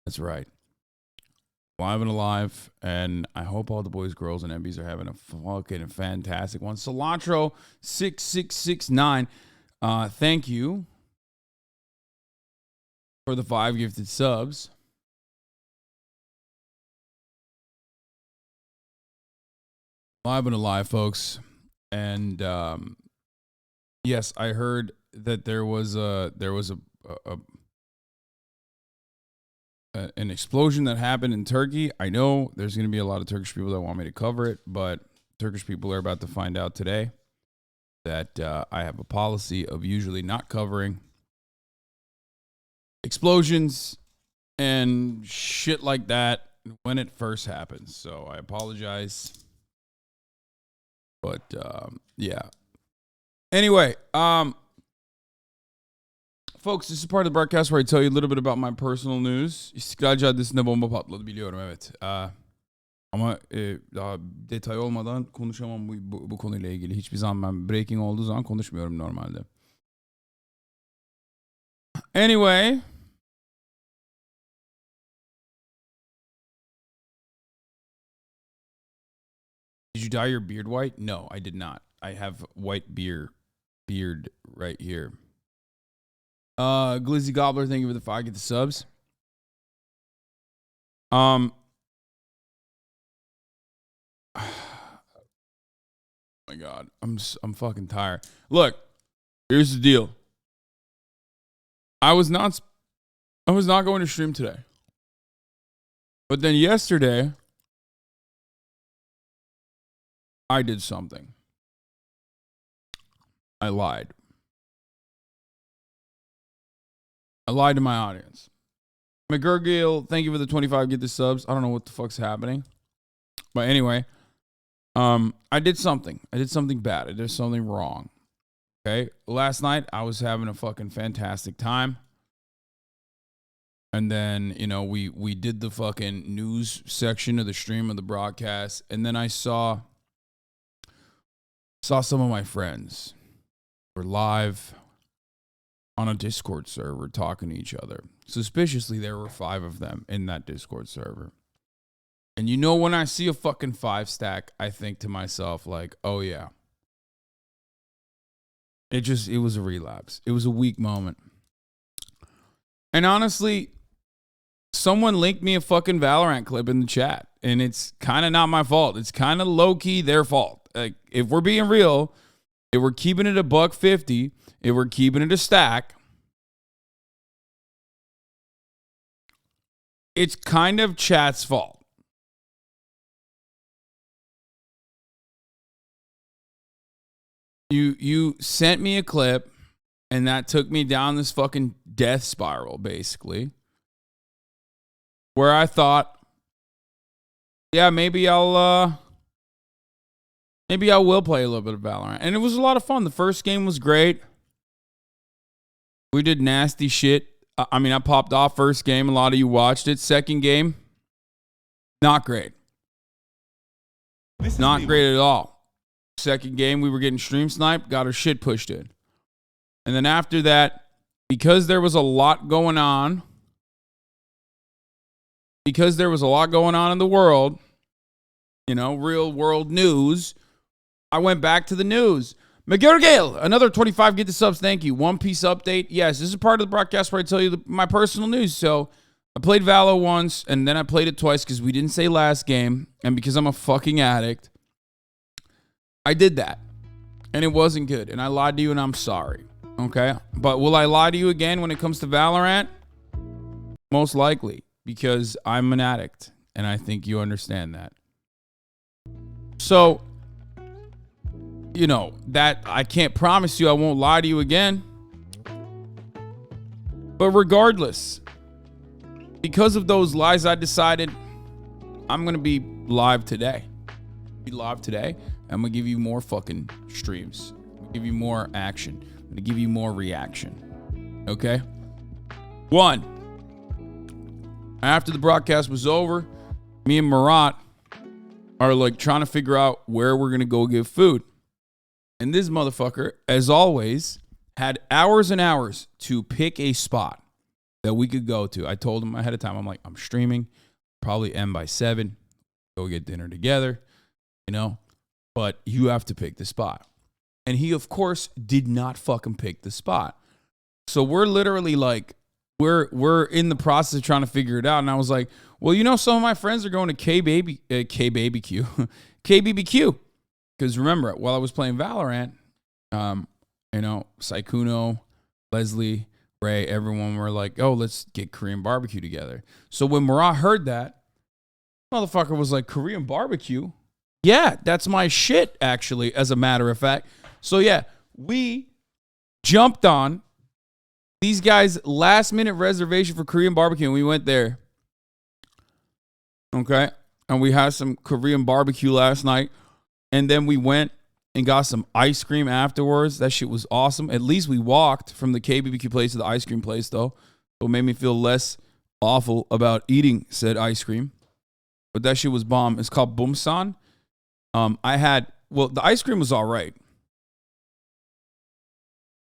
That's right. Live and alive. And I hope all the boys, girls, and MBs are having a fucking fantastic one. Cilantro6669. Thank you for the 5 gifted subs. Live and alive, folks. And yes, I heard that there was an explosion that happened in Turkey. I know there's going to be a lot of Turkish people that want me to cover it, but Turkish people are about to find out today that I have a policy of usually not covering explosions and shit like that when it first happens. So I apologize. But yeah. Anyway, folks, this is part of the broadcast where I tell you a little bit about my personal news. İstiklalci adresinde bomba patladı biliyorum, evet. Ama detay olmadan konuşamam bu konuyla ilgili. Hiçbir zaman ben breaking olduğu zaman konuşmuyorum normalde. Anyway. Did you dye your beard white? No, I did not. I have white beard right here. Glizzy Gobbler, thank you for the 5 get the subs. Oh my God, I'm fucking tired. Look, here's the deal. I was not going to stream today. But then yesterday I did something. I lied. I lied to my audience. McGurgill, thank you for the 25 get the subs. I don't know what the fuck's happening. But anyway, I did something. I did something bad. I did something wrong. Okay? Last night, I was having a fucking fantastic time. And then, you know, we did the fucking news section of the stream of the broadcast. And then I saw some of my friends were live on a Discord server talking to each other. Suspiciously, there were 5 of them in that Discord server. And you know, when I see a fucking 5 stack, I think to myself, like, oh yeah. It was a relapse. It was a weak moment. And honestly, someone linked me a fucking Valorant clip in the chat. And it's kind of not my fault. It's kind of low-key their fault. Like, if we're being real, if we're keeping it $1.50, if we're keeping it a stack, it's kind of chat's fault. You sent me a clip, and that took me down this fucking death spiral, basically, where I thought, yeah, maybe I will play a little bit of Valorant. And it was a lot of fun. The first game was great. We did nasty shit. I mean, I popped off first game. A lot of you watched it. Second game, not great. Not great at all. Second game, we were getting stream sniped, got our shit pushed in. And then after that, because there was a lot going on in the world, you know, real world news, I went back to the news. McGurgill, another 25 get the subs. Thank you. One Piece update. Yes, this is part of the broadcast where I tell you my personal news. So I played Valo once, and then I played it twice because we didn't say last game, and because I'm a fucking addict. I did that, and it wasn't good, and I lied to you, and I'm sorry. Okay? But will I lie to you again when it comes to Valorant? Most likely, because I'm an addict, and I think you understand that. So, you know, that I can't promise you I won't lie to you again. But regardless, because of those lies, I decided I'm going to be live today. I'm going to give you more fucking streams. I'm going to give you more action. I'm going to give you more reaction. Okay? 1. After the broadcast was over, me and Marat are like trying to figure out where we're going to go get food. And this motherfucker, as always, had hours and hours to pick a spot. that we could go to. I told him ahead of time, I'm like, I'm streaming, probably end by 7, go get dinner together, you know, but you have to pick the spot. And he, of course, did not fucking pick the spot. So we're literally like, we're in the process of trying to figure it out. And I was like, well, you know, some of my friends are going to KBBQ. Because remember, while I was playing Valorant, you know, Saikuno, Leslie, Ray, everyone were like, oh, let's get Korean barbecue together. So when Murat heard that, motherfucker was like, Korean barbecue? Yeah, that's my shit, actually, as a matter of fact. So yeah, we jumped on these guys' last-minute reservation for Korean barbecue, and we went there. Okay? And we had some Korean barbecue last night, and then we went and got some ice cream afterwards. That shit was awesome. At least we walked from the KBBQ place to the ice cream place, though. So it made me feel less awful about eating said ice cream. But that shit was bomb. It's called Bumsan. The ice cream was all right.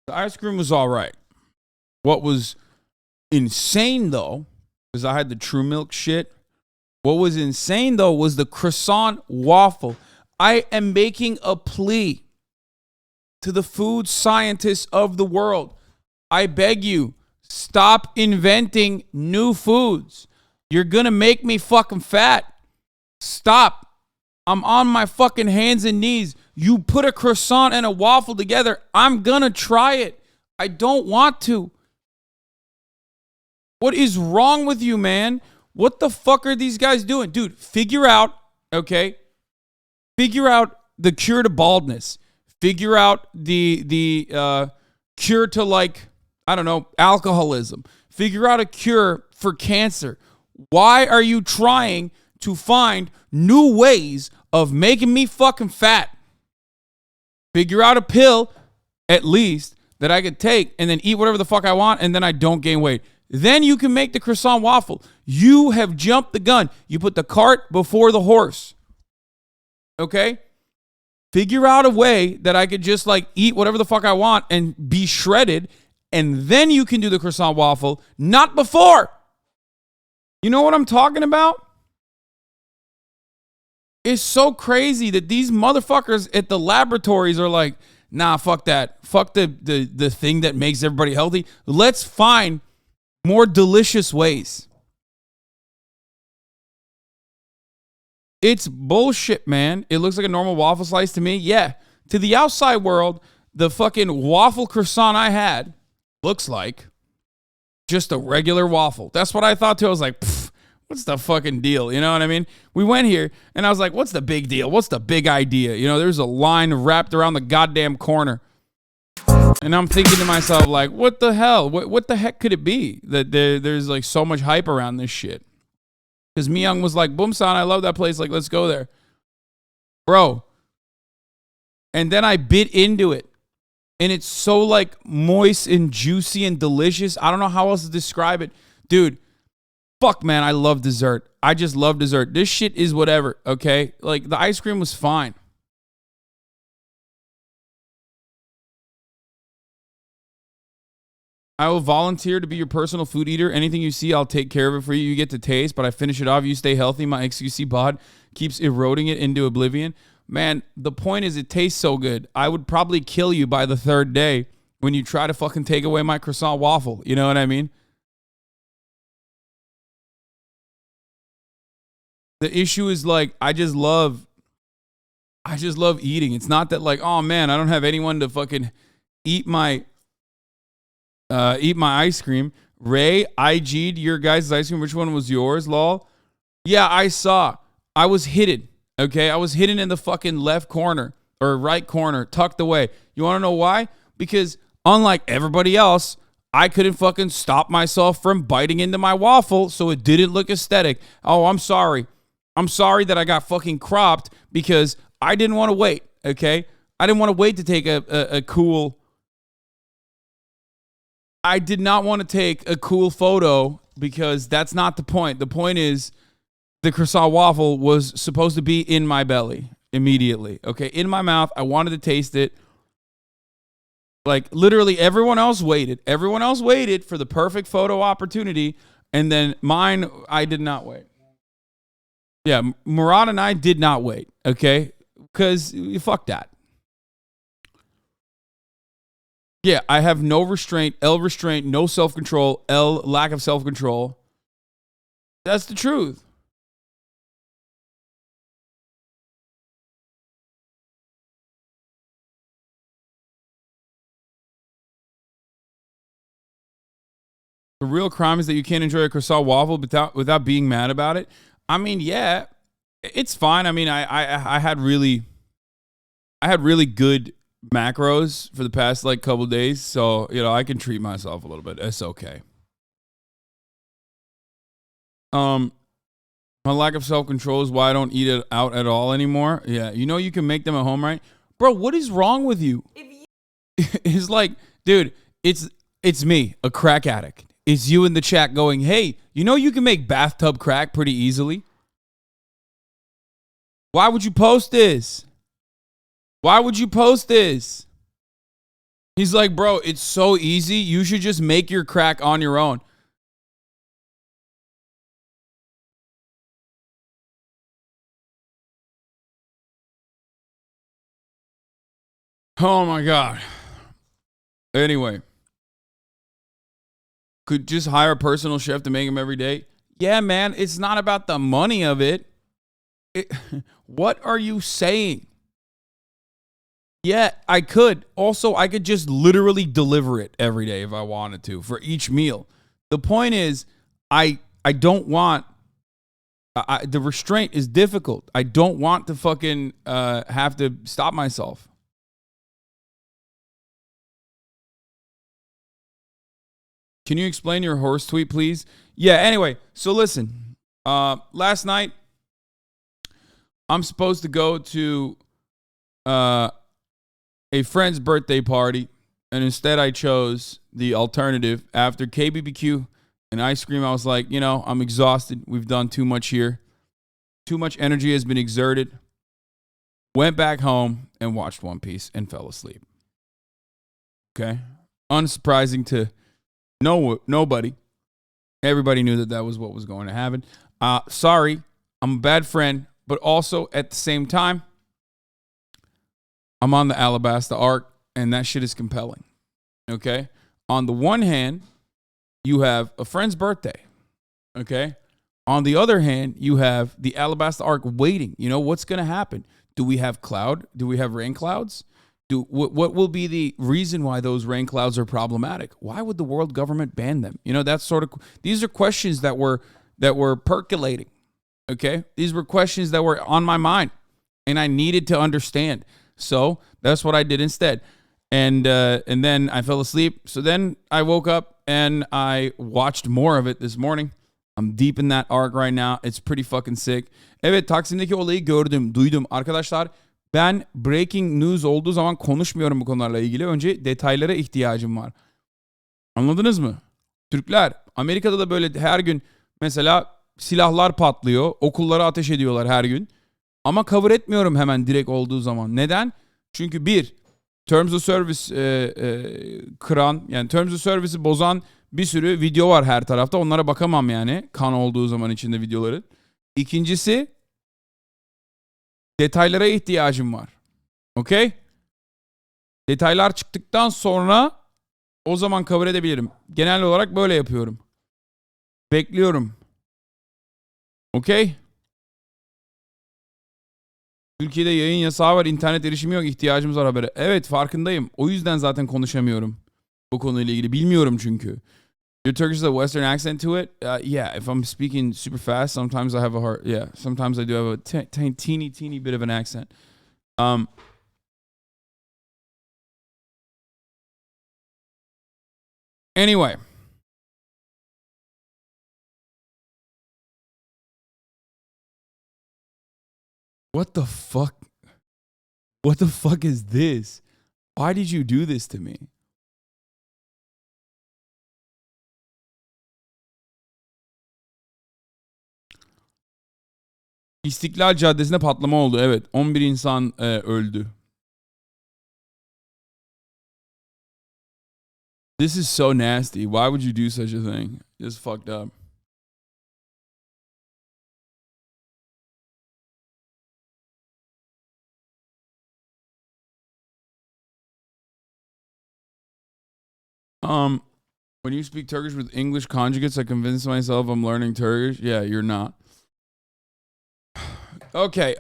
The ice cream was all right. What was insane, though, because I had the True Milk shit. What was insane, though, was the croissant waffle. I am making a plea to the food scientists of the world. I beg you, stop inventing new foods. You're going to make me fucking fat. Stop. I'm on my fucking hands and knees. You put a croissant and a waffle together, I'm going to try it. I don't want to. What is wrong with you, man? What the fuck are these guys doing? Dude, figure out, okay? Figure out the cure to baldness. Figure out the cure to, like, I don't know, alcoholism. Figure out a cure for cancer. Why are you trying to find new ways of making me fucking fat? Figure out a pill, at least, that I could take and then eat whatever the fuck I want, and then I don't gain weight. Then you can make the croissant waffle. You have jumped the gun. You put the cart before the horse. Okay? Figure out a way that I could just like eat whatever the fuck I want and be shredded, and then you can do the croissant waffle, not before. You know what I'm talking about? It's so crazy that these motherfuckers at the laboratories are like, nah, fuck that. Fuck the thing that makes everybody healthy. Let's find more delicious ways. It's bullshit, man. It looks like a normal waffle slice to me. Yeah. To the outside world, the fucking waffle croissant I had looks like just a regular waffle. That's what I thought too. I was like, what's the fucking deal? You know what I mean? We went here and I was like, what's the big deal? What's the big idea? You know, there's a line wrapped around the goddamn corner. And I'm thinking to myself, like, what the hell? What the heck could it be that there's like so much hype around this shit? Because Myung was like, Boomsan, I love that place. Like, let's go there. Bro. And then I bit into it. And it's so like moist and juicy and delicious. I don't know how else to describe it. Dude, fuck, man, I love dessert. I just love dessert. This shit is whatever, okay? Like, the ice cream was fine. I will volunteer to be your personal food eater. Anything you see, I'll take care of it for you. You get to taste, but I finish it off. You stay healthy. My XQC bod keeps eroding it into oblivion. Man, the point is it tastes so good. I would probably kill you by the third day when you try to fucking take away my croissant waffle. You know what I mean? The issue is like, I just love eating. It's not that like, oh man, I don't have anyone to fucking eat my ice cream. Ray, IG'd your guys' ice cream. Which one was yours, lol? Yeah, I saw. I was hidden. Okay, I was hidden in the fucking left corner or right corner, tucked away. You want to know why? Because unlike everybody else, I couldn't fucking stop myself from biting into my waffle so it didn't look aesthetic. Oh, I'm sorry. I'm sorry that I got fucking cropped because I didn't want to wait, okay? I didn't want to wait to take a cool... I did not want to take a cool photo because that's not the point. The point is the croissant waffle was supposed to be in my belly immediately. Okay, in my mouth. I wanted to taste it. Like literally everyone else waited. Everyone else waited for the perfect photo opportunity. And then mine, I did not wait. Yeah, Murad and I did not wait. Okay? Because fuck that. Yeah, I have no restraint, L restraint, no self-control, L lack of self-control. That's the truth. The real crime is that you can't enjoy a croissant waffle without being mad about it. I mean, yeah, it's fine. I mean, I had really good macros for the past like couple days, so I can treat myself a little bit. It's okay. My lack of self-control is why I don't eat it out at all anymore. Yeah, you can make them at home, right? Bro, what is wrong with you? It's like, dude, it's me, a crack addict. It's you in the chat going, hey, you can make bathtub crack pretty easily. Why would you post this? Why would you post this? He's like, bro, it's so easy. You should just make your crack on your own. Oh my God. Anyway. Could just hire a personal chef to make them every day. Yeah, man, it's not about the money of it. What are you saying? Yeah, I could. Also, I could just literally deliver it every day if I wanted to for each meal. The point is, I don't want. The restraint is difficult. I don't want to fucking have to stop myself. Can you explain your horse tweet, please? Yeah, anyway, so listen. Last night, I'm supposed to go to a friend's birthday party, and instead I chose the alternative. After KBBQ and ice cream, I was like, I'm exhausted. We've done too much here. Too much energy has been exerted. Went back home and watched One Piece and fell asleep. Okay? Unsurprising to nobody. Everybody knew that was what was going to happen. Sorry, I'm a bad friend, but also at the same time, I'm on the Alabasta arc, and that shit is compelling. Okay? On the one hand, you have a friend's birthday. Okay? On the other hand, you have the Alabasta arc waiting. What's going to happen? Do we have cloud? Do we have rain clouds? What will be the reason why those rain clouds are problematic? Why would the world government ban them? These are questions that were percolating. Okay? These were questions that were on my mind, and I needed to understand. So that's what I did instead. And then I fell asleep. So then I woke up and I watched more of it this morning. I'm deep in that arc right now. It's pretty fucking sick. Evet, Taksim'deki olayı gördüm, duydum. Arkadaşlar, ben breaking news olduğu zaman konuşmuyorum bu konularla ilgili. Önce detaylara ihtiyacım var. Anladınız mı? Türkler, Amerika'da da böyle her gün mesela silahlar patlıyor. Okullara ateş ediyorlar her gün. Ama cover etmiyorum hemen direkt olduğu zaman. Neden? Çünkü Terms of Service kıran, yani Terms of Service'i bozan bir sürü video var her tarafta. Onlara bakamam yani. Kan olduğu zaman içinde videoların. İkincisi, detaylara ihtiyacım var. Okey? Detaylar çıktıktan sonra o zaman cover edebilirim. Genel olarak böyle yapıyorum. Bekliyorum. Okey? Türkiye'de yayın yasağı var, internet erişimi yok, ihtiyacımız var habere. Evet, farkındayım. O yüzden zaten konuşamıyorum bu konuyla ilgili. Bilmiyorum çünkü. Your Turkish is a Western accent to it? Yeah, if I'm speaking super fast, sometimes I have a hard, yeah, sometimes I do have a teeny bit of an accent. Anyway. What the fuck? What the fuck is this? Why did you do this to me? İstiklal Caddesi'nde patlama oldu. Evet, 11 insan öldü. This is so nasty. Why would you do such a thing? It's fucked up. When you speak Turkish with English conjugates, I convince myself I'm learning Turkish. Yeah, you're not. Okay.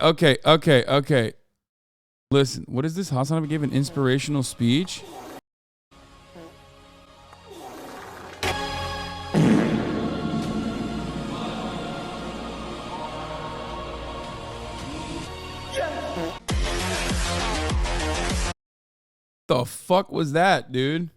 Listen, what is this? HasanAbi gave an inspirational speech? The fuck was that, dude?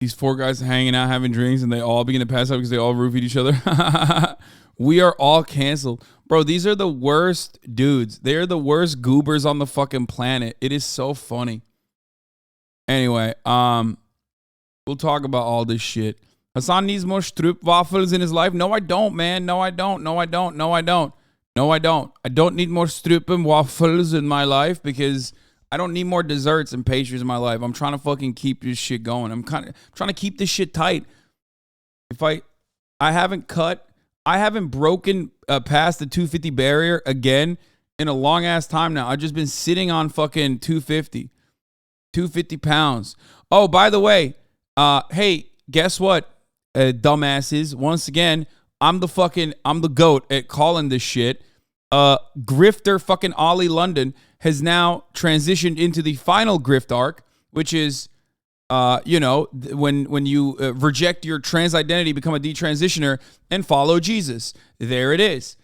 These four guys hanging out, having drinks, and they all begin to pass out because they all roofied each other. We are all canceled. Bro, these are the worst dudes. They are the worst goobers on the fucking planet. It is so funny. Anyway, we'll talk about all this shit. Hasan needs more Stroop waffles in his life. No, I don't, man. No, I don't. No, I don't. No, I don't. No, I don't. I don't need more Stroop and waffles in my life because I don't need more desserts and pastries in my life. I'm trying to fucking keep this shit going. I'm trying to keep this shit tight. If I haven't broken past the 250 barrier again in a long ass time now. I've just been sitting on fucking 250 pounds. Oh, by the way, hey, guess what, dumbasses? Once again, I'm the GOAT at calling this shit. Grifter fucking Ollie London has now transitioned into the final grift arc, which is, when you reject your trans identity, become a detransitioner, and follow Jesus. There it is.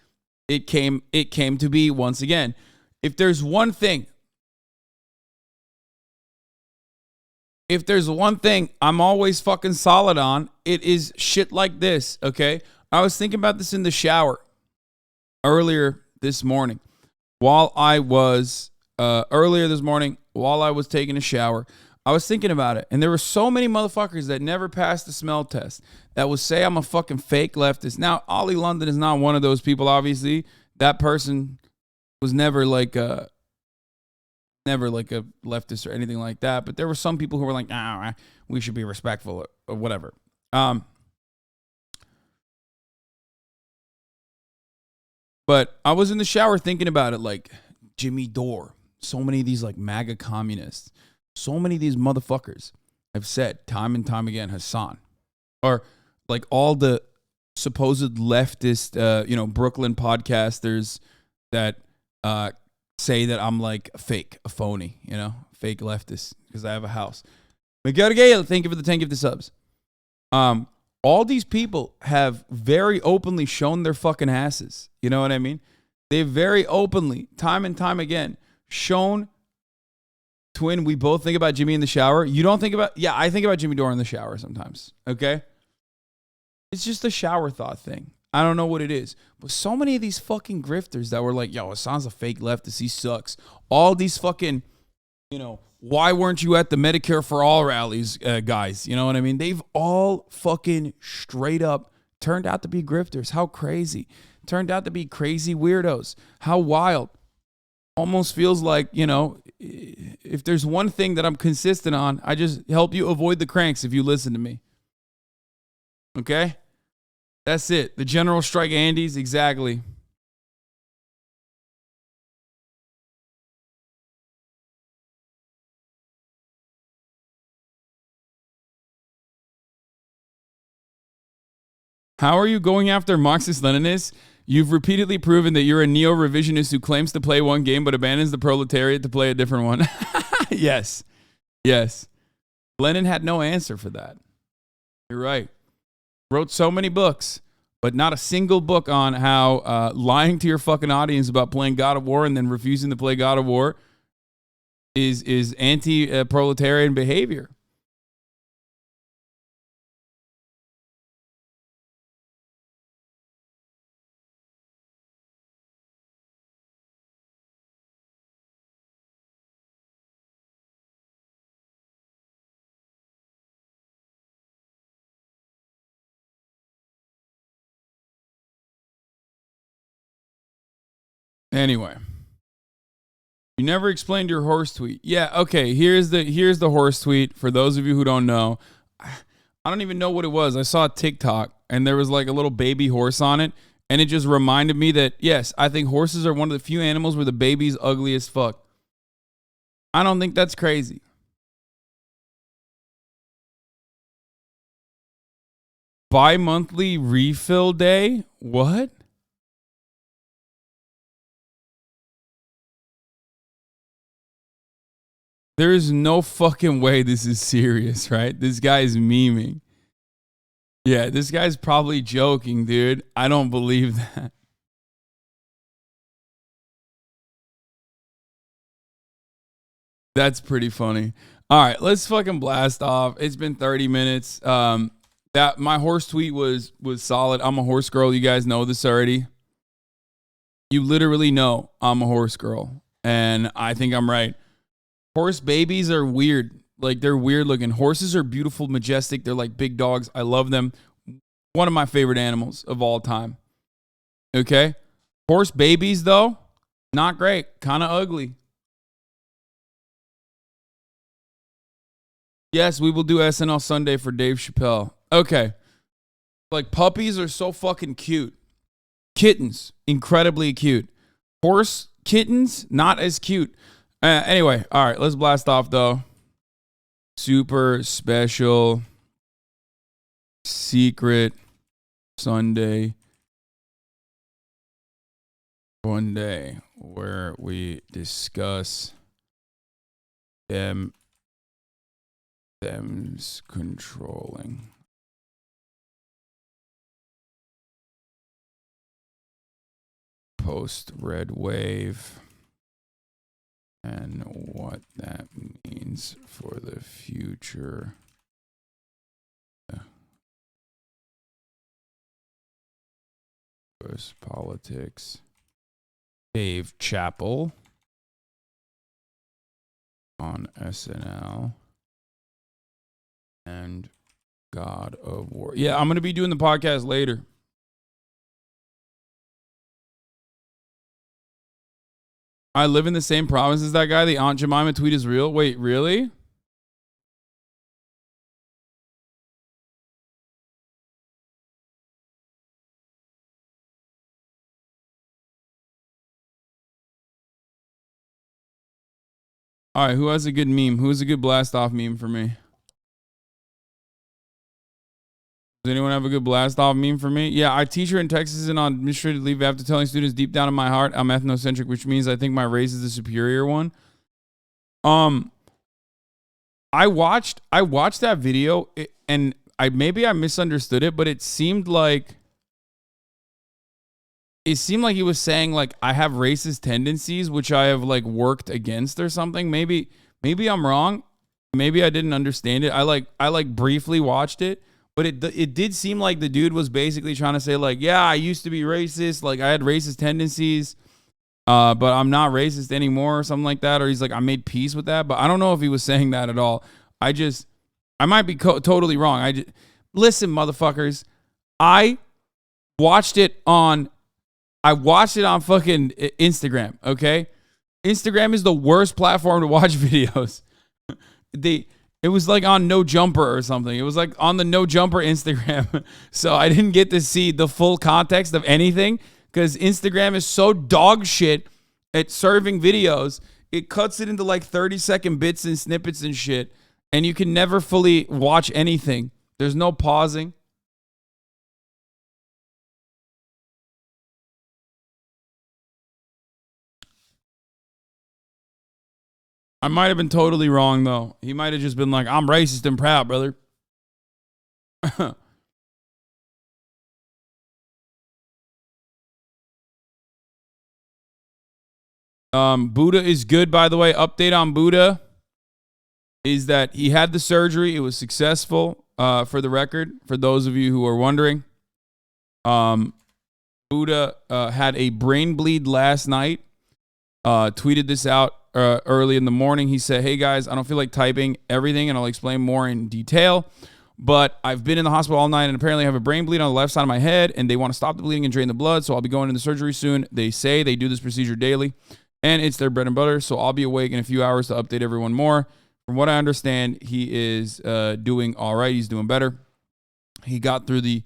It came to be once again. If there's one thing I'm always fucking solid on, it is shit like this, okay? I was thinking about this in the shower earlier this morning while I was taking a shower. I was thinking about it, and there were so many motherfuckers that never passed the smell test that would say I'm a fucking fake leftist. Now, Ollie London is not one of those people, obviously. That person was never like a leftist or anything like that, but there were some people who were like, we should be respectful or whatever. But I was in the shower thinking about it, like Jimmy Dore, so many of these like MAGA communists, so many of these motherfuckers have said time and time again, Hasan, or like all the supposed leftist, Brooklyn podcasters that say that I'm like a phony, fake leftist because I have a house. Miguel Gale, thank you for the 10 gift subs. All these people have very openly shown their fucking asses. You know what I mean? They've very openly, time and time again, shown. Twin, we both think about Jimmy in the shower. You don't think about, I think about Jimmy Dore in the shower sometimes. Okay? It's just a shower thought thing. I don't know what it is. But so many of these fucking grifters that were like, yo, Hasan's a fake leftist. He sucks. All these fucking, why weren't you at the Medicare for All rallies, guys? You know what I mean? They've all fucking straight up turned out to be grifters. How crazy. Turned out to be crazy weirdos. How wild. Almost feels like, if there's one thing that I'm consistent on, I just help you avoid the cranks if you listen to me. Okay? That's it. The General Strike Andes, exactly. How are you going after Marxist-Leninists? You've repeatedly proven that you're a neo-revisionist who claims to play one game but abandons the proletariat to play a different one. Yes. Lenin had no answer for that. You're right. Wrote so many books, but not a single book on how lying to your fucking audience about playing God of War and then refusing to play God of War is anti-proletarian behavior. Anyway, You never explained your horse tweet. Yeah, okay. Here's the horse tweet for those of you who don't know. I don't even know what it was. I saw a TikTok and there was like a little baby horse on it, and it just reminded me that yes, I think horses are one of the few animals where the baby's ugly as fuck. I don't think that's crazy. Bi-monthly refill day? What? There is no fucking way this is serious, right? This guy is memeing. Yeah, this guy's probably joking, dude. I don't believe that. That's pretty funny. All right, let's fucking blast off. It's been 30 minutes. That my horse tweet was solid. I'm a horse girl. You guys know this already. You literally know I'm a horse girl, and I think I'm right. Horse babies are weird. Like, they're weird looking. Horses are beautiful, majestic. They're like big dogs. I love them. One of my favorite animals of all time. Okay? Horse babies, though, not great. Kind of ugly. Yes, we will do SNL Sunday for Dave Chappelle. Okay. Like, puppies are so fucking cute. Kittens, incredibly cute. Horse kittens, not as cute. Anyway, all right, let's blast off, though. Super special secret Sunday. One day where we discuss DEMS controlling post red wave and what that means for the future. US politics. Dave Chappelle on SNL and God of War. Yeah, I'm going to be doing the podcast later. I live in the same province as that guy. The Aunt Jemima tweet is real. Wait, really? All right, who has a good meme? Who has a good blast off meme for me? Does anyone have a good blast off meme for me? Yeah, I teach her in Texas and on administrative leave after telling students deep down in my heart I'm ethnocentric, which means I think my race is the superior one. I watched that video and maybe I misunderstood it, but it seemed like he was saying like I have racist tendencies which I have like worked against or something. Maybe I'm wrong. Maybe I didn't understand it. I briefly watched it. But it did seem like the dude was basically trying to say, like, yeah, I used to be racist. Like, I had racist tendencies, but I'm not racist anymore or something like that. Or he's like, I made peace with that. But I don't know if he was saying that at all. I might be totally wrong. Listen, motherfuckers. I watched it on fucking Instagram, okay? Instagram is the worst platform to watch videos. It was like on No Jumper or something. It was like on the No Jumper Instagram. So I didn't get to see the full context of anything because Instagram is so dog shit at serving videos. It cuts it into like 30-second bits and snippets and shit. And you can never fully watch anything. There's no pausing. I might have been totally wrong, though. He might have just been like, I'm racist and proud, brother. Buddha is good, by the way. Update on Buddha is that he had the surgery. It was successful, for the record, for those of you who are wondering. Buddha had a brain bleed last night. Tweeted this out early in the morning. He said, hey guys, I don't feel like typing everything and I'll explain more in detail, but I've been in the hospital all night and apparently I have a brain bleed on the left side of my head and they want to stop the bleeding and drain the blood, so I'll be going into the surgery soon. They say they do this procedure daily and it's their bread and butter. So I'll be awake in a few hours to update everyone more. From what I understand, he is doing all right. He's doing better. He got through the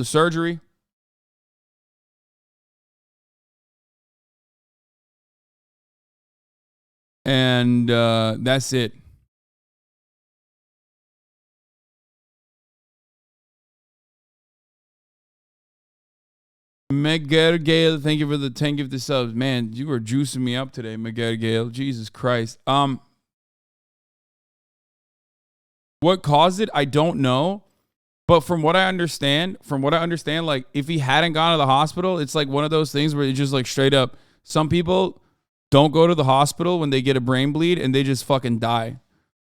surgery. And that's it. Miguel Gale, thank you for the 10 gifted subs. Man, you were juicing me up today, Miguel Gale. Jesus Christ. What caused it? I don't know. But from what I understand, like if he hadn't gone to the hospital, it's like one of those things where it's just like straight up. Some people don't go to the hospital when they get a brain bleed and they just fucking die.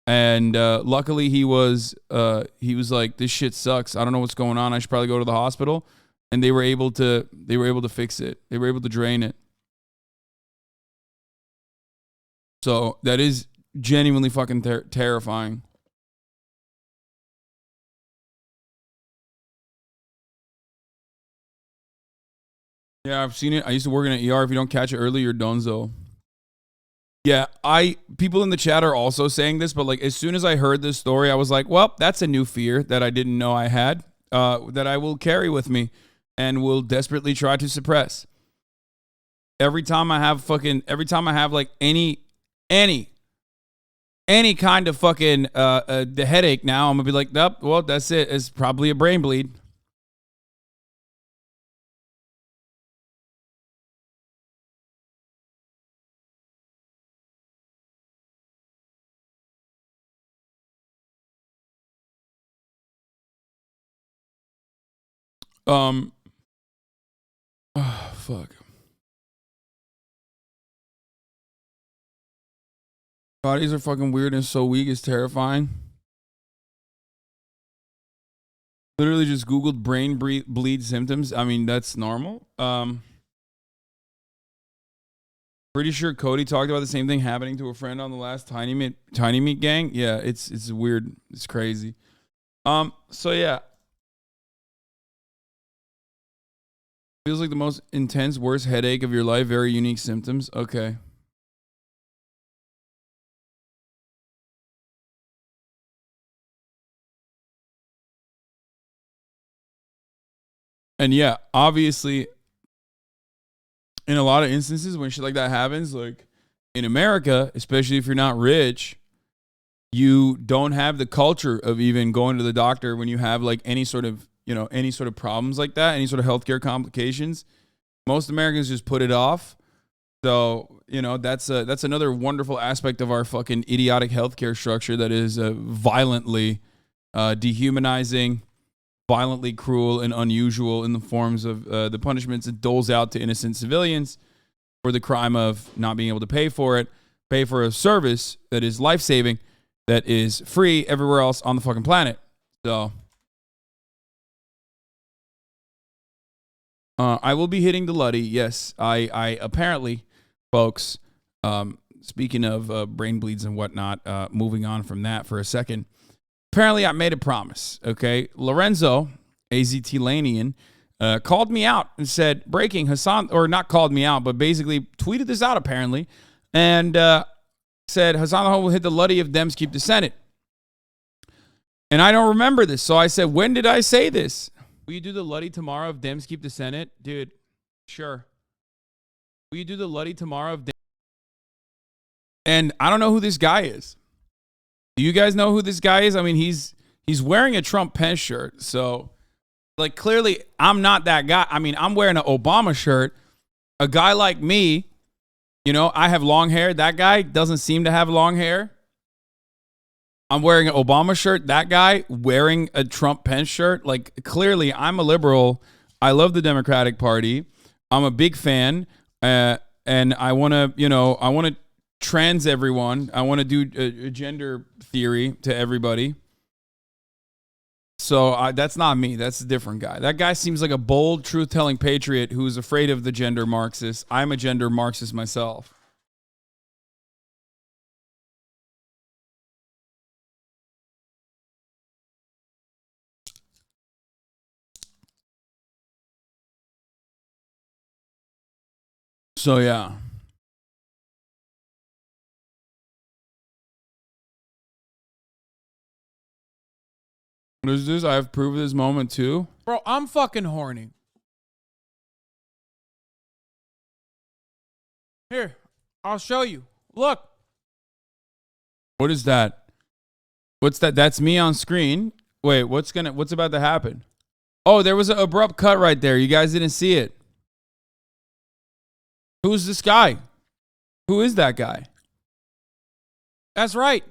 And luckily he was like, this shit sucks. I don't know what's going on. I should probably go to the hospital. And they were able to fix it. They were able to drain it. So that is genuinely fucking terrifying. Yeah, I've seen it. I used to work in an ER. If you don't catch it early, you're donezo. Yeah, people in the chat are also saying this, but like as soon as I heard this story, I was like, well, that's a new fear that I didn't know I had, that I will carry with me and will desperately try to suppress. Every time I have like any kind of fucking the headache now, I'm gonna be like, nope, well, that's it. It's probably a brain bleed. Oh, fuck. Bodies are fucking weird and so weak. It's terrifying. Literally just Googled brain bleed symptoms. I mean, that's normal. Pretty sure Cody talked about the same thing happening to a friend on the last Tiny Meat gang. Yeah, it's weird. It's crazy. So yeah. Feels like the most intense, worst headache of your life. Very unique symptoms. Okay. And yeah, obviously, in a lot of instances when shit like that happens, like in America, especially if you're not rich, you don't have the culture of even going to the doctor when you have like any sort of problems like that, any sort of healthcare complications. Most Americans just put it off. So, that's another wonderful aspect of our fucking idiotic healthcare structure that is violently dehumanizing, violently cruel, and unusual in the forms of the punishments it doles out to innocent civilians for the crime of not being able to pay for a service that is life-saving, that is free everywhere else on the fucking planet. So I will be hitting the Luddy. Yes, I apparently, folks, speaking of brain bleeds and whatnot, moving on from that for a second. Apparently, I made a promise, okay? Lorenzo, AZT Lanian, called me out and said, breaking, Hasan, or not called me out, but basically tweeted this out apparently, and said, Hasan will hit the Luddy if Dems keep the Senate. And I don't remember this, so I said, when did I say this? Will you do the Luddy tomorrow if Dems keep the Senate? Dude, sure. Will you do the Luddy tomorrow if Dems? And I don't know who this guy is. Do you guys know who this guy is? I mean, he's wearing a Trump Pence shirt. So, like, clearly, I'm not that guy. I mean, I'm wearing an Obama shirt. A guy like me, I have long hair. That guy doesn't seem to have long hair. I'm wearing an Obama shirt. That guy wearing a Trump Pence shirt. Like, clearly, I'm a liberal. I love the Democratic Party. I'm a big fan. And I want to, trans everyone. I want to do a gender theory to everybody. So that's not me. That's a different guy. That guy seems like a bold, truth-telling patriot who's afraid of the gender Marxist. I'm a gender Marxist myself. So yeah. What is this? I have proof of this moment too. Bro, I'm fucking horny. Here, I'll show you. Look. What is that? What's that? That's me on screen. Wait, what's about to happen? Oh, there was an abrupt cut right there. You guys didn't see it. Who's this guy? Who is that guy? That's right.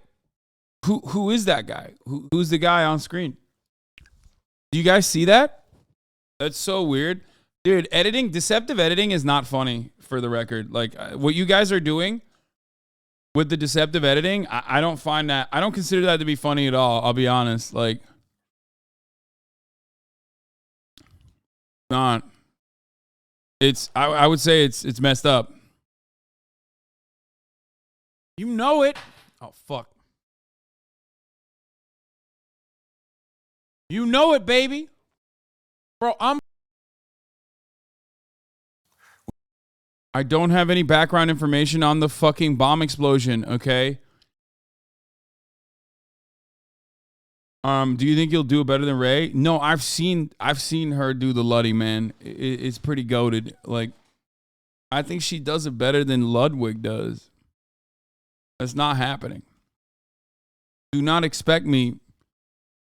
Who is that guy? Who's the guy on screen? Do you guys see that? That's so weird. Dude, deceptive editing is not funny, for the record. Like, what you guys are doing with the deceptive editing, I don't consider that to be funny at all. I'll be honest. Like, not. I would say it's messed up. You know it. Oh, fuck. You know it, baby. Bro, I don't have any background information on the fucking bomb explosion, okay? Do you think you'll do it better than Ray? No, I've seen her do the Luddy, man. It's pretty goated. Like, I think she does it better than Ludwig does. That's not happening. Do not expect me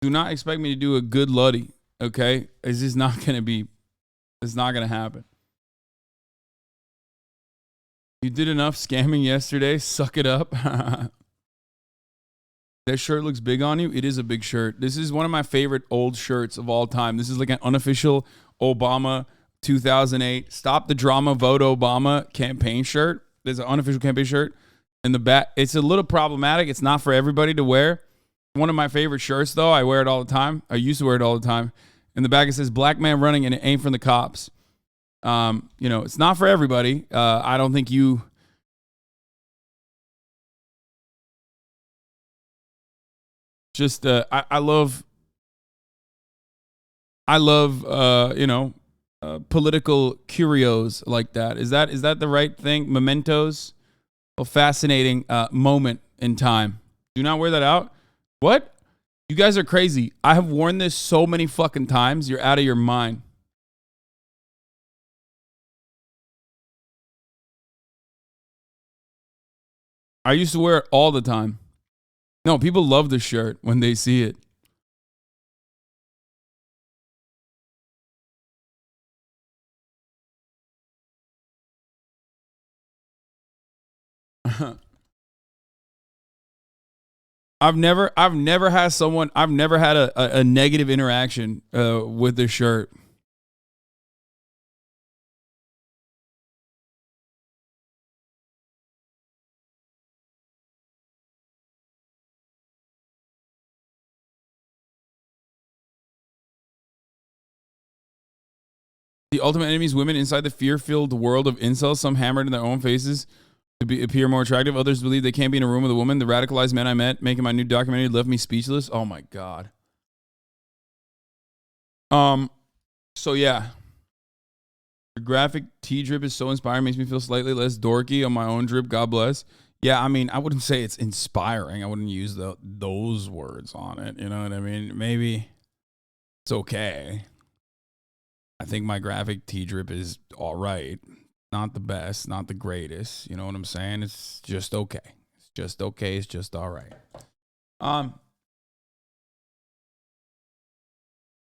to do a good Luddy, okay? It's just not it's not gonna happen. You did enough scamming yesterday. Suck it up. That shirt looks big on you. It is a big shirt. This is one of my favorite old shirts of all time. This is like an unofficial Obama 2008 Stop the Drama, Vote Obama campaign shirt. There's an unofficial campaign shirt. In the back, it's a little problematic. It's not for everybody to wear. One of my favorite shirts, though. I wear it all the time. I used to wear it all the time. In the back, it says "Black man running," and it ain't from the cops. It's not for everybody. I don't think you. Just I love political curios like that. Is that the right thing? Mementos, a fascinating moment in time. Do not wear that out. What? You guys are crazy. I have worn this so many fucking times. You're out of your mind. I used to wear it all the time. No, people love the shirt when they see it. I've never had a negative interaction with this shirt. The ultimate enemy is women inside the fear-filled world of incels, some hammered in their own faces to appear more attractive. Others believe they can't be in a room with a woman. The radicalized men I met making my new documentary left me speechless. Oh my God. So yeah. The graphic tea drip is so inspiring, makes me feel slightly less dorky on my own drip. God bless. Yeah, I mean, I wouldn't say it's inspiring. I wouldn't use those words on it. You know what I mean? Maybe it's okay. I think my graphic tea drip is all right. Not the best, not the greatest. You know what I'm saying? It's just okay. It's just okay. It's just all right.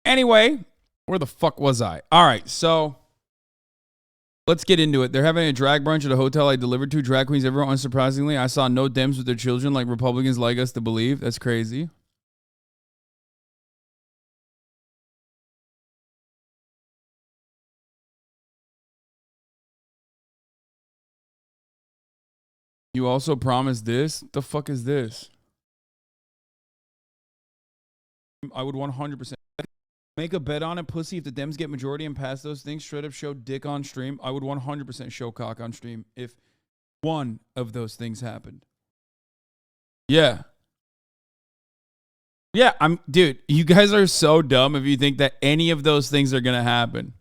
Anyway, where the fuck was I? All right, so let's get into it. They're having a drag brunch at a hotel I delivered to. Drag queens everywhere. Unsurprisingly, I saw no DEMS with their children like Republicans like us to believe. That's crazy. You also promised this? The fuck is this? I would 100% make a bet on it, pussy. If the Dems get majority and pass those things, straight up show dick on stream. I would 100% show cock on stream if one of those things happened. Yeah. Yeah, dude, you guys are so dumb if you think that any of those things are going to happen.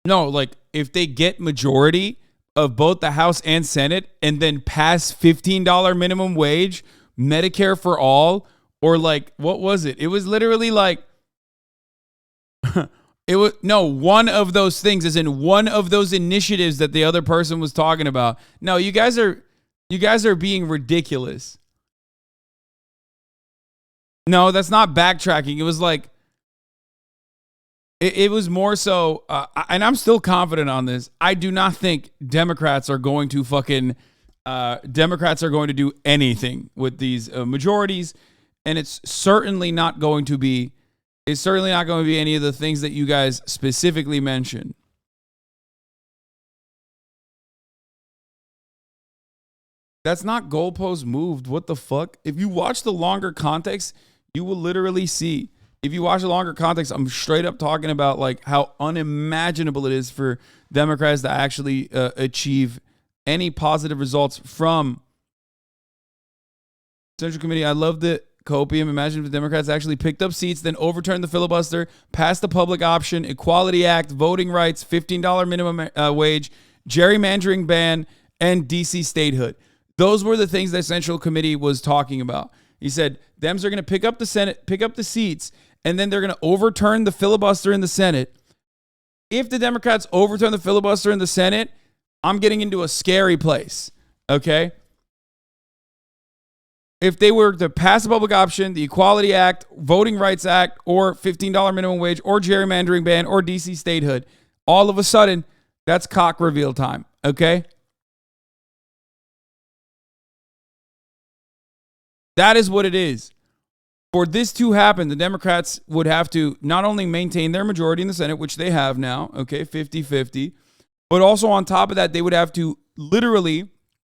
No, like, if they get majority of both the House and Senate and then pass $15 minimum wage, Medicare for all, Or like, what was it? It was literally like, it was, no, one of those things, as in one of those initiatives that the other person was talking about. No, you guys are being ridiculous. No, that's not backtracking. It was like, it was more so, and I'm still confident on this. I do not think Democrats are going to do anything with these majorities, and it's certainly not going to be any of the things that you guys specifically mentioned. That's not goalpost moved. What the fuck? If you watch the longer context, you will literally see. If you watch the longer context, I'm straight up talking about like how unimaginable it is for Democrats to actually achieve any positive results from Central Committee. I love the copium. Imagine if the Democrats actually picked up seats, then overturned the filibuster, passed the public option, Equality Act, voting rights, $15 minimum wage, gerrymandering ban, and DC statehood. Those were the things that Central Committee was talking about. He said, Dems are going to pick up the Senate, pick up the seats, and then they're going to overturn the filibuster in the Senate. If the Democrats overturn the filibuster in the Senate, I'm getting into a scary place, okay? If they were to pass the public option, the Equality Act, Voting Rights Act, or $15 minimum wage, or gerrymandering ban, or DC statehood, all of a sudden, that's cock reveal time, okay? That is what it is. For this to happen, the Democrats would have to not only maintain their majority in the Senate, which they have now, okay, 50-50, but also on top of that, they would have to literally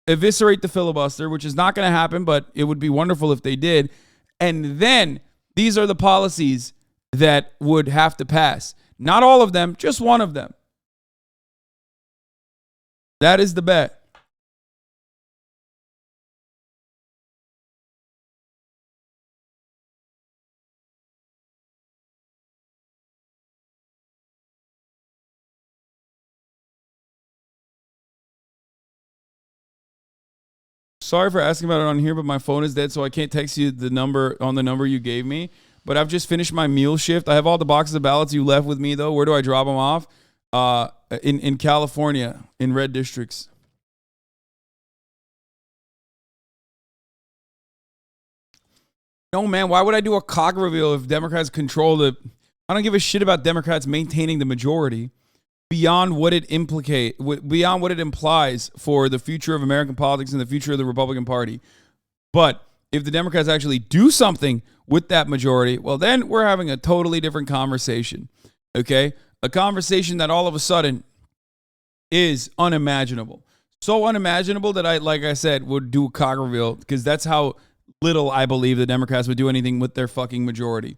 eviscerate the filibuster, which is not going to happen, but it would be wonderful if they did. And then these are the policies that would have to pass. Not all of them, just one of them. That is the bet. Sorry for asking about it on here, but my phone is dead, so I can't text you the number on the number you gave me. But I've just finished my meal shift. I have all the boxes of ballots you left with me, though. Where do I drop them off? In California, in red districts. No, man, why would I do a cock reveal if Democrats control the... I don't give a shit about Democrats maintaining the majority beyond what it implies for the future of American politics and the future of the Republican Party. But if the Democrats actually do something with that majority, well, then we're having a totally different conversation, okay? A conversation that all of a sudden is unimaginable. So unimaginable that I, like I said, would do a cock reveal because that's how little I believe the Democrats would do anything with their fucking majority.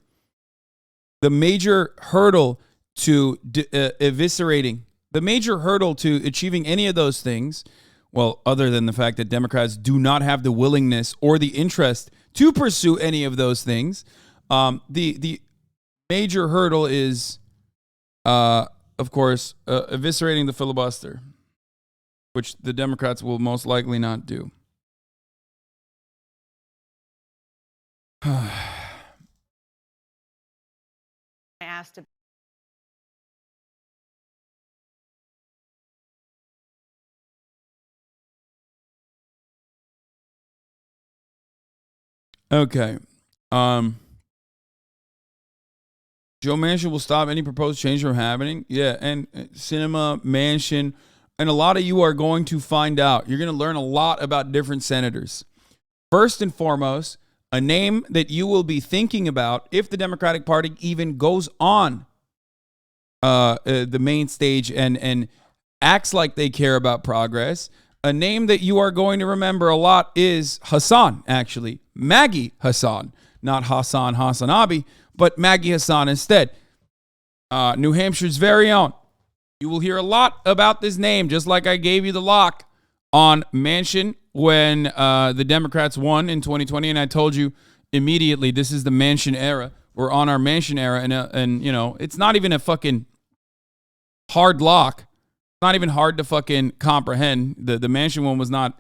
The major hurdle to eviscerating, the major hurdle to achieving any of those things, well, other than the fact that Democrats do not have the willingness or the interest to pursue any of those things, the major hurdle is, of course, eviscerating the filibuster, which the Democrats will most likely not do. I asked. Okay. Joe Manchin will stop any proposed change from happening. Yeah, and Cinema, Manchin, and a lot of you are going to find out. You're going to learn a lot about different senators. First and foremost, a name that you will be thinking about if the Democratic Party even goes on the main stage and acts like they care about progress. A name that you are going to remember a lot is Hasan, actually. Maggie Hasan. Not HasanAbi, but Maggie Hasan instead. New Hampshire's very own. You will hear a lot about this name, just like I gave you the lock on Manchin when the Democrats won in 2020. And I told you immediately, this is the Manchin era. We're on our Manchin era. And you know, it's not even a fucking hard lock. Not even hard to fucking comprehend. The Manchin one was not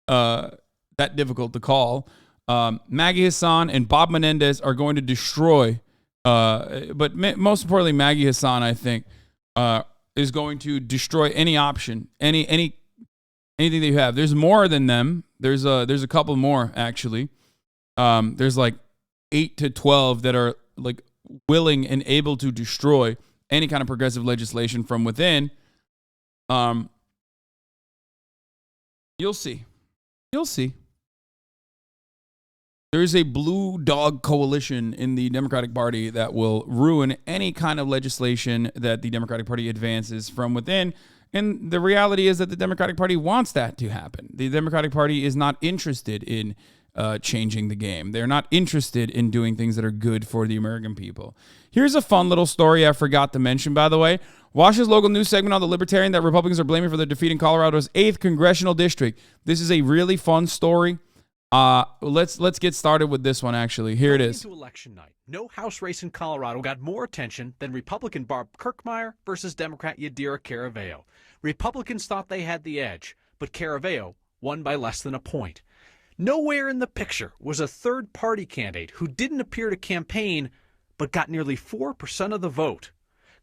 that difficult to call. Maggie Hasan and Bob Menendez are going to destroy, but most importantly, Maggie Hasan, I think, is going to destroy any option, anything that you have. There's more than them. There's a couple more, actually. There's like 8 to 12 that are like willing and able to destroy any kind of progressive legislation from within. You'll see. There's a blue dog coalition in the Democratic Party that will ruin any kind of legislation that the Democratic Party advances from within. And the reality is that the Democratic Party wants that to happen. The Democratic Party is not interested in changing the game. They're not interested in doing things that are good for the American people. Here's a fun little story I forgot to mention, by the way. Wash's local news segment on the Libertarian that Republicans are blaming for their defeat in Colorado's 8th congressional district. This is a really fun story. Let's get started with this one, actually. Here it is. Into election night, no House race in Colorado got more attention than Republican Barb Kirkmeyer versus Democrat Yadira Caraveo. Republicans thought they had the edge, but Caraveo won by less than a point. Nowhere in the picture was a third-party candidate who didn't appear to campaign, but got nearly 4% of the vote.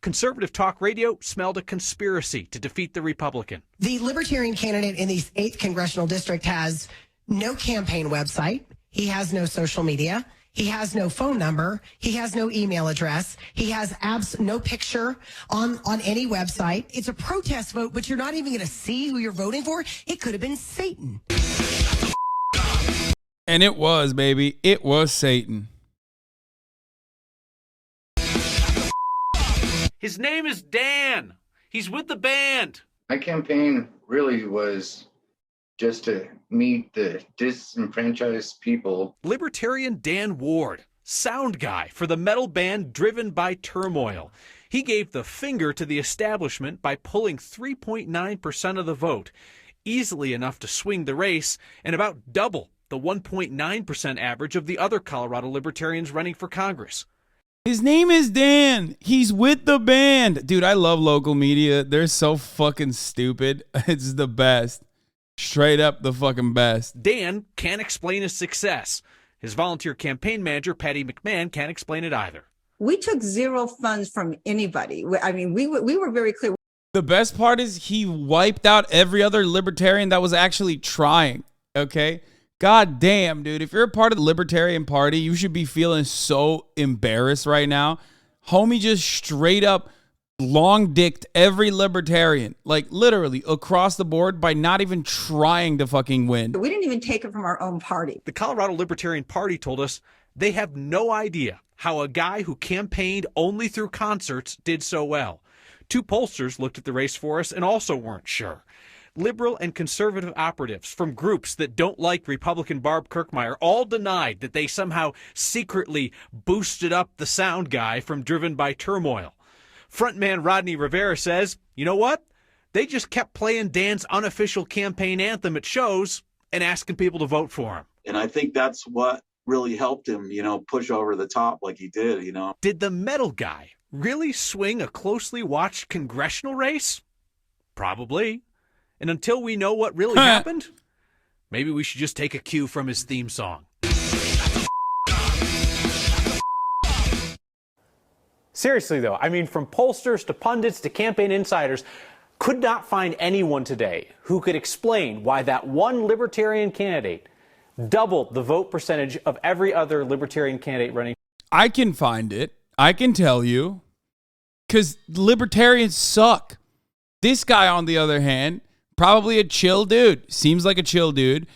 Conservative talk radio smelled a conspiracy to defeat the Republican. The Libertarian candidate in the 8th congressional district has no campaign website. He has no social media. He has no phone number. He has no email address. He has no picture on any website. It's a protest vote, but you're not even going to see who you're voting for. It could have been Satan. And it was, baby. It was Satan. His name is Dan. He's with the band. My campaign really was just to meet the disenfranchised people. Libertarian Dan Ward, sound guy for the metal band Driven by Turmoil. He gave the finger to the establishment by pulling 3.9% of the vote, easily enough to swing the race and about double the 1.9% average of the other Colorado Libertarians running for Congress. His name is Dan. He's with the band. Dude, I love local media. They're so fucking stupid. It's the best. Straight up the fucking best. Dan can't explain his success. His volunteer campaign manager, Patty McMahon, can't explain it either. We took zero funds from anybody. I mean, we were very clear. The best part is he wiped out every other libertarian that was actually trying, okay? God damn, dude. If you're a part of the Libertarian Party, you should be feeling so embarrassed right now. Homie just straight up long-dicked every libertarian, like literally across the board by not even trying to fucking win. We didn't even take it from our own party. The Colorado Libertarian Party told us they have no idea how a guy who campaigned only through concerts did so well. 2 pollsters looked at the race for us and also weren't sure. Liberal and conservative operatives from groups that don't like Republican Barb Kirkmeyer all denied that they somehow secretly boosted up the sound guy from Driven by Turmoil. Frontman Rodney Rivera says, you know what? They just kept playing Dan's unofficial campaign anthem at shows and asking people to vote for him. And I think that's what really helped him, push over the top like he did, Did the metal guy really swing a closely watched congressional race? Probably. And until we know what really happened, maybe we should just take a cue from his theme song. Seriously, though, I mean, from pollsters to pundits to campaign insiders, could not find anyone today who could explain why that one libertarian candidate doubled the vote percentage of every other libertarian candidate running. I can find it. I can tell you. Because libertarians suck. This guy, on the other hand, probably a chill dude. Seems like a chill dude.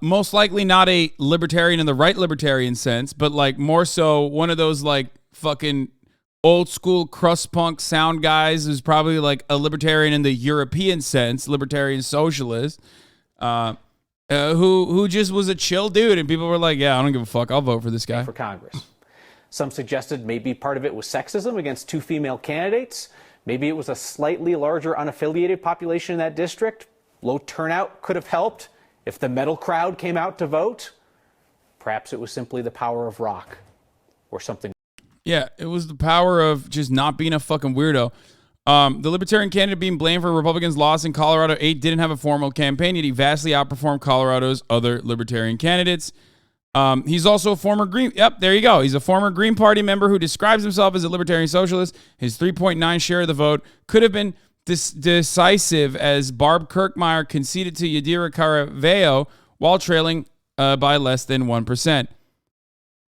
Most likely not a libertarian in the right libertarian sense, but like more so one of those like fucking old school crust punk sound guys who's probably like a libertarian in the European sense, libertarian socialist, who just was a chill dude, and people were like, yeah, I don't give a fuck, I'll vote for this guy. For Congress. Some suggested maybe part of it was sexism against 2 female candidates. Maybe it was a slightly larger unaffiliated population in that district. Low turnout could have helped if the metal crowd came out to vote. Perhaps it was simply the power of rock or something. Yeah, it was the power of just not being a fucking weirdo. The Libertarian candidate being blamed for Republicans' loss in Colorado 8 didn't have a formal campaign, yet he vastly outperformed Colorado's other Libertarian candidates. He's also a former Green. Yep, there you go. He's a former Green Party member who describes himself as a libertarian socialist. His 3.9 share of the vote could have been decisive as Barb Kirkmeyer conceded to Yadira Caraveo while trailing by less than 1%.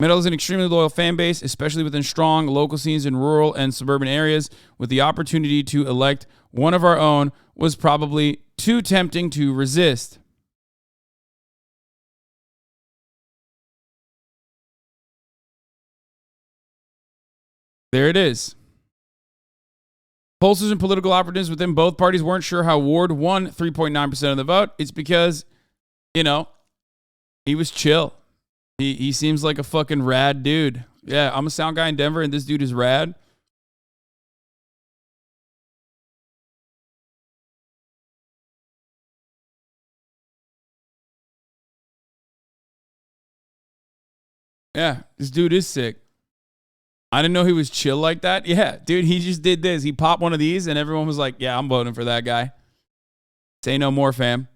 Meadow is an extremely loyal fan base, especially within strong local scenes in rural and suburban areas. With the opportunity to elect one of our own was probably too tempting to resist. There it is. Pollsters and political operatives within both parties weren't sure how Ward won 3.9% of the vote. It's because, you know, he was chill. He seems like a fucking rad dude. Yeah, I'm a sound guy in Denver, and this dude is rad. Yeah, this dude is sick. I didn't know he was chill like that. Yeah, dude, he just did this. He popped one of these, and everyone was like, yeah, I'm voting for that guy. Say no more, fam.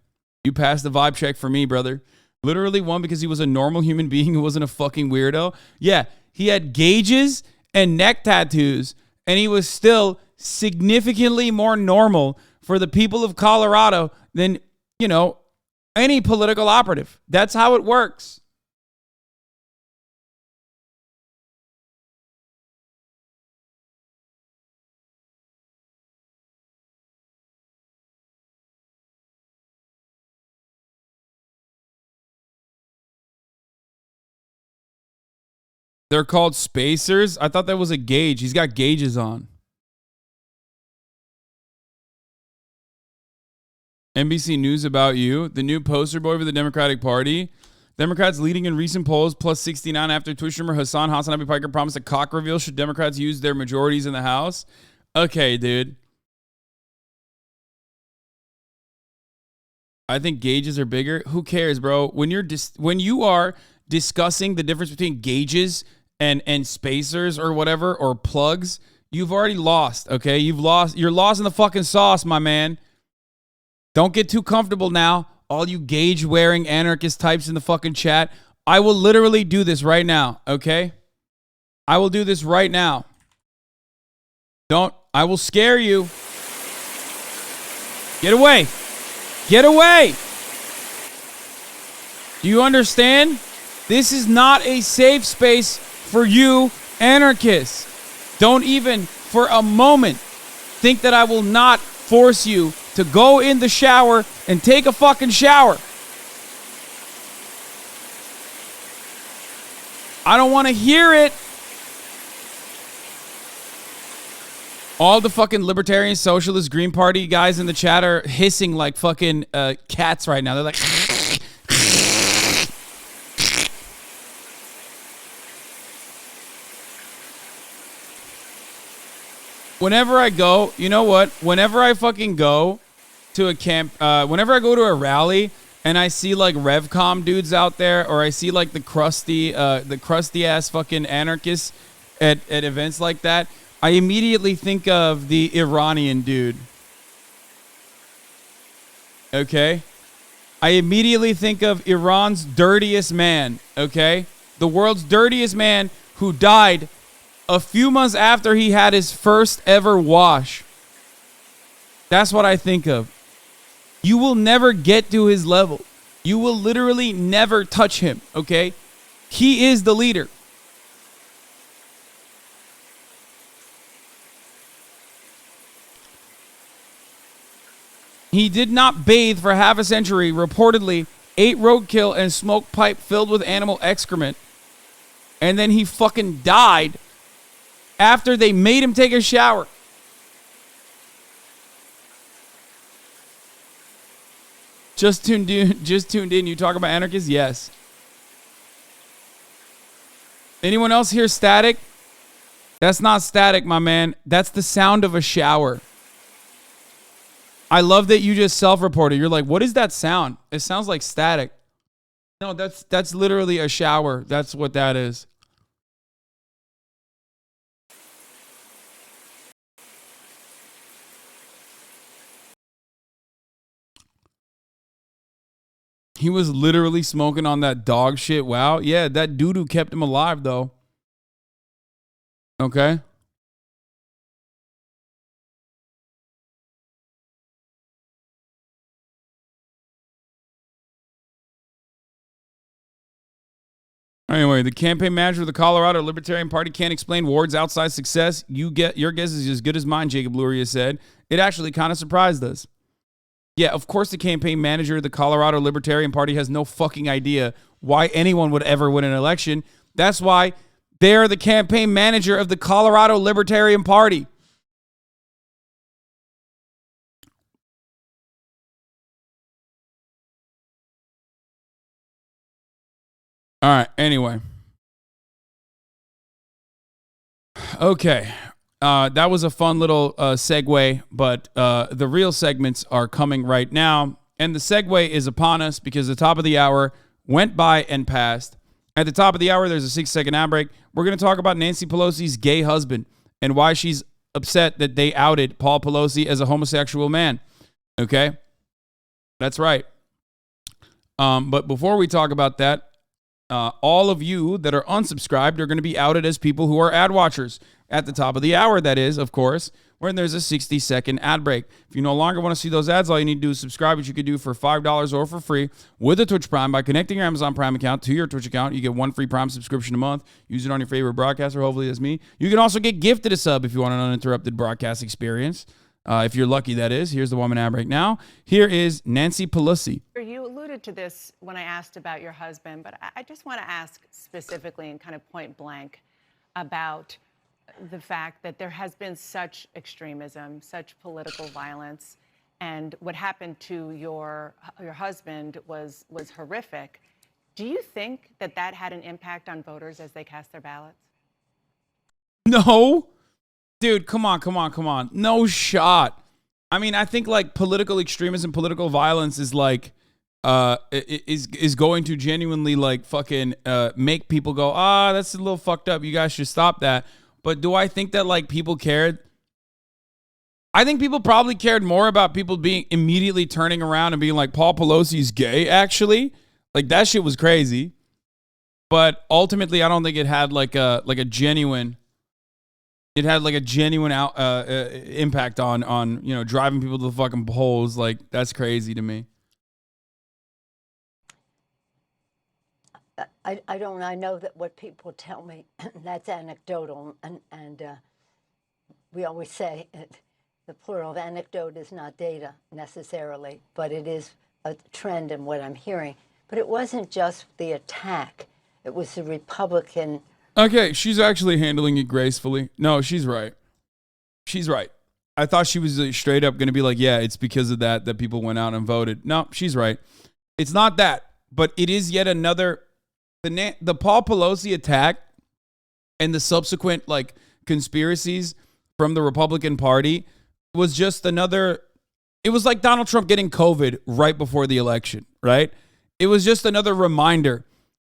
You passed the vibe check for me, brother. Literally won because he was a normal human being who wasn't a fucking weirdo. Yeah, he had gauges and neck tattoos, and he was still significantly more normal for the people of Colorado than, you know, any political operative. That's how it works. They're called spacers. I thought that was a gauge. He's got gauges on. NBC News about you. The new poster boy for the Democratic Party. Democrats leading in recent polls, plus 69 after Twitch streamer HasanAbi Piker promised a cock reveal should Democrats use their majorities in the House. Okay, dude. I think gauges are bigger. Who cares, bro? When you are discussing the difference between gauges and spacers or whatever, or plugs, you've already lost, okay? You're lost in the fucking sauce, my man. Don't get too comfortable now, all you gauge-wearing anarchist types in the fucking chat. I will literally do this right now, okay? I will do this right now. I will scare you. Get away. Get away. Do you understand? This is not a safe space for you anarchists. Don't even for a moment think that I will not force you to go in the shower and take a fucking shower. I don't want to hear it. All the fucking libertarian, socialist, Green Party guys in the chat are hissing like fucking cats right now. They're like... Whenever I go, you know what? Whenever I fucking go to a camp, whenever I go to a rally and I see like RevCom dudes out there, or I see like the crusty ass fucking anarchists at events like that, I immediately think of the Iranian dude. Okay? I immediately think of Iran's dirtiest man. Okay? The world's dirtiest man who died a few months after he had his first ever wash. That's what I think of. You will never get to his level. You will literally never touch him, okay? He is the leader. He did not bathe for half a century, reportedly ate roadkill and smoked pipe filled with animal excrement. And then he fucking died after they made him take a shower. Just tuned in. You talk about anarchists? Yes. Anyone else hear static? That's not static, my man. That's the sound of a shower. I love that you just self-reported. You're like, what is that sound? It sounds like static. No, that's literally a shower. That's what that is. He was literally smoking on that dog shit. Wow. Yeah, that doo-doo kept him alive, though. Okay. Anyway, the campaign manager of the Colorado Libertarian Party can't explain Ward's outside success. Your guess is as good as mine, Jacob Luria said. It actually kind of surprised us. Yeah, of course the campaign manager of the Colorado Libertarian Party has no fucking idea why anyone would ever win an election. That's why they're the campaign manager of the Colorado Libertarian Party. All right, anyway. Okay. That was a fun little segue, but the real segments are coming right now. And the segue is upon us because the top of the hour went by and passed. At the top of the hour, there's a 6-second ad break. We're going to talk about Nancy Pelosi's gay husband and why she's upset that they outed Paul Pelosi as a homosexual man. Okay? That's right. But before we talk about that, all of you that are unsubscribed are going to be outed as people who are ad watchers. At the top of the hour, that is, of course, when there's a 60-second ad break. If you no longer want to see those ads, all you need to do is subscribe, which you could do for $5 or for free with a Twitch Prime by connecting your Amazon Prime account to your Twitch account. You get one free Prime subscription a month. Use it on your favorite broadcaster. Hopefully that's me. You can also get gifted a sub if you want an uninterrupted broadcast experience. If you're lucky, that is. Here's the woman ad break now. Here is Nancy Pelosi. You alluded to this when I asked about your husband, but I just want to ask specifically and kind of point blank about the fact that there has been such extremism, such political violence, and what happened to your husband was horrific. Do you think that that had an impact on voters as they cast their ballots? No. Dude, come on. No shot. I mean, I think like political extremism, political violence is like is going to genuinely like fucking make people go, that's a little fucked up. You guys should stop that. But do I think that like people cared? I think people probably cared more about people being immediately turning around and being like, Paul Pelosi's gay, actually. Like that shit was crazy. But ultimately, I don't think it had like a genuine. It had like a genuine impact on driving people to the fucking polls. Like that's crazy to me. I don't. I know that what people tell me that's anecdotal, and we always say the plural of anecdote is not data necessarily, but it is a trend in what I'm hearing. But it wasn't just the attack; it was the Republican. Okay, she's actually handling it gracefully. No, she's right. She's right. I thought she was straight up going to be like, yeah, it's because of that people went out and voted. No, she's right. It's not that, but it is yet another. The Paul Pelosi attack and the subsequent like conspiracies from the Republican Party was just another. It was like Donald Trump getting COVID right before the election, right? It was just another reminder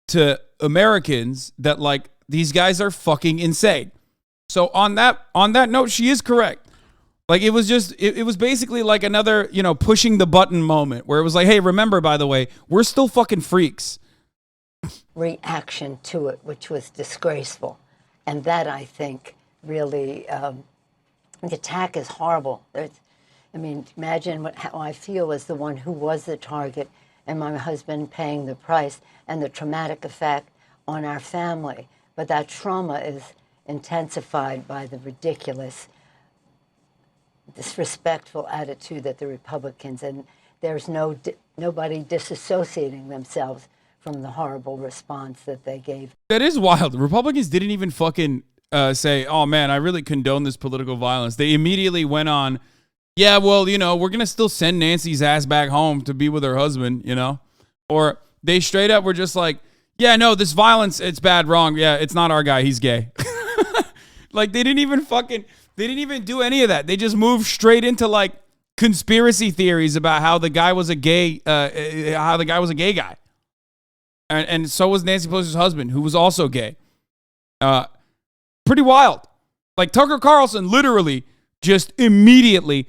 to Americans that like these guys are fucking insane. So on that note, she is correct. Like it was just it was basically like another pushing the button moment where it was like, hey, remember, by the way, we're still fucking freaks. Reaction to it, which was disgraceful. And that, I think, really, the attack is horrible. Imagine how I feel as the one who was the target and my husband paying the price and the traumatic effect on our family. But that trauma is intensified by the ridiculous, disrespectful attitude that the Republicans, and there's nobody disassociating themselves from the horrible response that they gave. That is wild. The Republicans didn't even fucking say, oh man, I really condone this political violence. They immediately went on, yeah, well, we're going to still send Nancy's ass back home to be with her husband, Or they straight up were just like, yeah, no, this violence, it's bad, wrong. Yeah, it's not our guy. He's gay. Like they didn't even do any of that. They just moved straight into like conspiracy theories about how the guy was a gay guy. And so was Nancy Pelosi's husband, who was also gay. Pretty wild. Like Tucker Carlson literally just immediately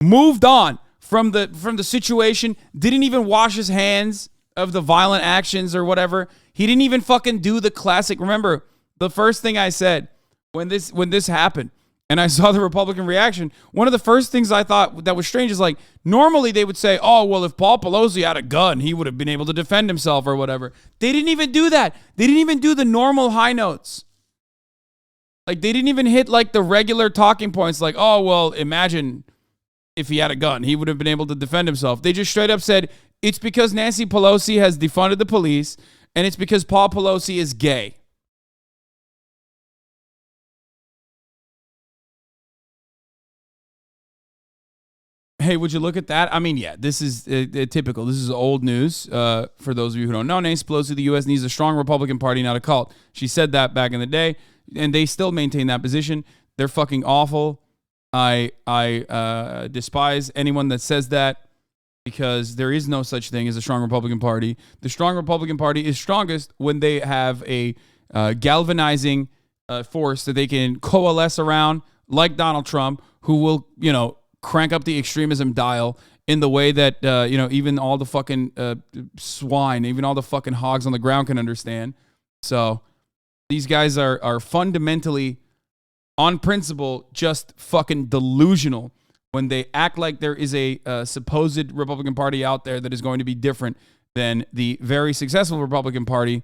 moved on from the situation, didn't even wash his hands of the violent actions or whatever. He didn't even fucking do the classic. Remember, the first thing I said when this happened, and I saw the Republican reaction, one of the first things I thought that was strange is like, normally they would say, oh, well, if Paul Pelosi had a gun, he would have been able to defend himself or whatever. They didn't even do that. They didn't even do the normal high notes. Like, they didn't even hit like the regular talking points like, oh, well, imagine if he had a gun, he would have been able to defend himself. They just straight up said, it's because Nancy Pelosi has defunded the police, and it's because Paul Pelosi is gay. Hey, would you look at that? I mean, yeah, this is typical. This is old news. For those of you who don't know, Nancy Pelosi, the U.S. needs a strong Republican Party, not a cult. She said that back in the day, and they still maintain that position. They're fucking awful. I despise anyone that says that, because there is no such thing as a strong Republican Party. The strong Republican Party is strongest when they have a galvanizing force that they can coalesce around, like Donald Trump, who will, crank up the extremism dial in the way that, even all the fucking swine, even all the fucking hogs on the ground can understand. So these guys are fundamentally, on principle, just fucking delusional when they act like there is a supposed Republican Party out there that is going to be different than the very successful Republican Party,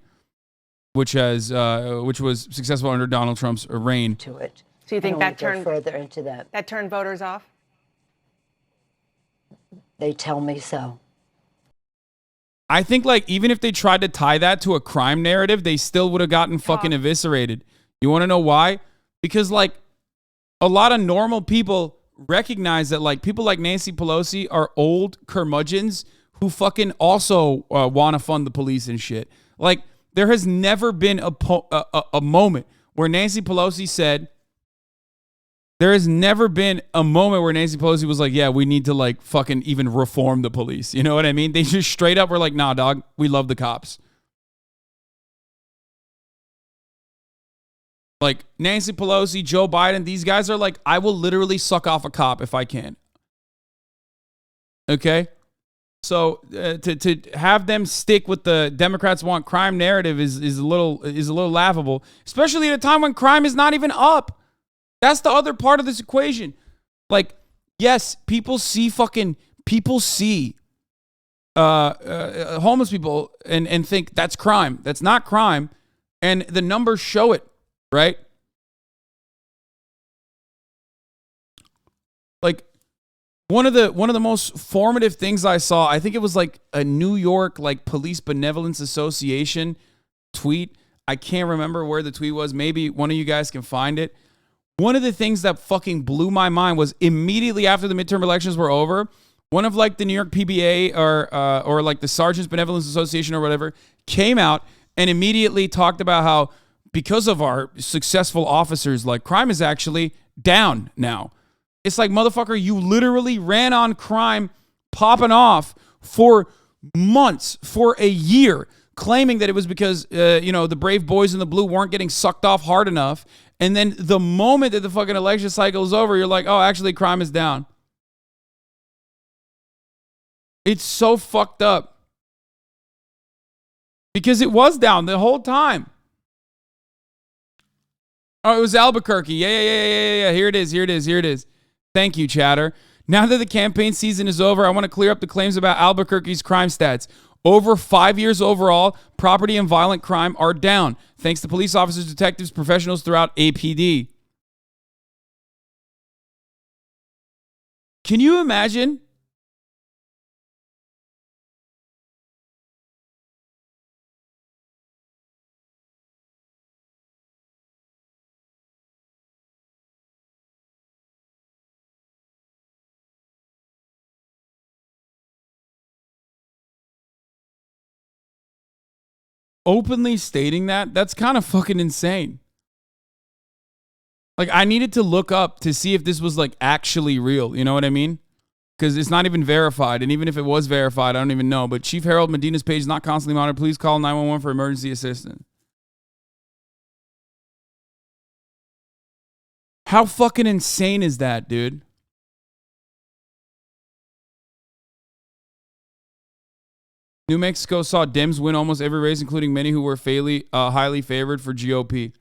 which was successful under Donald Trump's reign. To it. So you think that turned further into that? That turned voters off? They tell me so. I think, like, even if they tried to tie that to a crime narrative, they still would have gotten fucking eviscerated. You want to know why? Because, like, a lot of normal people recognize that, like, people like Nancy Pelosi are old curmudgeons who fucking also want to fund the police and shit. Like, there has never been a moment where Nancy Pelosi said, there has never been a moment where Nancy Pelosi was like, yeah, we need to, like, fucking even reform the police. You know what I mean? They just straight up were like, nah, dog, we love the cops. Like, Nancy Pelosi, Joe Biden, these guys are like, I will literally suck off a cop if I can. Okay? So to have them stick with the Democrats want crime narrative is a little laughable, especially at a time when crime is not even up. That's the other part of this equation. Like, yes, people see homeless people and think that's crime. That's not crime. And the numbers show it, right? Like, one of the most formative things I saw, I think it was like a New York, like, Police Benevolence Association tweet. I can't remember where the tweet was. Maybe one of you guys can find it. One of the things that fucking blew my mind was immediately after the midterm elections were over, one of, like, the New York PBA or like the Sergeants Benevolence Association or whatever came out and immediately talked about how, because of our successful officers, like, crime is actually down now. It's like, motherfucker, you literally ran on crime popping off for months, for a year, claiming that it was because, the brave boys in the blue weren't getting sucked off hard enough. And then the moment that the fucking election cycle is over, you're like, oh, actually, crime is down. It's so fucked up. Because it was down the whole time. Oh, it was Albuquerque. Yeah. Here it is. Thank you, chatter. Now that the campaign season is over, I want to clear up the claims about Albuquerque's crime stats. Over 5 years overall, property and violent crime are down, thanks to police officers, detectives, professionals throughout APD. Can you imagine? Openly stating that's kind of fucking insane. Like, I needed to look up to see if this was, like, actually real. You know what I mean? Because it's not even verified. And even if it was verified, I don't even know. But Chief Harold Medina's page is not constantly monitored. Please call 911 for emergency assistance. How fucking insane is that, dude? New Mexico saw Dems win almost every race, including many who were highly favored for GOP.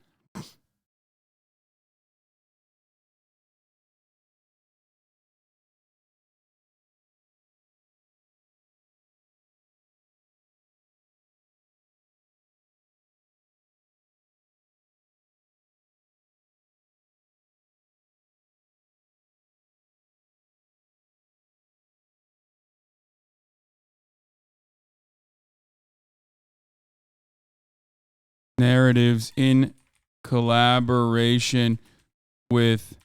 Narratives in collaboration with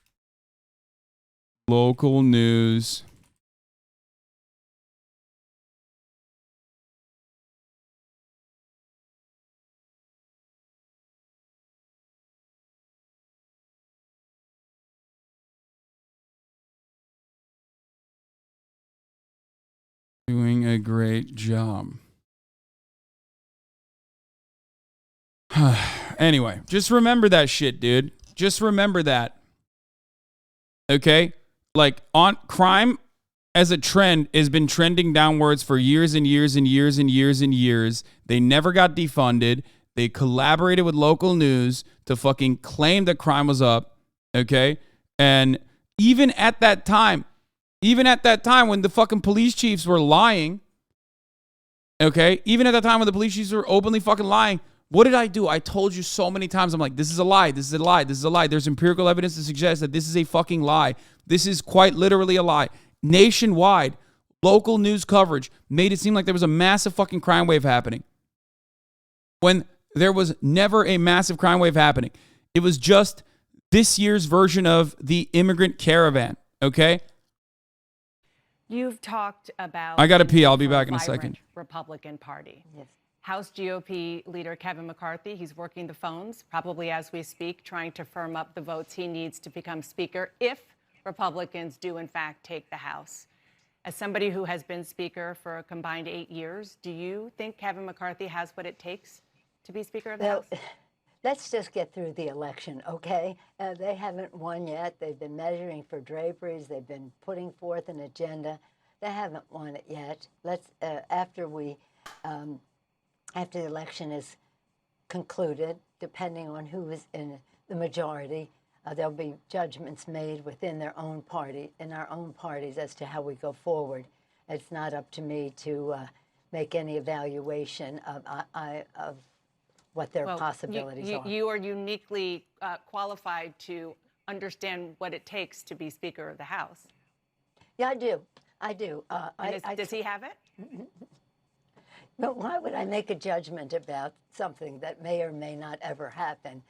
local news. Doing a great job. Anyway, just remember that shit, dude. Just remember that. Okay? Like, on crime as a trend has been trending downwards for years and years and years and years and years. They never got defunded. They collaborated with local news to fucking claim that crime was up. Okay? And even at that time when the fucking police chiefs were lying, okay? Even at that time when the police chiefs were openly fucking lying, what did I do? I told you so many times. I'm like, this is a lie. This is a lie. This is a lie. There's empirical evidence to suggest that this is a fucking lie. This is quite literally a lie. Nationwide, local news coverage made it seem like there was a massive fucking crime wave happening, when there was never a massive crime wave happening. It was just this year's version of the immigrant caravan, okay? You've talked about... I got to pee. I'll be back in a second. Republican Party. Yes. House GOP leader Kevin McCarthy, he's working the phones, probably as we speak, trying to firm up the votes he needs to become Speaker if Republicans do, in fact, take the House. As somebody who has been Speaker for a combined 8 years, do you think Kevin McCarthy has what it takes to be Speaker of the House? Let's just get through the election, okay? They haven't won yet. They've been measuring for draperies. They've been putting forth an agenda. They haven't won it yet. Let's after the election is concluded, depending on who is in the majority, there'll be judgments made within their own party, in our own parties, as to how we go forward. It's not up to me to make any evaluation of what their possibilities are. You are uniquely qualified to understand what it takes to be Speaker of the House. Yeah, I do. Does he have it? But why would I make a judgment about something that may or may not ever happen?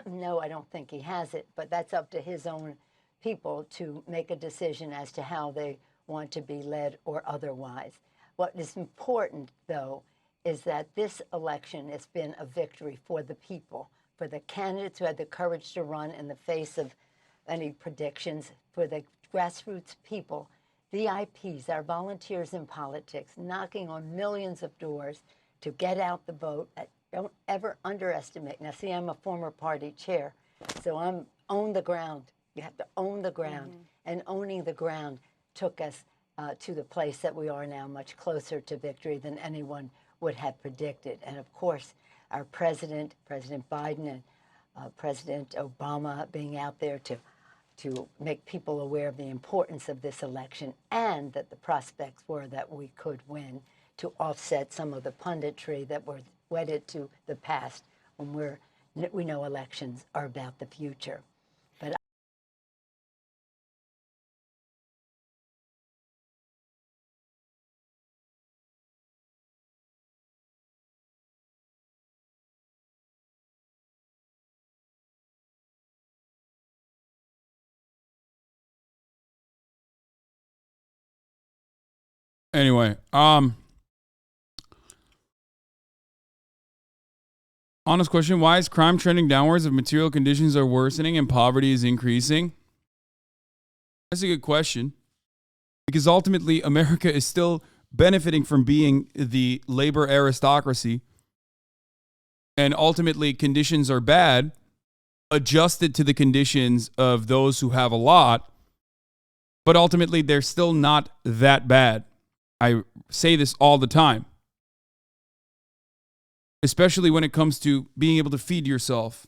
No, I don't think he has it, but that's up to his own people to make a decision as to how they want to be led or otherwise. What is important, though, is that this election has been a victory for the people, for the candidates who had the courage to run in the face of any predictions, for the grassroots people, VIPs, our volunteers in politics, knocking on millions of doors to get out the vote. Don't ever underestimate. Now, see, I'm a former party chair, so I'm own the ground. You have to own the ground. Mm-hmm. And owning the ground took us to the place that we are now, much closer to victory than anyone would have predicted. And of course, our president, President Biden, and President Obama being out there to make people aware of the importance of this election, and that the prospects were that we could win, to offset some of the punditry that were wedded to the past, when we know elections are about the future. But anyway, honest question, why is crime trending downwards if material conditions are worsening and poverty is increasing? That's a good question. Because ultimately, America is still benefiting from being the labor aristocracy. And ultimately, conditions are bad, adjusted to the conditions of those who have a lot. But ultimately, they're still not that bad. I say this all the time. especially when it comes to being able to feed yourself.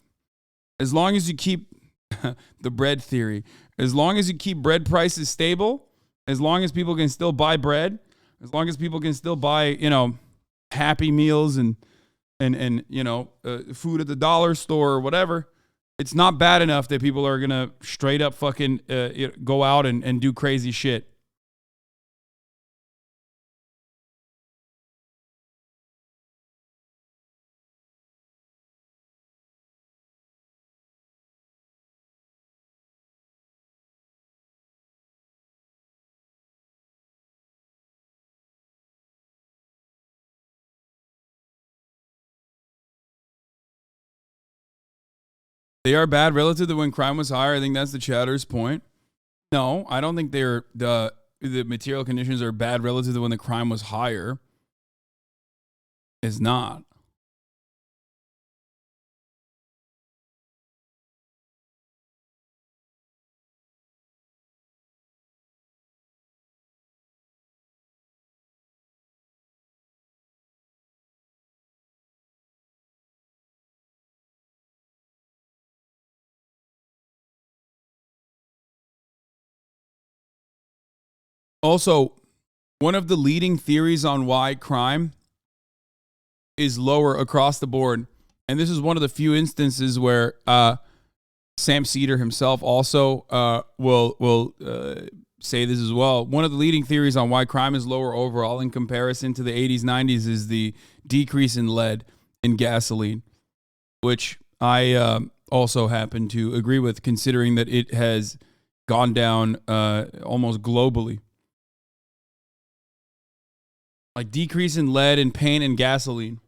As long as you keep the bread theory, as long as you keep bread prices stable, as long as people can still buy bread, as long as people can still buy, you know, Happy Meals and you know, food at the dollar store or whatever, it's not bad enough that people are going to straight up fucking go out and do crazy shit. They are bad relative to when crime was higher. I think that's the chatter's point. No, I don't think they're the material conditions are bad relative to when the crime was higher. It's not. Also, one of the leading theories on why crime is lower across the board, and this is one of the few instances where Sam Cedar himself also will say this as well. One of the leading theories on why crime is lower overall in comparison to the 80s, 90s is the decrease in lead in gasoline, which I also happen to agree with, considering that it has gone down almost globally. Like decrease in lead and paint and gasoline.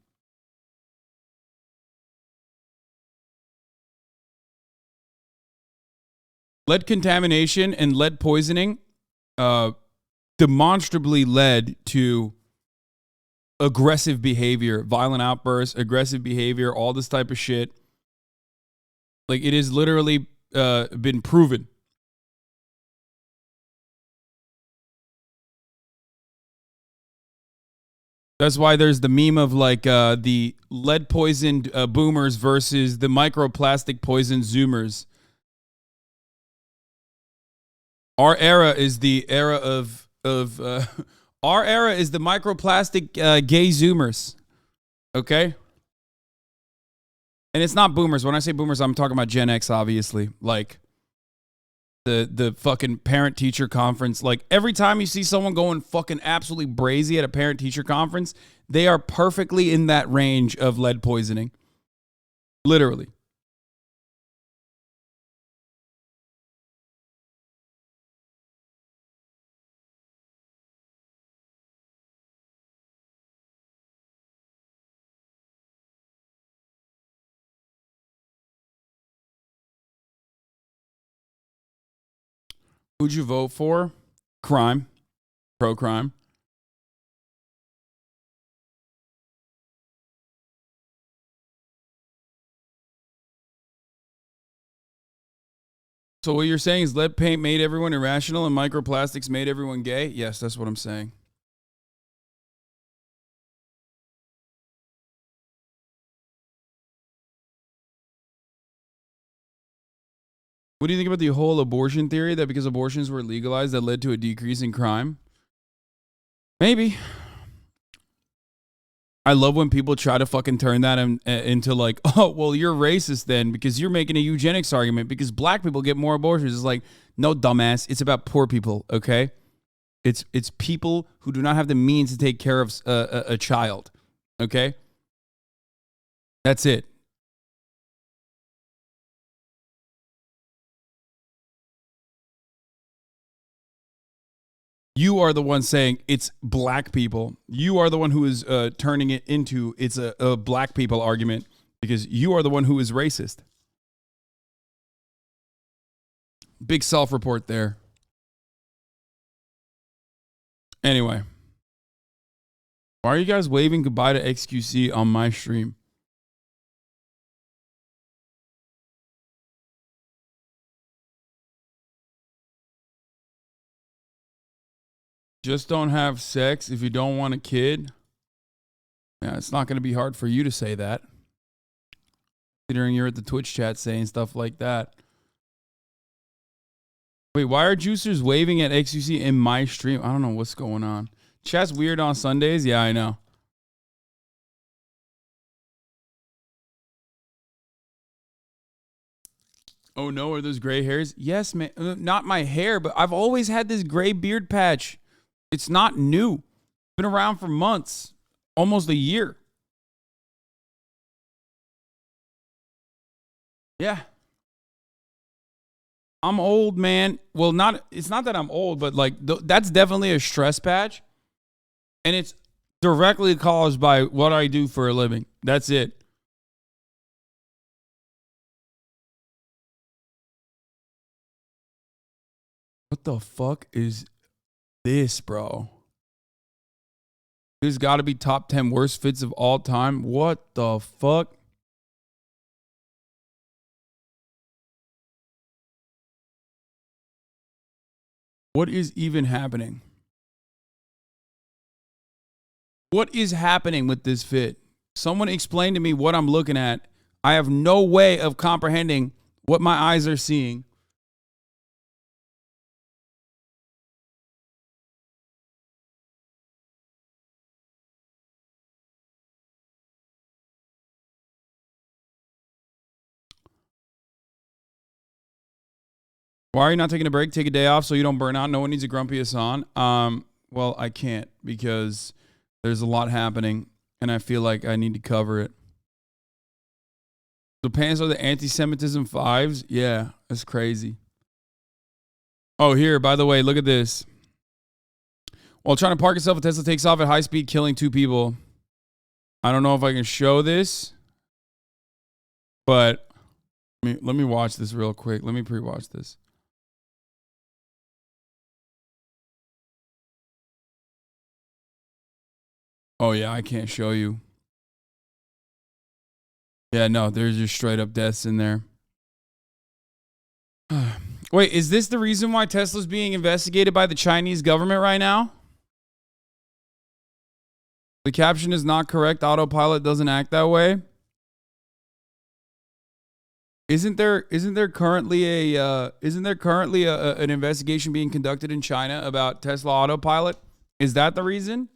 Lead contamination and lead poisoning demonstrably led to aggressive behavior, violent outbursts, aggressive behavior, all this type of shit. Like it has literally been proven. That's why there's the meme of like the lead poisoned boomers versus the microplastic poisoned zoomers. Our era is the era of our era is the microplastic gay zoomers. Okay? And it's not boomers. When I say boomers, I'm talking about Gen X, obviously. Like the fucking parent-teacher conference. Like, every time you see someone going fucking absolutely brazy at a parent-teacher conference, they are perfectly in that range of lead poisoning. Literally. Who'd you vote for? Crime. Pro-crime. So what you're saying is lead paint made everyone irrational and microplastics made everyone gay? Yes, that's what I'm saying. What do you think about the whole abortion theory that because abortions were legalized that led to a decrease in crime? Maybe. I love when people try to fucking turn that into like, oh, well, you're racist then because you're making a eugenics argument because black people get more abortions. It's like, no, dumbass. It's about poor people, okay? It's people who do not have the means to take care of a child, okay? That's it. You are the one saying it's black people. You are the one who is turning it into it's a black people argument because you are the one who is racist. Big self-report there. Anyway. Why are you guys waving goodbye to XQC on my stream? Just don't have sex if you don't want a kid. Yeah, it's not going to be hard for you to say that. Considering you're at the Twitch chat saying stuff like that. Wait, why are juicers waving at XUC in my stream? I don't know what's going on. Chat's weird on Sundays? Yeah, I know. Oh no, are those gray hairs? Yes, man. Not my hair, but I've always had this gray beard patch. It's not new. Been around for months. Almost a year. Yeah. I'm old, man. Well, it's not that I'm old, but like that's definitely a stress patch. And it's directly caused by what I do for a living. That's it. What the fuck is this, bro? There's got to be top 10 worst fits of all time. What the fuck? What is even happening? What is happening with this fit? Someone explain to me what I'm looking at. I have no way of comprehending what my eyes are seeing. Why are you not taking a break? Take a day off so you don't burn out. No one needs a grumpy Hasan. Well, I can't because there's a lot happening and I feel like I need to cover it. The pants are the anti-Semitism fives? Yeah, that's crazy. Oh, here, by the way, look at this. While trying to park itself, a Tesla takes off at high speed, killing 2 people. I don't know if I can show this, but let me watch this real quick. Let me pre-watch this. Oh, yeah, I can't show you. Yeah, no, there's just straight up deaths in there. Wait, is this the reason why Tesla's being investigated by the Chinese government right now? The caption is not correct. Autopilot doesn't act that way. Isn't there currently an investigation being conducted in China about Tesla Autopilot? Is that the reason?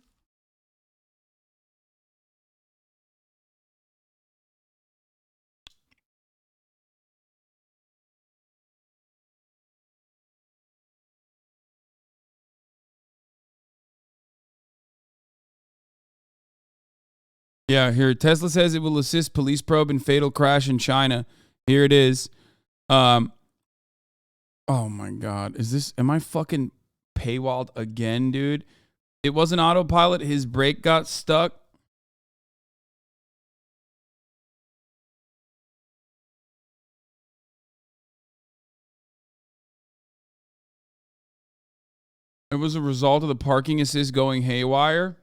Yeah, here Tesla says it will assist police probe in fatal crash in China. Here it is. Oh my God. Am I fucking paywalled again, dude? It wasn't autopilot. His brake got stuck. It was a result of the parking assist going haywire.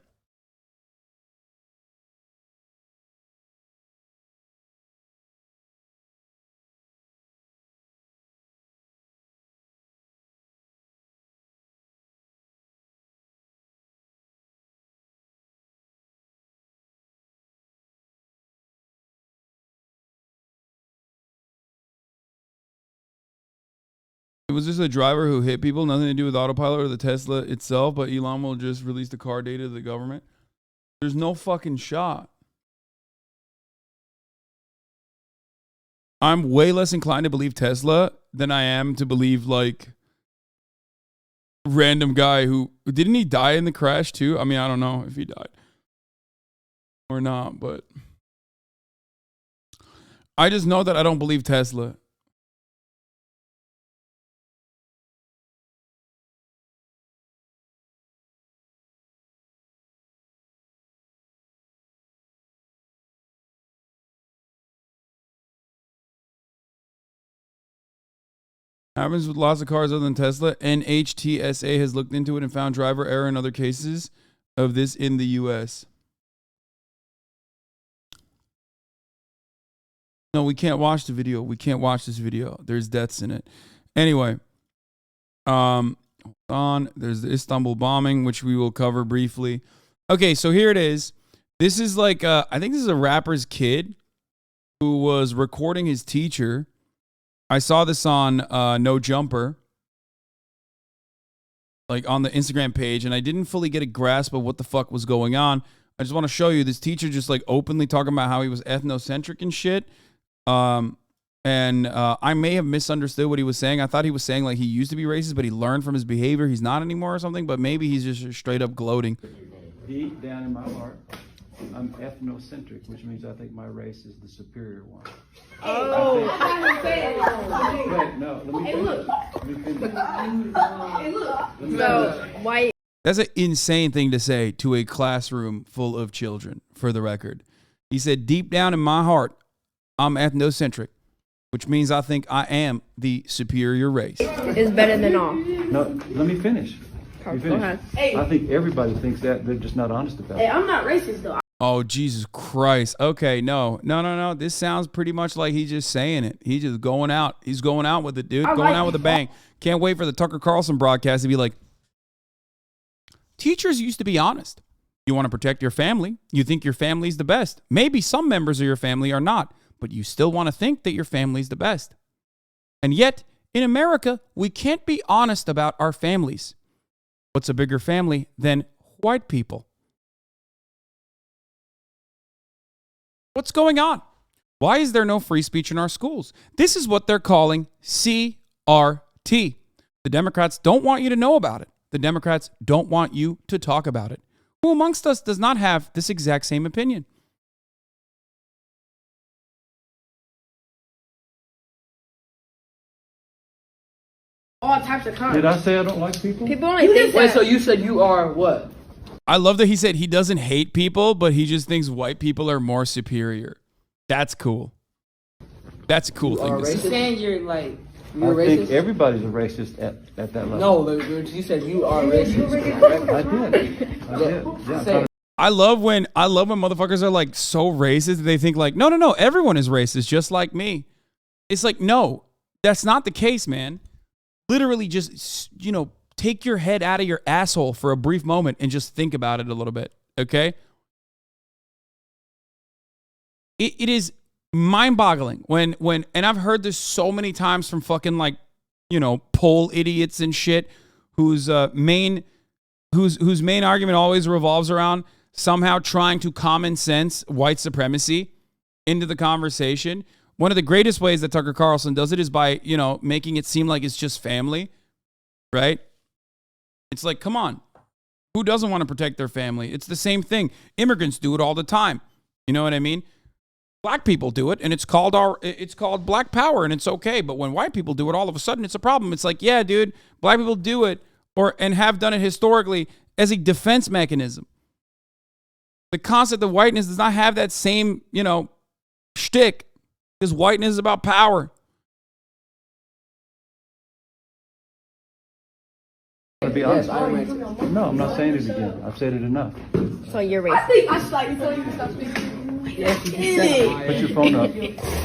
It was just a driver who hit people, nothing to do with autopilot or the Tesla itself, but Elon will just release the car data to the government. There's no fucking shot. I'm way less inclined to believe Tesla than I am to believe like random guy who didn't he die in the crash too? I mean, I don't know if he died or not, but I just know that I don't believe Tesla. Happens with lots of cars other than Tesla. NHTSA has looked into it and found driver error in other cases of this in the US. No, we can't watch the video. We can't watch this video. There's deaths in it. Anyway, hold on. There's the Istanbul bombing, which we will cover briefly. Okay, so here it is. This is like, I think this is a rapper's kid who was recording his teacher. I saw this on No Jumper, like on the Instagram page, and I didn't fully get a grasp of what the fuck was going on. I just want to show you this teacher just like openly talking about how he was ethnocentric and shit. I may have misunderstood what he was saying. I thought he was saying like he used to be racist, but he learned from his behavior he's not anymore or something. But maybe he's just straight up gloating. Deep down in my heart, I'm ethnocentric, which means I think my race is the superior one. Oh, wait, no, let me finish. So why? That's an insane thing to say to a classroom full of children, for the record. He said, deep down in my heart, I'm ethnocentric, which means I think I am the superior race. Is better than all. No, let me finish. Go ahead. I think everybody thinks that. They're just not honest about it. I'm not racist though. Oh, Jesus Christ. Okay, no. This sounds pretty much like he's just saying it. He's just going out. He's going out with it, dude. Going out with a bang. Can't wait for the Tucker Carlson broadcast to be like, teachers used to be honest. You want to protect your family. You think your family's the best. Maybe some members of your family are not, but you still want to think that your family's the best. And yet, in America, we can't be honest about our families. What's a bigger family than white people? What's going on? Why is there no free speech in our schools? This is what they're calling CRT. The Democrats don't want you to know about it. The Democrats don't want you to talk about it. Who amongst us does not have this exact same opinion? All types of comments. Did I say I don't like people? People only think that. Wait, so you said you are what? I love that he said he doesn't hate people, but he just thinks white people are more superior. That's cool. That's a cool thing to say. Saying you're like, I you're racist? think everybody's a racist at that level. No, you said you are racist. I did. Yeah, I love when motherfuckers are like so racist that they think like, no, everyone is racist just like me. It's like, no, that's not the case, man. Literally just, take your head out of your asshole for a brief moment and just think about it a little bit, okay? It is mind-boggling when and I've heard this so many times from fucking like, poll idiots and shit whose main argument always revolves around somehow trying to common sense white supremacy into the conversation. One of the greatest ways that Tucker Carlson does it is by, making it seem like it's just family, right? It's like, come on. Who doesn't want to protect their family? It's the same thing. Immigrants do it all the time. You know what I mean? Black people do it, and it's called black power, and it's okay. But when white people do it, all of a sudden it's a problem. It's like, yeah, dude, black people do it and have done it historically as a defense mechanism. The concept of whiteness does not have that same, shtick, because whiteness is about power. To be honest, no, I'm not saying it again. I've said it enough. So you're racist. I think I slightly told you to stop speaking. Yes, you said. Put your phone up.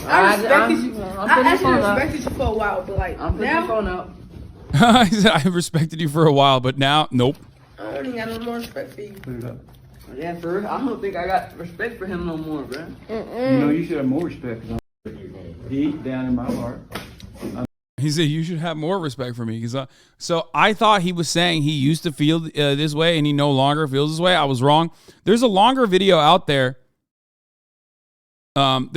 I actually respected you for a while, but like I'm putting your phone up. I said I respected you for a while, but now, nope. I don't even got no more respect for you. Put it up. Yeah, for real. I don't think I got respect for him no more, bro. You should have more respect. Deep down in my heart. He said, you should have more respect for me. So I thought he was saying he used to feel this way and he no longer feels this way. I was wrong. There's a longer video out there. But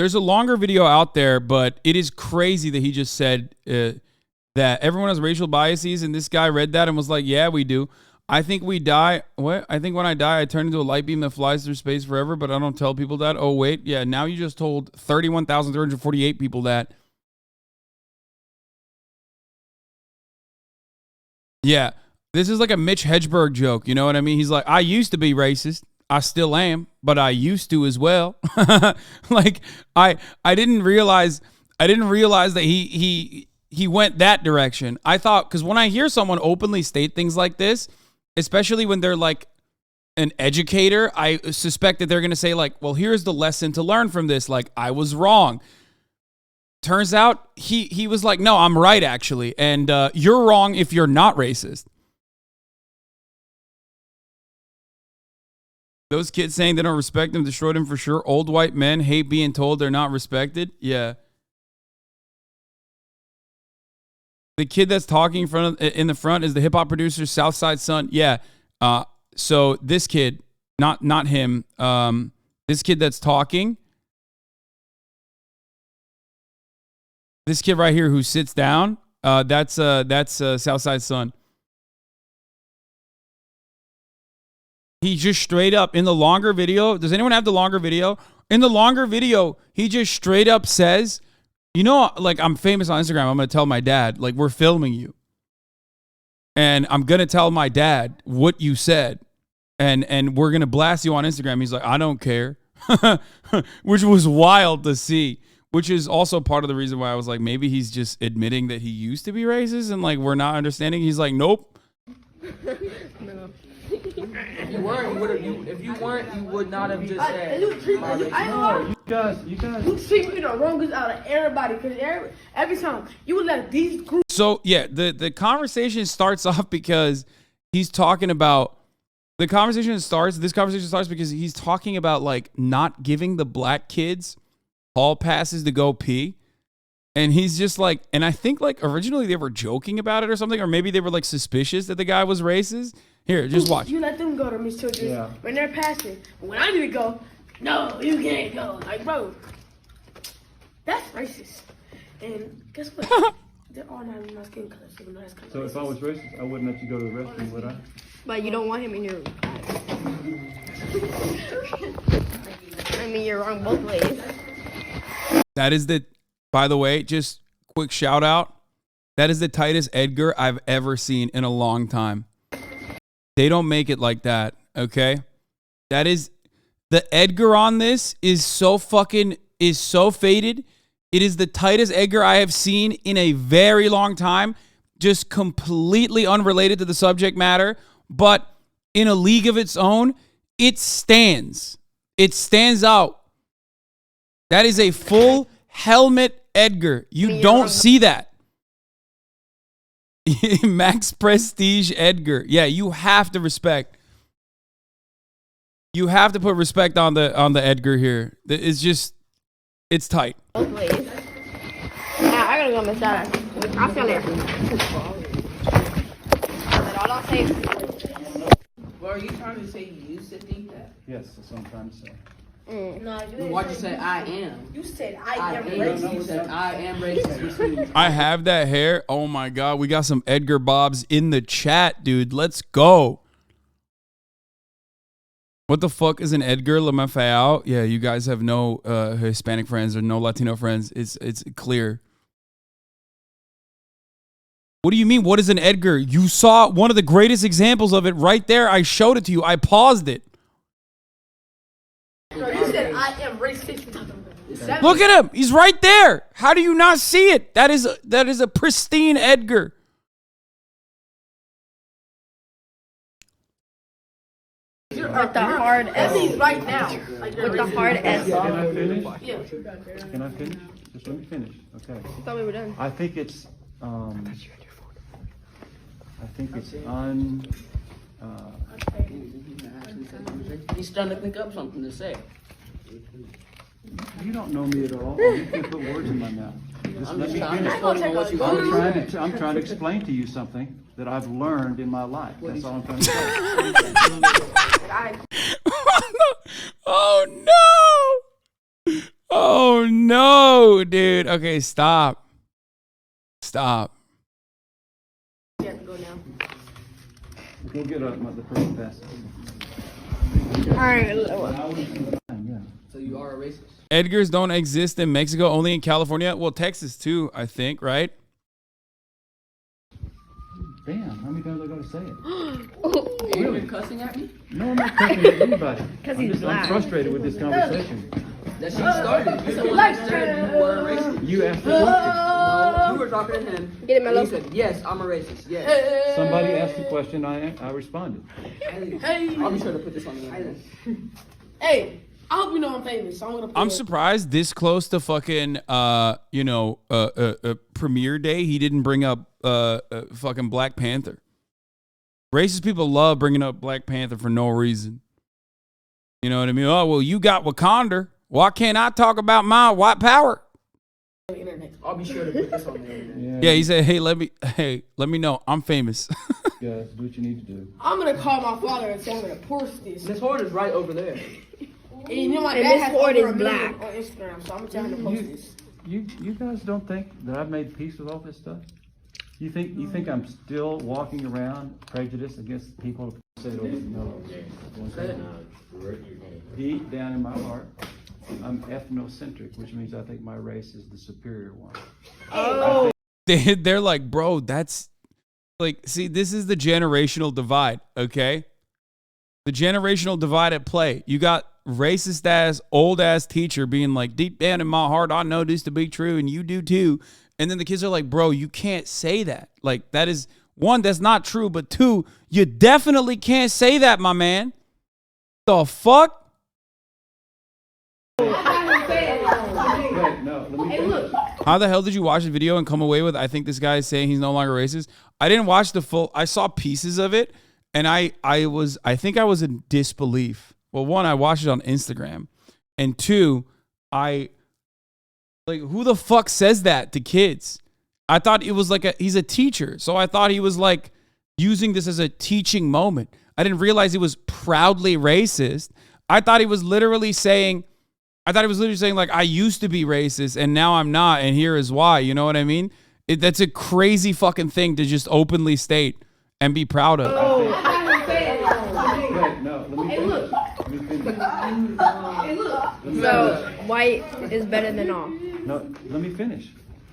it is crazy that he just said that everyone has racial biases, and this guy read that and was like, yeah, we do. I think we die. What? I think when I die, I turn into a light beam that flies through space forever, but I don't tell people that. Oh, wait. Yeah, now you just told 31,348 people that. Yeah, this is like a Mitch Hedberg joke. You know what I mean? He's like, I used to be racist. I still am, but I used to as well. Like I didn't realize that he went that direction. I thought, because when I hear someone openly state things like this, especially when they're like an educator, I suspect that they're going to say like, well, here's the lesson to learn from this. Like, I was wrong. Turns out he was like, no, I'm right, actually. And you're wrong if you're not racist. Those kids saying they don't respect him destroyed him for sure. Old white men hate being told they're not respected. Yeah. The kid that's talking in the front is the hip hop producer, Southside Son. Yeah. So this kid, not him. This kid that's talking. This kid right here who sits down. That's Southside Son. He just straight up in the longer video. Does anyone have the longer video? In the longer video, he just straight up says, you know, like I'm famous on Instagram. I'm going to tell my dad, like we're filming you. And I'm going to tell my dad what you said. And we're going to blast you on Instagram. He's like, I don't care. Which was wild to see. Which is also part of the reason why I was like, maybe he's just admitting that he used to be racist and like we're not understanding. He's like, nope. If you weren't, you would not have just said. You guys. You treat me the wrongest out of everybody because every time you would let these groups. So yeah, the conversation starts off because he's talking about. This conversation starts because he's talking about like not giving the black kids hall passes to go pee. And he's just like, and I think like originally they were joking about it or something, or maybe they were like suspicious that the guy was racist. Here, just watch. You let them go to Miss Children when they're passing. But when I need to go, no, you can't go. Like, bro, that's racist. And guess what? They're all not in my skin color, so that's kind of So racist. if I was racist, I wouldn't let you go to the restroom, would I? But you don't want him in your I mean, you're wrong both ways. That is by the way, just quick shout out. That is the tightest Edgar I've ever seen in a long time. They don't make it like that, okay? That is, the Edgar on this is so faded. It is the tightest Edgar I have seen in a very long time. Just completely unrelated to the subject matter, but in a league of its own, it stands. It stands out. That is a full helmet Edgar. You don't see that. Max Prestige Edgar. Yeah, you have to respect. You have to put respect on the Edgar here. It's just, it's tight. Both ways. I gotta go miss that. I'll see you later. All I'll say. Well, are you trying to say you used to think that? Yes, that's what I'm trying to say. No, Why'd you say I am? You said I am racist. You said I am racist. I have that hair. Oh my God. We got some Edgar Bobs in the chat, dude. Let's go. What the fuck is an Edgar LaMafayette? Yeah, you guys have no Hispanic friends or no Latino friends. It's clear. What do you mean? What is an Edgar? You saw one of the greatest examples of it right there. I showed it to you. I paused it. No, you said I am racist. Look at him. He's right there. How do you not see it? That is a pristine Edgar. With the hard S. Right now. With the hard S. Can I finish? Yeah. Can I finish? Just let me finish. Okay. I thought we were done. I think it's He's trying to think up something to say. You don't know me at all. You can put words in my mouth. Just let me finish. I'm trying to explain to you something that I've learned in my life. That's all I'm trying to say. Oh no! Oh no, dude. Okay, stop. Stop. You have to go now. We'll get the person passes. All right. So you are a racist? Edgars don't exist in Mexico, only in California. Well, Texas too, I think, right? Damn, how many times I gotta say it? Are you even cussing at me? No, I'm not cussing at anybody. black. I'm frustrated with this conversation. That she started. You're the one that said you were a racist. You asked the question. No, you were talking to him. Get it, And Melo. he said, yes, I'm a racist. Yes. Somebody asked the question, I responded. I'll be sure to put this on the internet. Hey, I hope you know I'm famous. So I'm gonna. I'm surprised this close to fucking premiere day he didn't bring up fucking Black Panther. Racist people love bringing up Black Panther for no reason. You know what I mean? Oh, well, you got Wakanda. Why can't I talk about my white power? Internet. I'll be sure to put this on the internet. Yeah, he said, hey, let me know. I'm famous. Yeah, do what you need to do. I'm gonna call my father and say I'm gonna post this. This horde is right over there. And you know my And dad this has horde over is 1 million black. on Instagram, so I'm gonna tell him to post this. You guys don't think that I've made peace with all this stuff? You think I'm still walking around prejudiced against people who say no? Deep down in my heart, I'm ethnocentric, which means I think my race is the superior one. Oh. They're like, bro, that's like, see, this is the generational divide, okay? The generational divide at play. You got racist ass, old ass teacher being like, deep down in my heart, I know this to be true, and you do too. And then the kids are like, bro, you can't say that. Like, that is, one, that's not true, but two, you definitely can't say that, my man. The fuck? Hey, look. How the hell did you watch the video and come away with, I think this guy is saying he's no longer racist? I didn't watch the full, I saw pieces of it, and I think I was in disbelief. Well, one, I watched it on Instagram, and two, like, who the fuck says that to kids? I thought it was like he's a teacher, so I thought he was like using this as a teaching moment. I didn't realize he was proudly racist. I thought he was literally saying, like, I used to be racist and now I'm not, and here is why. You know what I mean? That's a crazy fucking thing to just openly state and be proud of. Hey, look. Hey, look. So, white is better than all. No, let me finish.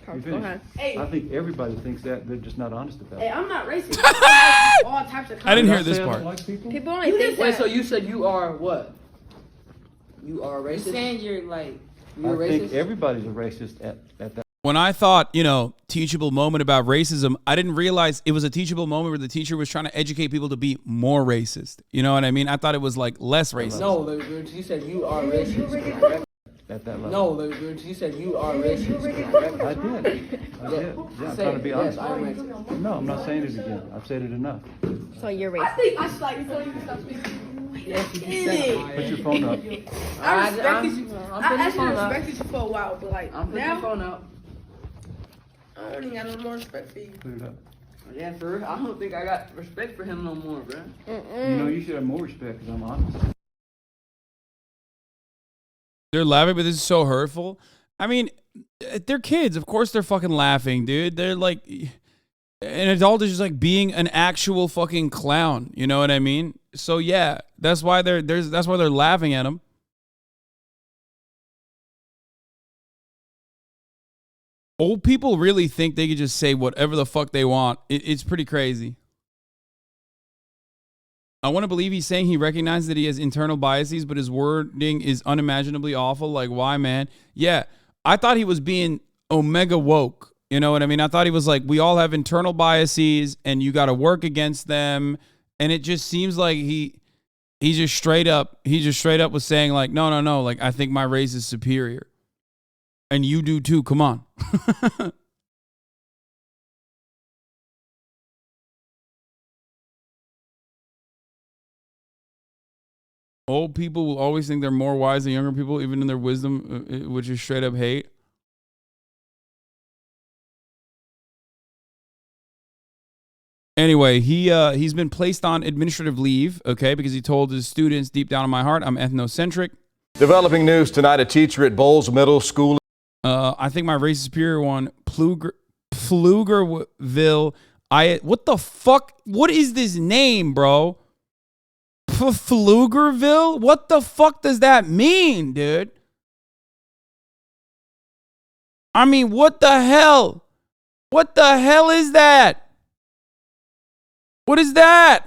Let me Go finish. ahead. Hey. I think everybody thinks that. They're just not honest about Hey, it. I'm not racist. I like all types of I didn't hear Did this say I part. don't like people? People only think Wait, that. so you said you are what? You are You racist? saying you're like You're I think racist? everybody's a racist at that. When I thought, teachable moment about racism, I didn't realize it was a teachable moment where the teacher was trying to educate people to be more racist. You know what I mean? I thought it was like less racist. No, Ludwig, you said you are racist. Correct? At that level. No, Ludwig, you said you are racist. Correct? I did. Yeah, I'm Say trying to it. be Yes, honest. I'm racist. No, I'm not saying it again. I've said it enough. So you're I racist. think I slightly told you to stop speaking. Yes, you said Put your phone up. I respected you. I'm I putting actually your phone up. respected you for a while, but like I'm putting your now, phone up. I don't even got no more respect for you. Put it up. Yeah, for real. I don't think I got respect for him no more, bro. You know, you should have more respect because I'm honest. They're laughing, but this is so hurtful. I mean, they're kids. Of course they're fucking laughing, dude. They're like, an adult is just like being an actual fucking clown. You know what I mean? So yeah, that's why they're laughing at him. Old people really think they can just say whatever the fuck they want. It's pretty crazy. I want to believe he's saying he recognizes that he has internal biases, but his wording is unimaginably awful. Like, why, man? Yeah, I thought he was being omega woke. You know what I mean? I thought he was like, we all have internal biases, and you got to work against them. And it just seems like he just straight up was saying like, no, like I think my race is superior, and you do too. Come on. Old people will always think they're more wise than younger people, even in their wisdom, which is straight up hate. Anyway, he's been placed on administrative leave, okay, because he told his students, deep down in my heart, I'm ethnocentric. Developing news tonight, a teacher at Bowles Middle School. I think my race is superior one. Pflugerville. What the fuck? What is this name, bro? Pflugerville? What the fuck does that mean, dude? I mean, what the hell? What the hell is that? What is that?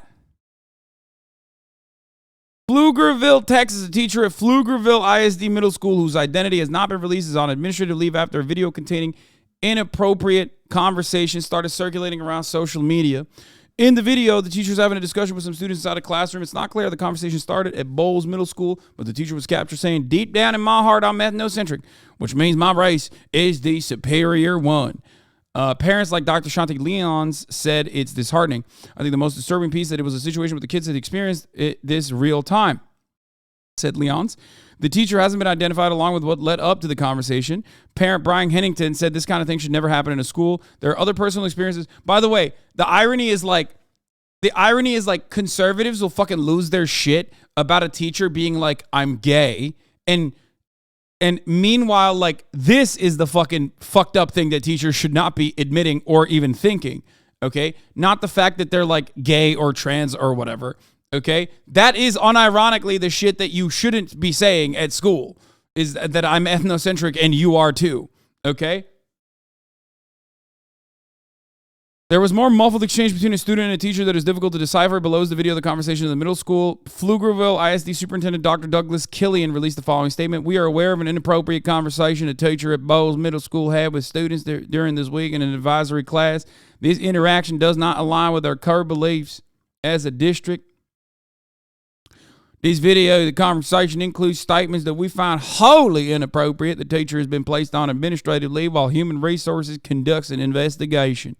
Pflugerville, Texas. A teacher at Pflugerville ISD Middle School whose identity has not been released is on administrative leave after a video containing inappropriate conversation started circulating around social media. In the video, the teacher was having a discussion with some students inside a classroom. It's not clear how the conversation started at Bowles Middle School, but the teacher was captured saying, deep down in my heart, I'm ethnocentric, which means my race is the superior one. Parents like Dr. Shanti Leons said it's disheartening. I think the most disturbing piece that it was a situation where the kids had experienced this real time. said Leonce. The teacher hasn't been identified along with what led up to the conversation. Parent Brian Hennington said this kind of thing should never happen in a school. There are other personal experiences. By the way, the irony is like conservatives will fucking lose their shit about a teacher being like, I'm gay. And meanwhile, like, this is the fucking fucked up thing that teachers should not be admitting or even thinking. Okay? Not the fact that they're like gay or trans or whatever. Okay? That is unironically the shit that you shouldn't be saying at school, is that I'm ethnocentric and you are too. Okay? There was more muffled exchange between a student and a teacher that is difficult to decipher. Below is the video of the conversation in the middle school. Pflugerville ISD Superintendent Dr. Douglas Killian released the following statement. We are aware of an inappropriate conversation a teacher at Bowles Middle School had with students during this week in an advisory class. This interaction does not align with our core beliefs as a district. This video, the conversation includes statements that we find wholly inappropriate. The teacher has been placed on administrative leave while Human Resources conducts an investigation.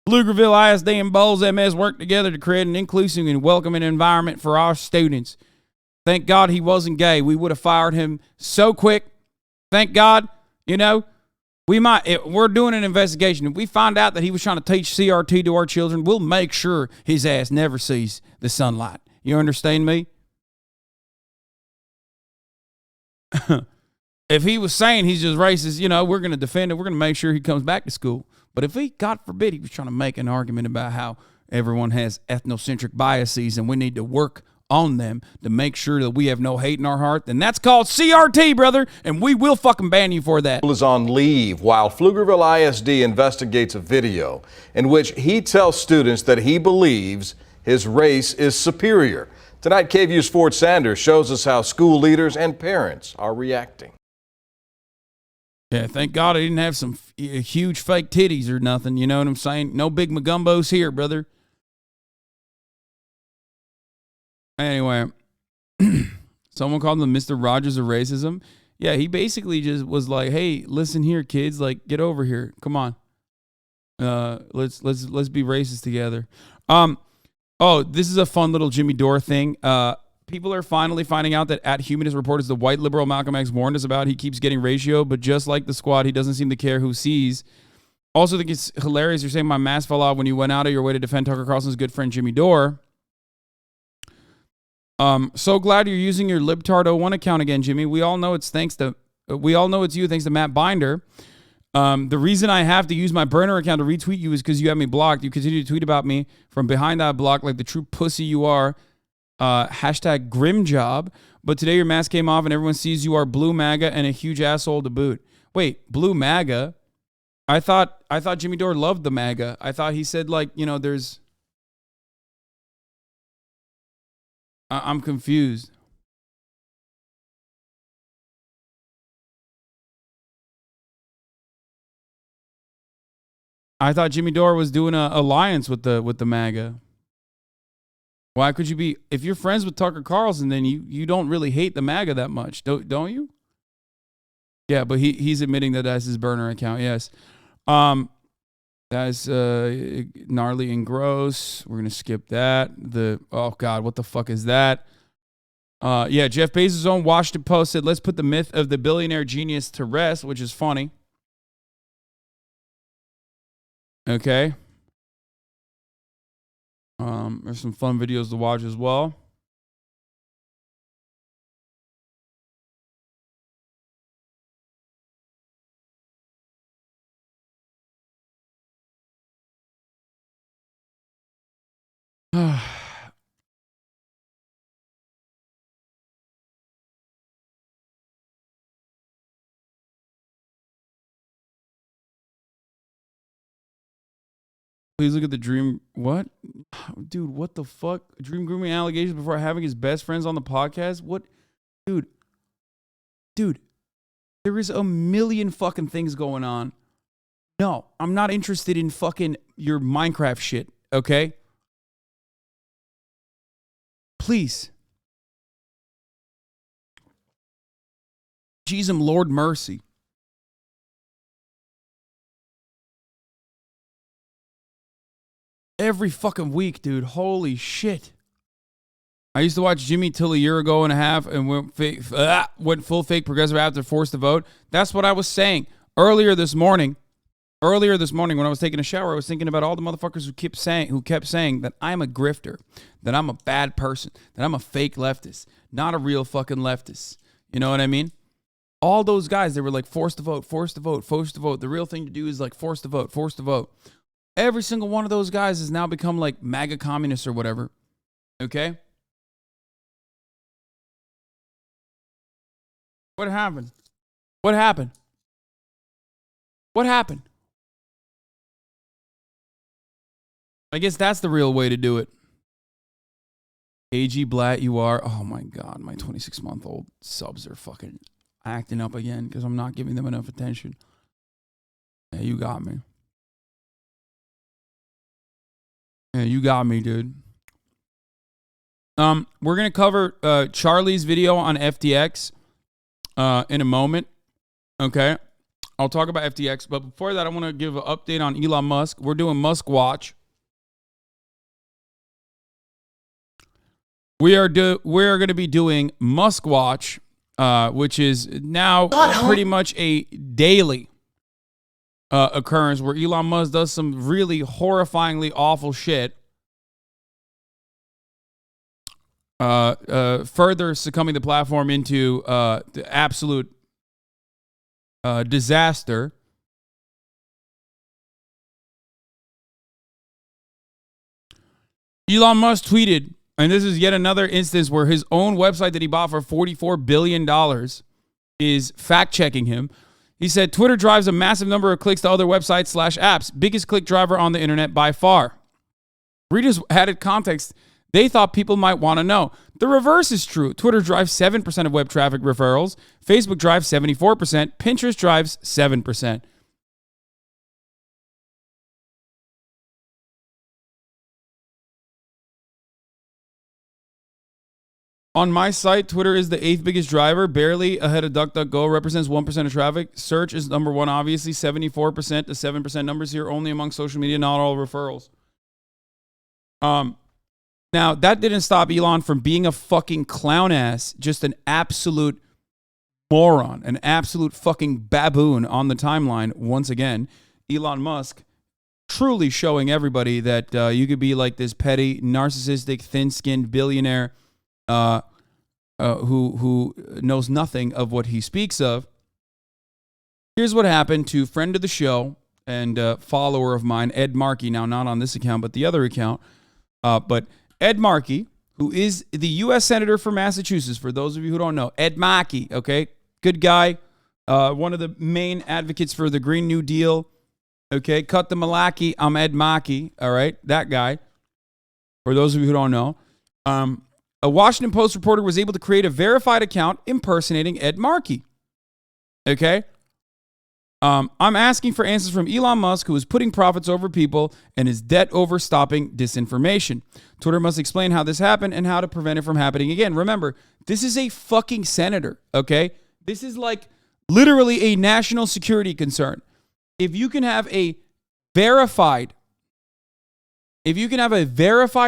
Pflugerville ISD and Bowles MS work together to create an inclusive and welcoming environment for our students. Thank God he wasn't gay. We would have fired him so quick. Thank God, you know, we're doing an investigation. If we find out that he was trying to teach CRT to our children, we'll make sure his ass never sees the sunlight. You understand me? If he was saying he's just racist, you know, we're going to defend it. We're going to make sure he comes back to school. But if he, God forbid, he was trying to make an argument about how everyone has ethnocentric biases and we need to work on them to make sure that we have no hate in our heart, then that's called CRT, brother, and we will fucking ban you for that. Is on leave while Pflugerville ISD investigates a video in which he tells students that he believes his race is superior. Tonight, KVU's Ford Sanders shows us how school leaders and parents are reacting. Yeah, thank God I didn't have some huge fake titties or nothing. You know what I'm saying? No big magumbos here, brother. Anyway, someone called him Mr. Rogers of racism. Yeah, he basically just was like, "Hey, listen here, kids. Like, get over here. Come on. Let's be racist together." Oh, this is a fun little Jimmy Dore thing. People are finally finding out that @Humanist Report is the white liberal Malcolm X warned us about. He keeps getting ratio, but just like the squad, he doesn't seem to care who sees. Also think it's hilarious. You're saying my mask fell off when you went out of your way to defend Tucker Carlson's good friend Jimmy Dore. So glad you're using your Libtard01 account again, Jimmy. We all know it's you thanks to Matt Binder. The reason I have to use my burner account to retweet you is because you have me blocked. You continue to tweet about me from behind that block like the true pussy you are. Hashtag grim job. But today your mask came off and everyone sees you are blue MAGA and a huge asshole to boot. Wait, blue MAGA? I thought Jimmy Dore loved the MAGA. I thought he said, like, you know, there's... I'm confused. I thought Jimmy Dore was doing an alliance with the MAGA. Why could you be? If you're friends with Tucker Carlson, then you don't really hate the MAGA that much, don't you? Yeah, but he's admitting that that's his burner account. Yes, that's gnarly and gross. We're gonna skip that. Oh God, what the fuck is that? Yeah, Jeff Bezos' own Washington Post said, "Let's put the myth of the billionaire genius to rest," which is funny. Okay. There's some fun videos to watch as well. Please look at the dream. What? Dude, what the fuck? Dream grooming allegations before having his best friends on the podcast? What? Dude, there is a million fucking things going on. No, I'm not interested in fucking your Minecraft shit, okay? Please. Jesus, Lord mercy. Every fucking week, dude. Holy shit. I used to watch Jimmy till a year ago and a half and went full fake progressive after forced to vote. That's what I was saying earlier this morning. Earlier this morning when I was taking a shower, I was thinking about all the motherfuckers who kept saying that I'm a grifter, that I'm a bad person, that I'm a fake leftist, not a real fucking leftist. You know what I mean? All those guys, they were like forced to vote, forced to vote, forced to vote. The real thing to do is like forced to vote, forced to vote. Every single one of those guys has now become like MAGA communists or whatever. Okay? What happened? What happened? What happened? I guess that's the real way to do it. AG Blatt, you are. Oh my God, my 26-month-old subs are fucking acting up again because I'm not giving them enough attention. Yeah, you got me. Yeah, you got me, dude. We're gonna cover Charlie's video on FTX in a moment. Okay, I'll talk about FTX, but before that, I want to give an update on Elon Musk. We're doing MuskWatch. We are going to be doing MuskWatch, which is now pretty much a daily occurrence where Elon Musk does some really horrifyingly awful shit, further succumbing the platform into the absolute disaster. Elon Musk tweeted, and this is yet another instance where his own website that he bought for $44 billion is fact-checking him. He said, Twitter drives a massive number of clicks to other websites / apps. Biggest click driver on the internet by far. Readers added context they thought people might want to know. The reverse is true. Twitter drives 7% of web traffic referrals. Facebook drives 74%. Pinterest drives 7%. On my site, Twitter is the 8th biggest driver, barely ahead of DuckDuckGo, represents 1% of traffic. Search is number 1, obviously, 74% to 7% numbers here, only among social media, not all referrals. Now, that didn't stop Elon from being a fucking clown ass, just an absolute moron, an absolute fucking baboon on the timeline once again. Elon Musk truly showing everybody that you could be like this petty, narcissistic, thin-skinned billionaire who knows nothing of what he speaks of. Here's what happened to friend of the show and follower of mine, Ed Markey. Now, not on this account, but the other account. But Ed Markey, who is the U.S. Senator for Massachusetts, for those of you who don't know, Ed Markey, okay? Good guy. One of the main advocates for the Green New Deal. Okay, cut the Malaki. I'm Ed Markey, all right? That guy. For those of you who don't know. A Washington Post reporter was able to create a verified account impersonating Ed Markey. Okay? I'm asking for answers from Elon Musk, who is putting profits over people and is debt over stopping disinformation. Twitter must explain how this happened and how to prevent it from happening again. Remember, this is a fucking senator, okay? This is like literally a national security concern. If you can have a verified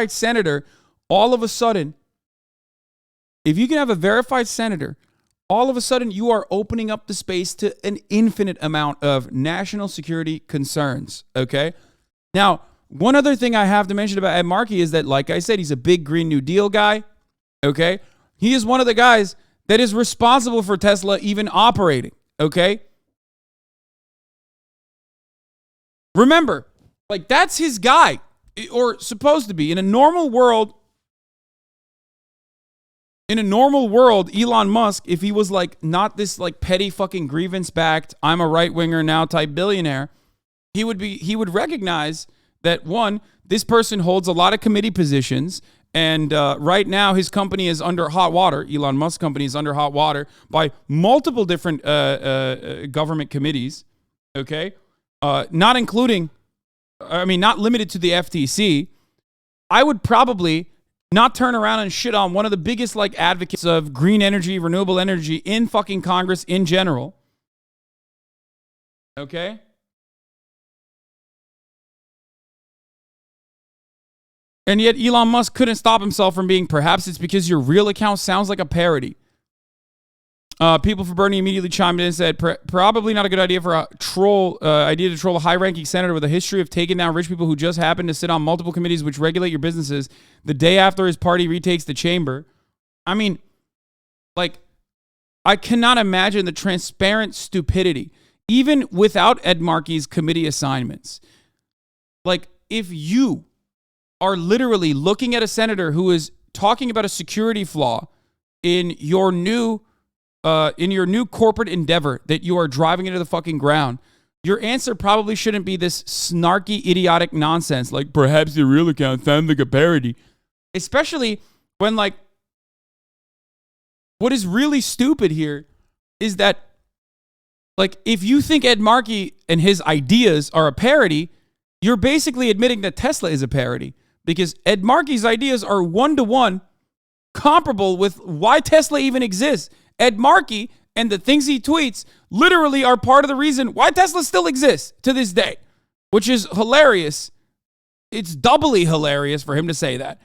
senator, all of a sudden, you are opening up the space to an infinite amount of national security concerns, okay? Now, one other thing I have to mention about Ed Markey is that, like I said, he's a big Green New Deal guy, okay? He is one of the guys that is responsible for Tesla even operating, okay? Remember, like, that's his guy, or supposed to be. In a normal world, Elon Musk, if he was like not this like petty fucking grievance-backed, I'm a right-winger now type billionaire, he would recognize that, one, this person holds a lot of committee positions, and right now his company is under hot water. Elon Musk's company is under hot water by multiple different government committees, okay? Not limited to the FTC. I would probably not turn around and shit on one of the biggest like advocates of green energy, renewable energy in fucking Congress in general. Okay? And yet Elon Musk couldn't stop himself from being, perhaps it's because your real account sounds like a parody. People for Bernie immediately chimed in and said, probably not a good idea for a idea to troll a high-ranking senator with a history of taking down rich people who just happen to sit on multiple committees which regulate your businesses the day after his party retakes the chamber. I mean, like, I cannot imagine the transparent stupidity, even without Ed Markey's committee assignments. Like, if you are literally looking at a senator who is talking about a security flaw in your new corporate endeavor that you are driving into the fucking ground, your answer probably shouldn't be this snarky, idiotic nonsense like, perhaps your real account sounds like a parody. Especially when, like, what is really stupid here is that, like, if you think Ed Markey and his ideas are a parody, you're basically admitting that Tesla is a parody, because Ed Markey's ideas are one-to-one comparable with why Tesla even exists. Ed Markey and the things he tweets literally are part of the reason why Tesla still exists to this day, which is hilarious. It's doubly hilarious for him to say that.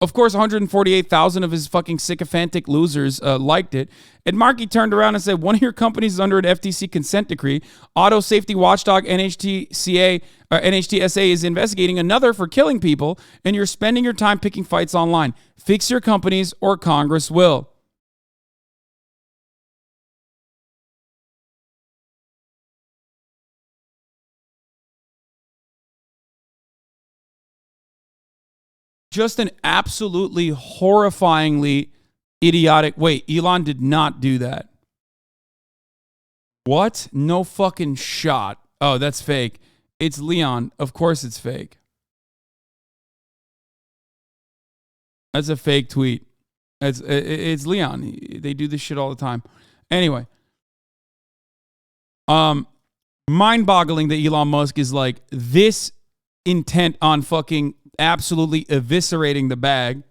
Of course, 148,000 of his fucking sycophantic losers liked it. Ed Markey turned around and said, one of your companies is under an FTC consent decree. Auto safety watchdog NHTSA is investigating another for killing people, and you're spending your time picking fights online. Fix your companies or Congress will. Just an absolutely horrifyingly idiotic. Wait, Elon did not do that. What? No fucking shot. Oh, that's fake. It's Leon. Of course it's fake. That's a fake tweet. It's Leon. They do this shit all the time. Anyway. Mind-boggling that Elon Musk is like this intent on fucking absolutely eviscerating the bag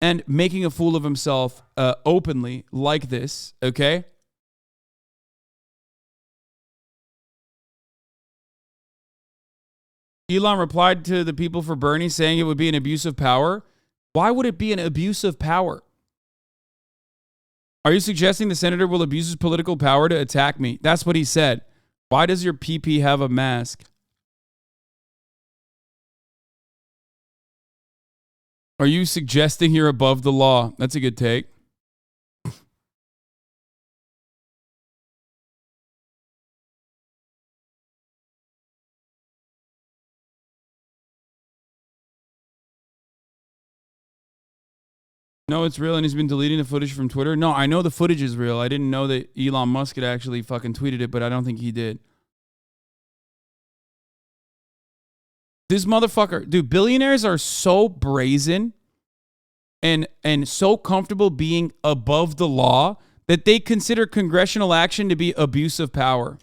and making a fool of himself openly like this, okay? Elon replied to the people for Bernie saying it would be an abuse of power. Why would it be an abuse of power? Are you suggesting the senator will abuse his political power to attack me? That's what he said. Why does your PP have a mask? Are you suggesting you're above the law? That's a good take. No, it's real, and he's been deleting the footage from Twitter. No, I know the footage is real. I didn't know that Elon Musk had actually fucking tweeted it, but I don't think he did. This motherfucker, dude, billionaires are so brazen and so comfortable being above the law that they consider congressional action to be abuse of power.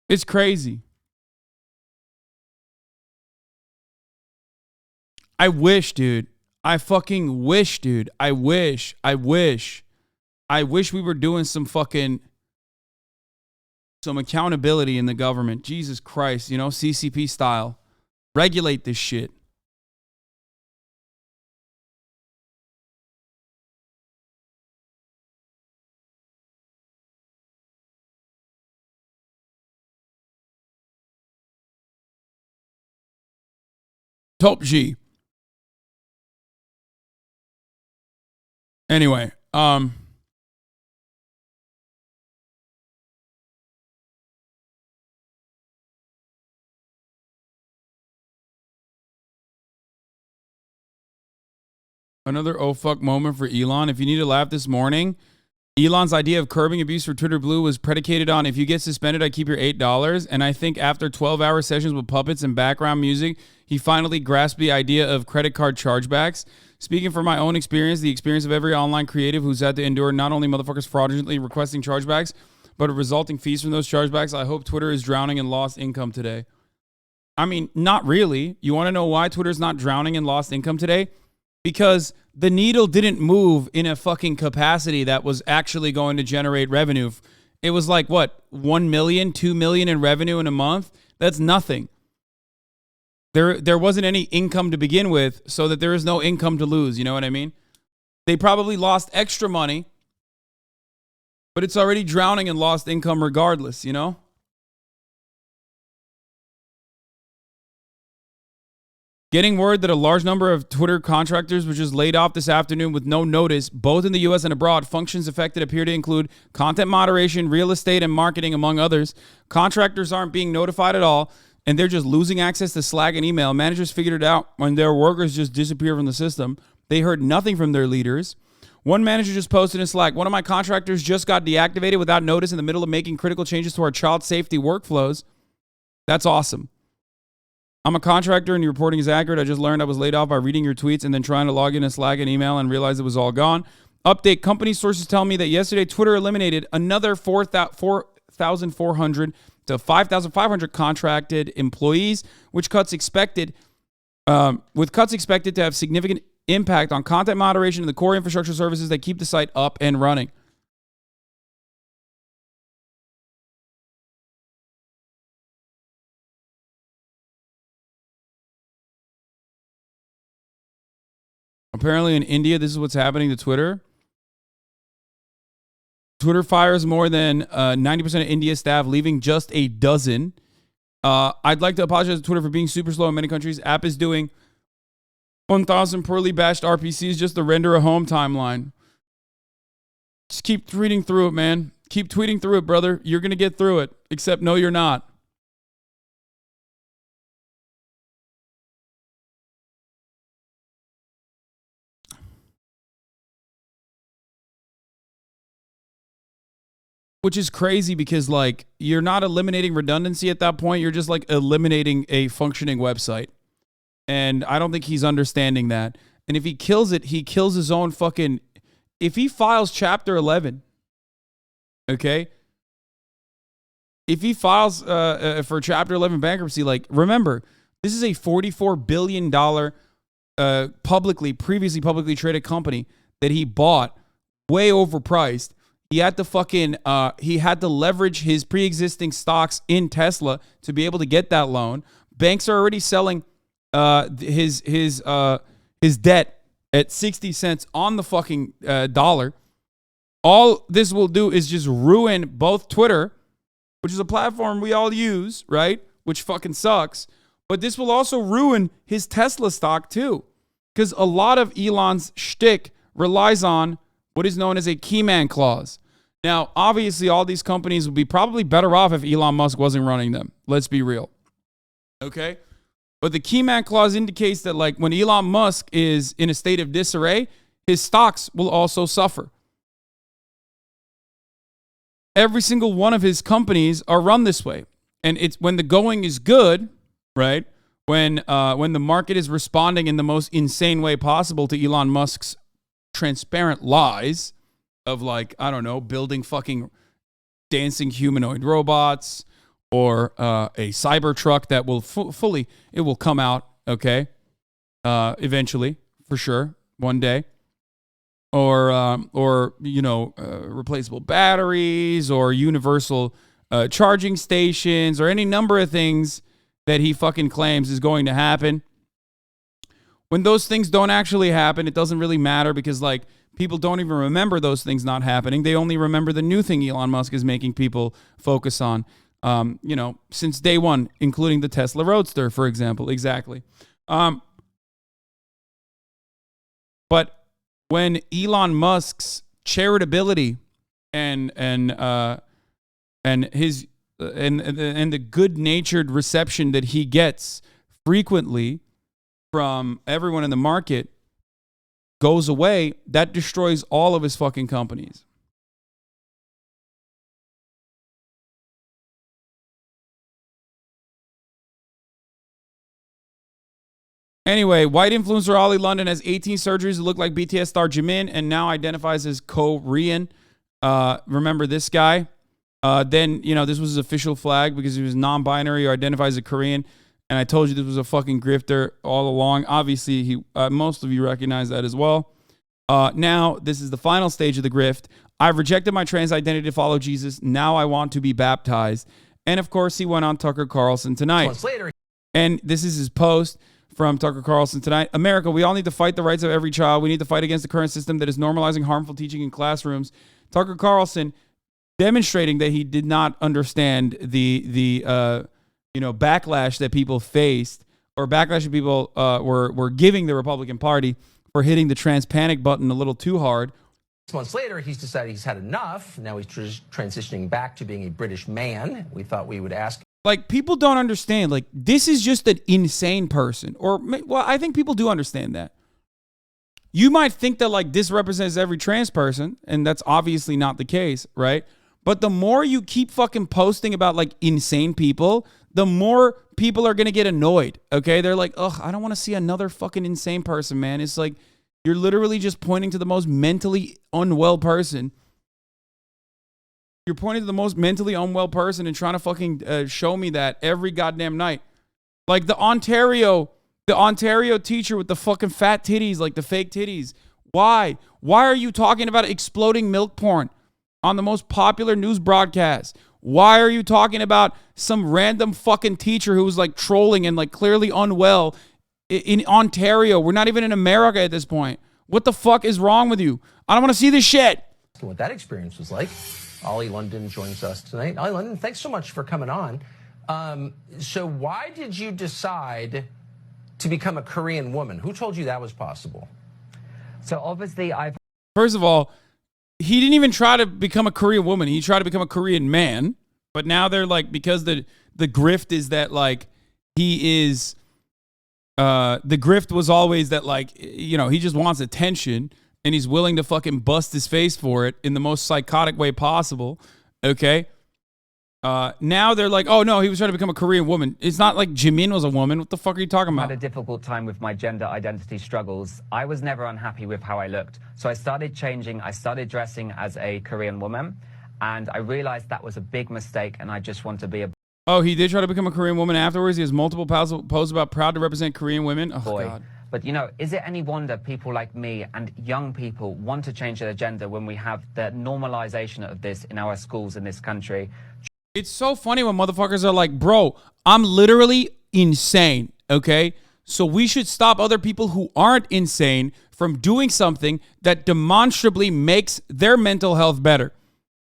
It's crazy. I wish, dude. I fucking wish, dude. I wish we were doing some accountability in the government. Jesus Christ, you know, CCP style. Regulate this shit. Top G. Anyway, another oh fuck moment for Elon. If you need to laugh this morning, Elon's idea of curbing abuse for Twitter Blue was predicated on if you get suspended, I keep your $8. And I think after 12-hour sessions with puppets and background music, he finally grasped the idea of credit card chargebacks. Speaking from my own experience, the experience of every online creative who's had to endure not only motherfuckers fraudulently requesting chargebacks, but resulting fees from those chargebacks, I hope Twitter is drowning in lost income today. I mean, not really. You want to know why Twitter's not drowning in lost income today? Because the needle didn't move in a fucking capacity that was actually going to generate revenue. It was like, what, 1 million, 2 million in revenue in a month? That's nothing. There wasn't any income to begin with, so that there is no income to lose. You know what I mean? They probably lost extra money, but it's already drowning in lost income regardless, you know? Getting word that a large number of Twitter contractors were just laid off this afternoon with no notice, both in the U.S. and abroad. Functions affected appear to include content moderation, real estate, and marketing, among others. Contractors aren't being notified at all, and they're just losing access to Slack and email. Managers figured it out when their workers just disappear from the system. They heard nothing from their leaders. One manager just posted in Slack, one of my contractors just got deactivated without notice in the middle of making critical changes to our child safety workflows. That's awesome. I'm a contractor and your reporting is accurate. I just learned I was laid off by reading your tweets and then trying to log in to Slack and email and realized it was all gone. Update, company sources tell me that yesterday Twitter eliminated another 4,400 to 5,500 contracted employees, with cuts expected to have significant impact on content moderation and the core infrastructure services that keep the site up and running. Apparently in India, this is what's happening to Twitter. Twitter fires more than 90% of India staff, leaving just a dozen. I'd like to apologize to Twitter for being super slow in many countries. App is doing 1,000 poorly bashed RPCs just to render a home timeline. Just keep tweeting through it, man. Keep tweeting through it, brother. You're going to get through it. Except, no, you're not. Which is crazy because, like, you're not eliminating redundancy at that point. You're just, like, eliminating a functioning website. And I don't think he's understanding that. And if he kills it, he kills his own fucking... If he files Chapter 11, okay? If he files for Chapter 11 bankruptcy, like, remember, this is a $44 billion previously publicly traded company that he bought way overpriced. He had to leverage his pre-existing stocks in Tesla to be able to get that loan. Banks are already selling his debt at 60 cents on the fucking dollar. All this will do is just ruin both Twitter, which is a platform we all use, right? Which fucking sucks. But this will also ruin his Tesla stock too. Because a lot of Elon's shtick relies on what is known as a keyman clause. Now, obviously, all these companies would be probably better off if Elon Musk wasn't running them. Let's be real. Okay? But the keyman clause indicates that, like, when Elon Musk is in a state of disarray, his stocks will also suffer. Every single one of his companies are run this way. And it's when the going is good, right? When the market is responding in the most insane way possible to Elon Musk's transparent lies of, like, I don't know, building fucking dancing humanoid robots or a cyber truck that will it will come out, okay, eventually, for sure, one day. Or you know, replaceable batteries or universal charging stations or any number of things that he fucking claims is going to happen. When those things don't actually happen, it doesn't really matter because, like, people don't even remember those things not happening. They only remember the new thing Elon Musk is making people focus on, you know, since day one, including the Tesla Roadster, for example. Exactly. But when Elon Musk's charitability and his the good-natured reception that he gets frequently from everyone in the market goes away, that destroys all of his fucking companies. Anyway, white influencer Ollie London has 18 surgeries to look like BTS star Jimin and now identifies as Korean. Remember this guy? Then, you know, this was his official flag because he was non-binary or identifies as Korean. And I told you this was a fucking grifter all along. Obviously, most of you recognize that as well. Now, this is the final stage of the grift. I've rejected my trans identity to follow Jesus. Now I want to be baptized. And of course, he went on Tucker Carlson tonight. Months later, and this is his post from Tucker Carlson tonight. America, we all need to fight the rights of every child. We need to fight against the current system that is normalizing harmful teaching in classrooms. Tucker Carlson demonstrating that he did not understand the backlash that people faced, or backlash that people were giving the Republican Party for hitting the trans panic button a little too hard. 6 months later, he's decided he's had enough. Now he's transitioning back to being a British man. We thought we would ask. Like, people don't understand. Like, this is just an insane person. Or, well, I think people do understand that. You might think that, like, this represents every trans person, and that's obviously not the case, right? But the more you keep fucking posting about, like, insane people, the more people are going to get annoyed, okay? They're like, ugh, I don't want to see another fucking insane person, man. It's like, you're literally just pointing to the most mentally unwell person. You're pointing to the most mentally unwell person and trying to fucking show me that every goddamn night. Like the Ontario teacher with the fucking fat titties, like the fake titties. Why? Why are you talking about exploding milk porn on the most popular news broadcast? Why are you talking about some random fucking teacher who was like trolling and like clearly unwell in Ontario? We're not even in America at this point. What the fuck is wrong with you? I don't want to see this shit. What that experience was like. Ollie London joins us tonight. Ollie London, thanks so much for coming on. So why did you decide to become a Korean woman? Who told you that was possible? So obviously First of all, he didn't even try to become a Korean woman. He tried to become a Korean man. But now they're like, because the grift is that like he is, the grift was always that like, you know, he just wants attention. And he's willing to fucking bust his face for it in the most psychotic way possible. Okay. Now they're like, oh no, he was trying to become a Korean woman. It's not like Jimin was a woman. What the fuck are you talking about? I had a difficult time with my gender identity struggles. I was never unhappy with how I looked. So I started changing. I started dressing as a Korean woman. And I realized that was a big mistake. And I just want to be a Oh, he did try to become a Korean woman afterwards. He has multiple posts about proud to represent Korean women. Oh, boy. God. But, you know, is it any wonder people like me and young people want to change their gender when we have the normalization of this in our schools in this country? It's so funny when motherfuckers are like, bro, I'm literally insane, okay? So we should stop other people who aren't insane from doing something that demonstrably makes their mental health better,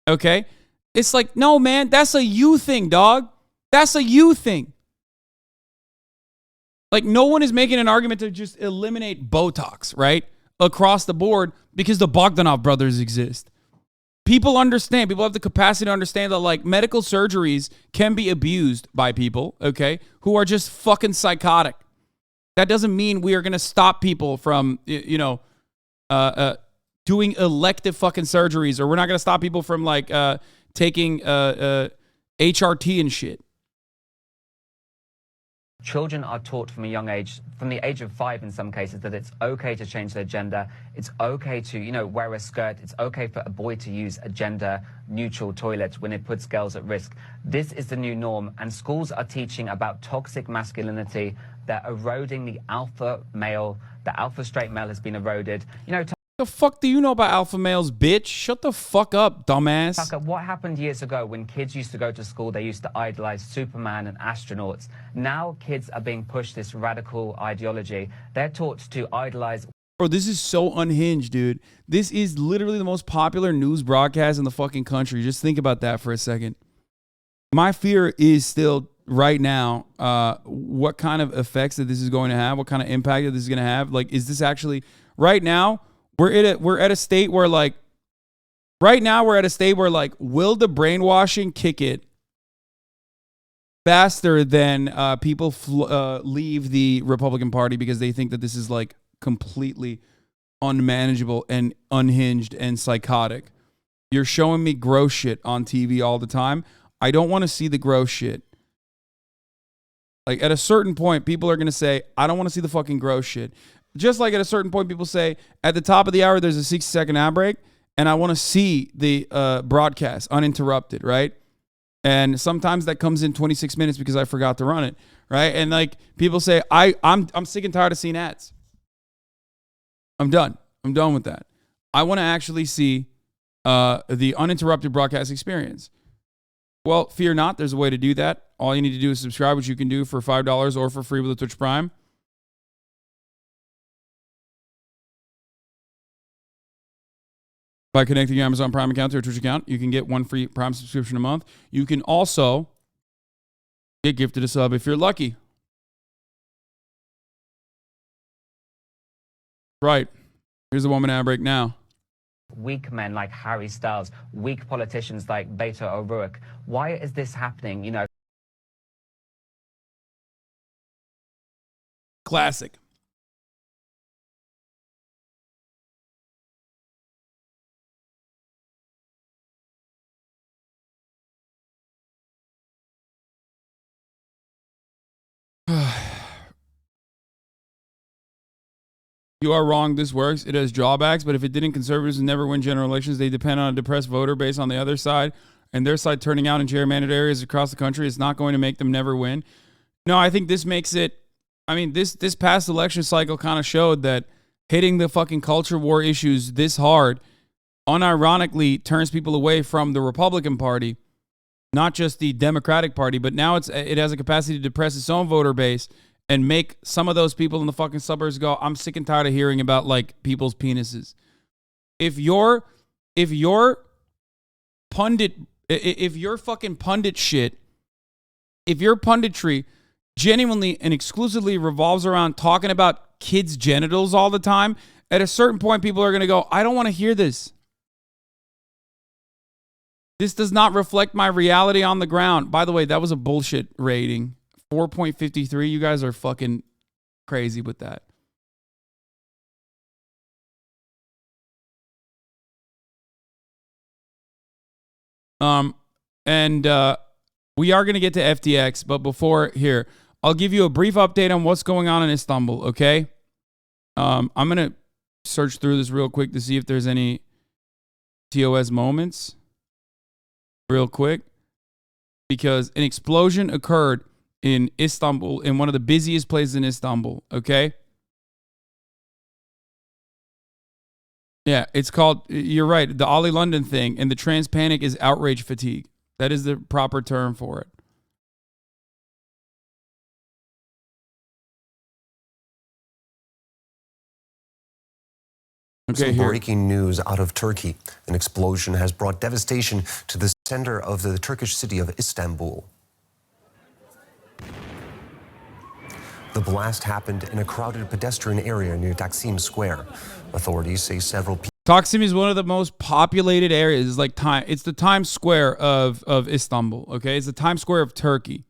okay? It's like, no, man, that's a you thing, dog. That's a you thing. Like, no one is making an argument to just eliminate Botox, right? Across the board because the Bogdanov brothers exist. People understand. People have the capacity to understand that, like, medical surgeries can be abused by people, okay, who are just fucking psychotic. That doesn't mean we are going to stop people from, doing elective fucking surgeries, or we're not going to stop people from, like, taking HRT and shit. Children are taught from a young age, from the age of 5 in some cases, that it's okay to change their gender. It's okay to, you know, wear a skirt. It's okay for a boy to use a gender-neutral toilet when it puts girls at risk. This is the new norm, and schools are teaching about toxic masculinity. They're eroding the alpha male. The alpha straight male has been eroded. You know, the fuck do you know about alpha males, bitch? Shut the fuck up, dumbass. Tucker, what happened years ago when kids used to go to school, they used to idolize Superman and astronauts. Now kids are being pushed this radical ideology. They're taught to idolize. Bro, this is so unhinged, dude. This is literally the most popular news broadcast in the fucking country. Just think about that for a second. My fear is still right now, what kind of effects that this is going to have, what kind of impact that this is going to have. Like, is this actually, right now, we're at a state where, like, will the brainwashing kick it faster than people leave the Republican Party because they think that this is, like, completely unmanageable and unhinged and psychotic? You're showing me gross shit on TV all the time. I don't want to see the gross shit. Like at a certain point, people are going to say, I don't want to see the fucking gross shit. Just like at a certain point, people say, at the top of the hour, there's a 60-second ad break, and I want to see the broadcast uninterrupted, right? And sometimes that comes in 26 minutes because I forgot to run it, right? And like people say, I'm sick and tired of seeing ads. I'm done. I'm done with that. I want to actually see the uninterrupted broadcast experience. Well, fear not. There's a way to do that. All you need to do is subscribe, which you can do for $5 or for free with a Twitch Prime. By connecting your Amazon Prime account to your Twitch account, you can get one free Prime subscription a month. You can also get gifted a sub if you're lucky. Right. Here's a woman ad break now. Weak men like Harry Styles, weak politicians like Beto O'Rourke. Why is this happening? You know. Classic. You are wrong. This works. It has drawbacks, but if it didn't, conservatives would never win general elections. They depend on a depressed voter base on the other side, and their side turning out in gerrymandered areas across the country. It's not going to make them never win. No, I think this makes it. I mean, this past election cycle kind of showed that hitting the fucking culture war issues this hard, unironically, turns people away from the Republican Party, not just the Democratic Party. But now it has a capacity to depress its own voter base and make some of those people in the fucking suburbs go, I'm sick and tired of hearing about like people's penises. If your fucking pundit shit, if your punditry genuinely and exclusively revolves around talking about kids' genitals all the time, at a certain point people are going to go, I don't want to hear this. This does not reflect my reality on the ground. By the way, that was a bullshit rating. 4.53. You guys are fucking crazy with that. We are going to get to FTX, but before here, I'll give you a brief update on what's going on in Istanbul, okay? I'm going to search through this real quick to see if there's any TOS moments. Real quick. Because an explosion occurred in Istanbul, in one of the busiest places in Istanbul, okay? Yeah, it's called, you're right, the Ollie London thing, and the trans panic is outrage fatigue. That is the proper term for it. Okay, breaking news out of Turkey. An explosion has brought devastation to the center of the Turkish city of Istanbul. The blast happened in a crowded pedestrian area near Taksim Square. Authorities say several people. Taksim is one of the most populated areas. It's the Times Square of Istanbul. Okay, it's the Times Square of Turkey.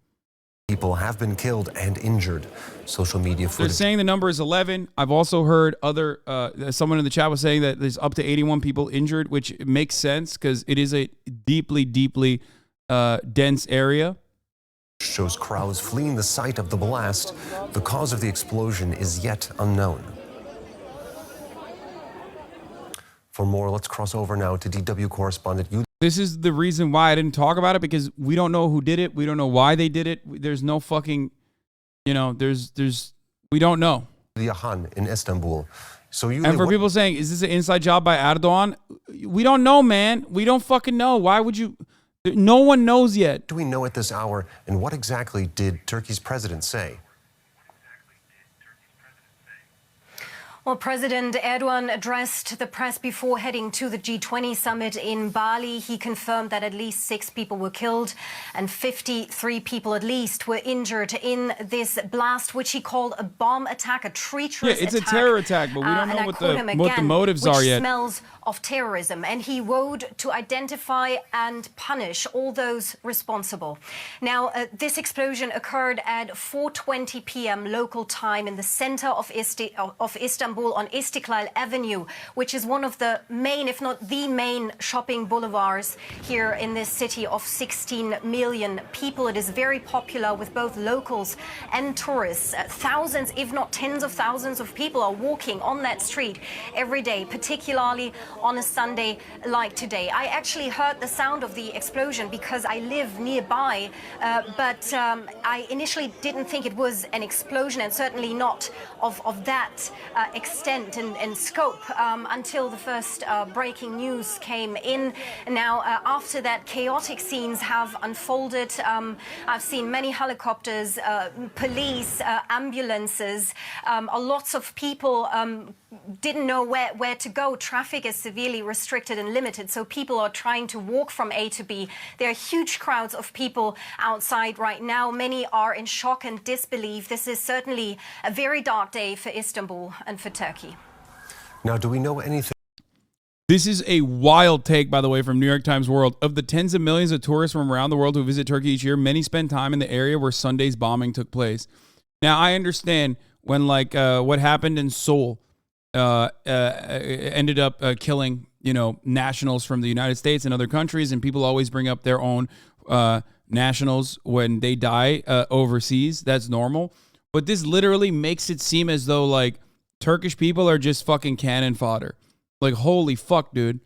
People have been killed and injured. Social media footage. They're saying the number is 11. I've also heard someone in the chat was saying that there's up to 81 people injured, which makes sense because it is a deeply, deeply dense area. Shows crowds fleeing the site of the blast. The cause of the explosion is yet unknown. For more, let's cross over now to DW correspondent. This is the reason why I didn't talk about it, because we don't know who did it. We don't know why they did it. There's no fucking, we don't know. Hasan in Istanbul. And for people saying, is this an inside job by Erdogan? We don't know, man. We don't fucking know. Why would you? No one knows yet. What do we know at this hour, and what exactly did Turkey's president say? Well, President Erdogan addressed the press before heading to the G20 summit in Bali. He confirmed that at least 6 people were killed and 53 people at least were injured in this blast, which he called a bomb attack, a treacherous attack. Yeah, it's a terror attack, but we don't know what the motives are yet. Smells of terrorism, and he vowed to identify and punish all those responsible. Now, this explosion occurred at 4:20 p.m. local time in the center of Istanbul on Istiklal Avenue, which is one of the main, if not the main, shopping boulevards here in this city of 16 million people. It is very popular with both locals and tourists. Thousands, if not tens of thousands of people are walking on that street every day, particularly on a Sunday like today. I actually heard the sound of the explosion because I live nearby, but I initially didn't think it was an explosion, and certainly not of that extent and scope until the first breaking news came in. Now, after that, chaotic scenes have unfolded. I've seen many helicopters, police, ambulances. Lots of people didn't know where to go. Traffic is severely restricted and limited, so people are trying to walk from A to B. There are huge crowds of people outside right now. Many are in shock and disbelief. This is certainly a very dark day for Istanbul and for Turkey. Now, do we know anything? This is a wild take, by the way, from New York Times World. Of the tens of millions of tourists from around the world who visit Turkey each year, many spend time in the area where Sunday's bombing took place. Now, I understand when, like, what happened in Seoul ended up killing, nationals from the United States and other countries, and people always bring up their own nationals when they die overseas. That's normal. But this literally makes it seem as though, like, Turkish people are just fucking cannon fodder. Like, holy fuck, dude.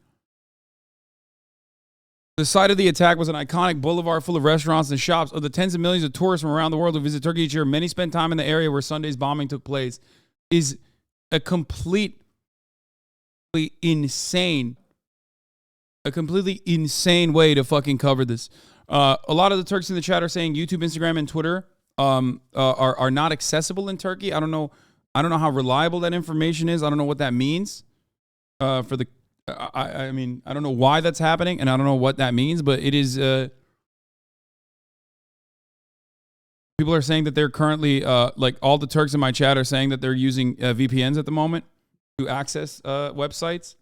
The site of the attack was an iconic boulevard full of restaurants and shops. Of the tens of millions of tourists from around the world who visit Turkey each year, many spend time in the area where Sunday's bombing took place. Is a completely insane way to fucking cover this. A lot of the Turks in the chat are saying YouTube, Instagram, and Twitter are not accessible in Turkey. I don't know how reliable that information is. I don't know what that means. I mean, I don't know why that's happening, and I don't know what that means, but it is. People are saying that they're currently, like all the Turks in my chat are saying that they're using VPNs at the moment to access websites.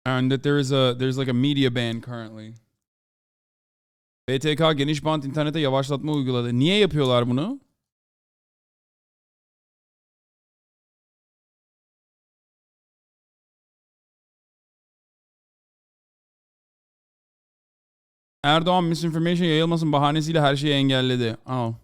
And that there's like a media ban currently. BTK geniş bant internete yavaşlatma uyguladı. Niye yapıyorlar bunu? Erdoğan misinformation yayılmasın bahanesiyle her şeyi engelledi. Oh.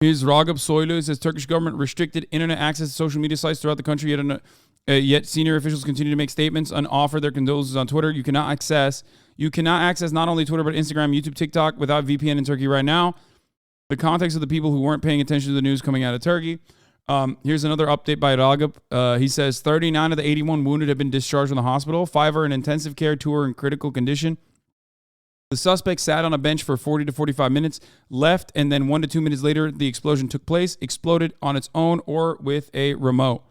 Here's Ragıp Soylu. It says Turkish government restricted internet access to social media sites throughout the country. Yet senior officials continue to make statements and offer their condolences on Twitter. You cannot access not only Twitter but Instagram, YouTube, TikTok without VPN in Turkey right now. The context of the people who weren't paying attention to the news coming out of Turkey. Here's another update by Ragıp. He says 39 of the 81 wounded have been discharged from the hospital. 5 are in intensive care, 2 are in critical condition. The suspect sat on a bench for 40 to 45 minutes, left, and then 1 to 2 minutes later, the explosion took place, exploded on its own or with a remote.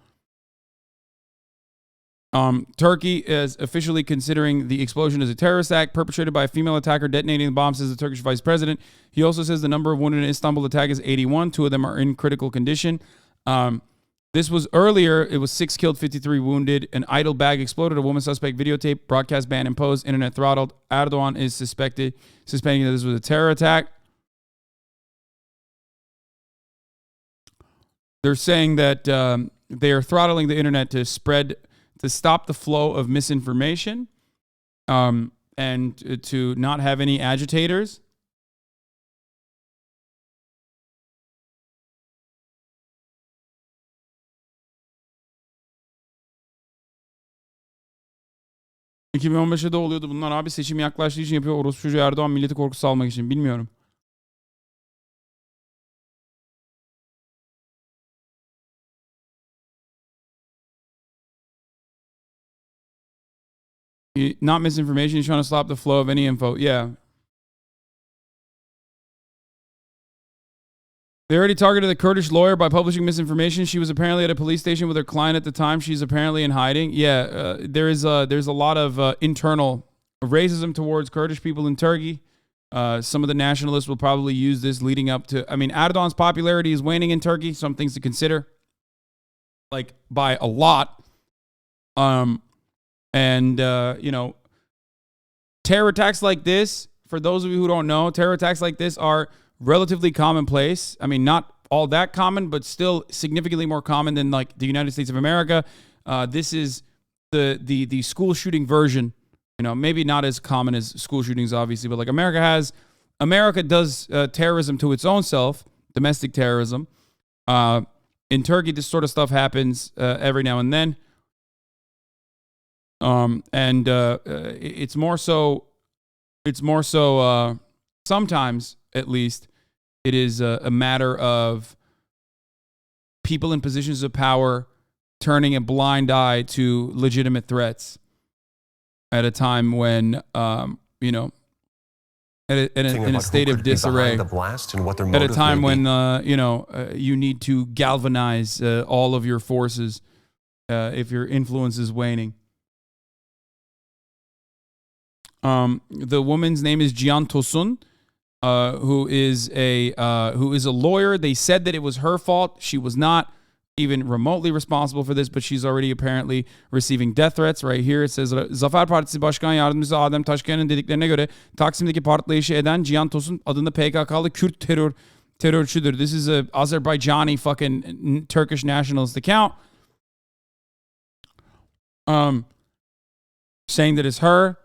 Turkey is officially considering the explosion as a terrorist act perpetrated by a female attacker detonating the bomb, says the Turkish vice president. He also says the number of wounded in Istanbul attack is 81. 2 of them are in critical condition. This was earlier. It was 6 killed, 53 wounded. An idle bag exploded. A woman suspect videotape. Broadcast ban imposed. Internet throttled. Erdogan is suspending that this was a terror attack. They're saying that they are throttling the internet to stop the flow of misinformation, and to not have any agitators. ...2015'de oluyordu bunlar abi, seçim yaklaştığı için yapıyor. Orospu çocuğu Erdoğan milleti korkusu salmak için. Bilmiyorum. Not misinformation. He's trying to stop the flow of any info. Yeah. They already targeted the Kurdish lawyer by publishing misinformation. She was apparently at a police station with her client at the time. She's apparently in hiding. Yeah, there's a lot of internal racism towards Kurdish people in Turkey. Some of the nationalists will probably use this leading up to, I mean, Erdogan's popularity is waning in Turkey. Some things to consider, like by a lot. You know, terror attacks like this, for those of you who don't know, terror attacks like this are relatively commonplace. I mean, not all that common, but still significantly more common than like the United States of America. This is the school shooting version. You know, maybe not as common as school shootings, obviously, but like America does terrorism to its own self, domestic terrorism. In Turkey, this sort of stuff happens every now and then. It's more so sometimes, at least, it is a matter of people in positions of power turning a blind eye to legitimate threats at a time when, you know, in a state of disarray, at a time when, you know, you need to galvanize all of your forces if your influence is waning. The woman's name is Cihan Tosun, who is a lawyer. They said that it was her fault. She was not even remotely responsible for this, but she's already apparently receiving death threats. Right here it says, Zafer Partisi Başkan Yardımcısı Adem Taşkan'ın dediklerine göre Taksim'deki patlayışı eden Cihan Tosun adında PKK'lı Kürt terörçüdür. This is a Azerbaijani fucking Turkish nationalist account. Saying that it's her.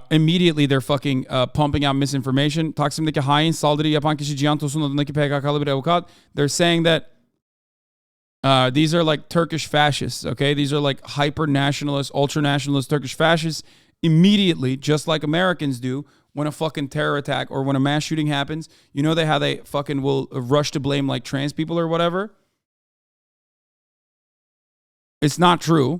Immediately they're fucking pumping out misinformation. Taksim'deki hain saldırı yapan kişi Cihan Tosun adındaki PKK'lı bir avukat. They're saying that these are like Turkish fascists, okay? These are like hyper-nationalist, ultra-nationalist Turkish fascists. Immediately, just like Americans do, when a fucking terror attack or when a mass shooting happens, you know how they fucking will rush to blame like trans people or whatever? It's not true.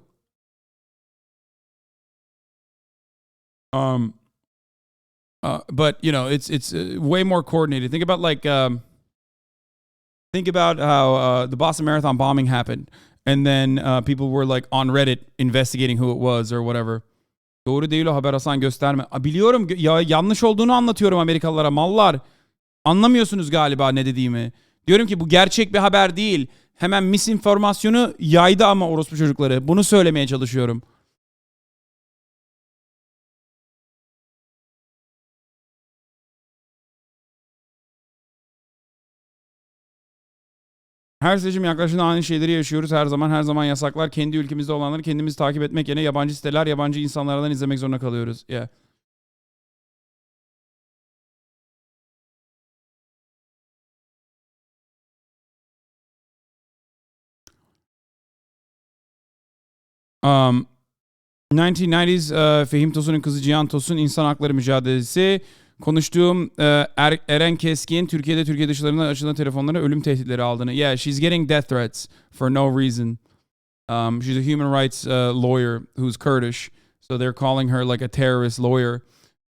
But you know, it's way more coordinated. Think about how the Boston Marathon bombing happened, and then people were like on Reddit investigating who it was or whatever. Doğru değil o haber, Hasan, gösterme. Biliyorum ya, yanlış olduğunu anlatıyorum Amerikalılara, mallar. Anlamıyorsunuz galiba ne dediğimi. Diyorum ki bu gerçek bir haber değil. Hemen misinformasyonu yaydı ama orospu çocukları. Bunu söylemeye çalışıyorum. Her seçim yaklaşında aynı şeyleri yaşıyoruz. Her zaman yasaklar. Kendi ülkemizde olanları kendimiz takip etmek yerine yabancı siteler, yabancı insanlardan izlemek zorunda kalıyoruz. Yeah. Um, 1990s Fehim Tosun'un kızı Cihan Tosun insan hakları mücadelesi. Konuştuğum Eren Keskin Türkiye dışlarından açılan telefonlara ölüm tehditleri aldığını. Yeah, she's getting death threats for no reason. She's a human rights lawyer who's Kurdish, so they're calling her like a terrorist lawyer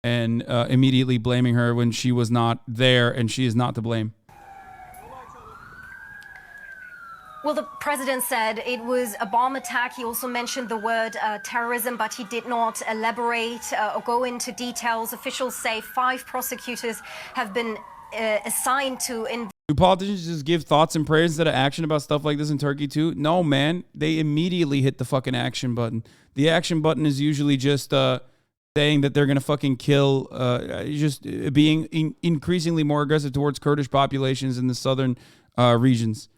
and immediately blaming her when she was not there and she is not to blame. Well, the president said it was a bomb attack. He also mentioned the word terrorism, but he did not elaborate or go into details. Officials say 5 prosecutors have been assigned to Do politicians just give thoughts and prayers instead of action about stuff like this in Turkey too? No, man. They immediately hit the fucking action button. The action button is usually just saying that they're going to fucking kill, just being increasingly more aggressive towards Kurdish populations in the southern regions.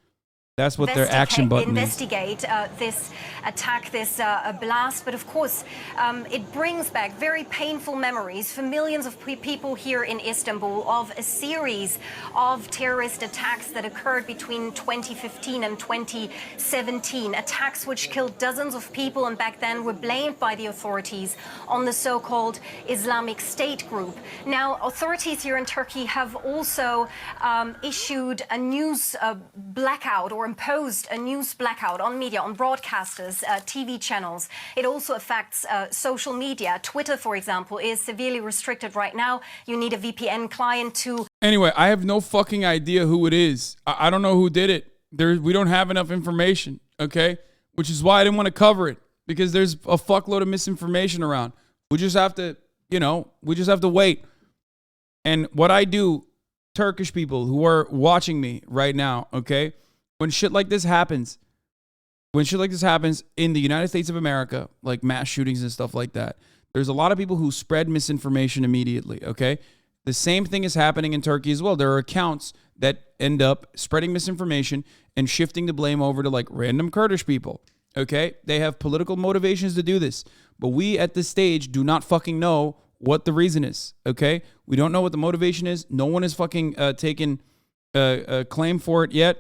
That's what their action button investigate this attack, this blast. But of course, it brings back very painful memories for millions of people here in Istanbul of a series of terrorist attacks that occurred between 2015 and 2017. Attacks which killed dozens of people and back then were blamed by the authorities on the so-called Islamic State group. Now, authorities here in Turkey have also issued a news blackout or imposed a news blackout on media, on broadcasters, TV channels. It also affects social media. Twitter, for example, is severely restricted right now. You need a VPN client to... Anyway, I have no fucking idea who it is. I don't know who did it. We don't have enough information, okay? Which is why I didn't want to cover it. because there's a fuckload of misinformation around. We just have to, we just have to wait. And what I do, Turkish people who are watching me right now, okay, when shit like this happens in the United States of America, like mass shootings and stuff like that, there's a lot of people who spread misinformation immediately, okay? The same thing is happening in Turkey as well. There are accounts that end up spreading misinformation and shifting the blame over to like random Kurdish people, okay? They have political motivations to do this, but we at this stage do not fucking know what the reason is, okay? We don't know what the motivation is. No one has fucking taken a claim for it yet,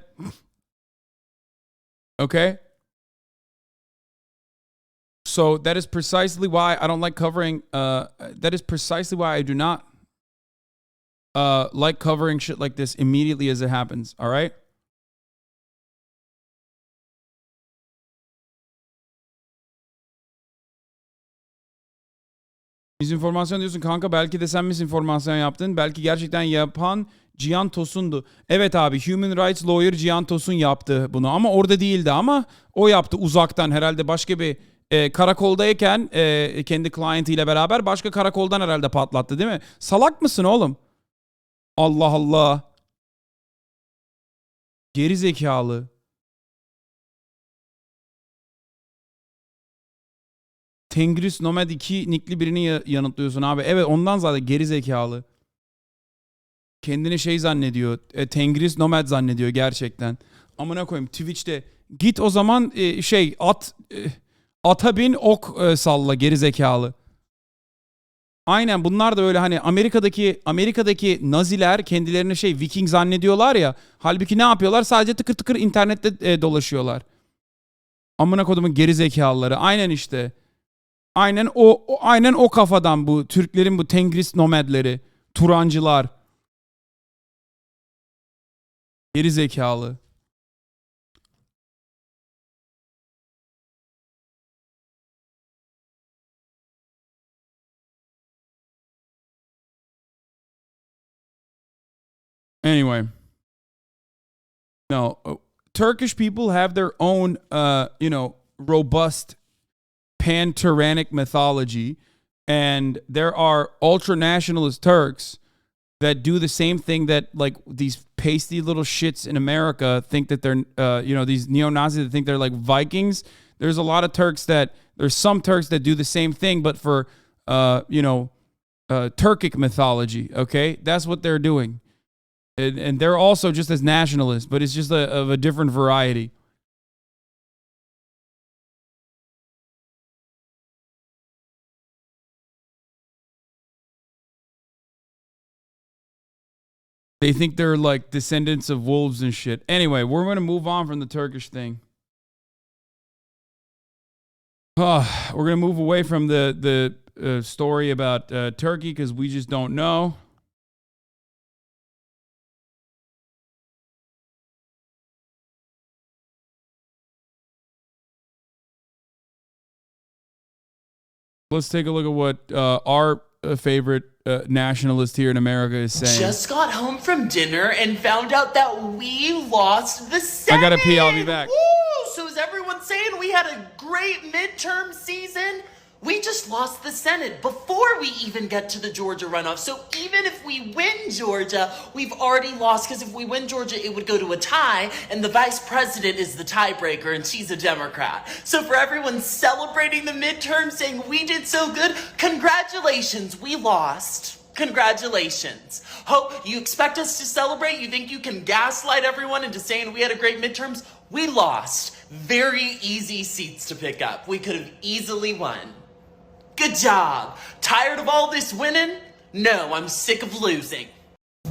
okay? So that is precisely why I don't like covering, that is precisely why I do not like covering shit like this immediately as it happens, all right? Misinformasyon diyorsun kanka, belki de sen misinformasyon yaptın. Belki gerçekten yapan Cihan Tosun'du. Evet abi, Human Rights Lawyer Cihan Tosun yaptı bunu ama orada değildi, ama o yaptı uzaktan herhalde, başka bir karakoldayken kendi client'iyle beraber başka karakoldan herhalde patlattı, değil mi? Salak mısın oğlum? Allah Allah. Geri zekalı. Tengris Nomad 2 nickli birini yanıtlıyorsun abi. Evet, ondan zaten geri zekalı. Kendini şey zannediyor. Tengris Nomad zannediyor gerçekten. Amına koyayım, Twitch'te git o zaman ata bin ok salla geri zekalı. Aynen, bunlar da öyle, hani Amerika'daki Naziler kendilerini Viking zannediyorlar ya. Halbuki ne yapıyorlar? Sadece tıkır tıkır internette dolaşıyorlar. Amına kodumun geri zekalıları. Aynen işte. Aynen o kafadan bu Türklerin bu Tengris nomadleri, Turancılar. Geri zekalı. Anyway, no, Turkish people have their own, robust pan-tyrannic mythology, and there are ultra-nationalist Turks that do the same thing that, like, these pasty little shits in America think that they're, these neo-Nazis that think they're like Vikings. There's a lot of there's some Turks that do the same thing, but for, Turkic mythology, okay? That's what they're doing. And they're also just as nationalist, but it's just of a different variety. They think they're like descendants of wolves and shit. Anyway, we're going to move on from the Turkish thing. We're going to move away from the story about Turkey because we just don't know. Let's take a look at what our favorite nationalist here in America is saying. Just got home from dinner and found out that we lost the Senate. I gotta pee, I'll be back. Woo! So is everyone saying we had a great midterm season? We just lost the Senate before we even get to the Georgia runoff. So even if we win Georgia, we've already lost, because if we win Georgia, it would go to a tie, and the vice president is the tiebreaker, and she's a Democrat. So for everyone celebrating the midterm, saying we did so good, congratulations, we lost. Congratulations. Hope you expect us to celebrate? You think you can gaslight everyone into saying we had a great midterms? We lost. Very easy seats to pick up. We could have easily won. Good job. Tired of all this winning? No, I'm sick of losing.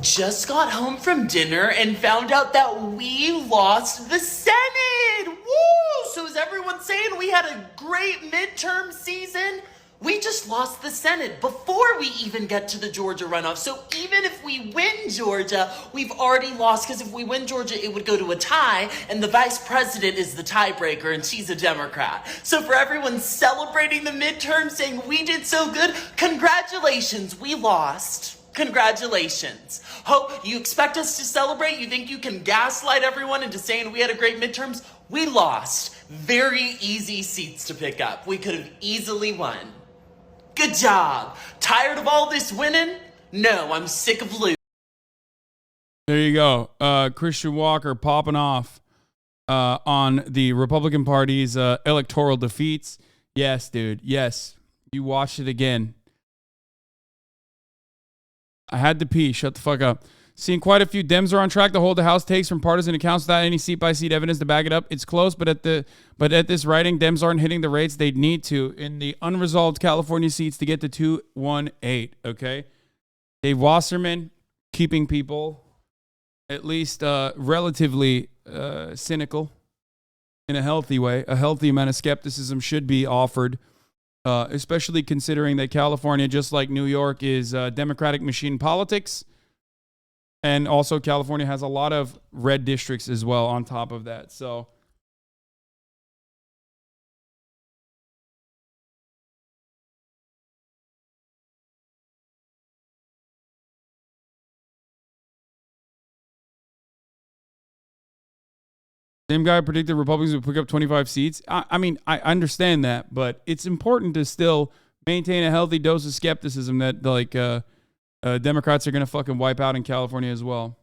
Just got home from dinner and found out that we lost the Senate. Woo! So is everyone saying we had a great midterm season? We just lost the Senate before we even get to the Georgia runoff. So even if we win Georgia, we've already lost, because if we win Georgia, it would go to a tie, and the vice president is the tiebreaker, and she's a Democrat. So for everyone celebrating the midterm, saying we did so good, congratulations, we lost. Congratulations. Hope you expect us to celebrate? You think you can gaslight everyone into saying we had a great midterms? We lost. Very easy seats to pick up. We could have easily won. Good job. Tired of all this winning? No, I'm sick of losing. There you go. Christian Walker popping off on the Republican Party's electoral defeats. Yes, dude. Yes. You watched it again. I had to pee. Shut the fuck up. Seeing quite a few Dems are on track to hold the House takes from partisan accounts without any seat-by-seat evidence to back it up. It's close, but at this writing, Dems aren't hitting the rates they'd need to in the unresolved California seats to get to 218. Okay, Dave Wasserman keeping people at least relatively cynical in a healthy way. A healthy amount of skepticism should be offered, especially considering that California, just like New York, is Democratic machine politics. And also California has a lot of red districts as well on top of that. So same guy predicted Republicans would pick up 25 seats. I mean, I understand that, but it's important to still maintain a healthy dose of skepticism that like Democrats are going to fucking wipe out in California as well.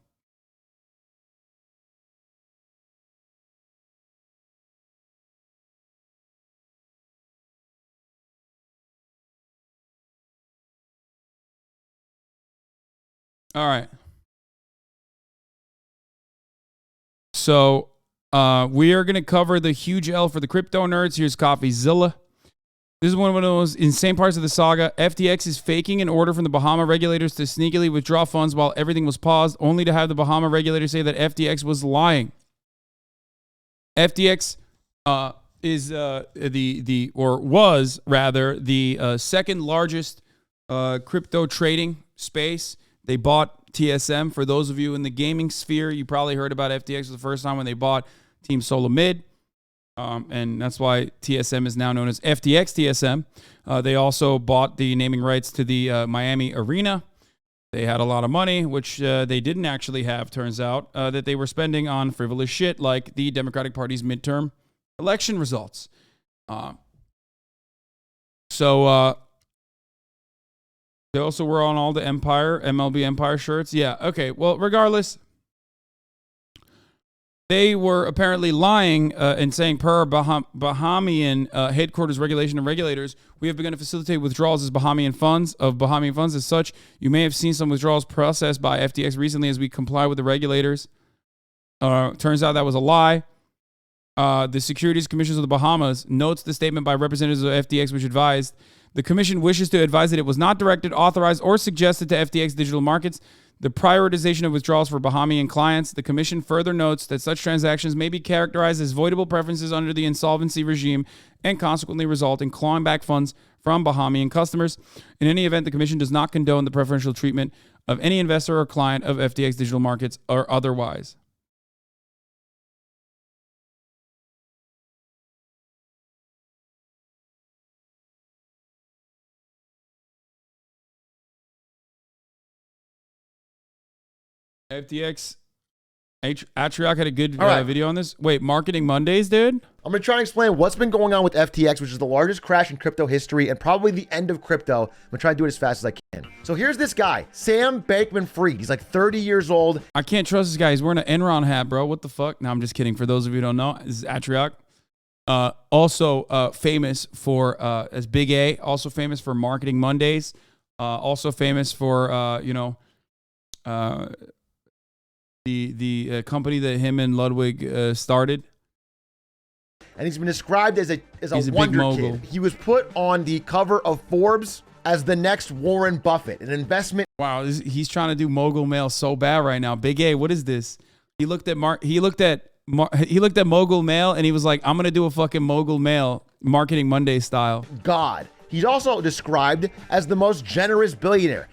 All right. So we are going to cover the huge L for the crypto nerds. Here's CoffeeZilla. This is one of those insane parts of the saga. FTX is faking an order from the Bahama regulators to sneakily withdraw funds while everything was paused, only to have the Bahama regulators say that FTX was lying. FTX is was the second largest crypto trading space. They bought TSM. For those of you in the gaming sphere, you probably heard about FTX for the first time when they bought Team Solomid. And that's why TSM is now known as FTX TSM. They also bought the naming rights to the Miami Arena. They had a lot of money, which they didn't actually have, turns out, that they were spending on frivolous shit like the Democratic Party's midterm election results. So they also were on all the MLB Empire shirts. Yeah, okay. Well, regardless, they were apparently lying and saying, per Bahamian headquarters regulation and regulators, we have begun to facilitate withdrawals of Bahamian funds. As such, you may have seen some withdrawals processed by FTX recently as we comply with the regulators. Turns out that was a lie. The Securities Commissions of the Bahamas notes the statement by representatives of FTX, which advised the commission wishes to advise that it was not directed, authorized, or suggested to FTX Digital Markets the prioritization of withdrawals for Bahamian clients. The commission further notes that such transactions may be characterized as voidable preferences under the insolvency regime and consequently result in clawing back funds from Bahamian customers. In any event, the commission does not condone the preferential treatment of any investor or client of FTX Digital Markets or otherwise. FTX, Atrioc had a good video on this. Wait, Marketing Mondays, dude? I'm going to try and explain what's been going on with FTX, which is the largest crash in crypto history and probably the end of crypto. I'm going to try to do it as fast as I can. So here's this guy, Sam Bankman-Fried. He's like 30 years old. I can't trust this guy. He's wearing an Enron hat, bro. What the fuck? No, I'm just kidding. For those of you who don't know, this is Atrioc. Also famous for, as Big A, also famous for Marketing Mondays. Also famous for, the company that him and Ludwig started. And he's been described as a big wonder mogul. kid. He was put on the cover of Forbes as the next Warren Buffett, an investment. Wow, he's trying to do mogul mail so bad right now. Big A, what is this? He looked at mogul mail and he was like, I'm gonna do a fucking mogul mail Marketing Monday style. God. He's also described as the most generous billionaire.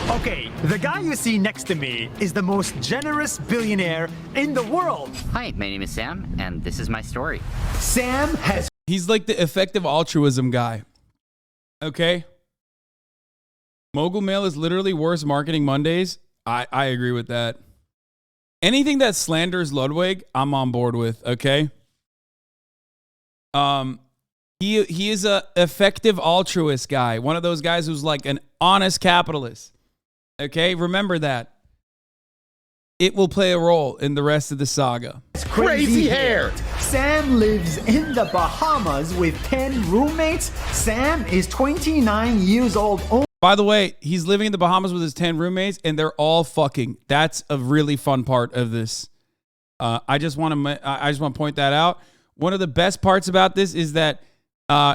Okay, the guy you see next to me is the most generous billionaire in the world. Hi, my name is Sam, and this is my story. Sam has... He's like the effective altruism guy. Okay? Mogul Mail is literally worse Marketing Mondays. I agree with that. Anything that slanders Ludwig, I'm on board with, okay? He is a effective altruist guy. One of those guys who's like an honest capitalist. Okay, remember that. It will play a role in the rest of the saga. Crazy hair. Sam lives in the Bahamas with 10 roommates. Sam is 29 years old. By the way, he's living in the Bahamas with his 10 roommates, and they're all fucking. That's a really fun part of this. I just want to point that out. One of the best parts about this is that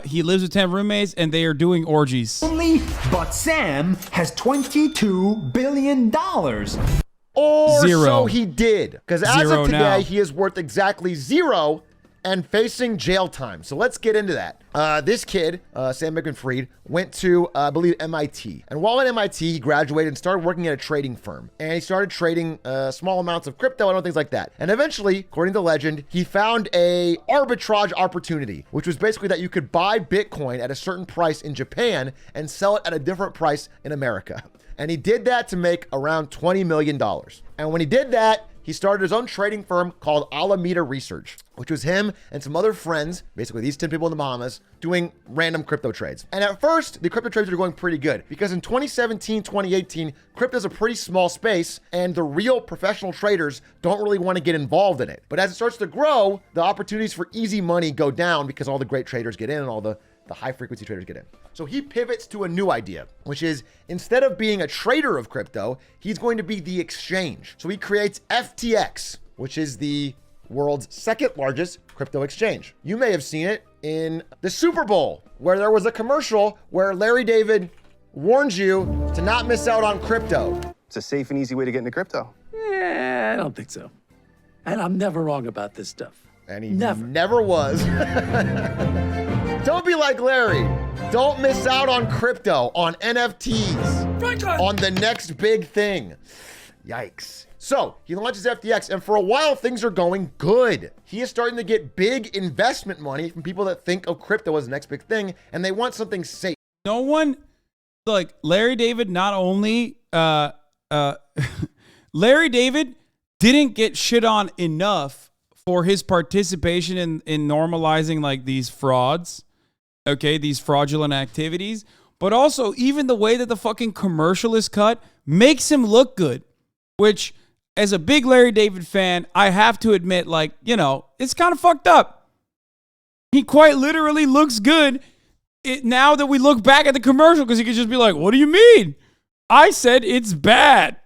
he lives with 10 roommates, and they are doing orgies. But Sam has $22 billion. Or Zero. so he did. Because as Zero of today, now. he is worth exactly 0 and facing jail time. So let's get into that. This kid, Sam Bankman-Fried, went to, I believe, MIT. And while at MIT, he graduated and started working at a trading firm. And he started trading small amounts of crypto and other things like that. And eventually, according to legend, he found a arbitrage opportunity, which was basically that you could buy Bitcoin at a certain price in Japan and sell it at a different price in America. And he did that to make around $20 million. And when he did that, he started his own trading firm called Alameda Research, which was him and some other friends, basically these 10 people in the Bahamas, doing random crypto trades. And at first, the crypto trades were going pretty good because in 2017, 2018, crypto is a pretty small space and the real professional traders don't really want to get involved in it. But as it starts to grow, the opportunities for easy money go down because all the great traders get in and all the high frequency traders get in. So he pivots to a new idea, which is instead of being a trader of crypto, he's going to be the exchange. So he creates FTX, which is the world's second largest crypto exchange. You may have seen it in the Super Bowl, where there was a commercial where Larry David warns you to not miss out on crypto. It's a safe and easy way to get into crypto. Yeah, I don't think so. And I'm never wrong about this stuff. And he never was. Don't be like Larry. Don't miss out on crypto, on NFTs, on the next big thing. Yikes. So he launches FTX, and for a while, things are going good. He is starting to get big investment money from people that think of crypto as the next big thing, and they want something safe. No one, like Larry David, not only, Larry David didn't get shit on enough for his participation in normalizing like these frauds. Okay, these fraudulent activities, but also even the way that the fucking commercial is cut makes him look good, which as a big Larry David fan, I have to admit, like, you know, it's kind of fucked up. He quite literally looks good now that we look back at the commercial because he could just be like, what do you mean? I said it's bad.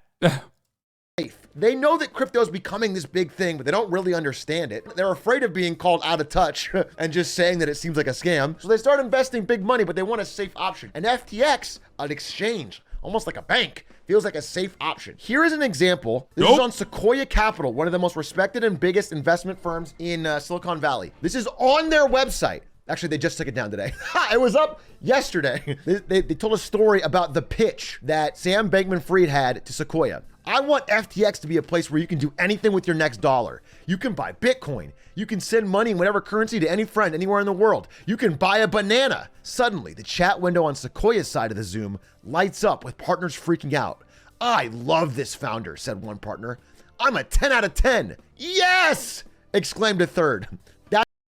They know that crypto is becoming this big thing, but they don't really understand it. They're afraid of being called out of touch and just saying that it seems like a scam. So they start investing big money, but they want a safe option. And FTX, an exchange, almost like a bank, feels like a safe option. Here is an example. This is on Sequoia Capital, one of the most respected and biggest investment firms in Silicon Valley. This is on their website. Actually, they just took it down today. It was up yesterday. They told a story about the pitch that Sam Bankman-Fried had to Sequoia. I want FTX to be a place where you can do anything with your next dollar. You can buy Bitcoin. You can send money in whatever currency to any friend anywhere in the world. You can buy a banana. Suddenly, the chat window on Sequoia's side of the Zoom lights up with partners freaking out. I love this founder, said one partner. I'm a 10 out of 10. Yes! Exclaimed a third.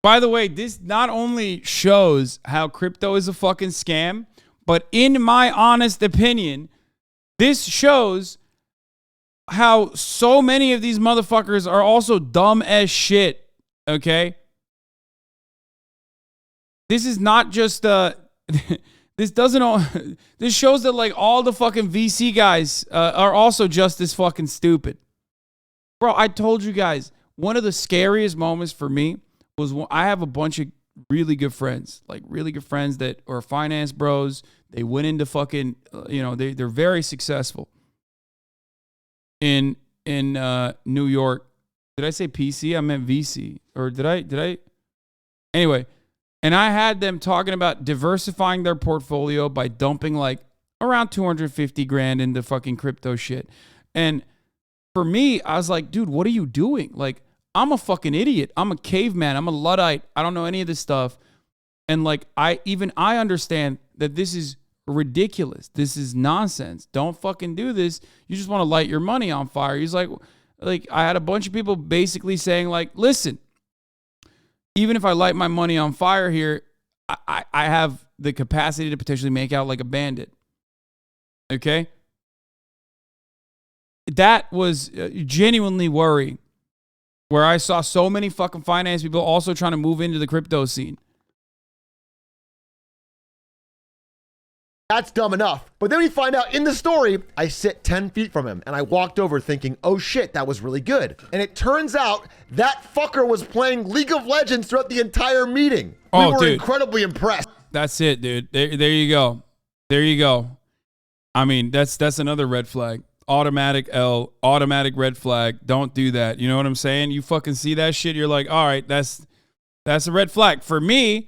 By the way, this not only shows how crypto is a fucking scam, but in my honest opinion, this shows how so many of these motherfuckers are also dumb as shit, okay? This is not just, this shows that like all the fucking VC guys are also just as fucking stupid. Bro, I told you guys, one of the scariest moments for me was when I have a bunch of really good friends, like really good friends that are finance bros. They went into fucking, you know, they're very successful in New York. Did I say PC? I meant VC. Or did I? Anyway, and I had them talking about diversifying their portfolio by dumping like around 250 grand into fucking crypto shit. And for me, I was like, dude, what are you doing? Like, I'm a fucking idiot. I'm a caveman. I'm a Luddite. I don't know any of this stuff. And like, I understand that this is ridiculous. This is nonsense. Don't fucking do this. You just want to light your money on fire. He's like I had a bunch of people basically saying like, listen, even if I light my money on fire here, I have the capacity to potentially make out like a bandit. Okay? That was genuinely worrying, where I saw so many fucking finance people also trying to move into the crypto scene. That's dumb enough. But then we find out in the story, I sit 10 feet from him and I walked over thinking, oh shit, that was really good. And it turns out that fucker was playing League of Legends throughout the entire meeting. We were incredibly impressed. That's it, dude. There you go. There you go. I mean, that's another red flag. Automatic L, automatic red flag. Don't do that. You know what I'm saying? You fucking see that shit, you're like, all right, that's a red flag. For me,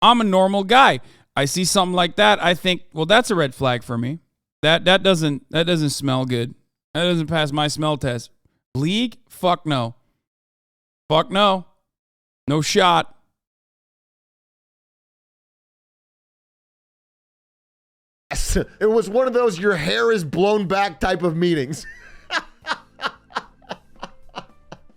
I'm a normal guy. I see something like that, I think, well, that's a red flag for me. That doesn't smell good. That doesn't pass my smell test. League? Fuck no. Fuck no. No shot. It was one of those your hair is blown back type of meetings.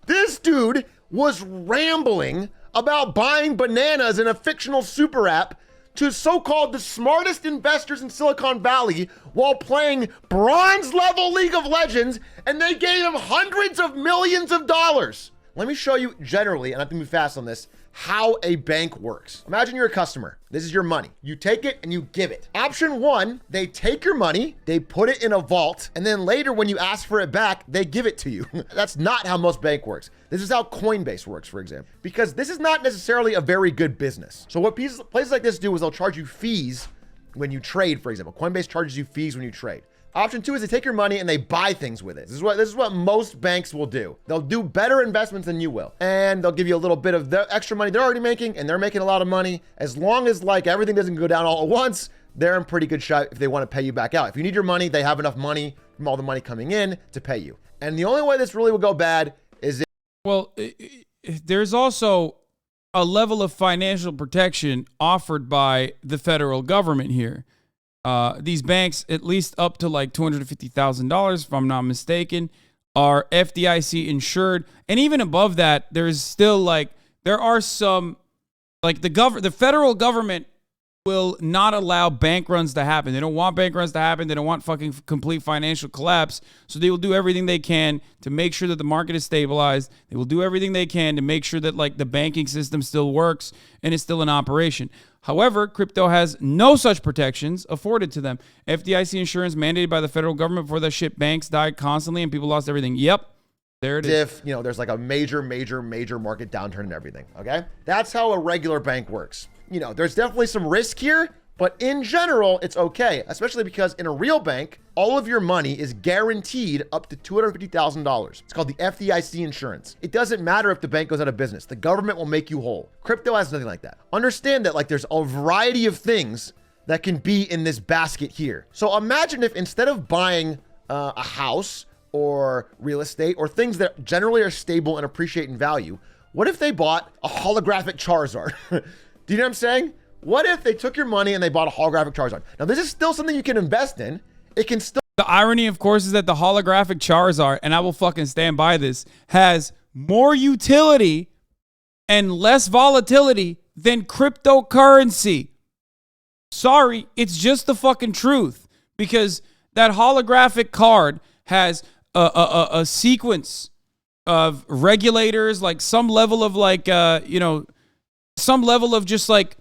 This dude was rambling about buying bananas in a fictional super app to so-called the smartest investors in Silicon Valley while playing bronze level League of Legends, and they gave him hundreds of millions of dollars. Let me show you generally, and I have to move fast on this, how a bank works. Imagine you're a customer. This is your money. You take it and you give it. Option one, they take your money, they put it in a vault, and then later when you ask for it back, they give it to you. That's not how most bank works. This is how Coinbase works, for example, because this is not necessarily a very good business. So what places like this do is they'll charge you fees when you trade, for example. Coinbase charges you fees when you trade. Option two is they take your money and they buy things with it. This is what most banks will do. They'll do better investments than you will. And they'll give you a little bit of the extra money they're already making, and they're making a lot of money. As long as like everything doesn't go down all at once, they're in pretty good shape if they want to pay you back out. If you need your money, they have enough money from all the money coming in to pay you. And the only way this really will go bad is if— Well, there's also a level of financial protection offered by the federal government here. These banks, at least up to like $250,000, if I'm not mistaken, are FDIC insured. And even above that, there's still like, there are some, like the federal government will not allow bank runs to happen. They don't want bank runs to happen. They don't want fucking complete financial collapse. So they will do everything they can to make sure that the market is stabilized. They will do everything they can to make sure that like the banking system still works and is still in operation. However, crypto has no such protections afforded to them. FDIC insurance mandated by the federal government. Before that shit, banks died constantly and people lost everything. Yep. There it is. If, you know, there's like a major market downturn and everything, okay? That's how a regular bank works. You know, there's definitely some risk here, but in general, it's okay, especially because in a real bank, all of your money is guaranteed up to $250,000. It's called the FDIC insurance. It doesn't matter if the bank goes out of business. The government will make you whole. Crypto has nothing like that. Understand that like there's a variety of things that can be in this basket here. So imagine if instead of buying a house or real estate or things that generally are stable and appreciate in value, what if they bought a holographic Charizard? Do you know what I'm saying? What if they took your money and they bought a holographic Charizard? Now, this is still something you can invest in. It can still— The irony, of course, is that the holographic Charizard, and I will fucking stand by this, has more utility and less volatility than cryptocurrency. Sorry, it's just the fucking truth. Because that holographic card has a sequence of regulators, like some level of like, some level of just like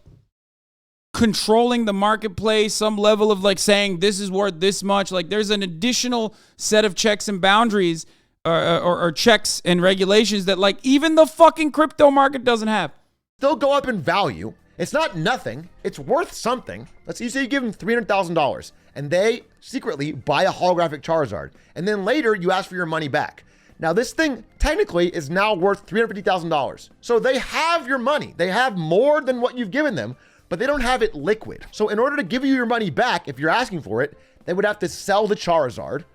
controlling the marketplace, some level of like saying this is worth this much. Like there's an additional set of checks and boundaries or checks and regulations that like even the fucking crypto market doesn't have. Still go up in value. It's not nothing. It's worth something. Let's say you give them $300,000 and they secretly buy a holographic Charizard. And then later you ask for your money back. Now, this thing technically is now worth $350,000. So they have your money. They have more than what you've given them, but they don't have it liquid. So in order to give you your money back, if you're asking for it, they would have to sell the Charizard,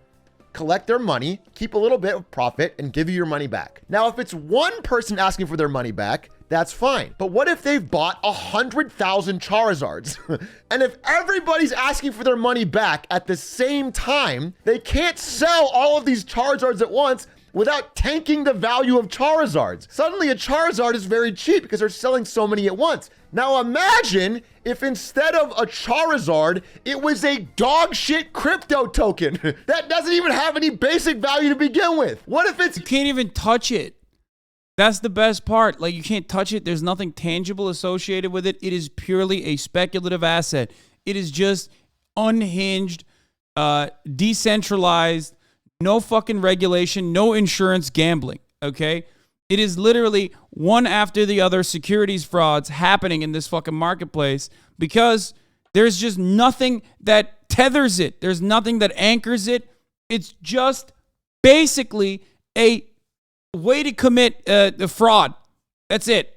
collect their money, keep a little bit of profit, and give you your money back. Now, if it's one person asking for their money back, that's fine. But what if they've bought 100,000 Charizards? And if everybody's asking for their money back at the same time, they can't sell all of these Charizards at once without tanking the value of Charizards. Suddenly a Charizard is very cheap because they're selling so many at once. Now imagine if instead of a Charizard, it was a dog shit crypto token that doesn't even have any basic value to begin with. What if it's... You can't even touch it. That's the best part. Like, you can't touch it. There's nothing tangible associated with it. It is purely a speculative asset. It is just unhinged, decentralized, no fucking regulation, no insurance gambling, okay? It is literally one after the other securities frauds happening in this fucking marketplace because there's just nothing that tethers it. There's nothing that anchors it. It's just basically a way to commit the fraud. That's it.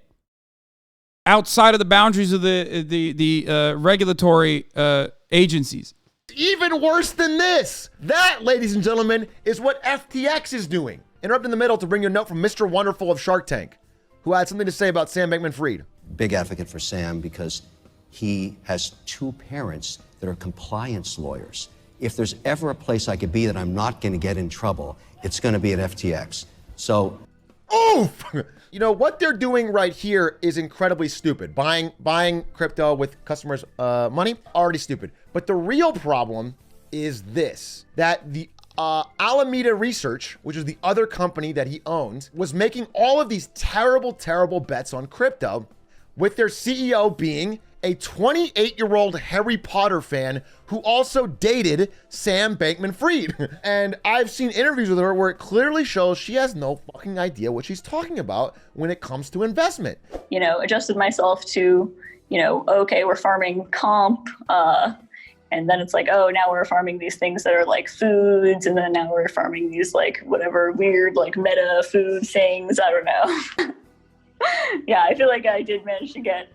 Outside of the boundaries of the regulatory agencies. Even worse than this. That, ladies and gentlemen, is what FTX is doing. Interrupt in the middle to bring you a note from Mr. Wonderful of Shark Tank, who had something to say about Sam Bankman-Fried. Big advocate for Sam because he has two parents that are compliance lawyers. If there's ever a place I could be that I'm not going to get in trouble, it's going to be at FTX. So, oof! You know, what they're doing right here is incredibly stupid. Buying crypto with customers' money, already stupid. But the real problem is this, that the Alameda Research, which is the other company that he owned, was making all of these terrible, terrible bets on crypto, with their CEO being a 28-year-old Harry Potter fan who also dated Sam Bankman-Fried. And I've seen interviews with her where it clearly shows she has no fucking idea what she's talking about when it comes to investment. You know, adjusted myself to, you know, okay, we're farming comp, and then it's like, oh, now we're farming these things that are like foods, and then now we're farming these like whatever weird like meta food things. I don't know. Yeah, I feel like I did manage to get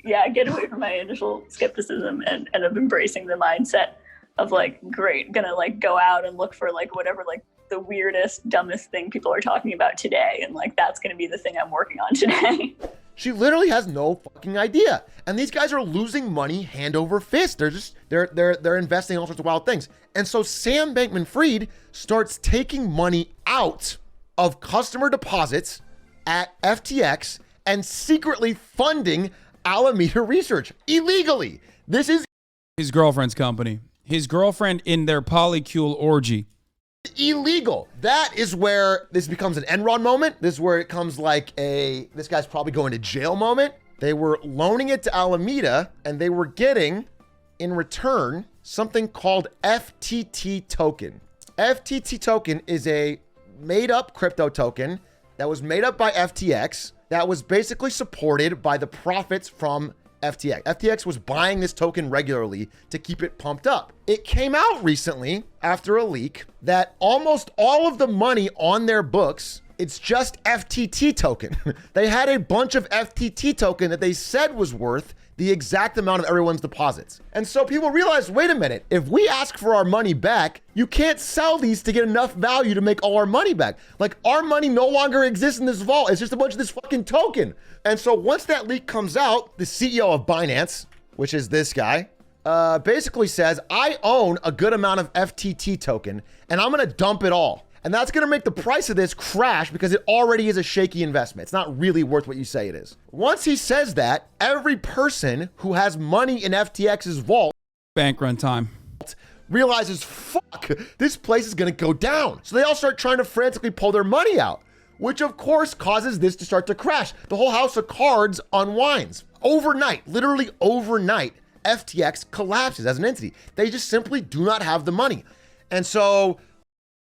away from my initial skepticism and end up embracing the mindset of like, great, gonna like go out and look for like whatever like the weirdest, dumbest thing people are talking about today, and like that's gonna be the thing I'm working on today. She literally has no fucking idea. And these guys are losing money hand over fist. They're investing in all sorts of wild things. And so Sam Bankman-Fried starts taking money out of customer deposits at FTX and secretly funding Alameda Research illegally. This is his girlfriend's company. His girlfriend in their polycule orgy. Illegal. That is where this becomes an Enron moment. This is where it comes like this guy's probably going to jail moment. They were loaning it to Alameda and they were getting in return something called FTT token. FTT token is a made up crypto token that was made up by FTX that was basically supported by the profits from FTX. FTX was buying this token regularly to keep it pumped up. It came out recently after a leak that almost all of the money on their books, it's just FTT token. They had a bunch of FTT token that they said was worth the exact amount of everyone's deposits. And so people realized, wait a minute, if we ask for our money back, you can't sell these to get enough value to make all our money back. Like, our money no longer exists in this vault. It's just a bunch of this fucking token. And so once that leak comes out, the CEO of Binance, which is this guy, basically says, I own a good amount of FTT token and I'm gonna dump it all. And that's gonna make the price of this crash because it already is a shaky investment. It's not really worth what you say it is. Once he says that, every person who has money in FTX's vault, bank run time, realizes, fuck, this place is gonna go down. So they all start trying to frantically pull their money out, which of course causes this to start to crash. The whole house of cards unwinds. Overnight, literally overnight, FTX collapses as an entity. They just simply do not have the money. And so...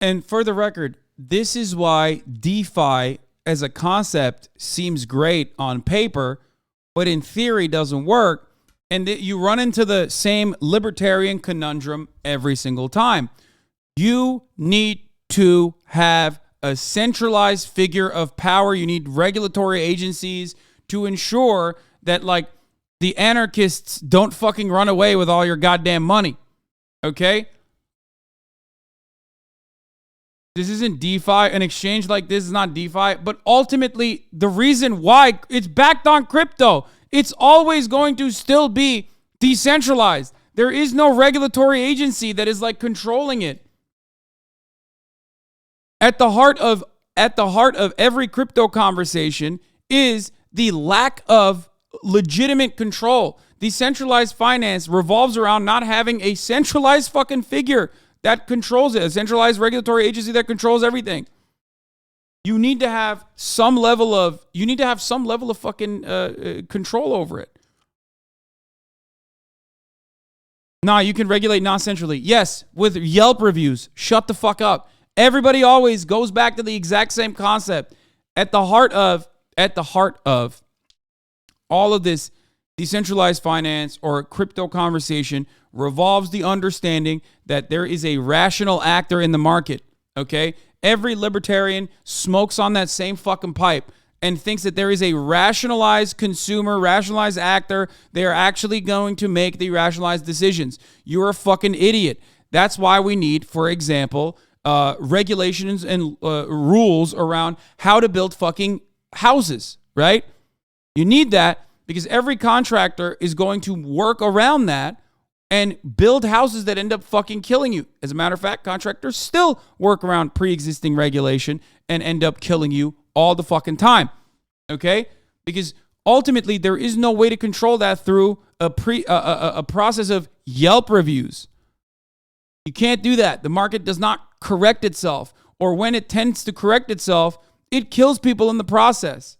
And for the record, this is why DeFi as a concept seems great on paper, but in theory doesn't work. And you run into the same libertarian conundrum every single time. You need to have a centralized figure of power. You need regulatory agencies to ensure that, like, the anarchists don't fucking run away with all your goddamn money. Okay? This isn't DeFi. An exchange like this is not DeFi. But ultimately, the reason why it's backed on crypto, it's always going to still be decentralized. There is no regulatory agency that is like controlling it. At the heart of every crypto conversation is the lack of legitimate control. Decentralized finance revolves around not having a centralized fucking figure that controls it, a centralized regulatory agency that controls everything. You need to have some level of fucking control over it. Nah, you can regulate non-centrally. Yes, with Yelp reviews. Shut the fuck up. Everybody always goes back to the exact same concept. At the heart of all of this decentralized finance or crypto conversation revolves the understanding that there is a rational actor in the market, okay? Every libertarian smokes on that same fucking pipe and thinks that there is a rationalized consumer, rationalized actor. They are actually going to make the rationalized decisions. You're a fucking idiot. That's why we need, for example, regulations and rules around how to build fucking houses, right? You need that because every contractor is going to work around that and build houses that end up fucking killing you. As a matter of fact, contractors still work around pre-existing regulation and end up killing you all the fucking time, okay? Because ultimately, there is no way to control that through a process of Yelp reviews. You can't do that. The market does not correct itself, or when it tends to correct itself, it kills people in the process,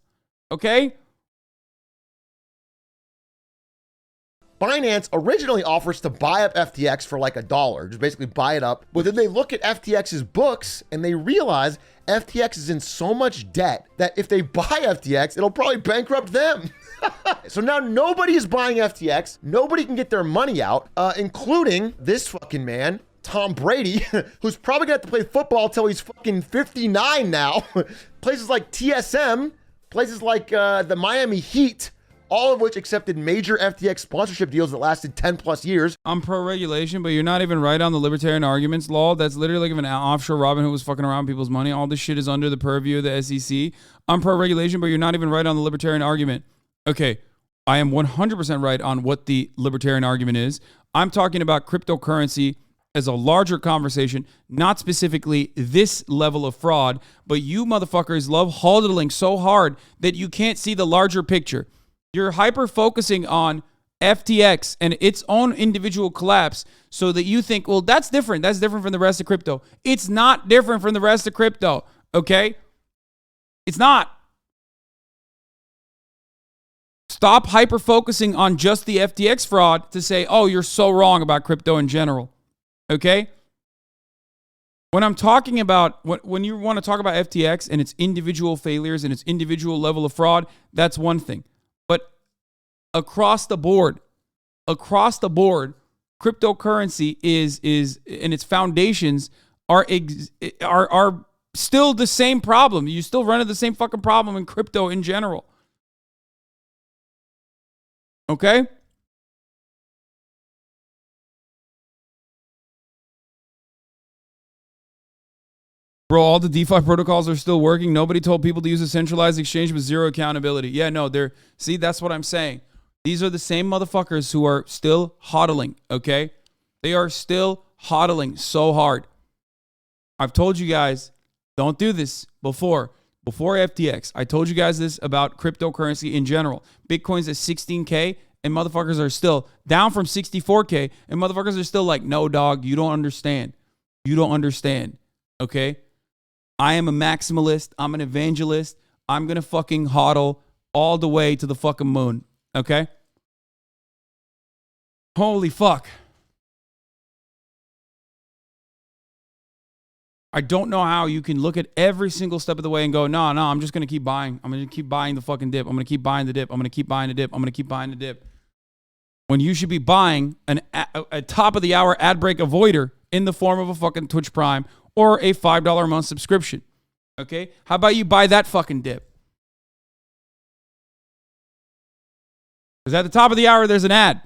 okay? Binance originally offers to buy up FTX for like $1, just basically buy it up. But then they look at FTX's books and they realize FTX is in so much debt that if they buy FTX, it'll probably bankrupt them. So now nobody is buying FTX. Nobody can get their money out, including this fucking man, Tom Brady, who's probably gonna have to play football till he's fucking 59 now. Places like TSM, places like the Miami Heat, all of which accepted major FTX sponsorship deals that lasted 10 plus years. I'm pro-regulation, but you're not even right on the libertarian arguments law. That's literally like an offshore Robin Hood was fucking around people's money. All this shit is under the purview of the SEC. I'm pro-regulation, but you're not even right on the libertarian argument. Okay, I am 100% right on what the libertarian argument is. I'm talking about cryptocurrency as a larger conversation, not specifically this level of fraud, but you motherfuckers love hodling so hard that you can't see the larger picture. You're hyper-focusing on FTX and its own individual collapse so that you think, well, that's different. That's different from the rest of crypto. It's not different from the rest of crypto, okay? It's not. Stop hyper-focusing on just the FTX fraud to say, oh, you're so wrong about crypto in general, okay? When I'm talking about, when you want to talk about FTX and its individual failures and its individual level of fraud, that's one thing. But across the board, cryptocurrency is and its foundations are still the same problem. You still run into the same fucking problem in crypto in general. Okay? Bro, all the DeFi protocols are still working. Nobody told people to use a centralized exchange with zero accountability. Yeah, no, see, that's what I'm saying. These are the same motherfuckers who are still hodling, okay? They are still hodling so hard. I've told you guys, don't do this before FTX. I told you guys this about cryptocurrency in general. Bitcoin's at 16K and motherfuckers are still down from 64K and motherfuckers are still like, no, dog, you don't understand. You don't understand, okay? I am a maximalist. I'm an evangelist. I'm going to fucking hodl all the way to the fucking moon. Okay? Holy fuck. I don't know how you can look at every single step of the way and go, no, I'm just going to keep buying. I'm going to keep buying the fucking dip. I'm going to keep buying the dip. I'm going to keep buying the dip. I'm going to keep buying the dip. When you should be buying a top of the hour ad break avoider in the form of a fucking Twitch Prime or a $5 a month subscription. Okay? How about you buy that fucking dip? Because at the top of the hour, there's an ad.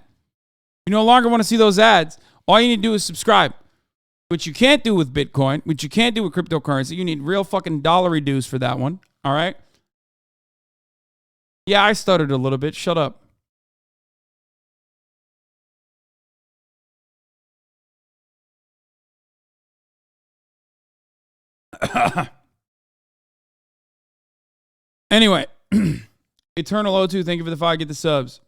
You no longer want to see those ads. All you need to do is subscribe. Which you can't do with Bitcoin. Which you can't do with cryptocurrency. You need real fucking dollary dues for that one. All right? Yeah, I stuttered a little bit. Shut up. Anyway, Eternal O2, thank you for the 5. Get the subs.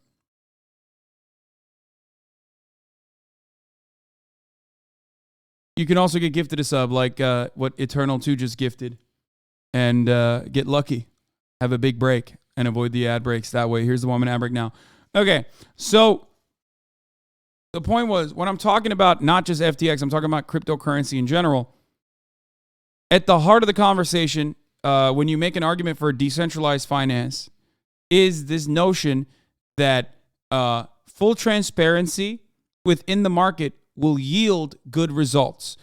You can also get gifted a sub like what Eternal 2 just gifted and get lucky. Have a big break and avoid the ad breaks that way. Here's the 1 minute ad break now. Okay, so the point was, when I'm talking about not just FTX, I'm talking about cryptocurrency in general. At the heart of the conversation, when you make an argument for decentralized finance, is this notion that full transparency within the market will yield good results.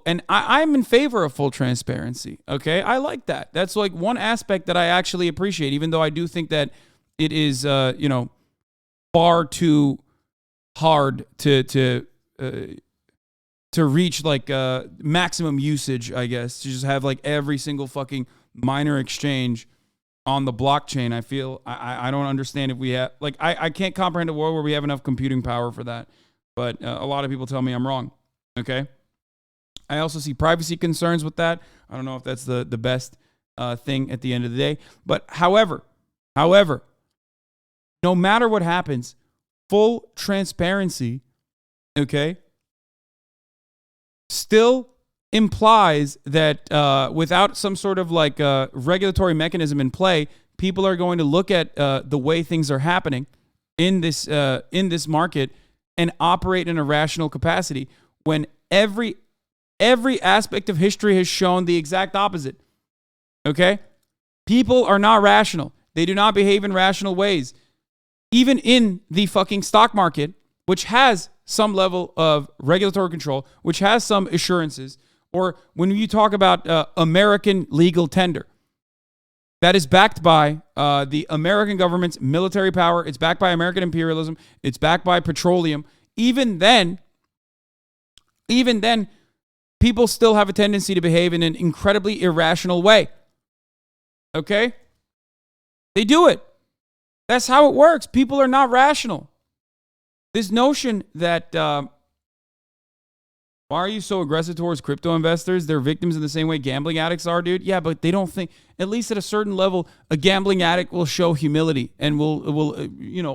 And I'm in favor of full transparency. Okay, I like that. That's like one aspect that I actually appreciate, even though I do think that it is, far too hard to reach like maximum usage. I guess to just have like every single fucking minor exchange on the blockchain. I feel I don't understand if we have like I can't comprehend a world where we have enough computing power for that. But a lot of people tell me I'm wrong, okay? I also see privacy concerns with that. I don't know if that's the best thing at the end of the day. But however, no matter what happens, full transparency, okay, still implies that without some sort of like regulatory mechanism in play, people are going to look at the way things are happening in this market and operate in a rational capacity when every aspect of history has shown the exact opposite. Okay? People are not rational. They do not behave in rational ways. Even in the fucking stock market, which has some level of regulatory control, which has some assurances, or when you talk about American legal tender, that is backed by the American government's military power. It's backed by American imperialism. It's backed by petroleum. Even then, people still have a tendency to behave in an incredibly irrational way. Okay? They do it. That's how it works. People are not rational. This notion that, why are you so aggressive towards crypto investors? They're victims in the same way gambling addicts are, dude. Yeah, but they don't think, at least at a certain level, a gambling addict will show humility and will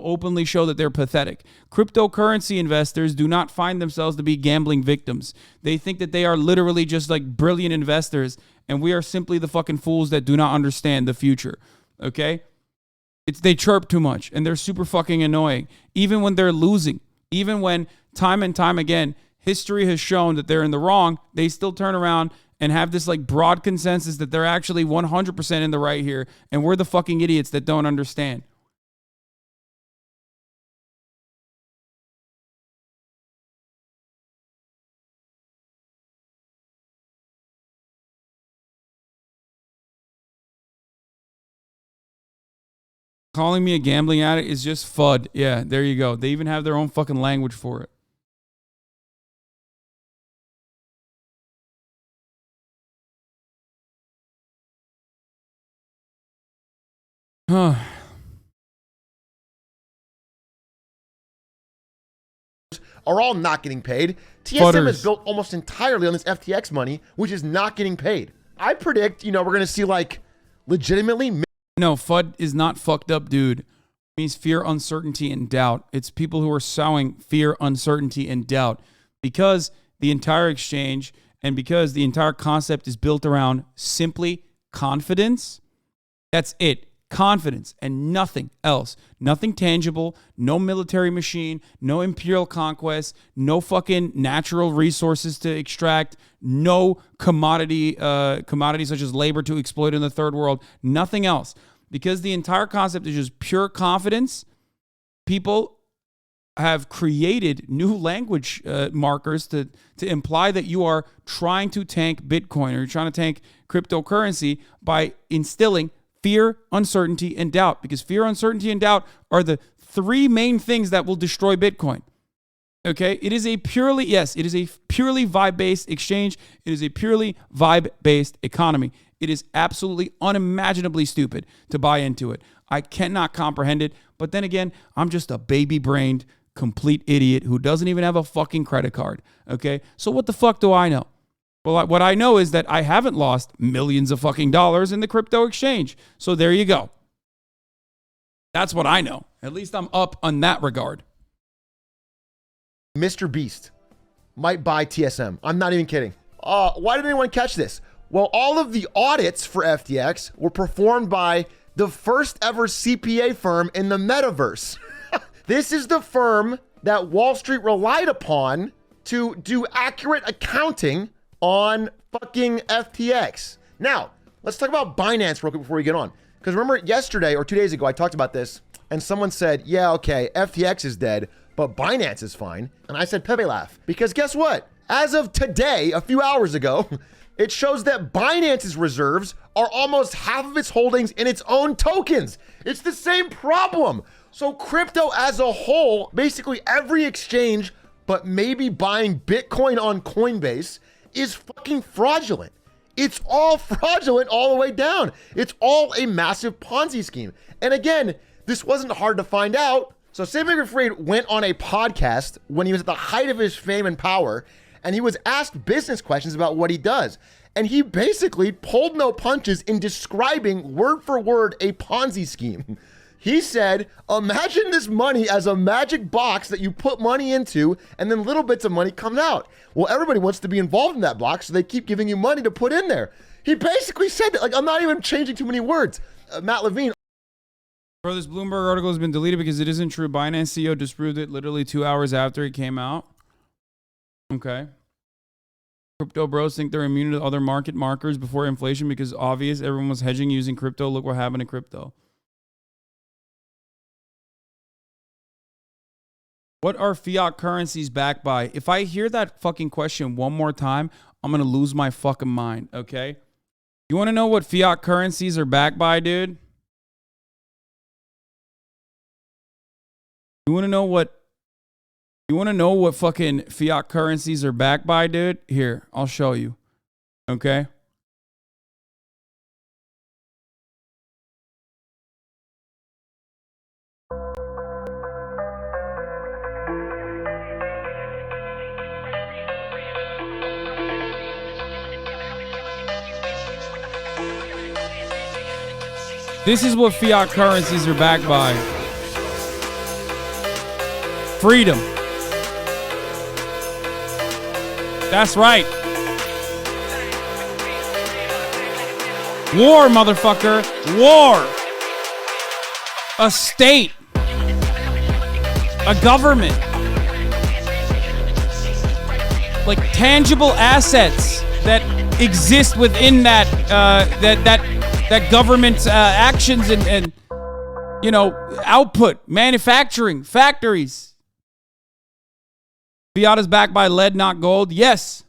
openly show that they're pathetic. Cryptocurrency investors do not find themselves to be gambling victims. They think that they are literally just like brilliant investors, and we are simply the fucking fools that do not understand the future. Okay? They chirp too much, and they're super fucking annoying. Even when they're losing, even when time and time again, history has shown that they're in the wrong, they still turn around and have this like broad consensus that they're actually 100% in the right here, and we're the fucking idiots that don't understand. Calling me a gambling addict is just FUD. Yeah, there you go. They even have their own fucking language for it. Huh. Are all not getting paid. TSM is built almost entirely on this FTX money, which is not getting paid. I predict, we're going to see like legitimately. No, FUD is not fucked up, dude. It means fear, uncertainty, and doubt. It's people who are sowing fear, uncertainty, and doubt because the entire exchange and because the entire concept is built around simply confidence. That's it. Confidence and nothing else. Nothing tangible, no military machine, no imperial conquest, no fucking natural resources to extract, no commodities such as labor to exploit in the third world, nothing else. Because the entire concept is just pure confidence, people have created new language markers to imply that you are trying to tank Bitcoin or you're trying to tank cryptocurrency by instilling fear, uncertainty, and doubt, because fear, uncertainty, and doubt are the three main things that will destroy Bitcoin. Okay? It is a purely vibe-based exchange. It is a purely vibe-based economy. It is absolutely unimaginably stupid to buy into it. I cannot comprehend it. But then again, I'm just a baby-brained, complete idiot who doesn't even have a fucking credit card. Okay? So what the fuck do I know? Well, what I know is that I haven't lost millions of fucking dollars in the crypto exchange. So there you go. That's what I know. At least I'm up on that regard. Mr. Beast might buy TSM. I'm not even kidding. Why did anyone catch this? Well, all of the audits for FTX were performed by the first ever CPA firm in the metaverse. This is the firm that Wall Street relied upon to do accurate accounting on fucking FTX. Now, let's talk about Binance real quick before we get on. Because remember yesterday or 2 days ago, I talked about this and someone said, yeah, okay, FTX is dead, but Binance is fine. And I said, Pepe laugh. Because guess what? As of today, a few hours ago, it shows that Binance's reserves are almost half of its holdings in its own tokens. It's the same problem. So crypto as a whole, basically every exchange, but maybe buying Bitcoin on Coinbase, is fucking fraudulent. It's all fraudulent all the way down. It's all a massive Ponzi scheme. And again, this wasn't hard to find out. So Sam Bankman-Fried went on a podcast when he was at the height of his fame and power, and he was asked business questions about what he does. And he basically pulled no punches in describing word for word a Ponzi scheme. He said, imagine this money as a magic box that you put money into and then little bits of money come out. Well, everybody wants to be involved in that box, so they keep giving you money to put in there. He basically said that. Like, I'm not even changing too many words. Matt Levine. Bro, this Bloomberg article has been deleted because it isn't true. Binance CEO disproved it literally 2 hours after it came out. Okay. Crypto bros think they're immune to other market markers before inflation because obvious everyone was hedging using crypto. Look what happened to crypto. What are fiat currencies backed by? If I hear that fucking question one more time, I'm going to lose my fucking mind, okay? You want to know what fiat currencies are backed by, dude? You want to know what fucking fiat currencies are backed by, dude? Here, I'll show you. Okay? This is what fiat currencies are backed by. Freedom. That's right. War, motherfucker. War. A state. A government. Like tangible assets that exist within that that government's actions and you know, output, manufacturing, factories. Fiat is backed by lead, not gold. Yes.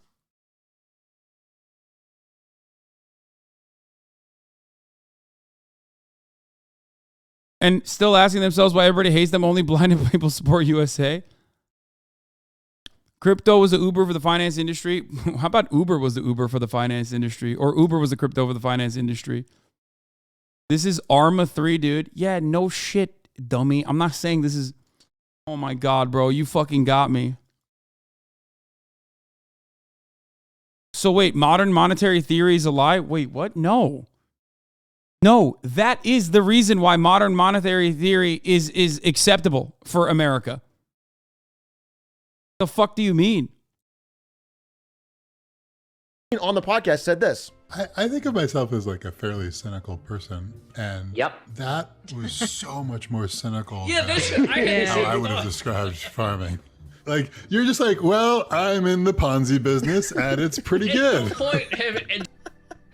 And still asking themselves why everybody hates them, only blinded people support USA. Crypto was the Uber for the finance industry. How about Uber was the Uber for the finance industry? Or Uber was the crypto for the finance industry? This is Arma 3, dude. Yeah, no shit, dummy. I'm not saying this is... Oh my God, bro. You fucking got me. So wait, modern monetary theory is a lie? Wait, what? No. No, that is the reason why modern monetary theory is acceptable for America. The fuck do you mean? On the podcast said this. I think of myself as like a fairly cynical person, and that was so much more cynical than how I would have described farming. Like, you're just like, well, I'm in the Ponzi business, and it's pretty good.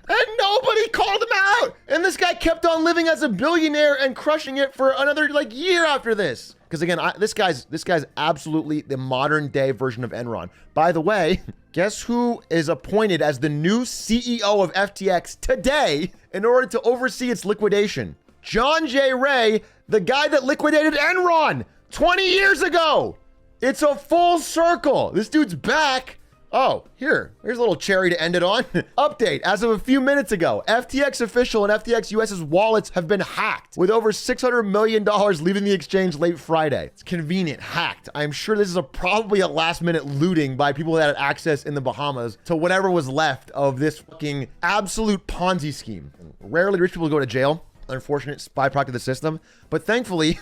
And nobody called him out. And this guy kept on living as a billionaire and crushing it for another like year after this. Because again, this guy's absolutely the modern day version of Enron. By the way, guess who is appointed as the new CEO of FTX today in order to oversee its liquidation? John J. Ray, the guy that liquidated Enron 20 years ago. It's a full circle. This dude's back Oh, here's a little cherry to end it on. Update, as of a few minutes ago, FTX official and FTX US's wallets have been hacked, with over $600 million leaving the exchange late Friday. It's convenient, hacked. I'm sure this is probably a last-minute looting by people that had access in the Bahamas to whatever was left of this fucking absolute Ponzi scheme. Rarely rich people go to jail. Unfortunate byproduct of the system. But thankfully,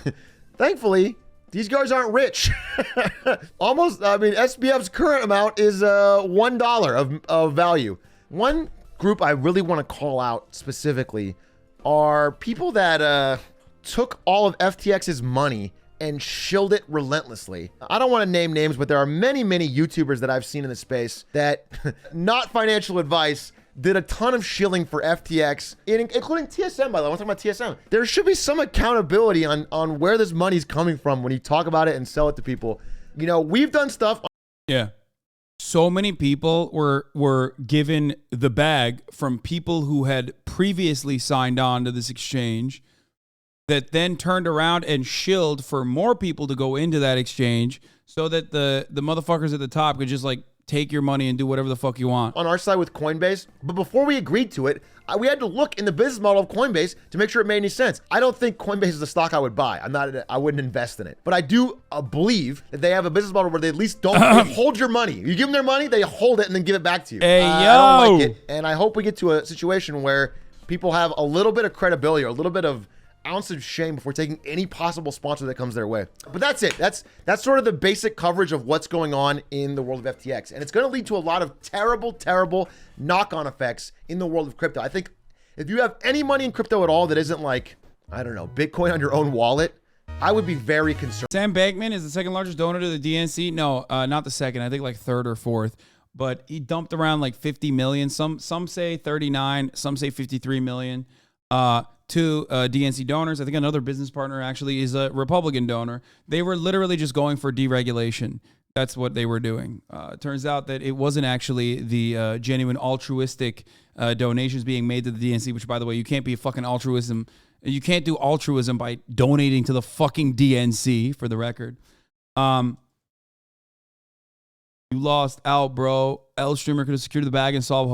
these guys aren't rich. Almost, I mean, SBF's current amount is $1 of value. One group I really want to call out specifically are people that took all of FTX's money and shilled it relentlessly. I don't want to name names, but there are many, many YouTubers that I've seen in the space that, not financial advice, did a ton of shilling for FTX, including TSM, by the way. I'm talking about TSM. There should be some accountability on where this money's coming from when you talk about it and sell it to people. You know, we've done stuff. Yeah. So many people were given the bag from people who had previously signed on to this exchange that then turned around and shilled for more people to go into that exchange so that the motherfuckers at the top could just like take your money and do whatever the fuck you want. On our side with Coinbase, but before we agreed to it, we had to look in the business model of Coinbase to make sure it made any sense. I don't think Coinbase is a stock I would buy. I wouldn't invest in it. But I do believe that they have a business model where they at least don't they hold your money. You give them their money, they hold it and then give it back to you. Hey, yo. I don't like it. And I hope we get to a situation where people have a little bit of credibility or a little bit of ounce of shame before taking any possible sponsor that comes their way. But that's it. That's sort of the basic coverage of what's going on in the world of FTX. And it's going to lead to a lot of terrible, terrible knock-on effects in the world of crypto. I think if you have any money in crypto at all that isn't like, I don't know, Bitcoin on your own wallet, I would be very concerned. Sam Bankman is the second largest donor to the DNC. No, not the second. I think like third or fourth. But he dumped around like 50 million. Some say 39. Some say 53 million. To DNC donors. I think another business partner actually is a Republican donor. They were literally just going for deregulation. That's what they were doing. It turns out that it wasn't actually the genuine altruistic donations being made to the DNC, which, by the way, you can't be a fucking altruism. You can't do altruism by donating to the fucking DNC, for the record. You lost out, bro. L Streamer could have secured the bag and solved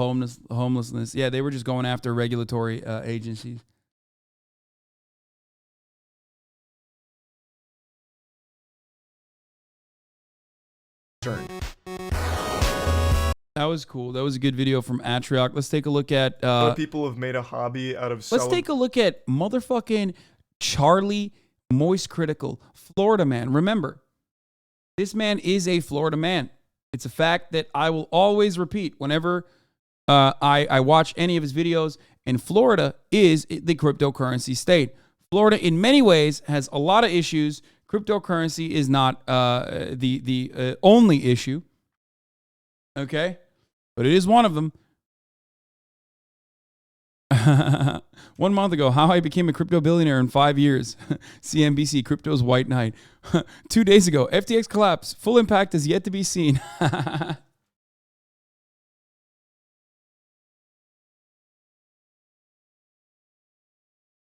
homelessness. Yeah, they were just going after regulatory agencies. That was cool. That was a good video from Atrioc. Let's take a look at... people have made a hobby out of... Let's take a look at motherfucking Charlie Moist Critical, Florida man. Remember, this man is a Florida man. It's a fact that I will always repeat whenever I watch any of his videos. And Florida is the cryptocurrency state. Florida, in many ways, has a lot of issues. Cryptocurrency is not the only issue. Okay? But it is one of them. 1 month ago, how I became a crypto billionaire in 5 years. CNBC, crypto's white knight. 2 days ago, FTX collapse. Full impact is yet to be seen.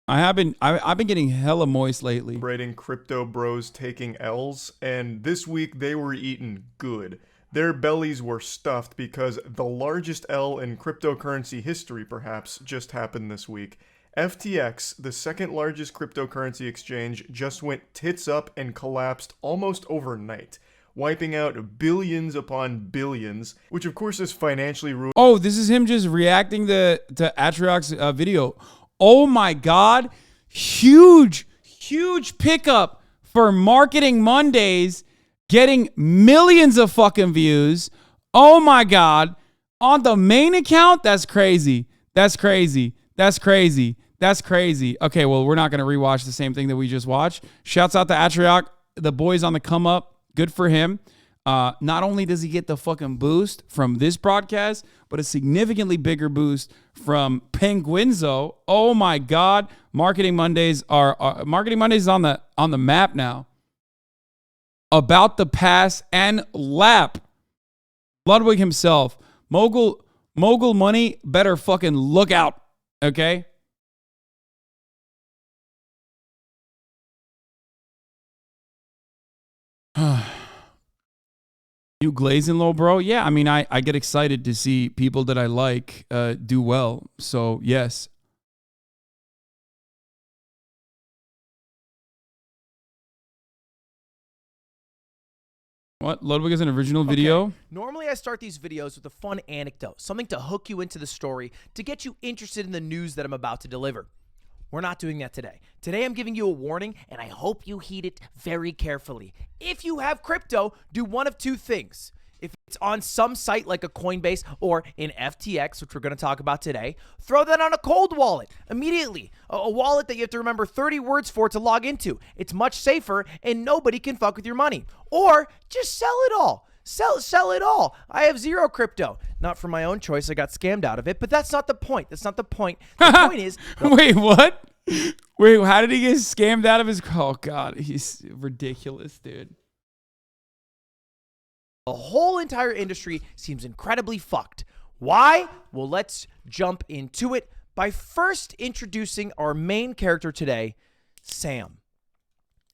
I've been getting hella moist lately. Celebrating crypto bros taking L's, and this week they were eating good. Their bellies were stuffed because the largest L in cryptocurrency history, perhaps, just happened this week. FTX, the second largest cryptocurrency exchange, just went tits up and collapsed almost overnight, wiping out billions upon billions, which of course is financially ruined. Oh, this is him just reacting to Atrioc's video. Oh my God. Huge pickup for Marketing Mondays, getting millions of fucking views. Oh my God. On the main account? That's crazy. That's crazy. That's crazy. That's crazy. Okay, well, we're not going to rewatch the same thing that we just watched. Shouts out to Atrioc. The boy's on the come up. Good for him. Not only does he get the fucking boost from this broadcast, but a significantly bigger boost from Penguinzo. Oh my God. Marketing Mondays are Marketing Mondays on the map now. About to pass and lap Ludwig himself. Mogul money better fucking look out. Okay? You glazing low, bro? Yeah, I mean, I get excited to see people that I like do well. So, yes. What? Ludwig is an original video? Normally, I start these videos with a fun anecdote, something to hook you into the story, to get you interested in the news that I'm about to deliver. We're not doing that today. Today, I'm giving you a warning, and I hope you heed it very carefully. If you have crypto, do one of two things. If it's on some site like a Coinbase or in FTX, which we're going to talk about today, throw that on a cold wallet immediately. A wallet that you have to remember 30 words for to log into. It's much safer and nobody can fuck with your money. Or just sell it all. Sell it all. I have zero crypto. Not for my own choice. I got scammed out of it, but that's not the point. That's not the point. The point is... Wait, what? Wait, how did he get scammed out of his... Oh, God. He's ridiculous, dude. The whole entire industry seems incredibly fucked. Why? Well, let's jump into it by first introducing our main character today, Sam,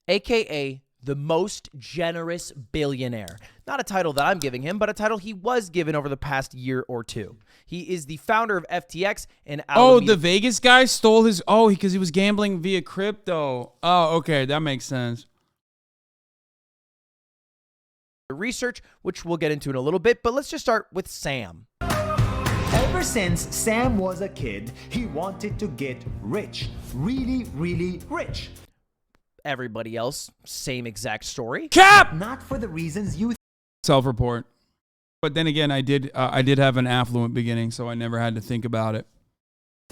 aka the most generous billionaire. Not a title that I'm giving him, but a title he was given over the past year or two. He is the founder of FTX and Oh, the Vegas guy stole his... Oh, because he was gambling via crypto. Oh, okay. That makes sense. Research, which we'll get into in a little bit, but let's just start with Sam. Ever since Sam was a kid, he wanted to get rich. Really, really rich. Everybody else, same exact story. Cap! Not for the reasons you Self-report. But then again, I did have an affluent beginning, so I never had to think about it.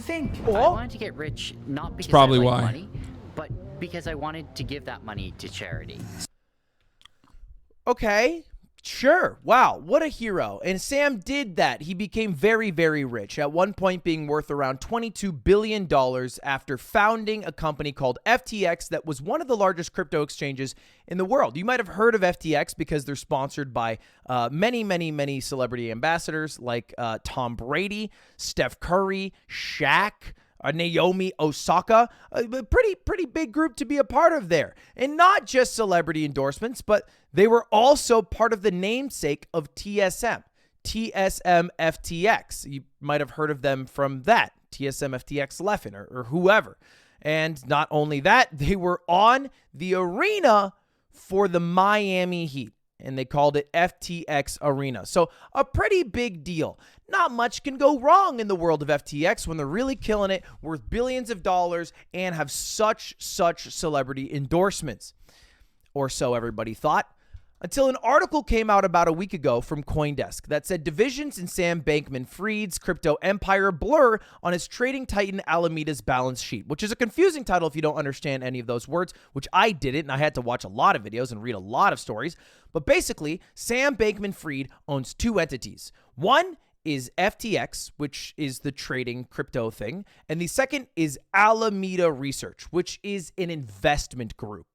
think. I wanted to get rich, not because probably I like why. money, but because I wanted to give that money to charity. Okay, sure. Wow, what a hero. And Sam did that. He became very, very rich, at one point being worth around $22 billion after founding a company called FTX that was one of the largest crypto exchanges in the world. You might have heard of FTX because they're sponsored by many, many, many celebrity ambassadors like Tom Brady, Steph Curry, Shaq, Naomi Osaka, a pretty big group to be a part of there. And not just celebrity endorsements, but they were also part of the namesake of TSM FTX. You might have heard of them from that, TSM FTX Leffen or whoever. And not only that, they were on the arena for the Miami Heat, and they called it FTX Arena. So a pretty big deal. Not much can go wrong in the world of FTX when they're really killing it, worth billions of dollars, and have such celebrity endorsements. Or so everybody thought. Until an article came out about a week ago from CoinDesk that said divisions in Sam Bankman-Fried's crypto empire blur on his trading titan Alameda's balance sheet, which is a confusing title if you don't understand any of those words, which I didn't, and I had to watch a lot of videos and read a lot of stories. But basically, Sam Bankman-Fried owns two entities. One is FTX, which is the trading crypto thing, and the second is Alameda Research, which is an investment group.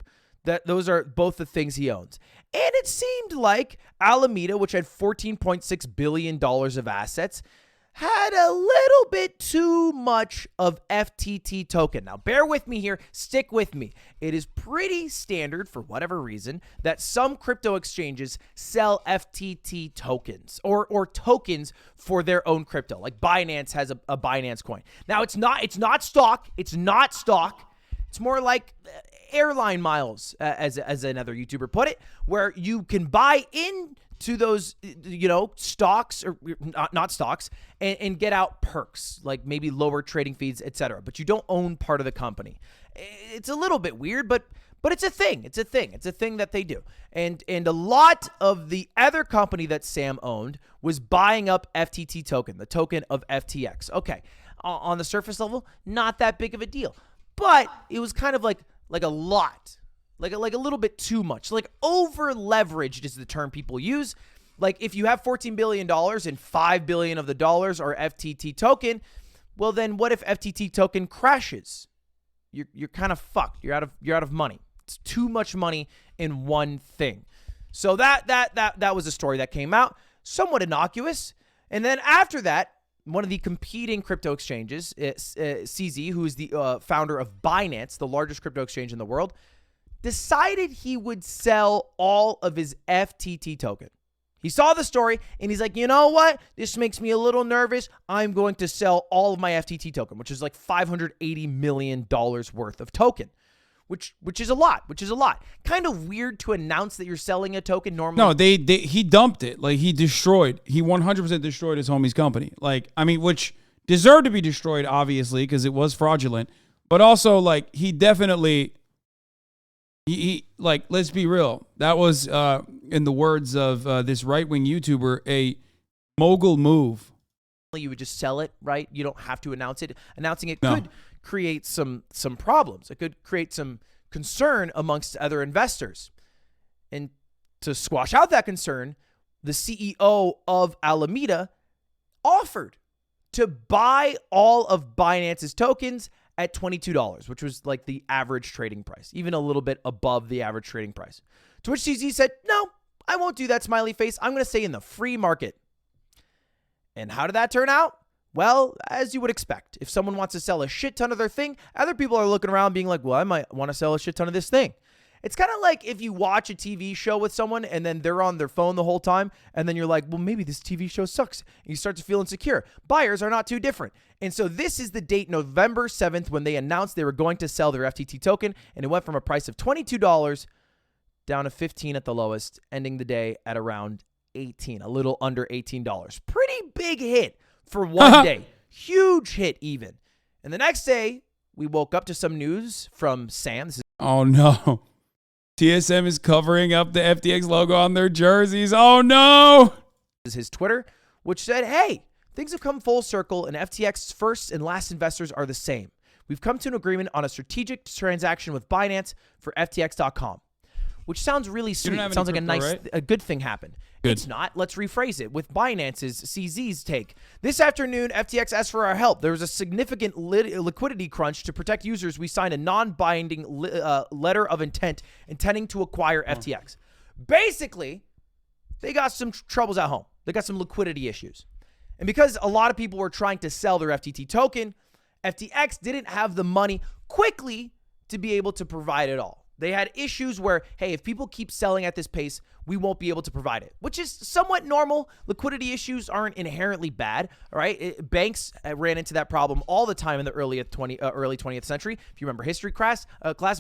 Those are both the things he owns. And it seemed like Alameda, which had $14.6 billion of assets, had a little bit too much of FTT token. Now, bear with me here. Stick with me. It is pretty standard, for whatever reason, that some crypto exchanges sell FTT tokens or tokens for their own crypto. Like Binance has a Binance coin. Now, it's not stock. It's not stock. It's more like airline miles, as another YouTuber put it, where you can buy into those, stocks or not stocks and get out perks, like maybe lower trading fees, etc. But you don't own part of the company. It's a little bit weird, but it's a thing. It's a thing that they do. And a lot of the other company that Sam owned was buying up FTT token, the token of FTX. Okay, on the surface level, not that big of a deal. But it was kind of like a lot, like a little bit too much, like over leveraged is the term people use. Like if you have $14 billion and $5 billion of the dollars are FTT token, well then what if FTT token crashes? You're kind of fucked. You're out of money. It's too much money in one thing. So that was a story that came out, somewhat innocuous. And then after that, one of the competing crypto exchanges, CZ, who is the founder of Binance, the largest crypto exchange in the world, decided he would sell all of his FTT token. He saw the story and he's like, you know what? This makes me a little nervous. I'm going to sell all of my FTT token, which is like $580 million worth of token, which is a lot, Kind of weird to announce that you're selling a token normally. No, he dumped it. Like, he 100% destroyed his homie's company. Like, I mean, which deserved to be destroyed, obviously, because it was fraudulent. But also, like, he definitely, like, let's be real. That was, in the words of this right-wing YouTuber, a mogul move. You would just sell it, right? You don't have to announce it. Announcing it could create some problems. It could create some concern amongst other investors. And to squash out that concern, the CEO of Alameda offered to buy all of Binance's tokens at $22, which was like the average trading price, even a little bit above the average trading price. To which CZ said, no, I won't do that, smiley face. I'm going to stay in the free market. And how did that turn out? Well, as you would expect, if someone wants to sell a shit ton of their thing, other people are looking around being like, well, I might want to sell a shit ton of this thing. It's kind of like if you watch a TV show with someone and then they're on their phone the whole time, and then you're like, well, maybe this TV show sucks. And you start to feel insecure. Buyers are not too different. And so this is the date, November 7th, when they announced they were going to sell their FTT token, and it went from a price of $22 down to $15 at the lowest, ending the day at around $18, a little under $18. Pretty big hit for one day. Huge hit even. And the next day, we woke up to some news from Sam. Oh, no. TSM is covering up the FTX logo on their jerseys. Oh, no. This is his Twitter, which said, hey, things have come full circle, and FTX's first and last investors are the same. We've come to an agreement on a strategic transaction with Binance for FTX.com. Which sounds really sweet. It sounds like a good thing happened. Good. It's not. Let's rephrase it with Binance's CZ's take. This afternoon, FTX asked for our help. There was a significant liquidity crunch. To protect users, we signed a non-binding letter of intent intending to acquire FTX. Basically, they got some troubles at home. They got some liquidity issues. And because a lot of people were trying to sell their FTT token, FTX didn't have the money quickly to be able to provide it all. They had issues where, hey, if people keep selling at this pace, we won't be able to provide it, which is somewhat normal. Liquidity issues aren't inherently bad, all right? Banks ran into that problem all the time in the early 20th century. If you remember history class,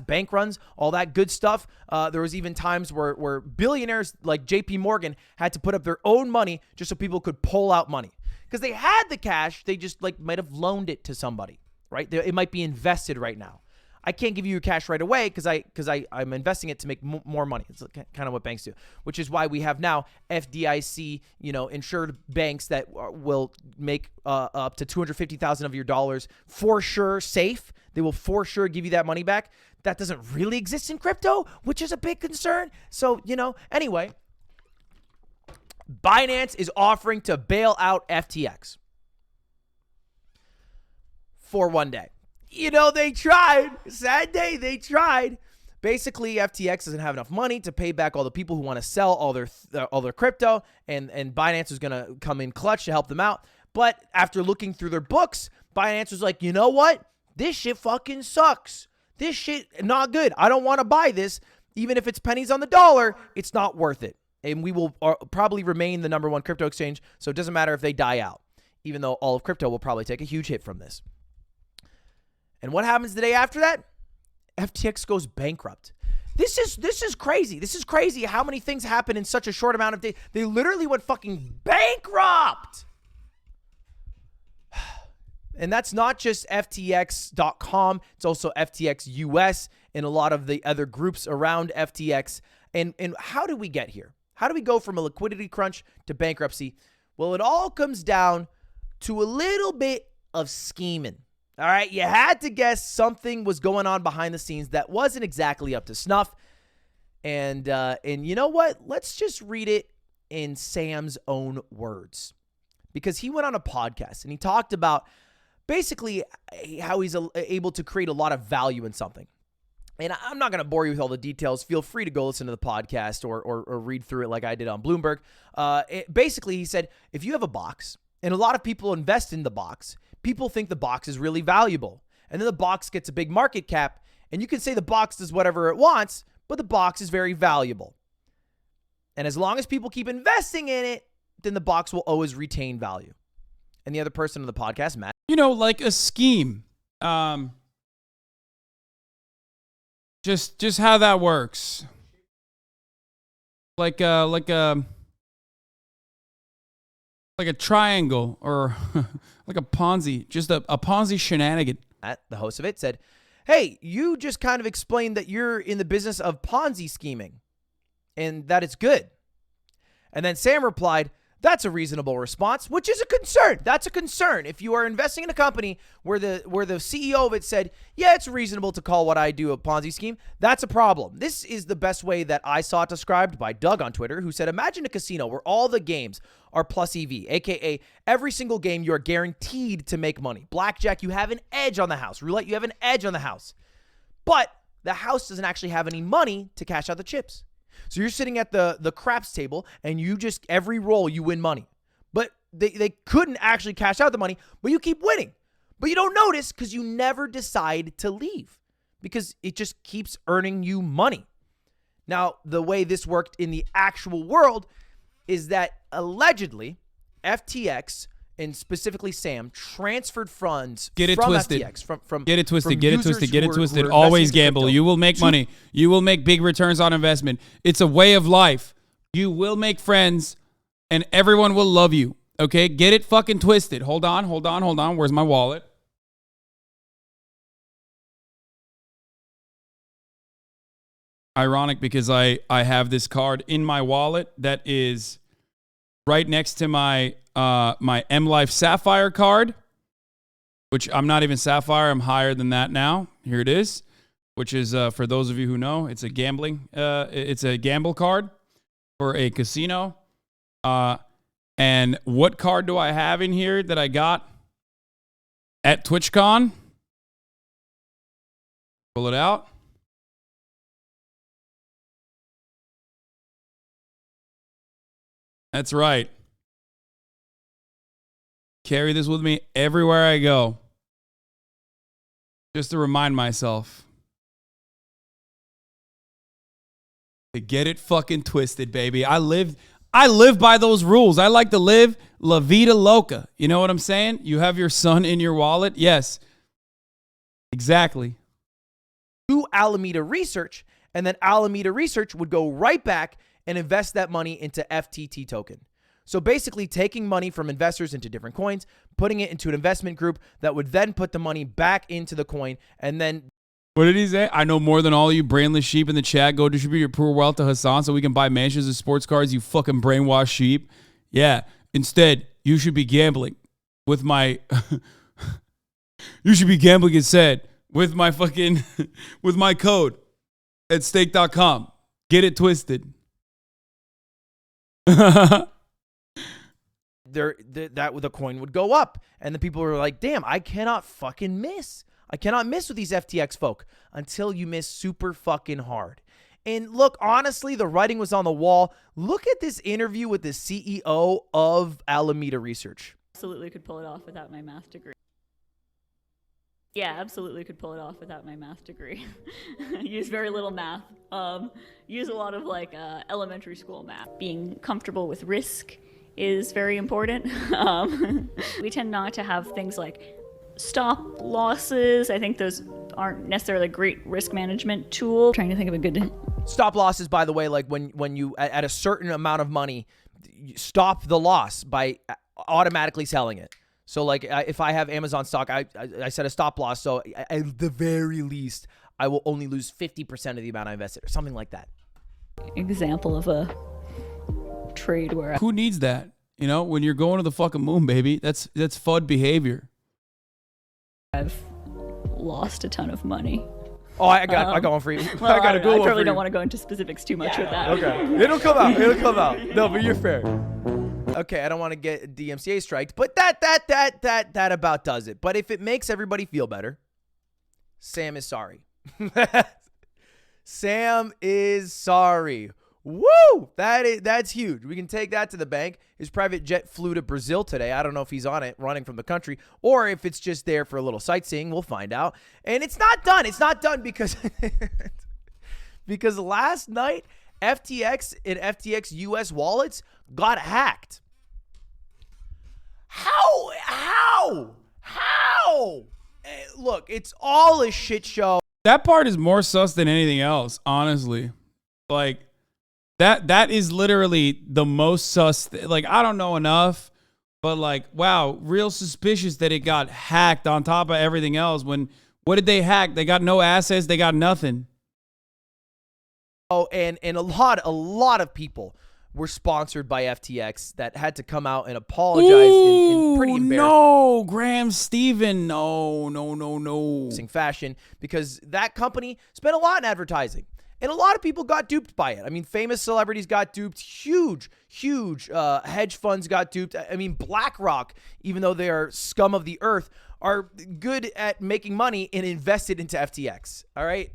bank runs, all that good stuff. There was even times where billionaires like JP Morgan had to put up their own money just so people could pull out money. Because they had the cash, they just might have loaned it to somebody, right? It might be invested right now. I can't give you your cash right away because I'm investing it to make more money. It's kind of what banks do, which is why we have now FDIC, insured banks that will make up to $250,000 of your dollars for sure safe. They will for sure give you that money back. That doesn't really exist in crypto, which is a big concern. So, anyway, Binance is offering to bail out FTX for one day. They tried. Sad day, they tried. Basically, FTX doesn't have enough money to pay back all the people who want to sell all their crypto, and Binance was going to come in clutch to help them out. But after looking through their books, Binance was like, you know what? This shit fucking sucks. This shit not good. I don't want to buy this. Even if it's pennies on the dollar, it's not worth it. And we will probably remain the #1 crypto exchange, so it doesn't matter if they die out, even though all of crypto will probably take a huge hit from this. And what happens the day after that? FTX goes bankrupt. This is crazy. This is crazy how many things happen in such a short amount of days. They literally went fucking bankrupt. And that's not just FTX.com. It's also FTX US and a lot of the other groups around FTX. And how did we get here? How do we go from a liquidity crunch to bankruptcy? Well, it all comes down to a little bit of scheming. All right, you had to guess something was going on behind the scenes that wasn't exactly up to snuff. And you know what? Let's just read it in Sam's own words. Because he went on a podcast and he talked about basically how he's able to create a lot of value in something. And I'm not going to bore you with all the details. Feel free to go listen to the podcast or read through it like I did on Bloomberg. Basically, he said, if you have a box, and a lot of people invest in the box, people think the box is really valuable. And then the box gets a big market cap, and you can say the box does whatever it wants, but the box is very valuable. And as long as people keep investing in it, then the box will always retain value. And the other person on the podcast, Matt. You know, like a scheme. Just how that works. Like a triangle or like a Ponzi, just a Ponzi shenanigan. The host of it said, hey, you just kind of explained that you're in the business of Ponzi scheming and that it's good. And then Sam replied, that's a reasonable response, which is a concern. That's a concern. If you are investing in a company where the CEO of it said, yeah, it's reasonable to call what I do a Ponzi scheme, that's a problem. This is the best way that I saw it described by Doug on Twitter, who said, imagine a casino where all the games are plus EV, aka every single game you are guaranteed to make money. Blackjack, you have an edge on the house. Roulette, you have an edge on the house. But the house doesn't actually have any money to cash out the chips. So you're sitting at the craps table and you just, every roll you win money. But they couldn't actually cash out the money, but you keep winning. But you don't notice because you never decide to leave because it just keeps earning you money. Now, the way this worked in the actual world is that allegedly FTX and specifically Sam transferred funds from FTX. Get it twisted. Always gamble. You will make money. You will make big returns on investment. It's a way of life. You will make friends and everyone will love you. Okay? Get it fucking twisted. Hold on. Where's my wallet? Ironic because I have this card in my wallet that is right next to my my M Life Sapphire card, which I'm not even Sapphire. I'm higher than that now. Here it is, which is for those of you who know, it's a gambling. It's a gamble card for a casino. And what card do I have in here that I got at TwitchCon? Pull it out. That's right. Carry this with me everywhere I go. Just to remind myself. To get it fucking twisted, baby. I live by those rules. I like to live la vida loca. You know what I'm saying? You have your son in your wallet? Yes. Exactly. To Alameda Research, and then Alameda Research would go right back and invest that money into FTT token. So basically taking money from investors into different coins, putting it into an investment group that would then put the money back into the coin and then... What did he say? I know more than all you brainless sheep in the chat. Go distribute your poor wealth to Hasan so we can buy mansions and sports cars, you fucking brainwashed sheep. Yeah. Instead, you should be gambling with my... you should be gambling instead with my fucking... with my code at stake.com. Get it twisted. The coin would go up and the people were like, damn, I cannot fucking miss. I cannot miss with these FTX folk until you miss super fucking hard. And look, honestly, the writing was on the wall. Look at this interview with the CEO of Alameda Research. Absolutely could pull it off without my math degree. Yeah, absolutely could pull it off without my math degree. Use very little math. Use a lot of like elementary school math. Being comfortable with risk is very important. We tend not to have things like stop losses. I think those aren't necessarily a great risk management tool. I'm trying to think of a good... Stop losses, by the way, like when you, at a certain amount of money, you stop the loss by automatically selling it. So like if I have Amazon stock, I set a stop loss. So at the very least, I will only lose 50% of the amount I invested or something like that. Example of a trade where... Who needs that? You know, when you're going to the fucking moon, baby, that's FUD behavior. I've lost a ton of money. Oh, I got one for you. Well, I probably don't want to go into specifics too much with that. Okay. It'll come out. No, but you're fair. Okay, I don't want to get DMCA striked, but that about does it. But if it makes everybody feel better, Sam is sorry. Sam is sorry. Woo! That's huge. We can take that to the bank. His private jet flew to Brazil today. I don't know if he's on it running from the country or if it's just there for a little sightseeing. We'll find out. And it's not done. It's not done because because last night FTX and FTX US wallets got hacked. How? Look, it's all a shit show. That part is more sus than anything else, honestly. Like, that is literally the most sus. Like, I don't know enough, but like, wow, real suspicious that it got hacked on top of everything else. When, what did they hack? They got no assets. They got nothing. Oh, and a lot of people were sponsored by FTX that had to come out and apologize in pretty embarrassing. No, Graham Stephen, no. Fashion, because that company spent a lot in advertising. And a lot of people got duped by it. I mean, famous celebrities got duped. Huge hedge funds got duped. I mean, BlackRock, even though they are scum of the earth, are good at making money and invested into FTX. All right?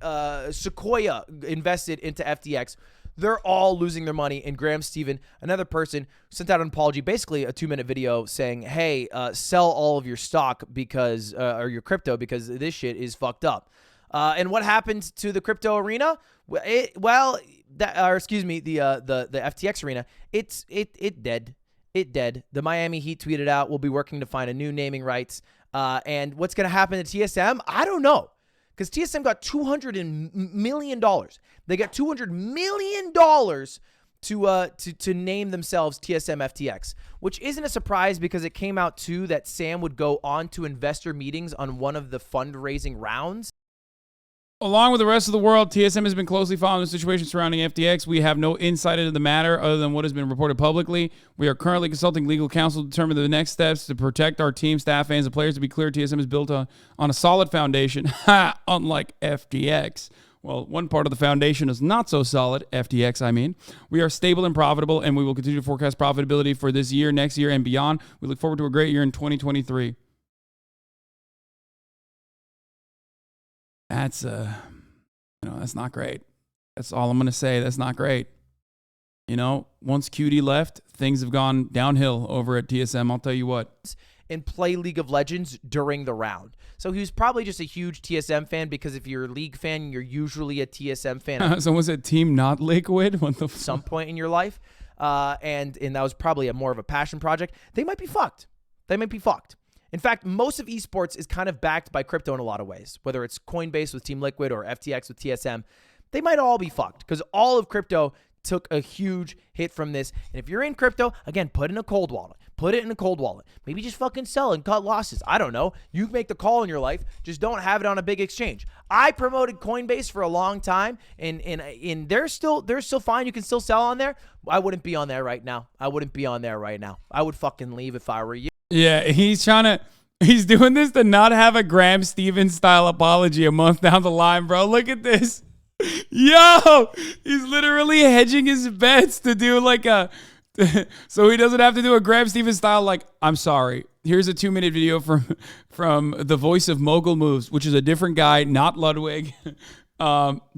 Sequoia invested into FTX. They're all losing their money. And Graham Stephen, another person, sent out an apology, basically a 2-minute video saying, hey, sell all of your stock because, or your crypto, because this shit is fucked up. And what happened to the crypto arena? The FTX arena, it dead. It dead. The Miami Heat tweeted out, we'll be working to find a new naming rights. And what's going to happen to TSM? I don't know. Because TSM got $200 million. They got $200 million to name themselves TSM FTX, which isn't a surprise because it came out too that Sam would go on to investor meetings on one of the fundraising rounds. Along with the rest of the world, TSM has been closely following the situation surrounding FTX. We have no insight into the matter other than what has been reported publicly. We are currently consulting legal counsel to determine the next steps to protect our team, staff, fans, and players. To be clear, TSM is built on a solid foundation, unlike FTX. Well, one part of the foundation is not so solid, FTX, I mean. We are stable and profitable, and we will continue to forecast profitability for this year, next year, and beyond. We look forward to a great year in 2023. That's that's not great. That's all I'm gonna say. That's not great. Once QD left, things have gone downhill over at TSM. I'll tell you what. And play League of Legends during the round. So he was probably just a huge TSM fan because if you're a League fan, you're usually a TSM fan. So was it Team Not Liquid? What the some point in your life, and that was probably more of a passion project. They might be fucked. In fact, most of esports is kind of backed by crypto in a lot of ways, whether it's Coinbase with Team Liquid or FTX with TSM. They might all be fucked because all of crypto took a huge hit from this. And if you're in crypto, again, put it in a cold wallet. Maybe just fucking sell and cut losses. I don't know. You make the call in your life. Just don't have it on a big exchange. I promoted Coinbase for a long time, and they're still fine. You can still sell on there. I wouldn't be on there right now. I would fucking leave if I were you. Yeah, he's doing this to not have a Graham Stevens style apology a month down the line, bro. Look at this. Yo, he's literally hedging his bets to do so he doesn't have to do a Graham Stevens style I'm sorry. Here's a 2-minute video from the voice of Mogul Moves, which is a different guy, not Ludwig.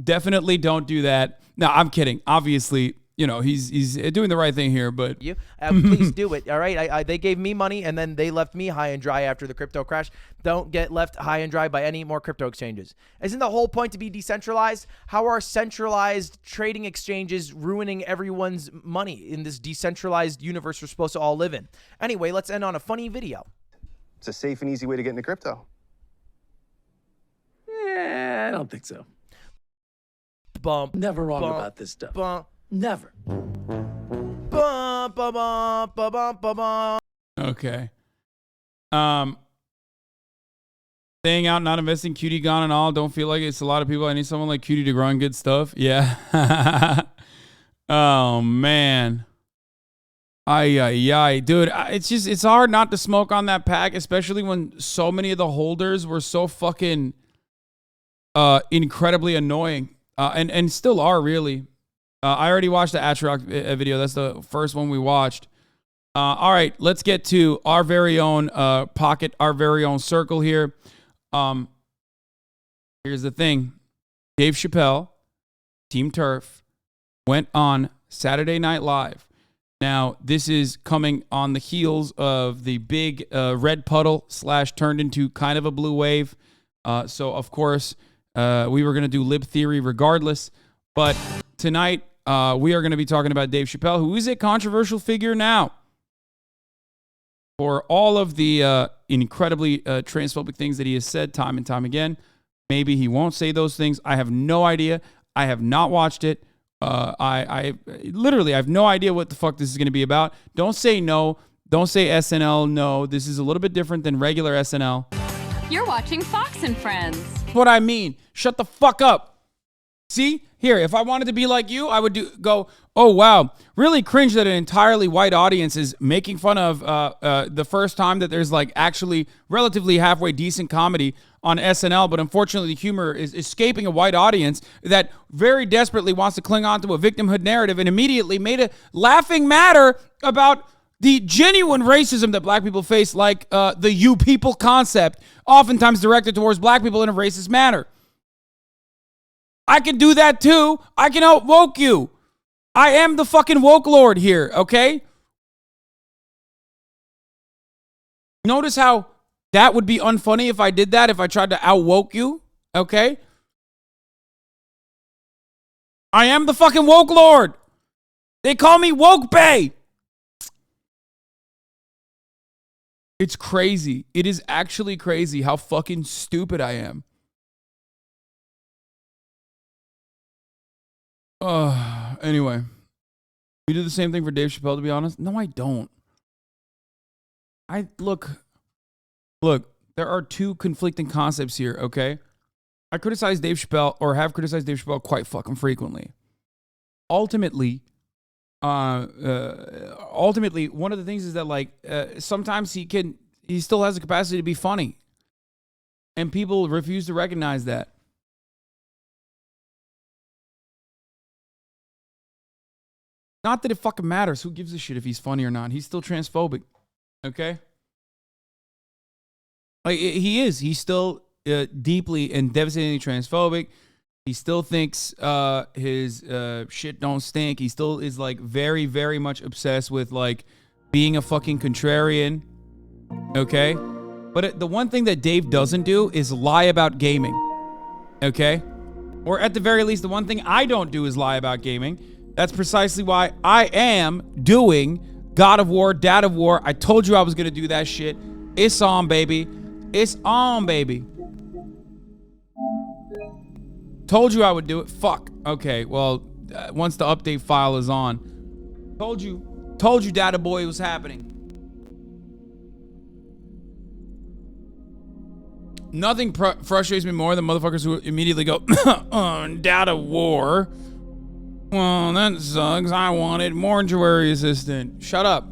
Definitely don't do that. No, I'm kidding. Obviously, he's doing the right thing here, but please do it. All right. They gave me money and then they left me high and dry after the crypto crash. Don't get left high and dry by any more crypto exchanges. Isn't the whole point to be decentralized? How are centralized trading exchanges ruining everyone's money in this decentralized universe we're supposed to all live in? Anyway, let's end on a funny video. It's a safe and easy way to get into crypto. I don't think so. Bump. Never wrong about this stuff. Bump. Never. Okay. Staying out, not investing, QD gone and all. Don't feel like it's a lot of people. I need someone like QD to run good stuff. Yeah. Oh, man. Ay. Dude, it's hard not to smoke on that pack, especially when so many of the holders were so fucking incredibly annoying. And still are, really. I already watched the Atrioc video. That's the first one we watched. All right, let's get to our very own pocket, our very own circle here. Here's the thing. Dave Chappelle, Team Turf, went on Saturday Night Live. Now, this is coming on the heels of the big red puddle / turned into kind of a blue wave. So, of course, we were going to do Lib Theory regardless. But tonight, we are going to be talking about Dave Chappelle, who is a controversial figure now. For all of the incredibly transphobic things that he has said time and time again. Maybe he won't say those things. I have no idea. I have not watched it. I literally have no idea what the fuck this is going to be about. Don't say no. Don't say SNL no. This is a little bit different than regular SNL. You're watching Fox and Friends. That's what I mean. Shut the fuck up. See? Here, if I wanted to be like you, I would go, oh, wow. Really cringe that an entirely white audience is making fun of the first time that there's like actually relatively halfway decent comedy on SNL. But unfortunately, the humor is escaping a white audience that very desperately wants to cling on to a victimhood narrative and immediately made a laughing matter about the genuine racism that black people face, like the you people concept, oftentimes directed towards black people in a racist manner. I can do that too. I can out-woke you. I am the fucking woke lord here, okay? Notice how that would be unfunny if I did that, if I tried to out-woke you, okay? I am the fucking woke lord. They call me Woke Bay. It's crazy. It is actually crazy how fucking stupid I am. Anyway, we do the same thing for Dave Chappelle, to be honest. No, I don't. Look, there are two conflicting concepts here, okay? I criticize Dave Chappelle, or have criticized Dave Chappelle quite fucking frequently. Ultimately, one of the things is that like sometimes he still has the capacity to be funny. And people refuse to recognize that. Not that it fucking matters. Who gives a shit if he's funny or not? He's still transphobic. Okay? Like, he is. He's still deeply and devastatingly transphobic. He still thinks his shit don't stink. He still is, like, very, very much obsessed with, like, being a fucking contrarian. Okay? But the one thing that Dave doesn't do is lie about gaming. Okay? Or at the very least, the one thing I don't do is lie about gaming. That's precisely why I am doing God of War, Dad of War. I told you I was going to do that shit. It's on, baby. It's on, baby. Told you I would do it. Fuck. Okay, well, once the update file is on. Told you Data Boy was happening. Nothing frustrates me more than motherfuckers who immediately go, Data War. Well, that sucks. I wanted mortuary assistant. Shut up.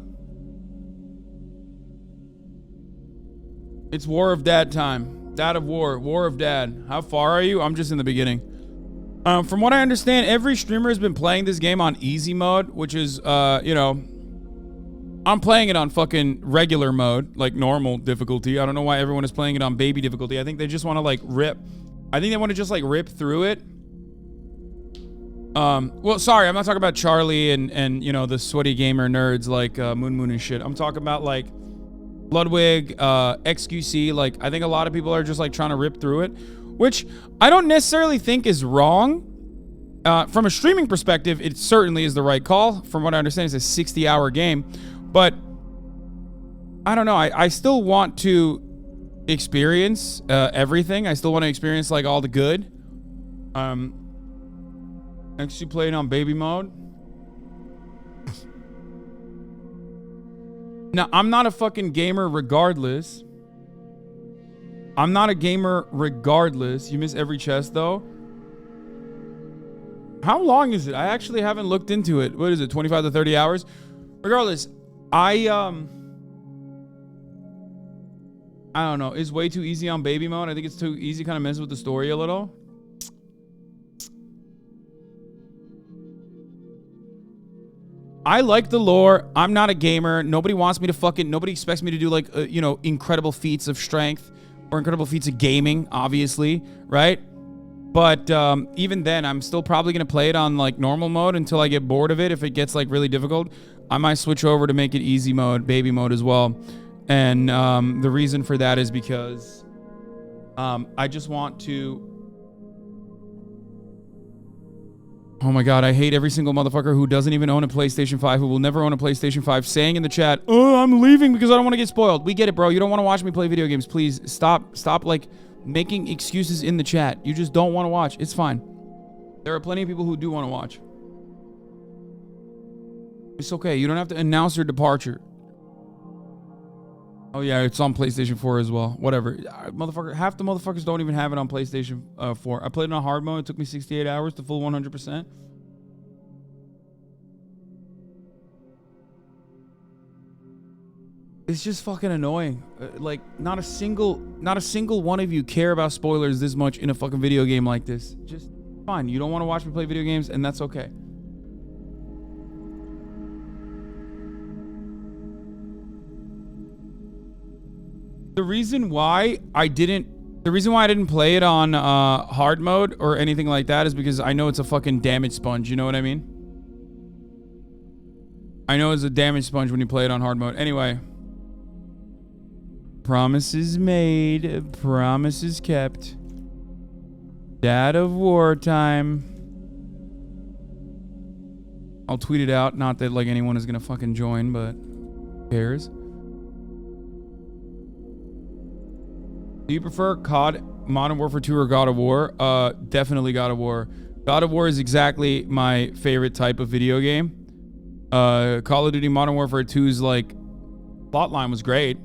It's War of Dad time. Dad of War. War of Dad. How far are you? I'm just in the beginning. From what I understand, every streamer has been playing this game on easy mode, which is, I'm playing it on fucking regular mode, like normal difficulty. I don't know why everyone is playing it on baby difficulty. I think they just want to, like, rip. I think they want to just, like, rip through it. Well, sorry, I'm not talking about Charlie and you know, the sweaty gamer nerds like Moon and shit. I'm talking about like Ludwig, XQC. Like, I think a lot of people are just like trying to rip through it, which I don't necessarily think is wrong. From a streaming perspective, it certainly is the right call. From what I understand, it's a 60-hour game, but I don't know. I still want to experience everything. I still want to experience like all the good. Actually playing on baby mode. Now, I'm not a fucking gamer regardless. I'm not a gamer regardless. You miss every chest though. How long is it? I actually haven't looked into it. What is it? 25 to 30 hours? Regardless, I don't know. It's way too easy on baby mode. I think it's too easy, kind of messes with the story a little. I like the lore. I'm not a gamer. Nobody wants me to fucking... Nobody expects me to do, like, you know, incredible feats of strength or incredible feats of gaming, obviously, right? But even then, I'm still probably going to play it on, like, normal mode until I get bored of it. If it gets, like, really difficult, I might switch over to make it easy mode, baby mode as well. And the reason for that is because I just want to... Oh my God, I hate every single motherfucker who doesn't even own a PlayStation 5, who will never own a PlayStation 5, saying in the chat, oh, I'm leaving because I don't want to get spoiled. We get it, bro. You don't want to watch me play video games. Please stop like making excuses in the chat. You just don't want to watch. It's fine. There are plenty of people who do want to watch. It's okay. You don't have to announce your departure. Oh yeah, it's on PlayStation 4 as well. Whatever. Motherfucker, half the motherfuckers don't even have it on PlayStation 4. I played it on hard mode. It took me 68 hours to full 100%. It's just fucking annoying. Like not a single one of you care about spoilers this much in a fucking video game like this. Just fine. You don't want to watch me play video games, and that's okay. The reason why I didn't play it on hard mode or anything like that is because I know it's a fucking damage sponge. You know what I mean? I know it's a damage sponge when you play it on hard mode. Anyway. Promises made, promises kept. Dad of wartime. I'll tweet it out. Not that like anyone is gonna fucking join, but who cares? Do you prefer COD, Modern Warfare 2, or God of War? Definitely God of War. God of War is exactly my favorite type of video game. Call of Duty Modern Warfare 2's like plotline was great.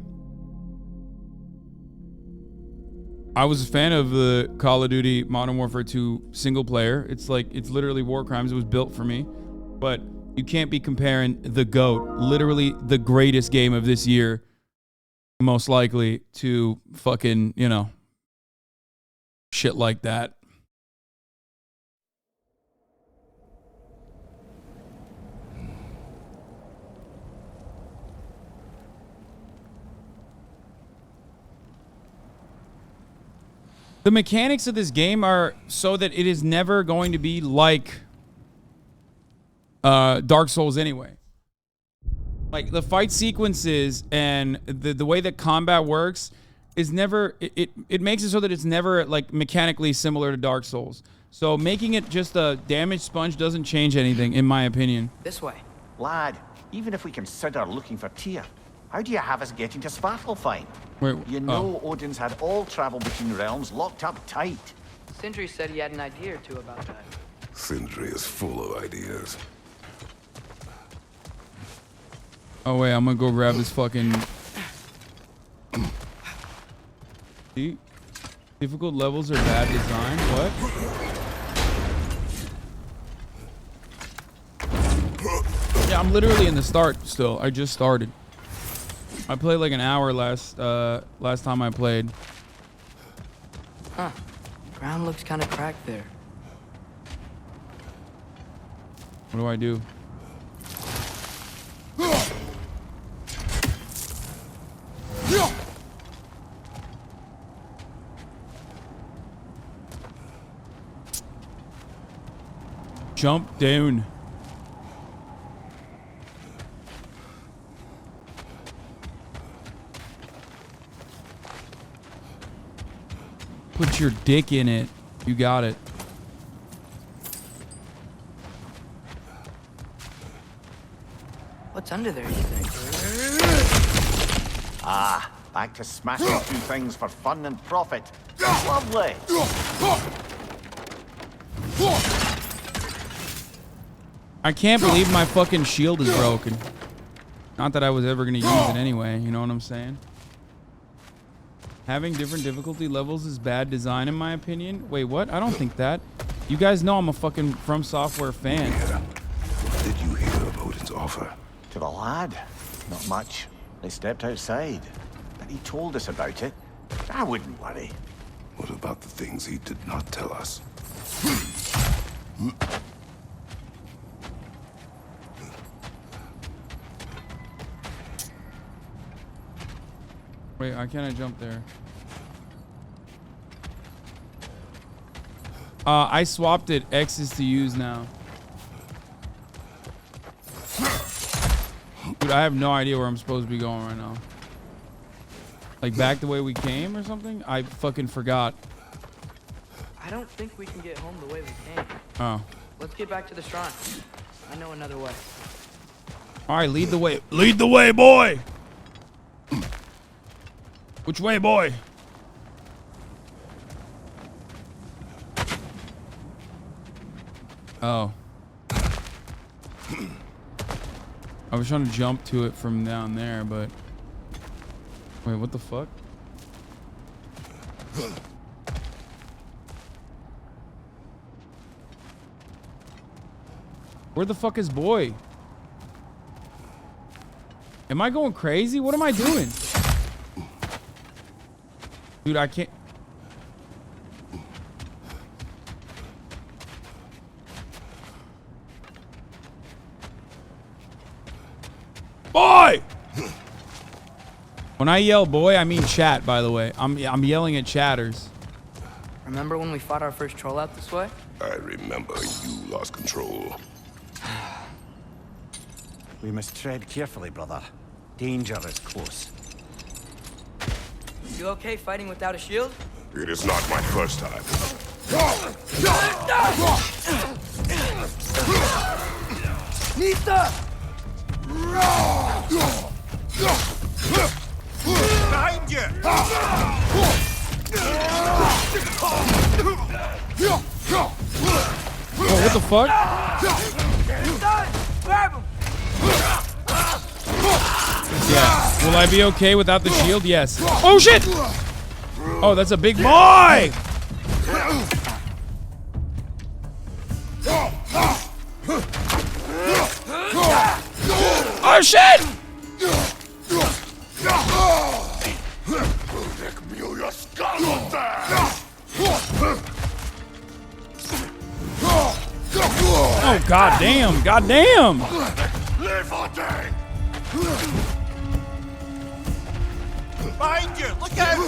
I was a fan of the Call of Duty Modern Warfare 2 single player. It's literally war crimes. It was built for me. But you can't be comparing the GOAT, literally the greatest game of this year, most likely, to fucking, you know, shit like that. The mechanics of this game are so that it is never going to be like Dark Souls anyway. Like the fight sequences and the way that combat works is never, it makes it so that it's never like mechanically similar to Dark Souls. So making it just a damage sponge doesn't change anything, in my opinion. This way. Lad, even if we consider looking for Tyr, how do you have us getting to Svartalfheim? Wait, you know Odin's had all travel between realms locked up tight. Sindri said he had an idea or two about that. Sindri is full of ideas. Oh wait, I'm gonna go grab this fucking... See? Difficult levels are bad design? What? Yeah, I'm literally in the start still. I just started. I played like an hour last time I played. Huh. Ground looks kind of cracked there. What do I do? Jump down. Put your dick in it. You got it. What's under there, you think? Ah, back to smashing through things for fun and profit. Lovely. I can't believe my fucking shield is broken. Not that I was ever gonna use it anyway, you know what I'm saying? Having different difficulty levels is bad design in my opinion. Wait, what? I don't think that. You guys know I'm a fucking From Software fan. Did you hear of Odin's offer? To the lad? Not much. They stepped outside. But he told us about it. I wouldn't worry. What about the things he did not tell us? Wait, why can't I jump there? I swapped it. X is to use now. Dude, I have no idea where I'm supposed to be going right now. Like back the way we came or something? I fucking forgot. I don't think we can get home the way we came. Oh. Let's get back to the shrine. I know another way. All right, lead the way. Lead the way, boy. Which way, boy? Oh. I was trying to jump to it from down there, but... Wait, what the fuck? Where the fuck is boy? Am I going crazy? What am I doing? Dude, I can't... Boy! When I yell boy, I mean chat, by the way. I'm yelling at chatters. Remember when we fought our first troll out this way? I remember you lost control. We must tread carefully, brother. Danger is close. You okay fighting without a shield? It is not my first time. Nita! Behind you! Oh, what the fuck? Grab him! Yeah. Will I be okay without the shield? Yes. Oh, shit! Oh, that's a big boy! Oh, shit! Oh, goddamn! Goddamn! Behind you! Look out!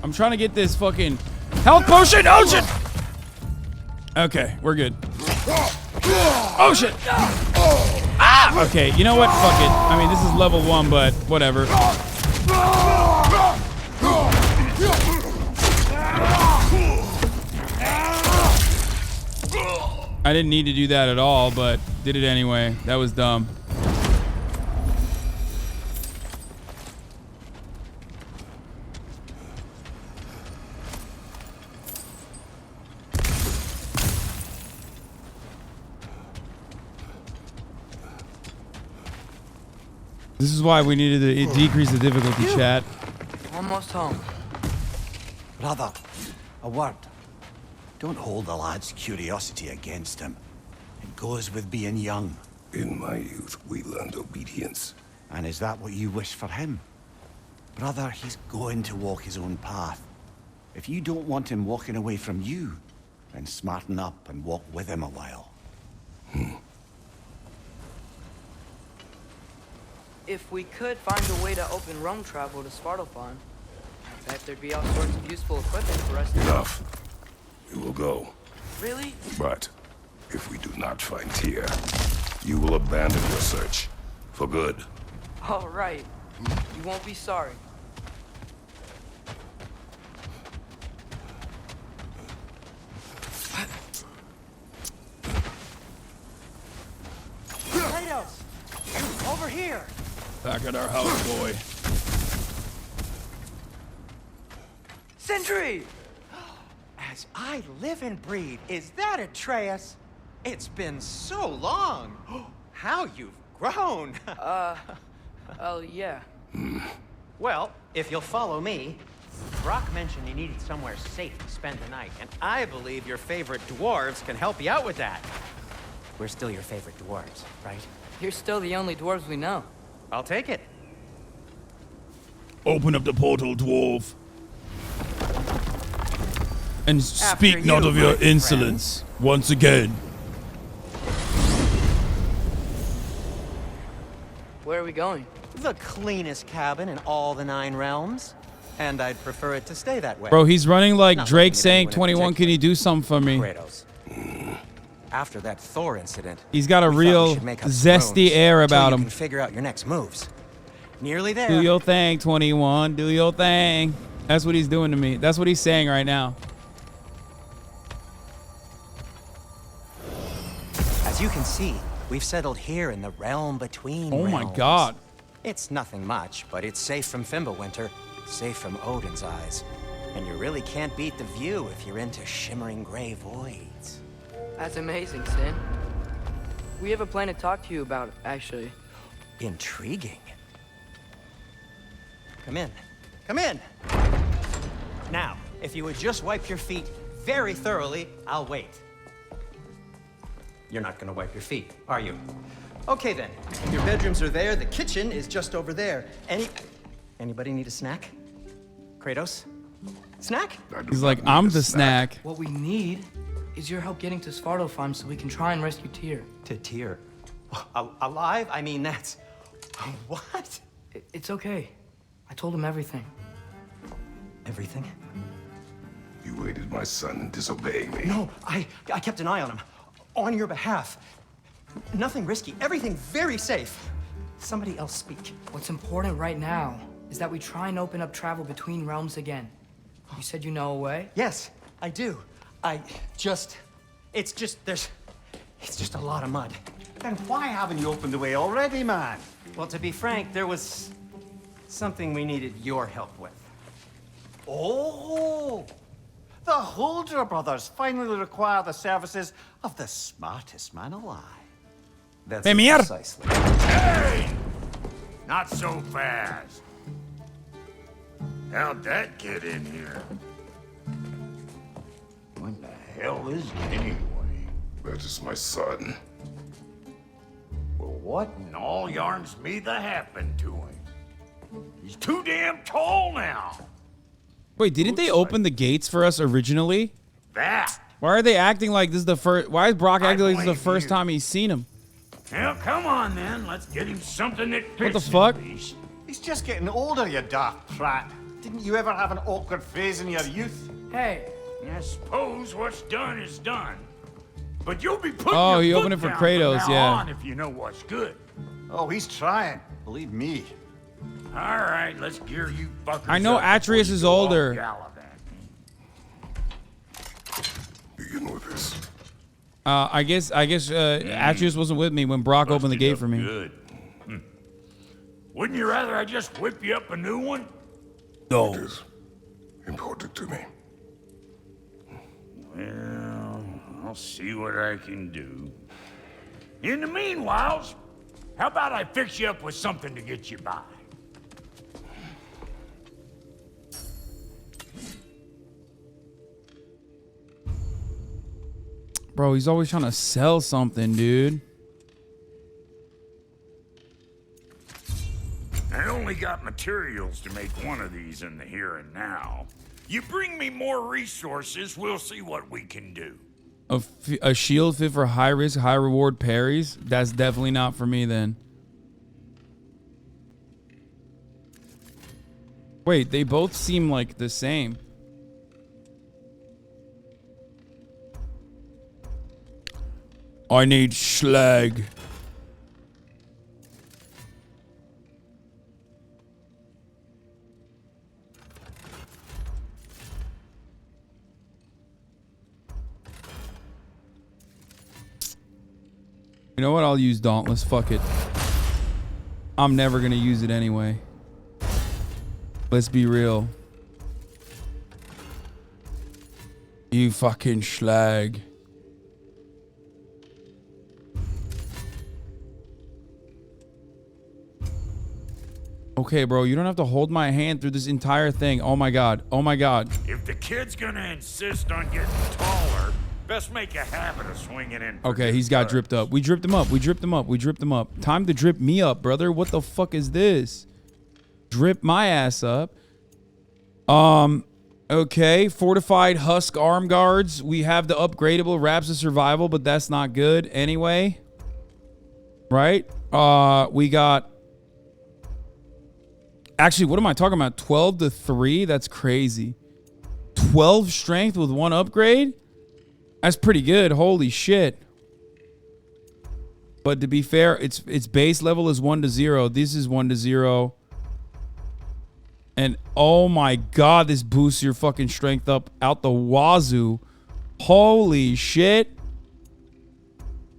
I'm trying to get this fucking health potion. Oh shit! Okay, we're good. Oh shit! Ah! Okay, you know what? Fuck it. I mean, this is level 1, but whatever. I didn't need to do that at all, but did it anyway. That was dumb. This is why we needed to decrease the difficulty, chat. Almost home. Brother, a word. Don't hold the lad's curiosity against him. It goes with being young. In my youth, we learned obedience. And is that what you wish for him? Brother, he's going to walk his own path. If you don't want him walking away from you, then smarten up and walk with him a while. If we could find a way to open roam travel to Svartalfheim, I bet there'd be all sorts of useful equipment for us to... Enough. We will go. Really? But if we do not find Tyr, you will abandon your search. For good. All right. You won't be sorry. Kratos! Over here! Back at our house, boy. Sentry! As I live and breathe, is that Atreus? It's been so long. How you've grown. Oh, yeah. Well, if you'll follow me, Brock mentioned you needed somewhere safe to spend the night, and I believe your favorite dwarves can help you out with that. We're still your favorite dwarves, right? You're still the only dwarves we know. I'll take it. Open up the portal, dwarf. And speak not of your insolence once again. Where are we going? The cleanest cabin in all the 9 realms. And I'd prefer it to stay that way. Bro, he's running like Not Drake looking at saying, anyone in 21, can you do something for me? Kratos. After that Thor incident, He's got a we thought we real should make up zesty thrones air until about you him. can figure out your next moves. Nearly there. Do your thing, 21. Do your thing. That's what he's doing to me. That's what he's saying right now. you can see, we've settled here in the realm between Oh my realms. God. It's nothing much, but it's safe from Fimbulwinter, safe from Odin's eyes. And you really can't beat the view if you're into shimmering gray voids. That's amazing, Sin. We have a plan to talk to you about, actually. Intriguing. Come in. Come in. Now, if you would just wipe your feet very thoroughly, I'll wait. You're not gonna wipe your feet, are you? Okay then. Your bedrooms are there, the kitchen is just over there. Anybody need a snack? Kratos? Snack? He's like, I'm the snack. What we need is your help getting to Svartalfheim so we can try and rescue Tyr. To Tyr? Alive? I mean, that's... What? It's okay. I told him everything. Everything? You aided my son in disobeying me. No, I kept an eye on him. On your behalf. Nothing risky. Everything very safe. Somebody else speak. What's important right now is that we try and open up travel between realms again. You said you know a way? Yes, I do. It's just a lot of mud. Then why haven't you opened the way already, man? Well, to be frank, there was something we needed your help with. Oh! The Holder brothers finally require the services of the smartest man alive. That's precisely. Hey! Not so fast. How'd that get in here? What the hell is it anyway? That is my son. Well, what in all yarns me that happened to him? He's too damn tall now. Wait, didn't they open the gates for us originally? That. Why are they acting like this is the first? Why is Brock acting like this is the first time he's seen him? Well, come on then. Let's get him something that fits. What the fuck? He's just getting older, you daft prat. Didn't you ever have an awkward phase in your youth? Hey. I suppose what's done is done. But you'll be putting Oh, your he foot opened it for down Kratos, from now yeah. on if you know what's good. Oh, he's trying. Believe me. All right, let's gear you fuckers I know up Atrioc before is you go off older. gallivanting. Begin with this. I guess Atrioc wasn't with me when Brock opened the gate for me. Good. Wouldn't you rather I just whip you up a new one? No. It is important to me. Well, I'll see what I can do. In the meanwhile, how about I fix you up with something to get you by? Bro, he's always trying to sell something, dude. I only got materials to make one of these in the here and now. You bring me more resources, we'll see what we can do. A shield fit for high risk, high reward parries? That's definitely not for me then. Wait, they both seem like the same. I need slag. You know what? I'll use Dauntless. Fuck it. I'm never gonna use it anyway. Let's be real. You fucking schlag. Okay, bro, you don't have to hold my hand through this entire thing. Oh my god. Oh my god. If the kid's gonna insist on getting taller, best make a habit of swinging in. Okay, he's got dripped up. We dripped him up. We dripped him up. We dripped him up. Time to drip me up, brother. What the fuck is this? Drip my ass up. Okay. Fortified husk arm guards. We have the upgradable Wraps of Survival, but that's not good anyway. Right? We got... Actually, what am I talking about? 12 to 3? That's crazy. 12 strength with 1 upgrade? That's pretty good. Holy shit. But to be fair, its base level is 1 to 0. This is 1 to 0. And oh my god, this boosts your fucking strength up out the wazoo. Holy shit.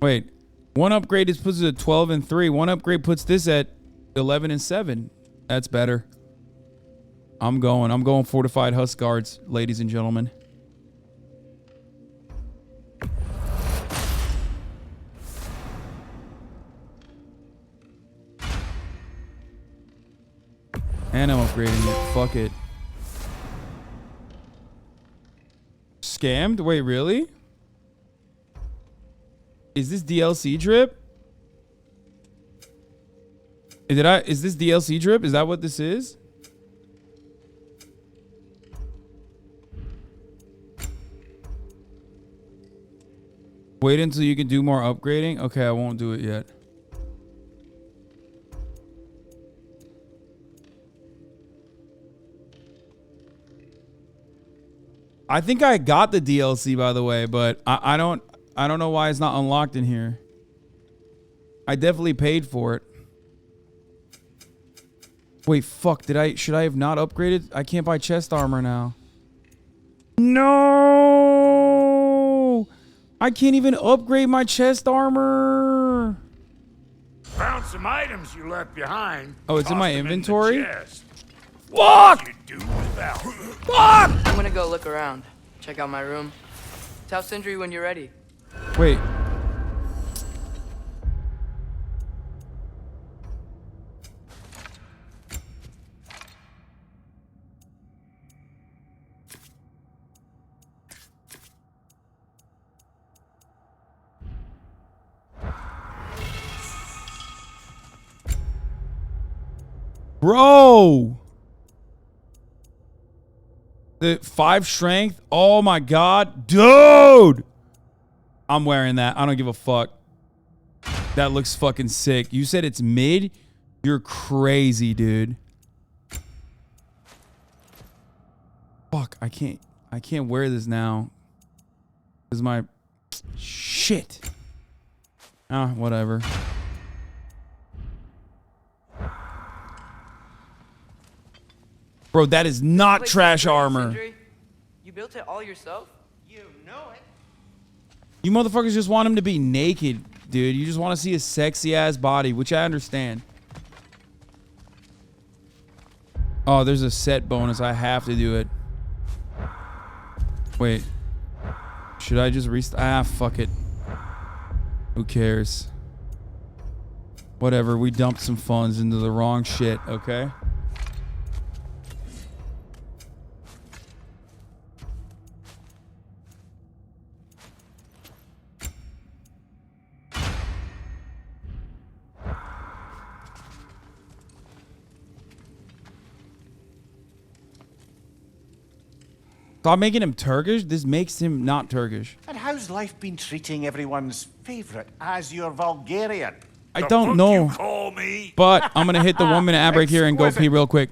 Wait, One upgrade is puts it at 12 and 3. One upgrade puts this at 11 and 7. That's better. I'm going fortified husk guards, ladies and gentlemen. And I'm upgrading it. Fuck it. Scammed? Wait, really? Is this DLC drip? Is this DLC drip? Is that what this is? Wait until you can do more upgrading? Okay, I won't do it yet. I think I got the DLC, by the way, but I don't know why it's not unlocked in here. I definitely paid for it. Wait, fuck, should I have not upgraded? I can't buy chest armor now. No! I can't even upgrade my chest armor. Found some items you left behind. Oh, it's in my inventory? Fuck! Fuck! I'm gonna go look around. Check out my room. Tell Sindri when you're ready. Wait. Bro! The 5 strength? Oh my god. Dude! I'm wearing that. I don't give a fuck. That looks fucking sick. You said it's mid? You're crazy, dude. Fuck, I can't wear this now. Cause my shit. Ah, whatever. Bro, that is not Wait, trash wait, armor. Sindri, you built it all yourself? You know it. You motherfuckers just want him to be naked, dude. You just want to see his sexy ass body, which I understand. Oh, there's a set bonus. I have to do it. Wait. Should I just restart? Ah, fuck it. Who cares? Whatever. We dumped some funds into the wrong shit, okay? Stop making him Turkish? This makes him not Turkish. And how's life been treating everyone's favourite as your Vulgarian? I don't know. But I'm going to hit the 1 minute ad break here and go pee real quick.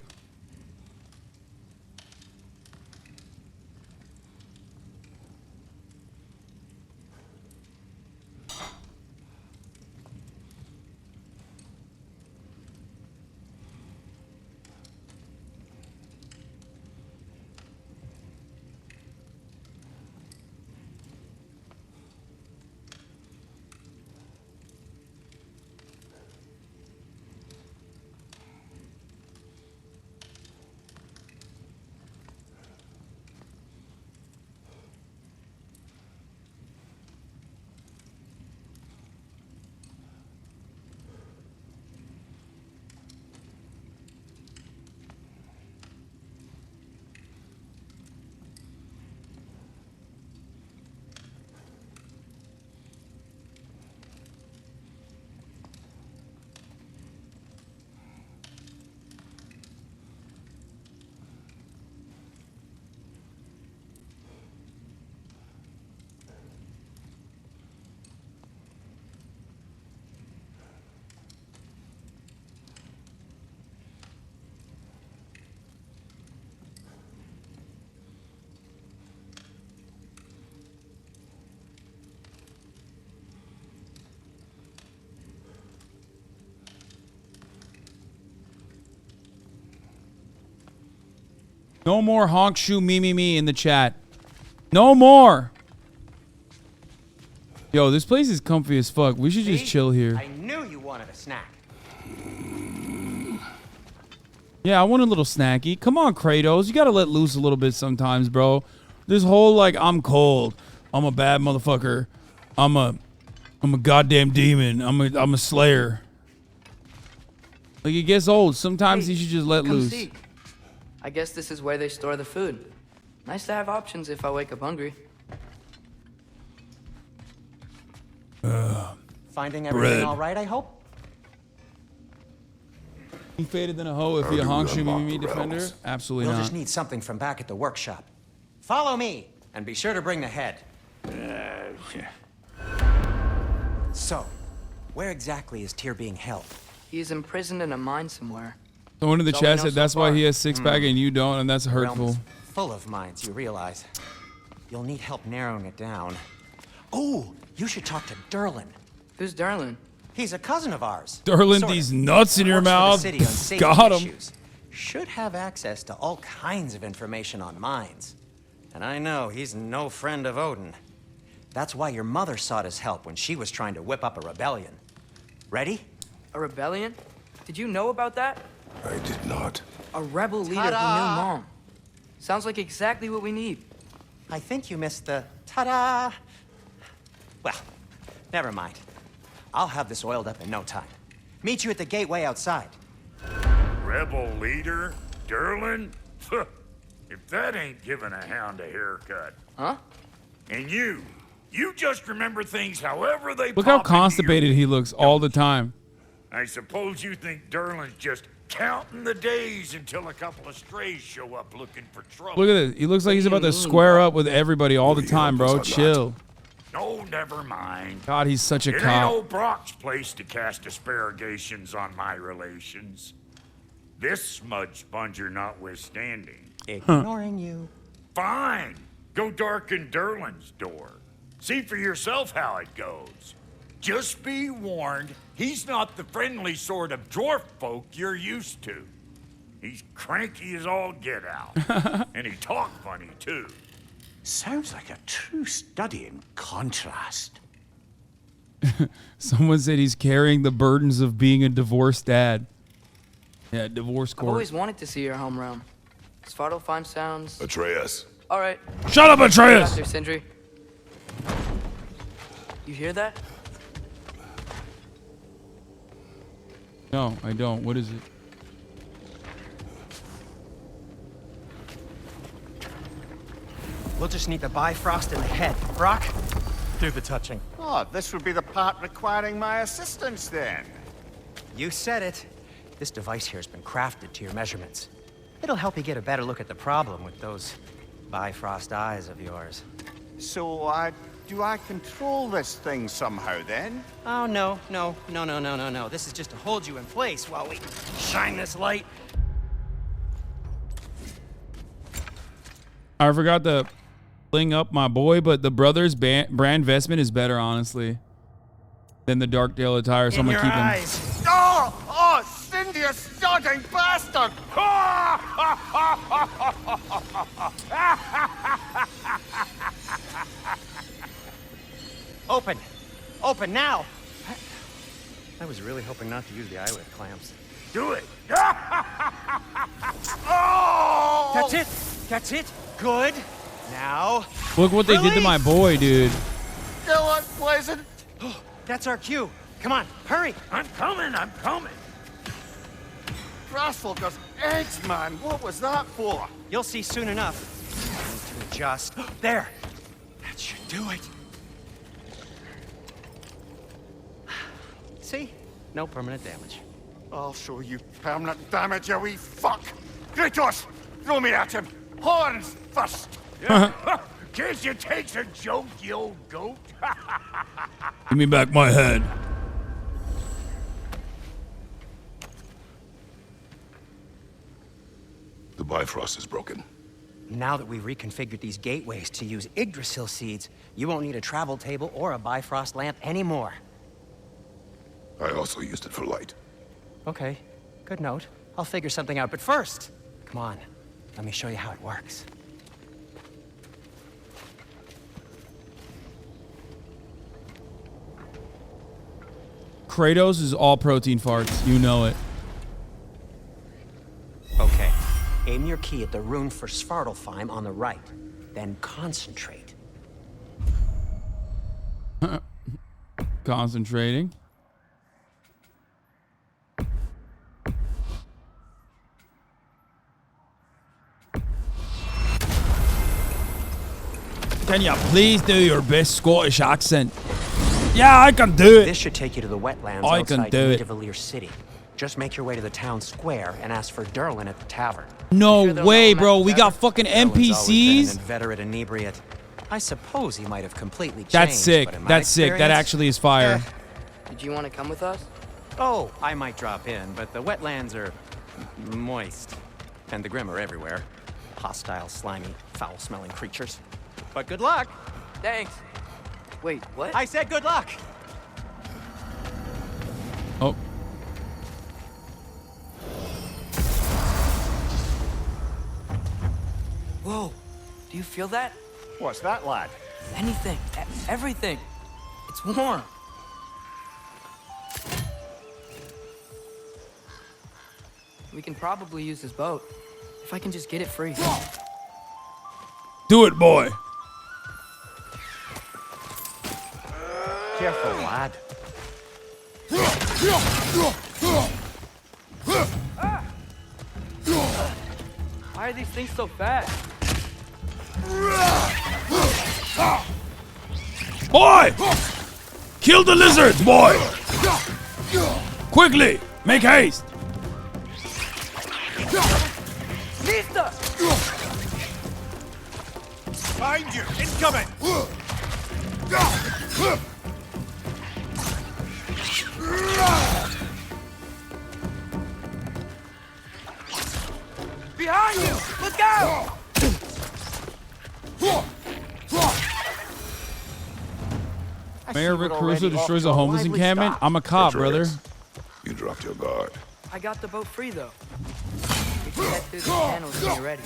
No more honk shoe me in the chat. No more. Yo, this place is comfy as fuck. We should just chill here. I knew you wanted a snack. Yeah, I want a little snacky. Come on, Kratos. You gotta let loose a little bit sometimes, bro. This whole like, I'm cold. I'm a bad motherfucker. I'm a goddamn demon. I'm a slayer. Like, it gets old. Sometimes you should just let Come loose. see. I guess this is where they store the food. Nice to have options if I wake up hungry. Finding everything all right, I hope? He faded than a hoe if he a honk should me defender? Absolutely We'll not. just need something from back at the workshop. Follow me, and be sure to bring the head. So, where exactly is Tyr being held? He's imprisoned in a mine somewhere. Someone in the That's all we chat know said so that's why far. he has six-pack and you don't, and that's hurtful. Realm's full of mines, you realize. You'll need help narrowing it down. Oh, you should talk to Derlin. Who's Derlin? He's a cousin of ours. Derlin, Sort of. these nuts in your Works for the mouth. city on safety Got him. issues. Should have access to all kinds of information on mines. And I know he's no friend of Odin. That's why your mother sought his help when she was trying to whip up a rebellion. Ready? A rebellion? Did you know about that? I did not. A rebel leader who knew Mom. Sounds like exactly what we need. I think you missed the ta-da. Well, never mind. I'll have this oiled up in no time. Meet you at the gateway outside. Rebel leader? Derlin? If that ain't giving a hound a haircut. Huh? And you just remember things however they Look how pop into your- constipated he looks all the time. I suppose you think Derlin's just counting the days until a couple of strays show up looking for trouble. Look at this. He looks like he's about to square up with everybody all the time, bro. Chill. No, never mind. God, he's such a It ain't cop. old Brock's place to cast asparagations on my relations. This smudge sponger notwithstanding. Ignoring you. Fine. Go darken Derlin's door. See for yourself how it goes. Just be warned, he's not the friendly sort of dwarf folk you're used to. He's cranky as all get out. And he talk funny, too. Sounds like a true study in contrast. Someone said he's carrying the burdens of being a divorced dad. Yeah, divorce I've court. always wanted to see your home realm. Svartalfheim sounds... Atreus. All right. Shut up, Atreus! Dr. Sindri. You hear that? No, I don't. What is it? We'll just need the Bifrost in the head. Brock, do the touching. Oh, this would be the part requiring my assistance then. You said it. This device here has been crafted to your measurements. It'll help you get a better look at the problem with those Bifrost eyes of yours. So, do I control this thing somehow then? Oh, no. This is just to hold you in place while we shine this light. I forgot to bling up my boy, but the Brothers brand vestment is better, honestly, than the Darkdale attire, so I'm gonna keep him. Oh, Cindy, you starting bastard! Open now! I was really hoping not to use the eyelid clamps. Do it! Oh! That's it! Good! Now... Look what they did to my boy, dude. Go on, Pleasant! That's our cue. Come on, hurry! I'm coming! Grassel does eggs, man! What was that for? You'll see soon enough. I need to adjust. There! That should do it. See? No permanent damage. I'll show you permanent damage, you wee fuck! Kratos! Throw me at him! Horns first! Can't you take a joke, you old goat? Give me back my head. The Bifrost is broken. Now that we've reconfigured these gateways to use Yggdrasil seeds, you won't need a travel table or a Bifrost lamp anymore. I also used it for light. Okay, good note. I'll figure something out, but first, come on, let me show you how it works. Kratos is all protein farts. You know it. Okay. Aim your key at the rune for Svartalfheim on the right. Then concentrate. Concentrating. Can you please do your best Scottish accent? Yeah, I can do it. This should take you to the wetlands I can outside do it. Nidavellir City. Just make your way to the town square and ask for Derlin at the tavern. No way, bro. We got fucking NPCs. An inveterate inebriate. I suppose he might have completely changed. That's sick. But in my That's sick. That experience- actually is fire. Did you want to come with us? Oh, I might drop in, but the wetlands are moist. And the Grim are everywhere. Hostile, slimy, foul-smelling creatures. But good luck. Thanks. Wait, what? I said good luck. Oh. Whoa. Do you feel that? What's that, lad? Anything. Everything. It's warm. We can probably use this boat. If I can just get it free. Do it, boy. Careful, lad. Why are these things so fast? Boy! Kill the lizards, boy! Quickly! Make haste! Lista! Find you! Incoming! Behind you! Look out! Mayor Rick Caruso destroys a homeless encampment? I'm a cop, brother. You dropped your guard. I got the boat free, though. We can head through the channels when you're ready.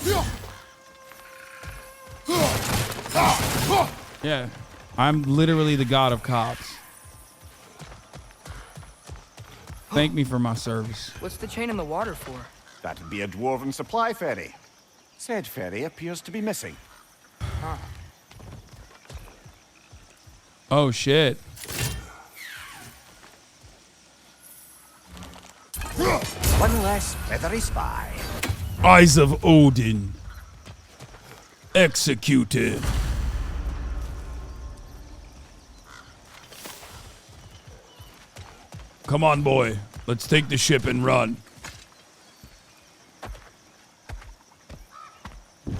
Yeah. I'm literally the god of cops. Thank me for my service. What's the chain in the water for? That'd be a dwarven supply ferry. Said ferry appears to be missing. Huh. Oh, shit. One less feathery spy. Eyes of Odin. Executed. Come on, boy. Let's take the ship and run.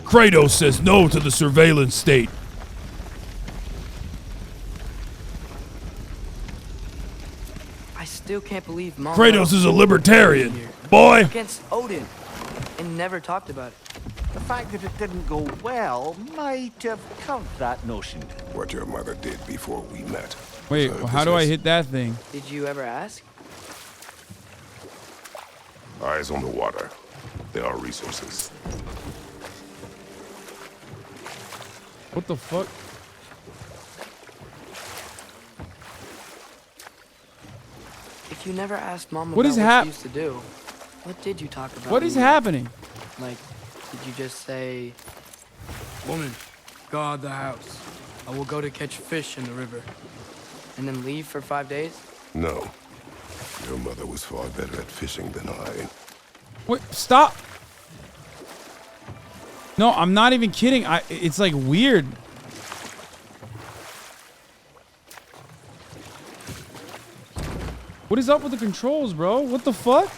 Kratos says no to the surveillance state. I still can't believe Mom. Kratos is a libertarian. Boy. Against Odin. And never talked about it. The fact that it didn't go well might have covered that notion. What your mother did before we met. Wait, how do I hit that thing? Did you ever ask? Eyes on the water. There are resources. What the fuck? If you never asked Mom What about is what she used to do, what did you talk about? What is happening? Like, did you just say, "Woman, guard the house. I will go to catch fish in the river," and then leave for 5 days? No. Your mother was far better at fishing than I. Wait, stop. No, I'm not even kidding. It's like weird. What is up with the controls, bro? What the fuck?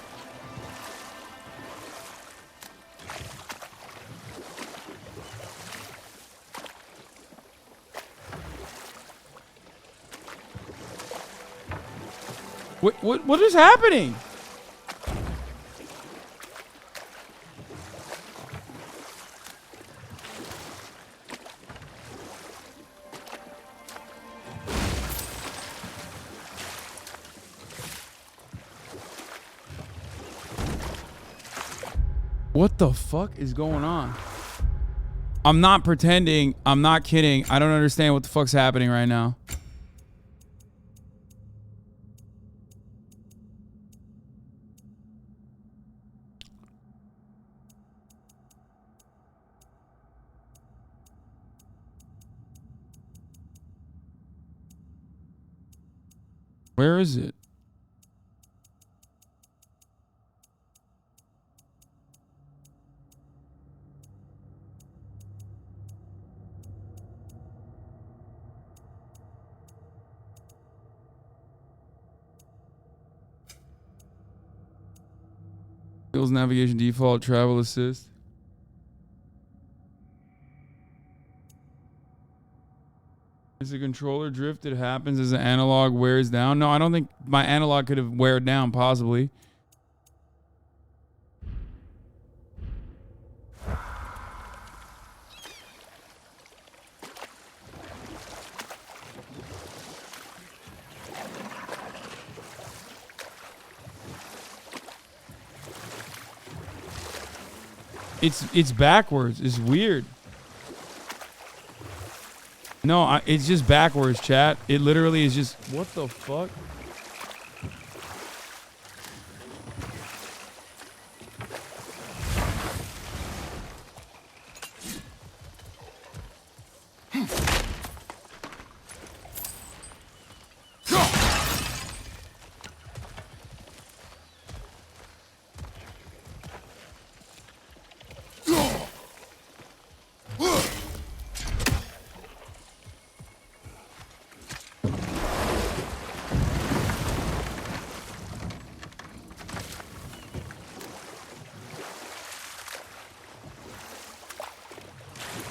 What is happening? What the fuck is going on? I'm not pretending. I'm not kidding. I don't understand what the fuck's happening right now. Where is it? Skills, navigation, default, travel assist. Is the controller drift? It happens as the analog wears down. No, I don't think my analog could have wear down, possibly. It's backwards. It's weird. No, it's just backwards, chat. It literally is just... What the fuck?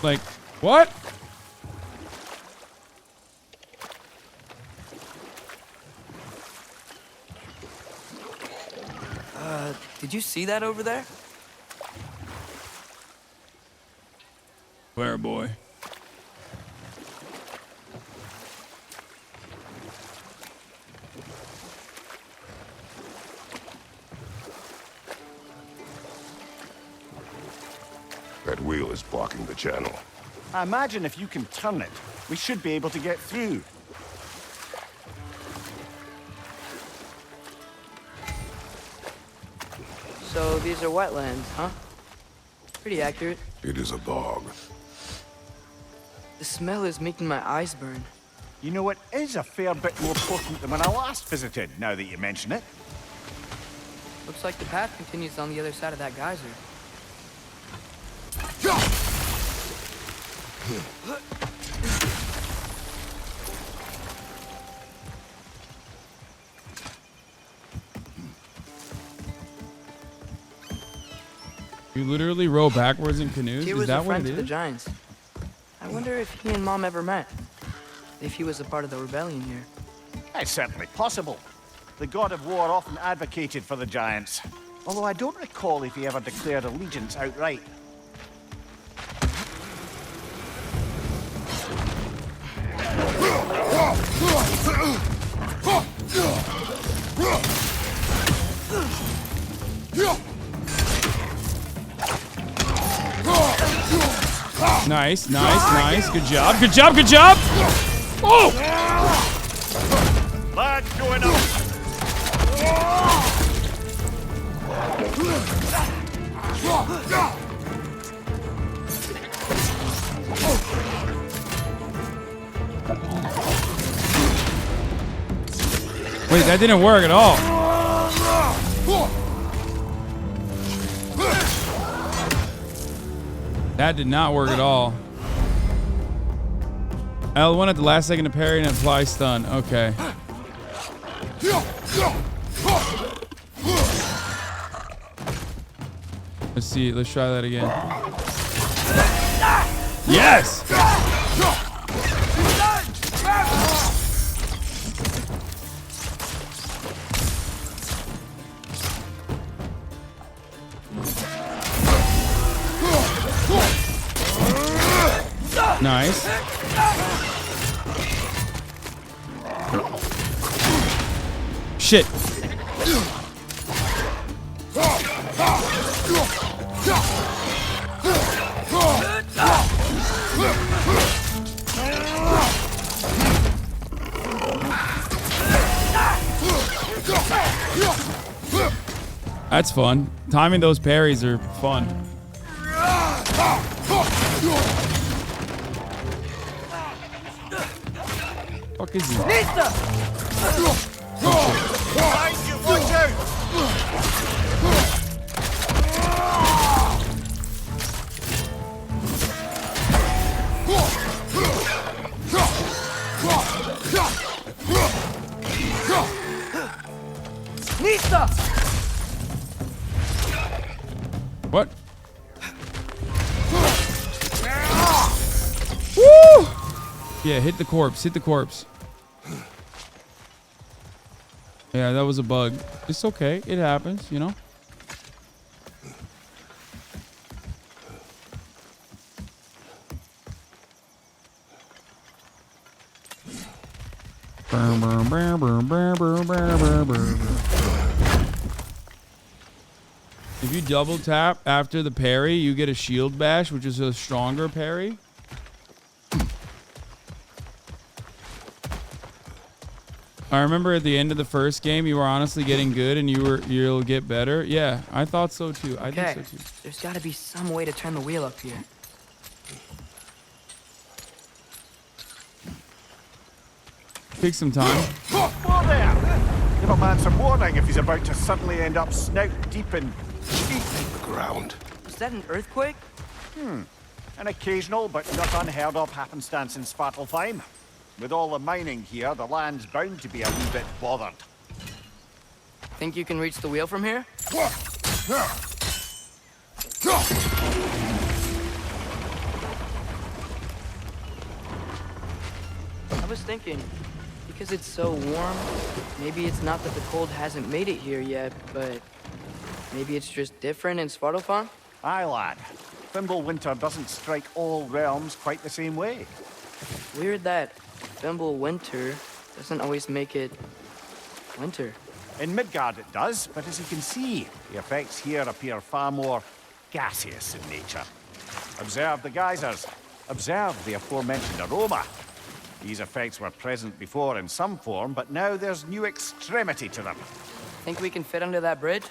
Like, what? Did you see that over there? Where, boy? That wheel is blocking the channel. I imagine if you can turn it, we should be able to get through. So these are wetlands, huh? Pretty accurate. It is a bog. The smell is making my eyes burn. You know, it is a fair bit more potent than when I last visited, now that you mention it. Looks like the path continues on the other side of that geyser. You literally row backwards in canoes? He Is was that a what friend it to the is? Giants. I wonder if he and Mom ever met. If he was a part of the rebellion here. It's certainly possible. The god of war often advocated for the Giants. Although I don't recall if he ever declared allegiance outright. Nice, nice, nice. Good job, good job, good job! Oh! Lag going up. Wait, that didn't work at all. That did not work at all. L1 at the last second to parry and apply stun. Okay. Let's see. Let's try that again. Yes! Nice. Shit. That's fun. Timing those parries are fun. Fuck is he? shit. Watch out! Nista! What? Woo! Yeah, hit the corpse. Hit the corpse. Yeah, that was a bug. It's okay. It happens, you know? If you double tap after the parry, you get a shield bash, which is a stronger parry. I remember at the end of the first game, you were honestly getting good, and you'll get better. Yeah, I thought so too. I think so too. There's got to be some way to turn the wheel up here. Take some time. Whoa there! Give a man some warning if he's about to suddenly end up snout deep in the ground. Was that an earthquake? An occasional but not unheard of happenstance in Svartalfheim. With all the mining here, the land's bound to be a wee bit bothered. Think you can reach the wheel from here? I was thinking, because it's so warm, maybe it's not that the cold hasn't made it here yet, but maybe it's just different in Svartalfheim? Aye, lad. Thimble winter doesn't strike all realms quite the same way. Weird that Thimble winter doesn't always make it winter. In Midgard it does, but as you can see, the effects here appear far more gaseous in nature. Observe the geysers. Observe the aforementioned aroma. These effects were present before in some form, but now there's new extremity to them. Think we can fit under that bridge?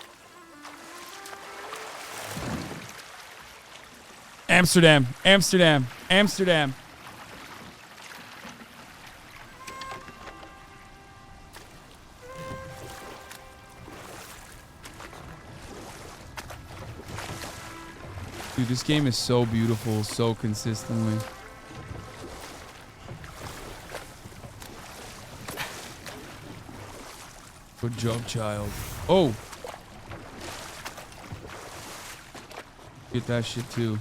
Amsterdam, Amsterdam, Amsterdam. Dude, this game is so beautiful, so consistently. Good job, child. Oh! Get that shit too.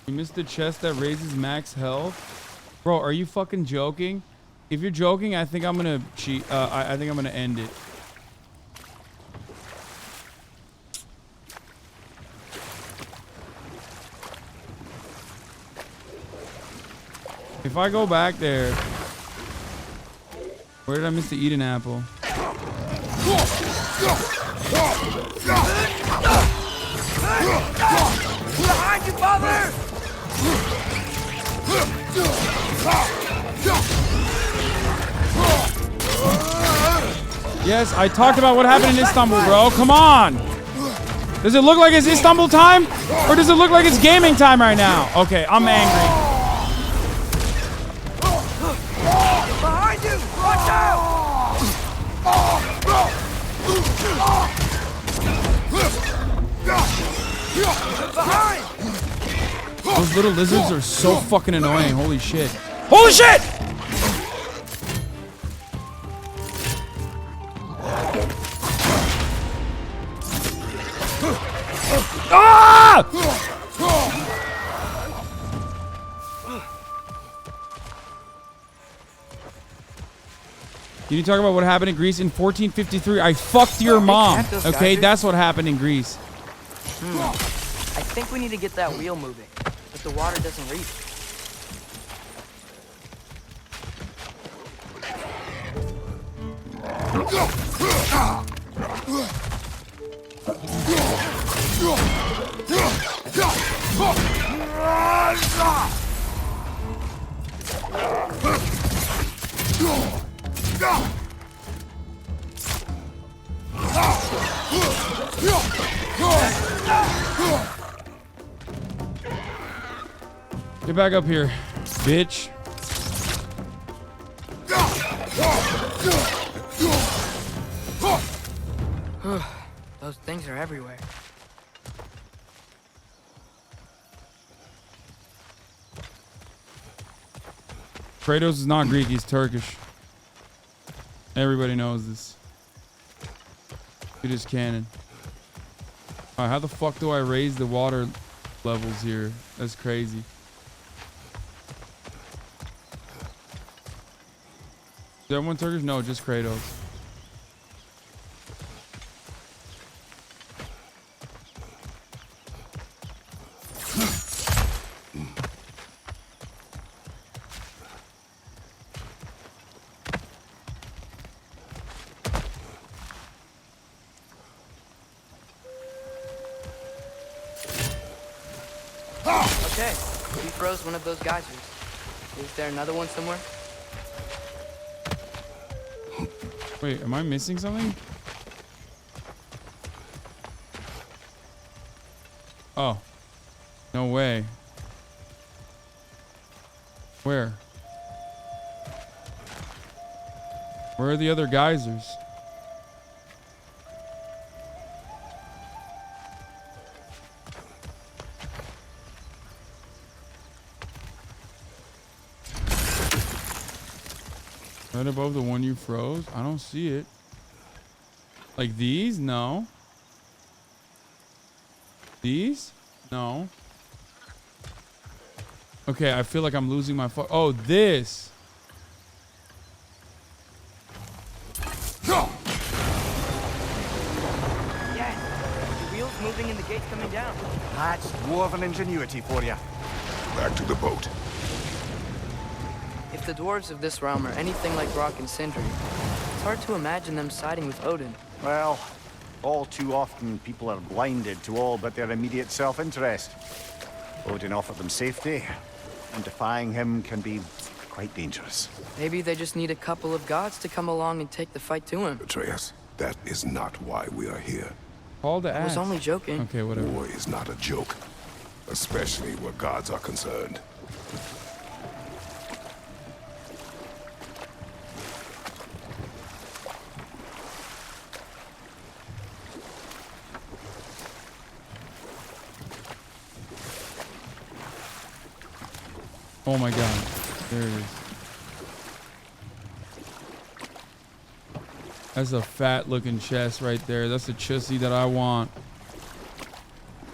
You missed the chest that raises max health? Bro, are you fucking joking? If you're joking, I think I'm gonna cheat. I think I'm gonna end it. If I go back there... Where did I miss the Eden apple? Behind you, father! Yes, I talked about what happened in Istanbul, bro. Come on! Does it look like it's Istanbul time? Or does it look like it's gaming time right now? Okay, I'm angry. Behind you! Watch out! Behind! Those little lizards are so fucking annoying. Holy shit. Holy shit! Ah! Can you talk about what happened in Greece in 1453? I fucked your mom. Okay, that's what happened in Greece. I think we need to get that wheel moving, but the water doesn't reach. Get back up here, bitch. Those things are everywhere. Kratos is not Greek, he's Turkish. Everybody knows this. It is canon. Alright, how the fuck do I raise the water levels here? That's crazy. Is everyone Turkish? No, just Kratos. Okay, we froze one of those geysers. Is there another one somewhere? Wait, am I missing something? Oh. No way. Where? Where are the other geysers? Right above the one you froze? I don't see it. Like these? No. These? No. Okay, I feel like I'm losing my oh, this. Yes, the wheels moving and the gates coming down. That's dwarven ingenuity for you. Back to the boat. If the dwarves of this realm are anything like Rock and Sindri, it's hard to imagine them siding with Odin. Well, all too often people are blinded to all but their immediate self-interest. Odin offered them safety, and defying him can be quite dangerous. Maybe they just need a couple of gods to come along and take the fight to him. Atreus, that is not why we are here. Call the I was only joking. Okay, whatever. War is not a joke, especially where gods are concerned. Oh my god. There it is. That's a fat looking chest right there. That's a chussy that I want.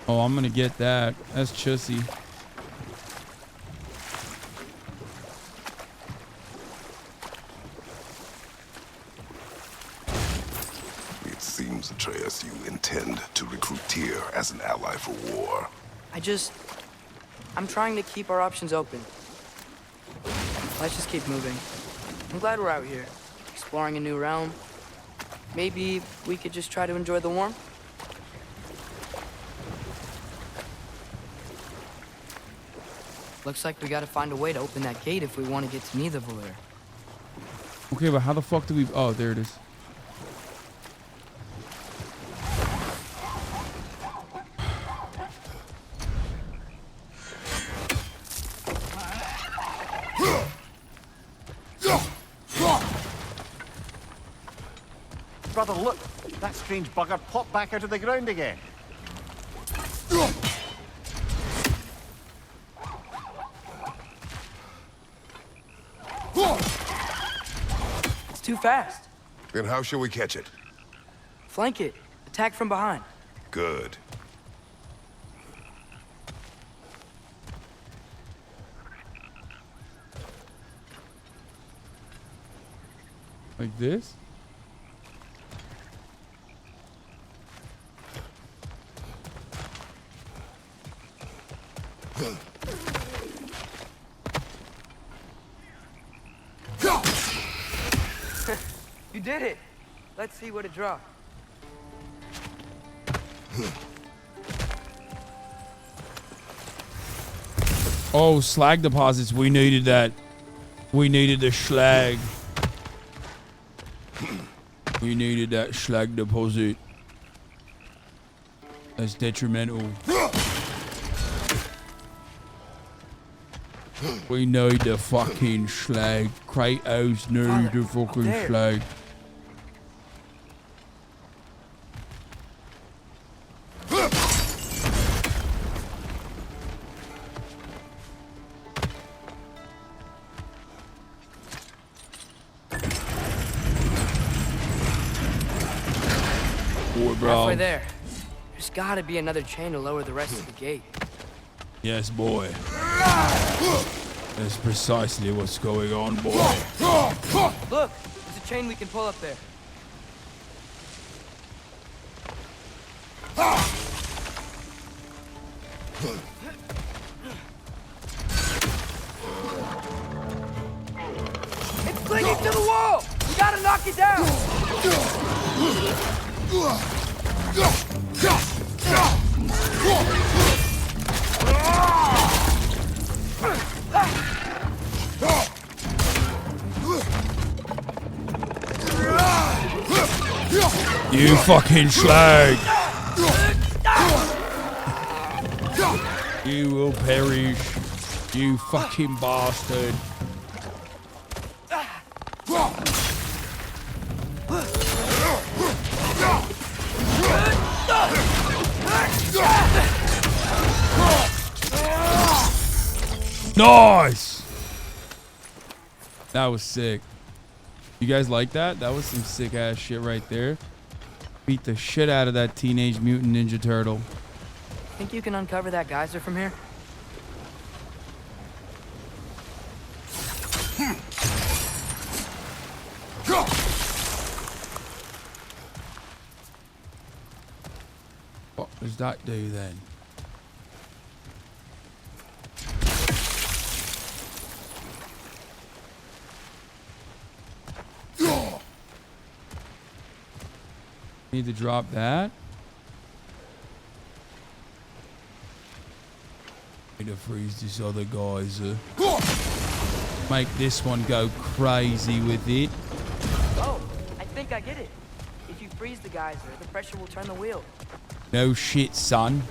Oh, I'm gonna get that. That's chussy. It seems, Atreus, you intend to recruit Tyr as an ally for war. I'm trying to keep our options open. Let's just keep moving. I'm glad we're out here, exploring a new realm. Maybe we could just try to enjoy the warmth? Looks like we gotta find a way to open that gate if we want to get to Nidavellir. Okay, but how the fuck do we... Oh, there it is. Brother, look! That strange bugger popped back out of the ground again. It's too fast. Then how shall we catch it? Flank it. Attack from behind. Good. Like this? You did it. Let's see what it dropped. Oh, slag deposits. We needed that. We needed the slag. We needed that slag deposit. That's detrimental. We need the fucking slag. Kratos needs the fucking slag. Halfway there. There's gotta be another chain to lower the rest of the gate. Yes, boy. That's precisely what's going on, boy. Look, there's a chain we can pull up there. It's clinging to the wall! We gotta knock it down! You fucking slag! You will perish, you fucking bastard. Nice! That was sick. You guys like that? That was some sick ass shit right there. Beat the shit out of that Teenage Mutant Ninja Turtle. Think you can uncover that geyser from here? What does that do then? Need to drop that. Need to freeze this other geyser. Make this one go crazy with it. Oh, I think I get it. If you freeze the geyser, the pressure will turn the wheel. No shit, son.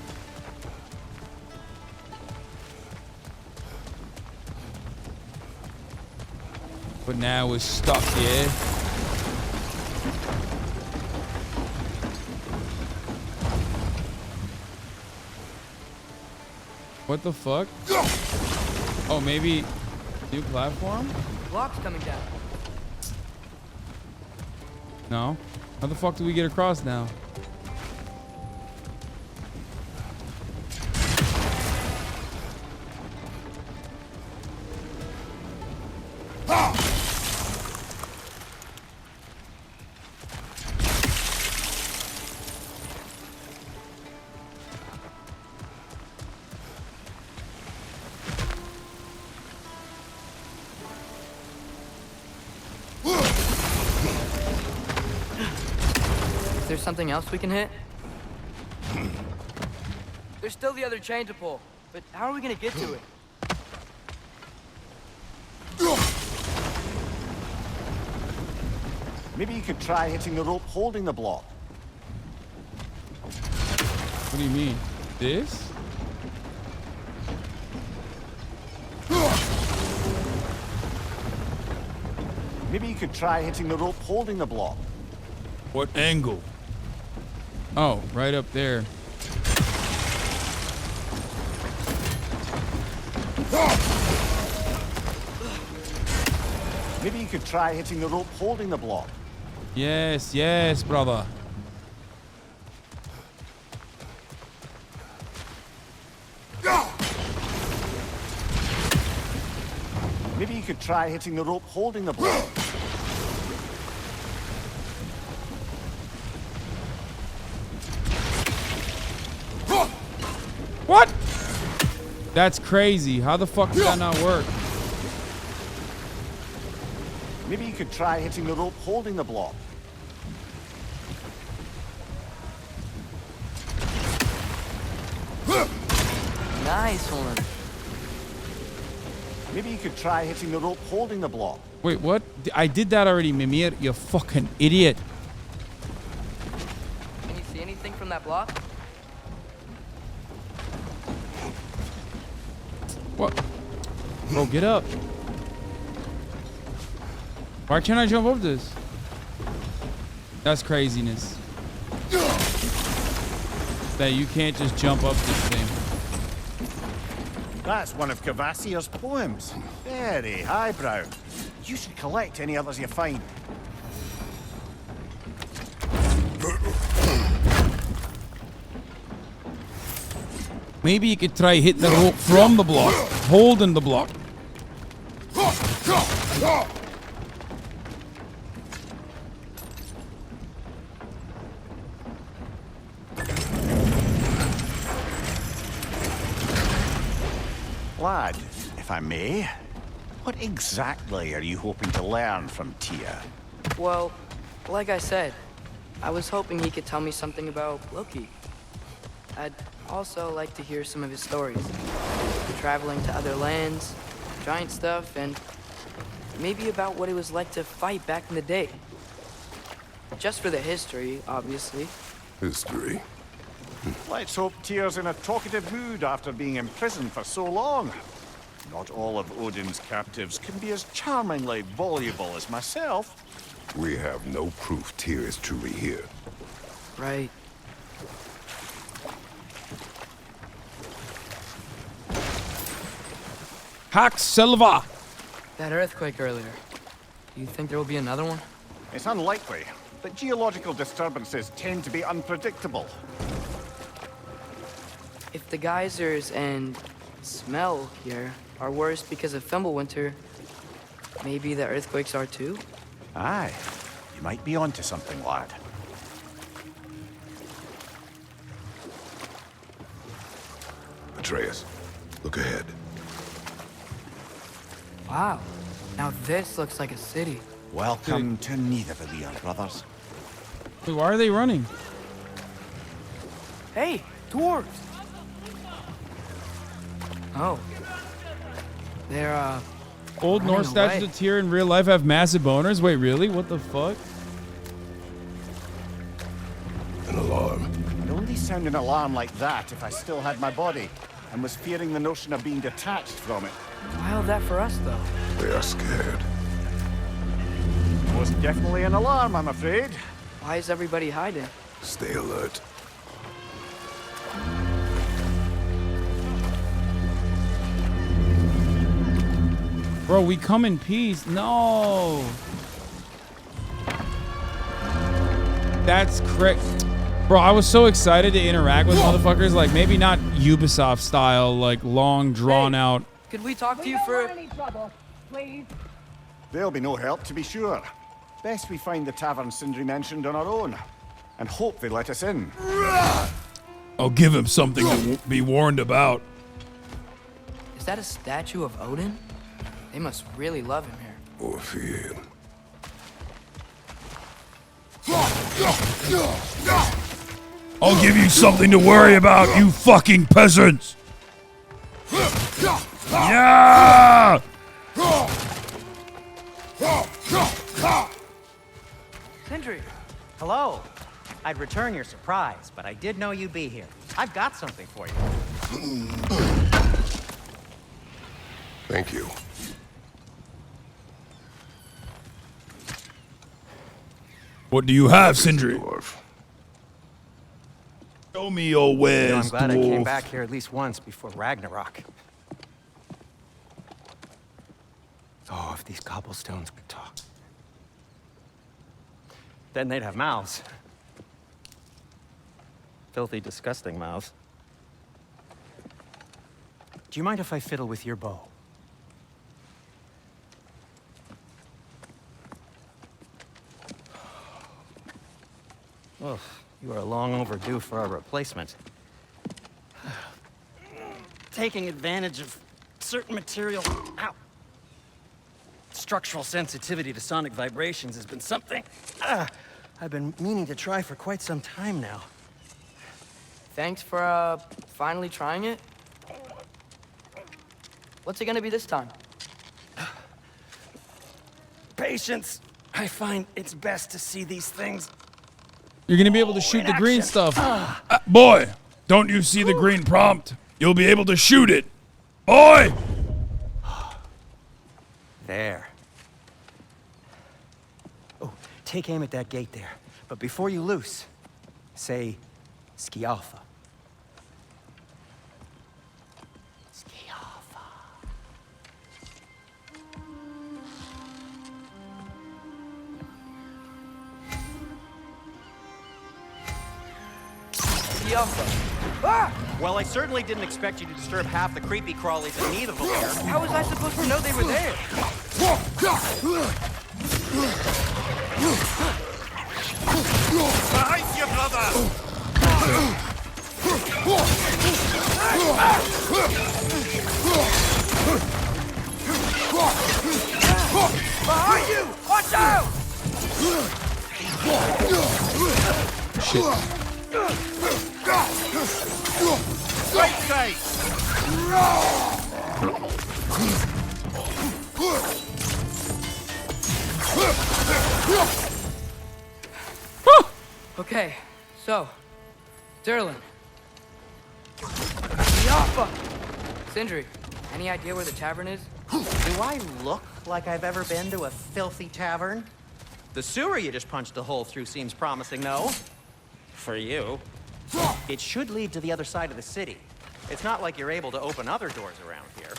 But now we're stuck here. What the fuck? Oh, maybe new platform? Block's coming down. No. How the fuck do we get across now? Is there something else we can hit? There's still the other chain to pull, but how are we gonna get to it? Maybe you could try hitting the rope holding the block. What do you mean? This? Maybe you could try hitting the rope holding the block. What angle? Oh, right up there. Maybe you could try hitting the rope holding the block. Yes, yes, brother. Maybe you could try hitting the rope holding the block. What? That's crazy. How the fuck did that not work? Maybe you could try hitting the rope holding the block. Nice one. Maybe you could try hitting the rope holding the block. Wait, what? I did that already, Mimir. You fucking idiot. Can you see anything from that block? What? Bro, get up. Why can't I jump over this? That's craziness. That you can't just jump up this thing. That's one of Cavassier's poems. Very highbrow. You should collect any others you find. Maybe you could try hitting the rope from the block, holding the block. Lad, if I may, what exactly are you hoping to learn from Tia? Well, like I said, I was hoping he could tell me something about Loki. I'd also like to hear some of his stories. Traveling to other lands, giant stuff, and maybe about what it was like to fight back in the day. Just for the history, obviously. History? Let's hope Tyr's in a talkative mood after being imprisoned for so long. Not all of Odin's captives can be as charmingly voluble as myself. We have no proof Tyr is truly here. Right. Hack Silva. That earthquake earlier. Do you think there will be another one? It's unlikely, but geological disturbances tend to be unpredictable. If the geysers and smell here are worse because of Fimbulwinter, maybe the earthquakes are too? Aye, you might be onto something, lad. Atreus, look ahead. Wow, now this looks like a city. Welcome to Nidavellir, brothers. Wait, why are they running? Hey, dwarves! Oh. They're, Old running Norse statues away. of Tyr in real life have massive boners? Wait, really? What the fuck? An alarm. I'd only sound an alarm like that if I still had my body, and was fearing the notion of being detached from it. Wild that for us, though. They are scared. Most definitely an alarm, I'm afraid. Why is everybody hiding? Stay alert. Bro, we come in peace. No. That's correct. Bro, I was so excited to interact with motherfuckers. Like, maybe not Ubisoft style, like, long, drawn out. Could we talk to you for... Please. There'll be no help, to be sure. Best we find the tavern Sindri mentioned on our own, and hope they let us in. I'll give him something to be warned about. Is that a statue of Odin? They must really love him here. Or fear him. I'll give you something to worry about, you fucking peasants! Yeah! Sindri, hello. I'd return your surprise, but I did know you'd be here. I've got something for you. Thank you. What do you have, Sindri? Show me your wares, I'm glad I came dwarf. back here at least once before Ragnarok. Oh, if these cobblestones could talk. Then they'd have mouths. Filthy, disgusting mouths. Do you mind if I fiddle with your bow? Oh, you are long overdue for a replacement. Taking advantage of certain material. Ow. Structural sensitivity to sonic vibrations has been something I've been meaning to try for quite some time now. Thanks for, finally trying it. What's it gonna be this time? patience, I find it's best to see these things. You're gonna be able to shoot the green stuff. Boy, don't you see the green prompt? You'll be able to shoot it. Boy! There. Oh, take aim at that gate there. But before you loose, say, Ski Alpha. Ski Alpha. Ski Alpha. Ah! Well, I certainly didn't expect you to disturb half the creepy crawlies in need of a lair. How was I supposed to know they were there? Behind you, brother! Behind you! Watch out! Right side! Okay, so, Derlin. Yaffa! Sindri, any idea where the tavern is? Do I look like I've ever been to a filthy tavern? The sewer you just punched a hole through seems promising, though. For you. It should lead to the other side of the city. It's not like you're able to open other doors around here.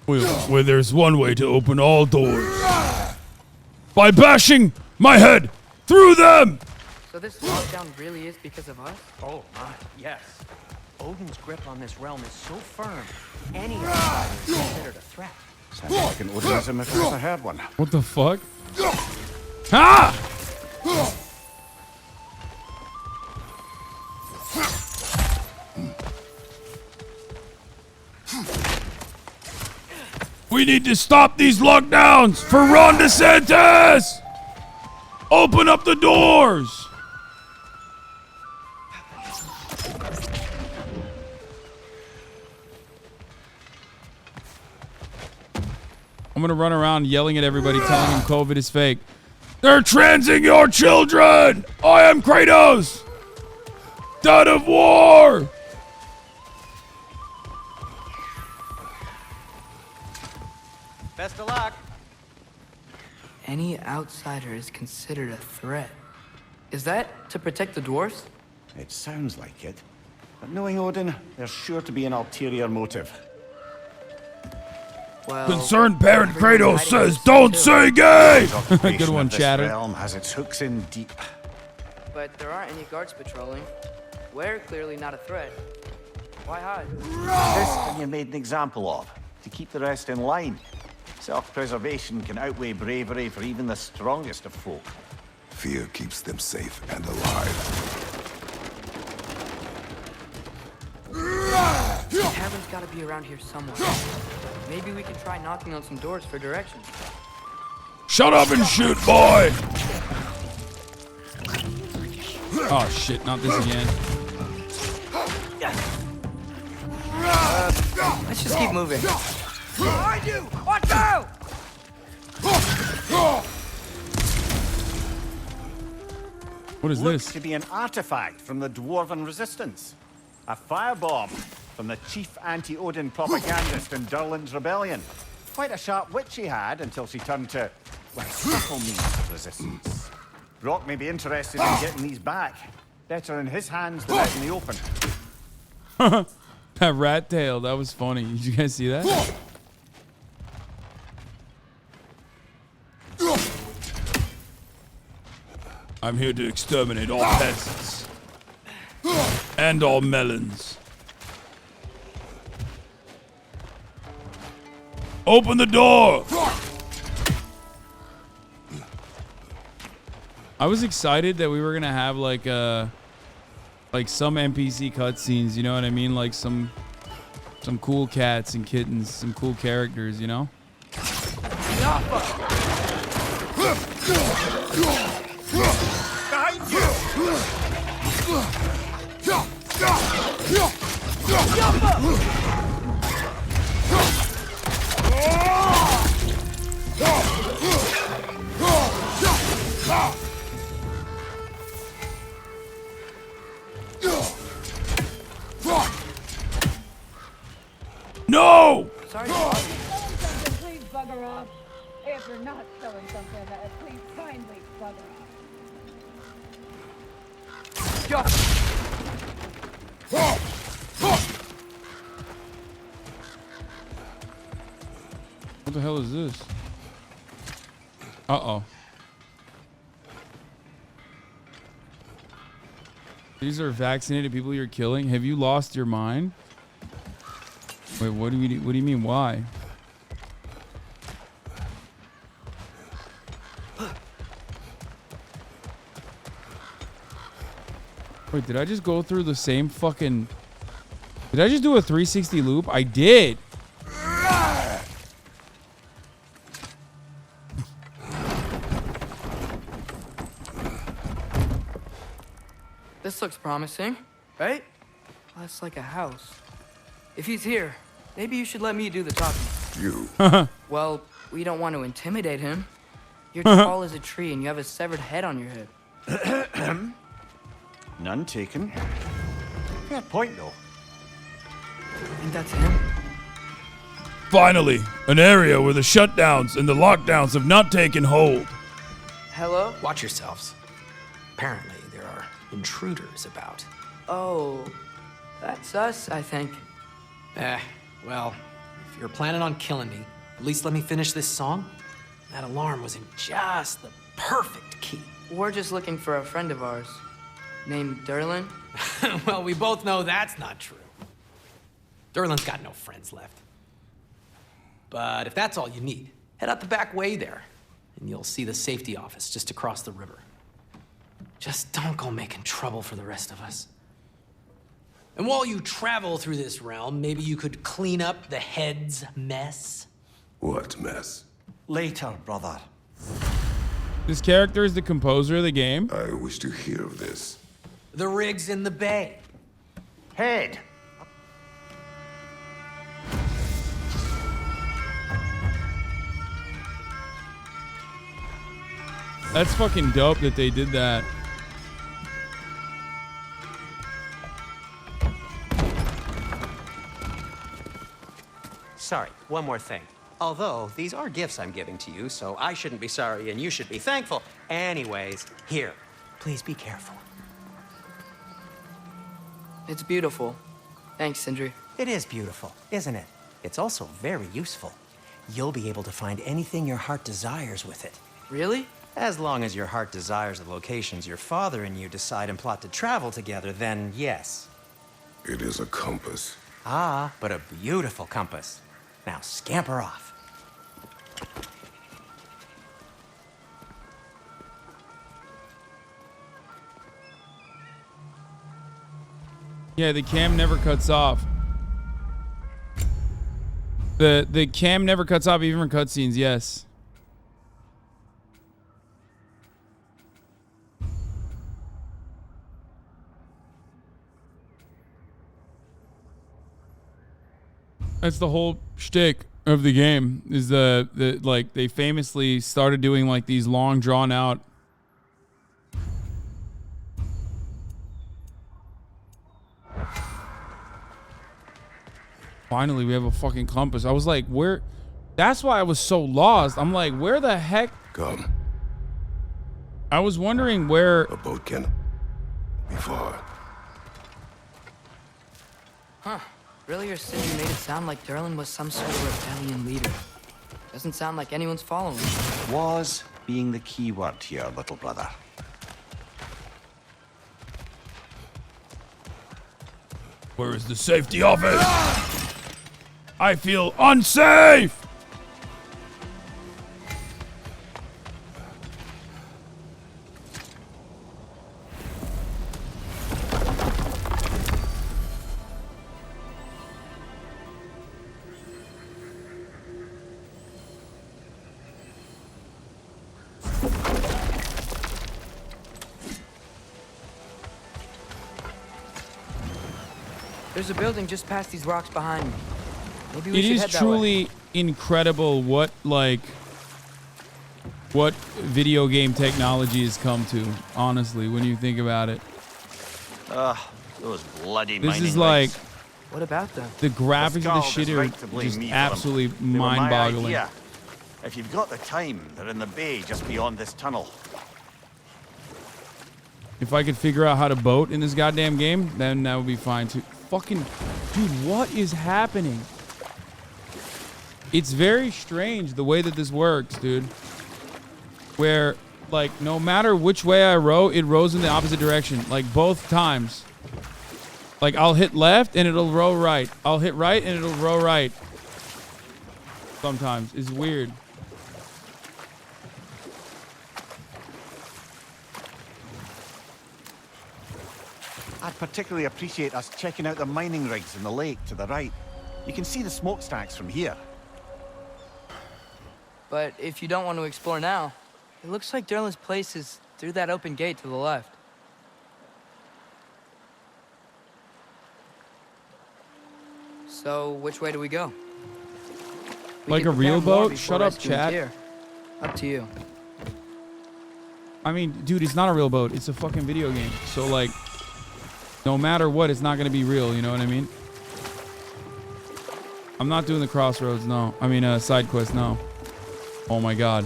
Well, there's one way to open all doors. By bashing my head through them! So this lockdown really is because of us? Oh my, yes. Odin's grip on this realm is so firm, any outsider is considered a threat. Sounds like an Odinism if I ever heard one. What the fuck? Ah! We need to stop these lockdowns for Ron DeSantis! Open up the doors! I'm gonna run around yelling at everybody, telling them COVID is fake. They're transing your children! I am Kratos! God of War! Best of luck. Any outsider is considered a threat. Is that to protect the dwarves? It sounds like it. But knowing Odin, there's sure to be an ulterior motive. Well, Concerned parent Kratos says, "Don't say gay!" Good one, Chatter. This realm has its hooks in deep. But there aren't any guards patrolling. We're clearly not a threat. Why hide? This thing you made an example of, to keep the rest in line. Self-preservation can outweigh bravery for even the strongest of folk. Fear keeps them safe and alive. The tavern's gotta be around here somewhere. Maybe we can try knocking on some doors for directions. Shut up and shoot, boy! Oh shit, not this again. Let's just keep moving. Behind you! Watch out! What is Looks this? to be an artifact from the Dwarven Resistance. A firebomb from the chief anti-Odin propagandist in Durlin's rebellion. Quite a sharp wit she had until she turned to, well, subtle means of resistance. Brock may be interested in getting these back. Better in his hands than out in the open. That rat tail, that was funny. Did you guys see that? I'm here to exterminate all peasants. And all melons. Open the door! I was excited that we were gonna have like some NPC cutscenes, you know what I mean? Like some cool cats and kittens, some cool characters, you know? Behind you! go! Sorry, boss. Please bugger off. If you're not selling something, please kindly bugger off. What the hell is this? Uh-oh. These are vaccinated people you're killing? Have you lost your mind? Wait, what do you mean, why? Wait, did I just go through the same fucking... Did I just do a 360 loop? I did! This looks promising, right? That's like a house. If he's here, maybe you should let me do the talking. You? Well, we don't want to intimidate him. You're tall as a tree and you have a severed head on your head. None taken. Fair point, though. I think that's him. Finally, an area where the shutdowns and the lockdowns have not taken hold. Hello? Watch yourselves. Apparently, there are intruders about. Oh, that's us, I think. Well, if you're planning on killing me, at least let me finish this song. That alarm was in just the perfect key. We're just looking for a friend of ours named Derlin. Well, we both know that's not true. Derlin's got no friends left. But if that's all you need, head out the back way there, and you'll see the safety office just across the river. Just don't go making trouble for the rest of us. And while you travel through this realm, maybe you could clean up the head's mess. What mess? Later, brother. This character is the composer of the game. I wish to hear of this. The rig's in the bay. Head. That's fucking dope that they did that. Sorry, one more thing. Although, these are gifts I'm giving to you, so I shouldn't be sorry and you should be thankful. Anyways, here, please be careful. It's beautiful. Thanks, Sindri. It is beautiful, isn't it? It's also very useful. You'll be able to find anything your heart desires with it. Really? As long as your heart desires the locations your father and you decide and plot to travel together, then yes. It is a compass. Ah, but a beautiful compass. Now scamper off. Yeah, the cam never cuts off. The cam never cuts off even for cutscenes, yes. That's the whole shtick of the game, is the like they famously started doing like these long drawn out Finally, we have a fucking compass. I was like, where? That's why I was so lost. I'm like, where the heck? Come. I was wondering where. A boat can be far. Huh. Really, your Sindri made it sound like Derlin was some sort of rebellion leader. Doesn't sound like anyone's following. Was being the key word here, little brother. Where is the safety office? I feel unsafe! There's a building just past these rocks behind me. Maybe we It should is head that way. truly incredible what video game technology has come to, honestly, when you think about it. Those bloody This mining is like rights. What about them? The graphics of this shit are just absolutely mind-boggling. If you've got the time, they're in the bay just beyond this tunnel. If I could figure out how to boat in this goddamn game, then that would be fine too. Fucking, dude, what is happening? It's very strange the way that this works, dude. Where, like, no matter which way I row, it rows in the opposite direction. Like, both times. Like, I'll hit left and it'll row right. I'll hit right and it'll row right. Sometimes. It's weird. I'd particularly appreciate us checking out the mining rigs in the lake to the right. You can see the smokestacks from here. But if you don't want to explore now, it looks like Derlin's place is through that open gate to the left. So, which way do we go? Like a real boat? Shut up, chat. Here. Up to you. I mean, dude, it's not a real boat. It's a fucking video game. So, like, no matter what, it's not going to be real. You know what I mean? I'm not doing the crossroads, no. I mean, side quest, no. Oh, my God.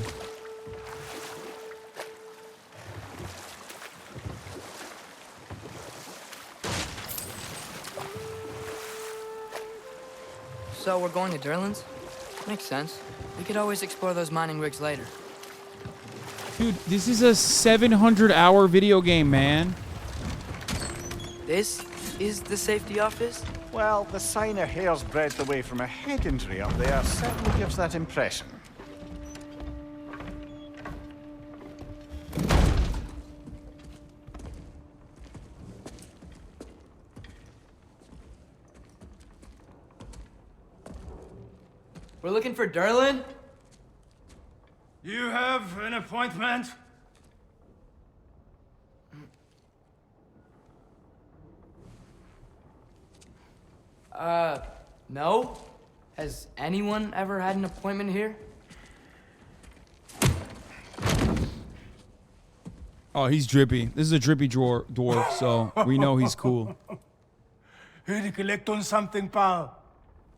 So, we're going to Derlin's? Makes sense. We could always explore those mining rigs later. Dude, this is a 700-hour video game, man. This is the safety office? Well, the sign a hair's breadth away from a head injury up there certainly gives that impression. We're looking for Derlin? You have an appointment? No? Has anyone ever had an appointment here? Oh, he's drippy. This is a drippy dwarf, so we know he's cool. Here to collect on something, pal.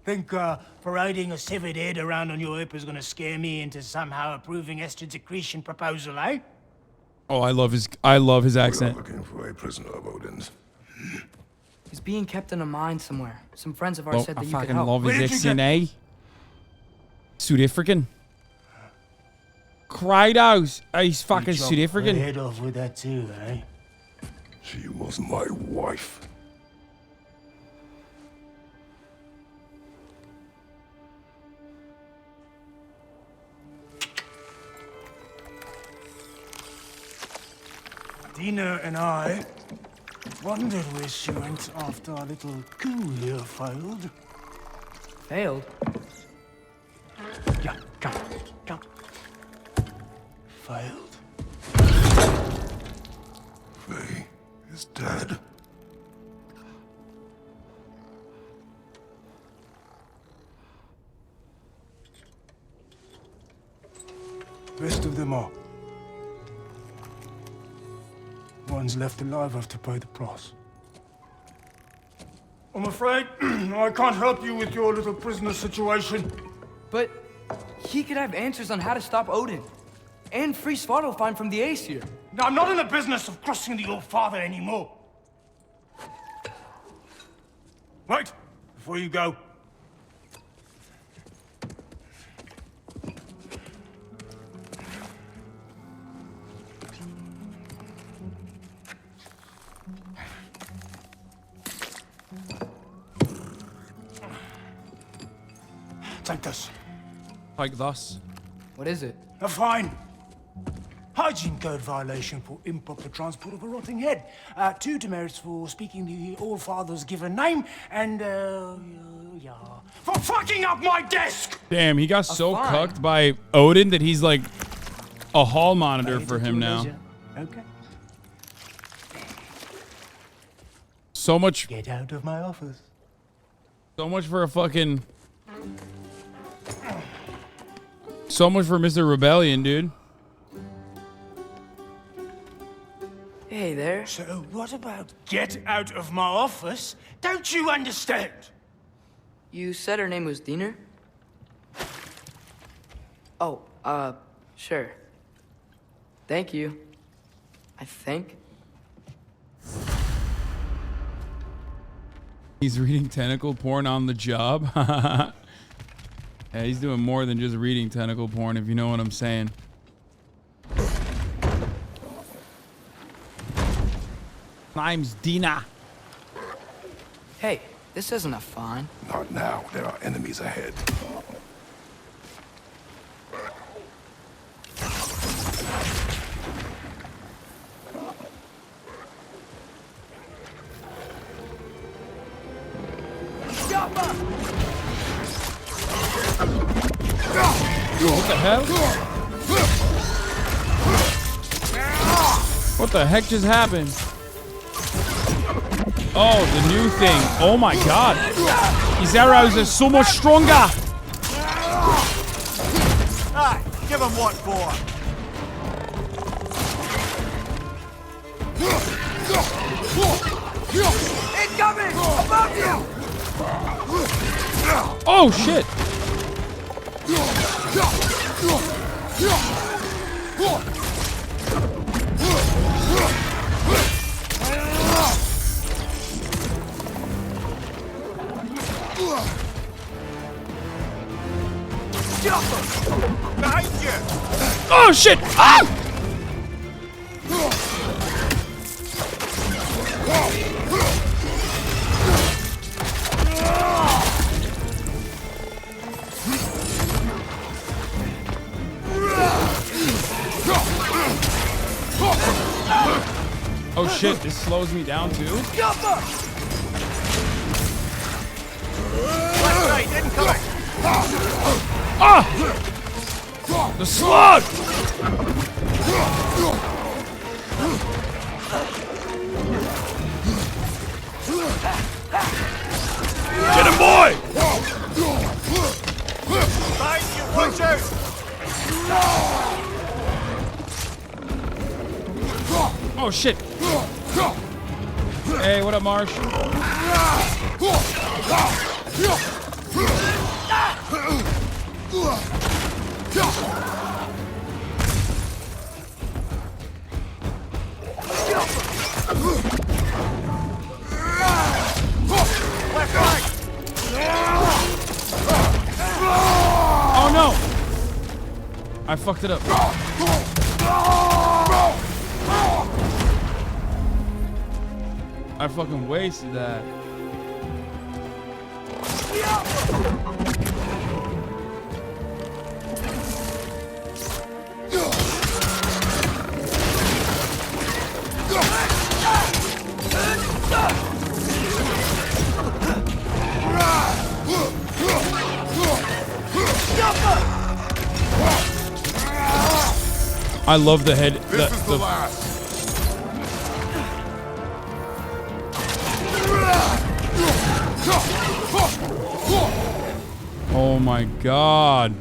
Think parading a severed head around on your hip is gonna scare me into somehow approving estrogen secretion proposal, eh? Oh, I love his accent. We're looking for a prisoner of Odin's. He's being kept in a mine somewhere. Some friends of ours said that I you could fucking help. love his accent, eh? South African. Cried out. He's fucking South African. Head off with that too, eh? She was my wife. Dina and I wondered where she went after our little coup here failed. Failed? Yeah, come. Failed. Faye is dead. Rest of them are. Ones left alive have to pay the price. I'm afraid I can't help you with your little prisoner situation. But he could have answers on how to stop Odin. And free Svartalfheim from the Aesir. Now, I'm not in the business of crossing the old father anymore. Right, before you go. Take this. Like thus. What is it? A fine. Hygiene code violation for improper transport of a rotting head. 2 demerits for speaking the All-Father's given name, and, yeah. For fucking up my desk! Damn, he got so cucked by Odin that he's like a hall monitor for him now. Okay. So much. Get out of my office. So much for a fucking. So much for Mr. Rebellion, dude. Hey there. So what about get out of my office? Don't you understand? You said her name was Diener? Oh, sure. Thank you. I think. He's reading tentacle porn on the job. Yeah, he's doing more than just reading tentacle porn, if you know what I'm saying. Name's Dina. Hey, this isn't a fine. Not now. There are enemies ahead. What the hell? What the heck just happened? Oh, the new thing. Oh my god. His arrows are so much stronger. Aye, give him what for. Incoming! Above you! Oh shit. Behind you! Oh shit! Ah! Oh shit, this slows me down too? Left side, incoming! Ah! The slug! Get him, boy! Behind you, watch out! Oh shit! Hey, what up, Marsh? Left right! Oh no! I fucked it up. I fucking wasted that. I love the head. This is the last. Oh my god.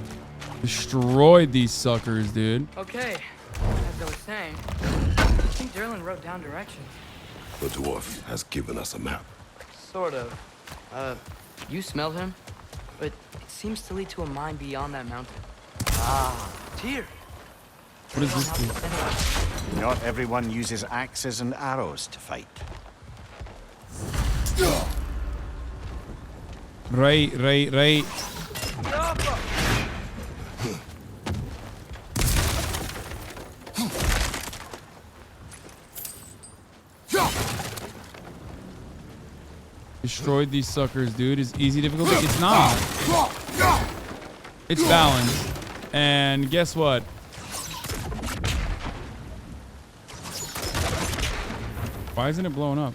Destroyed these suckers, dude. Okay, as I was saying, I think Derlin wrote down directions. The dwarf has given us a map. Sort of. You smell him? But it seems to lead to a mine beyond that mountain. Ah, deer. What does this do? Not everyone uses axes and arrows to fight. Right. Destroyed these suckers, dude. Is easy difficulty? It's not. It's balanced. And guess what? Why isn't it blowing up?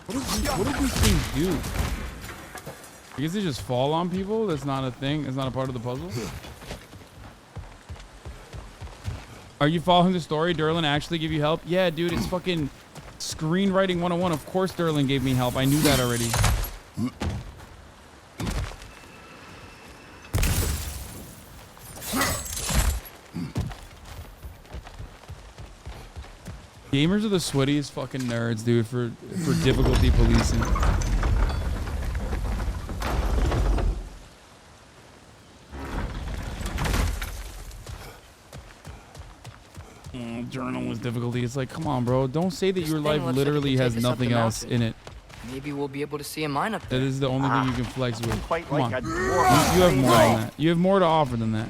What do these things do? I guess they just fall on people? That's not a thing? That's not a part of the puzzle? Are you following the story? Derlin actually give you help? Yeah, dude, it's fucking screenwriting 101. Of course Derlin gave me help. I knew that already. Gamers are the sweatiest fucking nerds, dude, for difficulty policing. Journalist difficulty. It's like, come on, bro. Don't say that your life literally has nothing else in it. Maybe we'll be able to see a mine up there. That is the only thing you can flex with. Quite Come like on. a You dwarf. have more than that. You have more to offer than that.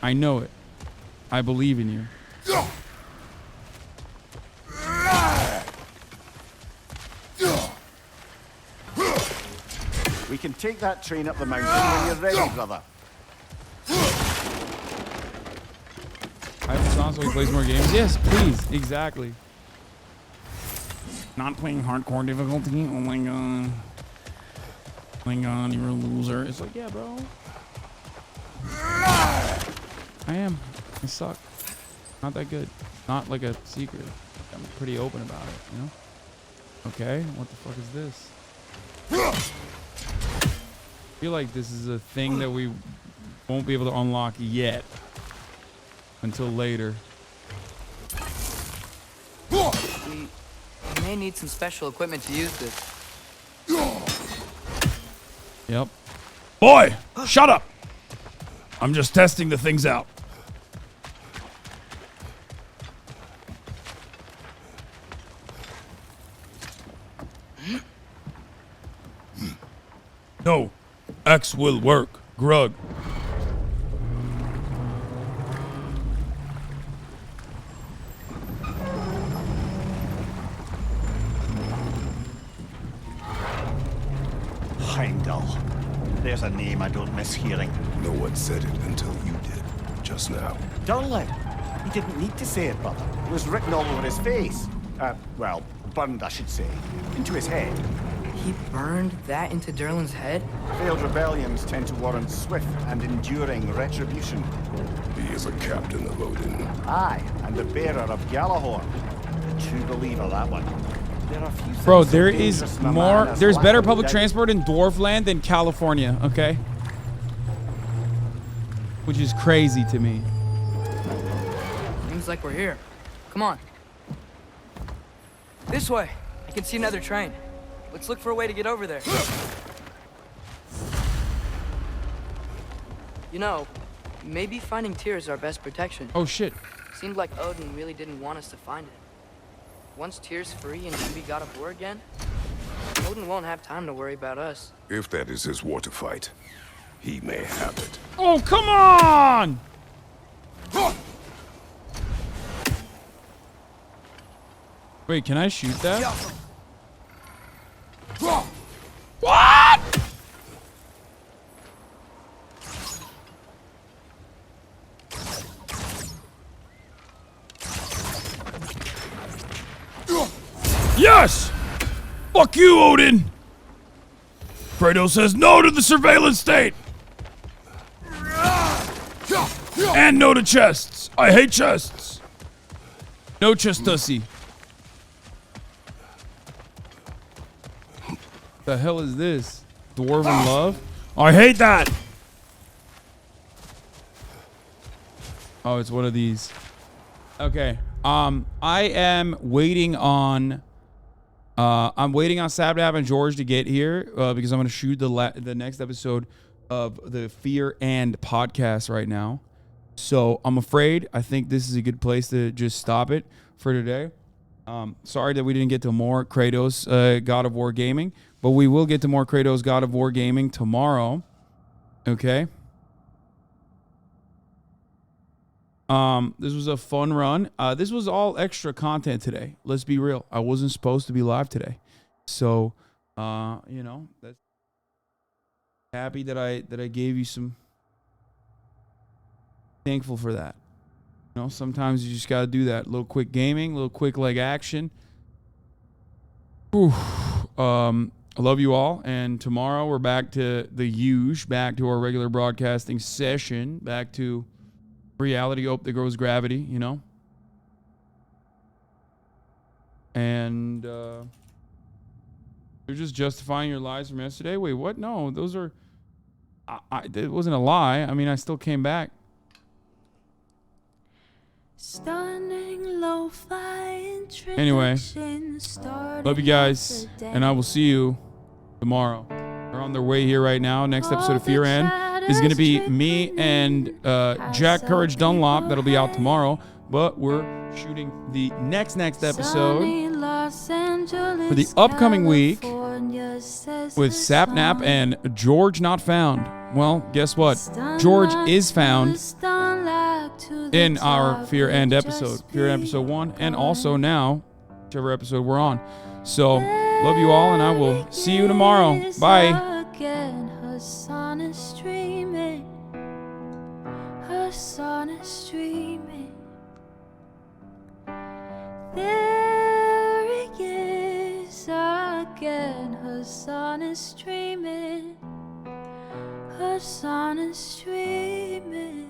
I know it. I believe in you. We can take that train up the mountain when you're ready, brother. I have Hasan so he plays more games. Yes, please. Exactly. Not playing hardcore difficulty. Oh my god. Oh my god, you're a loser. It's like, yeah, bro. I am. I suck. Not that good. Not like a secret. I'm pretty open about it, you know? Okay, what the fuck is this? I feel like this is a thing that we won't be able to unlock yet. Until later. We may need some special equipment to use this. Yep. Boy, shut up. I'm just testing the things out. No, X will work. Grug. Heimdall. There's a name I don't miss hearing. No one said it until you did, just now. Durling. He didn't need to say it, brother. It was written all over his face. Well, burned, I should say. Into his head. He burned that into Durlin's head? Failed rebellions tend to warrant swift and enduring retribution. He is a captain of Odin. Aye, and the bearer of Galahorn. True believer, that one. There are few Bro, things so there dangerous is in a more. man as There's lack better of public doubt. transport in Dwarfland than California, okay? Which is crazy to me. Seems like we're here. Come on. This way. I can see another train. Let's look for a way to get over there. You know, maybe finding Tyr is our best protection. Oh shit. Seemed like Odin really didn't want us to find it. Once Tyr's free and can be God of War again, Odin won't have time to worry about us. If that is his war to fight, he may have it. Oh, come on! Wait, can I shoot that? What? Yes! Fuck you, Odin! Kratos says no to the surveillance state! And no to chests. I hate chests. No chestussy. The hell is this? Dwarven love? I hate that! Oh, it's one of these. Okay. I am waiting on Sabdab and George to get here because I'm going to shoot the next episode of the Fear and podcast right now. So I'm afraid I think this is a good place to just stop it for today. Sorry that we didn't get to more Kratos God of War gaming, but we will get to more Kratos God of War gaming tomorrow. Okay. This was a fun run. This was all extra content today. Let's be real. I wasn't supposed to be live today. So, you know, that's happy that I gave you some. Thankful for that. You know, sometimes you just got to do that. A little quick gaming, a little quick leg action. Whew. I love you all. And tomorrow we're back to the huge, back to our regular broadcasting session, back to reality. Hope there goes gravity, you know. And you're just justifying your lies from yesterday. Wait, what? No, those are. It wasn't a lie. I mean, I still came back. Stunning lo-fi Anyway, love you guys, and I will see you tomorrow. We're on their way here right now. Next episode of Fear and is going to be me and Jack Courage Dunlop. That'll be out tomorrow. But we're shooting the next episode for the upcoming week with Sapnap and George Not Found. Well, guess what? George is found in our Fear and episode. Fear and episode 1, and also now, whichever episode we're on. So, love you all, and I will see you tomorrow. Bye. Hasan is streaming. Hasan is streaming. There he is again. Hasan is streaming. Hasan is streaming.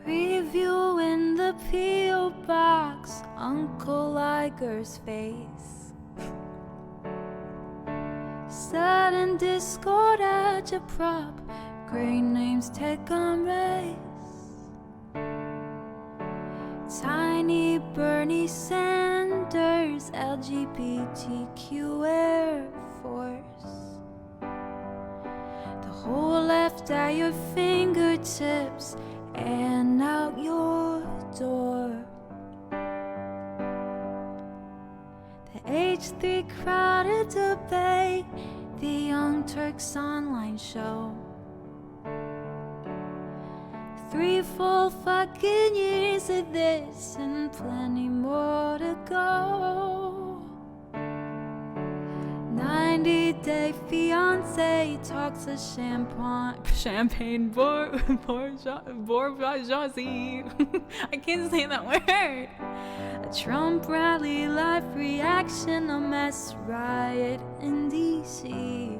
Reviewing the P.O. box, Uncle Iger's face. Sudden Discord at your prop, great names take on race. Tiny Bernie Sanders, LGBTQ Air Force. The whole left at your fingertips and out your door. The H3 crowded debate, the Young Turks online show. 3 full fucking years of this and plenty more to go. 90-day fiance talks of champagne bourgeoisie. I can't say that word. A Trump rally, live reaction, a mass riot in DC.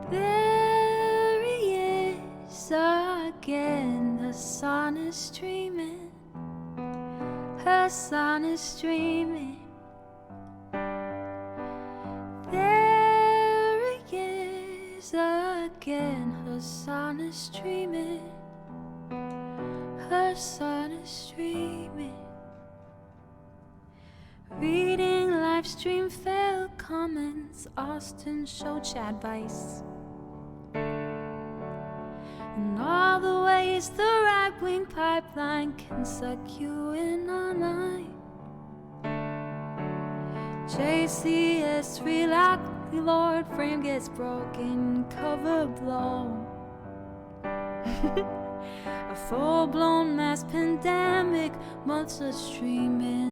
There he is again. Hasan is streaming. Hasan is streaming. There he is again. Hasan is streaming. Hasan is streaming. Reading live stream fail comments. Austin show chat advice. And all the ways the right-wing pipeline can suck you in all night. JCS relax, Lord frame gets broken, cover blow. A full-blown mass pandemic, months of streaming.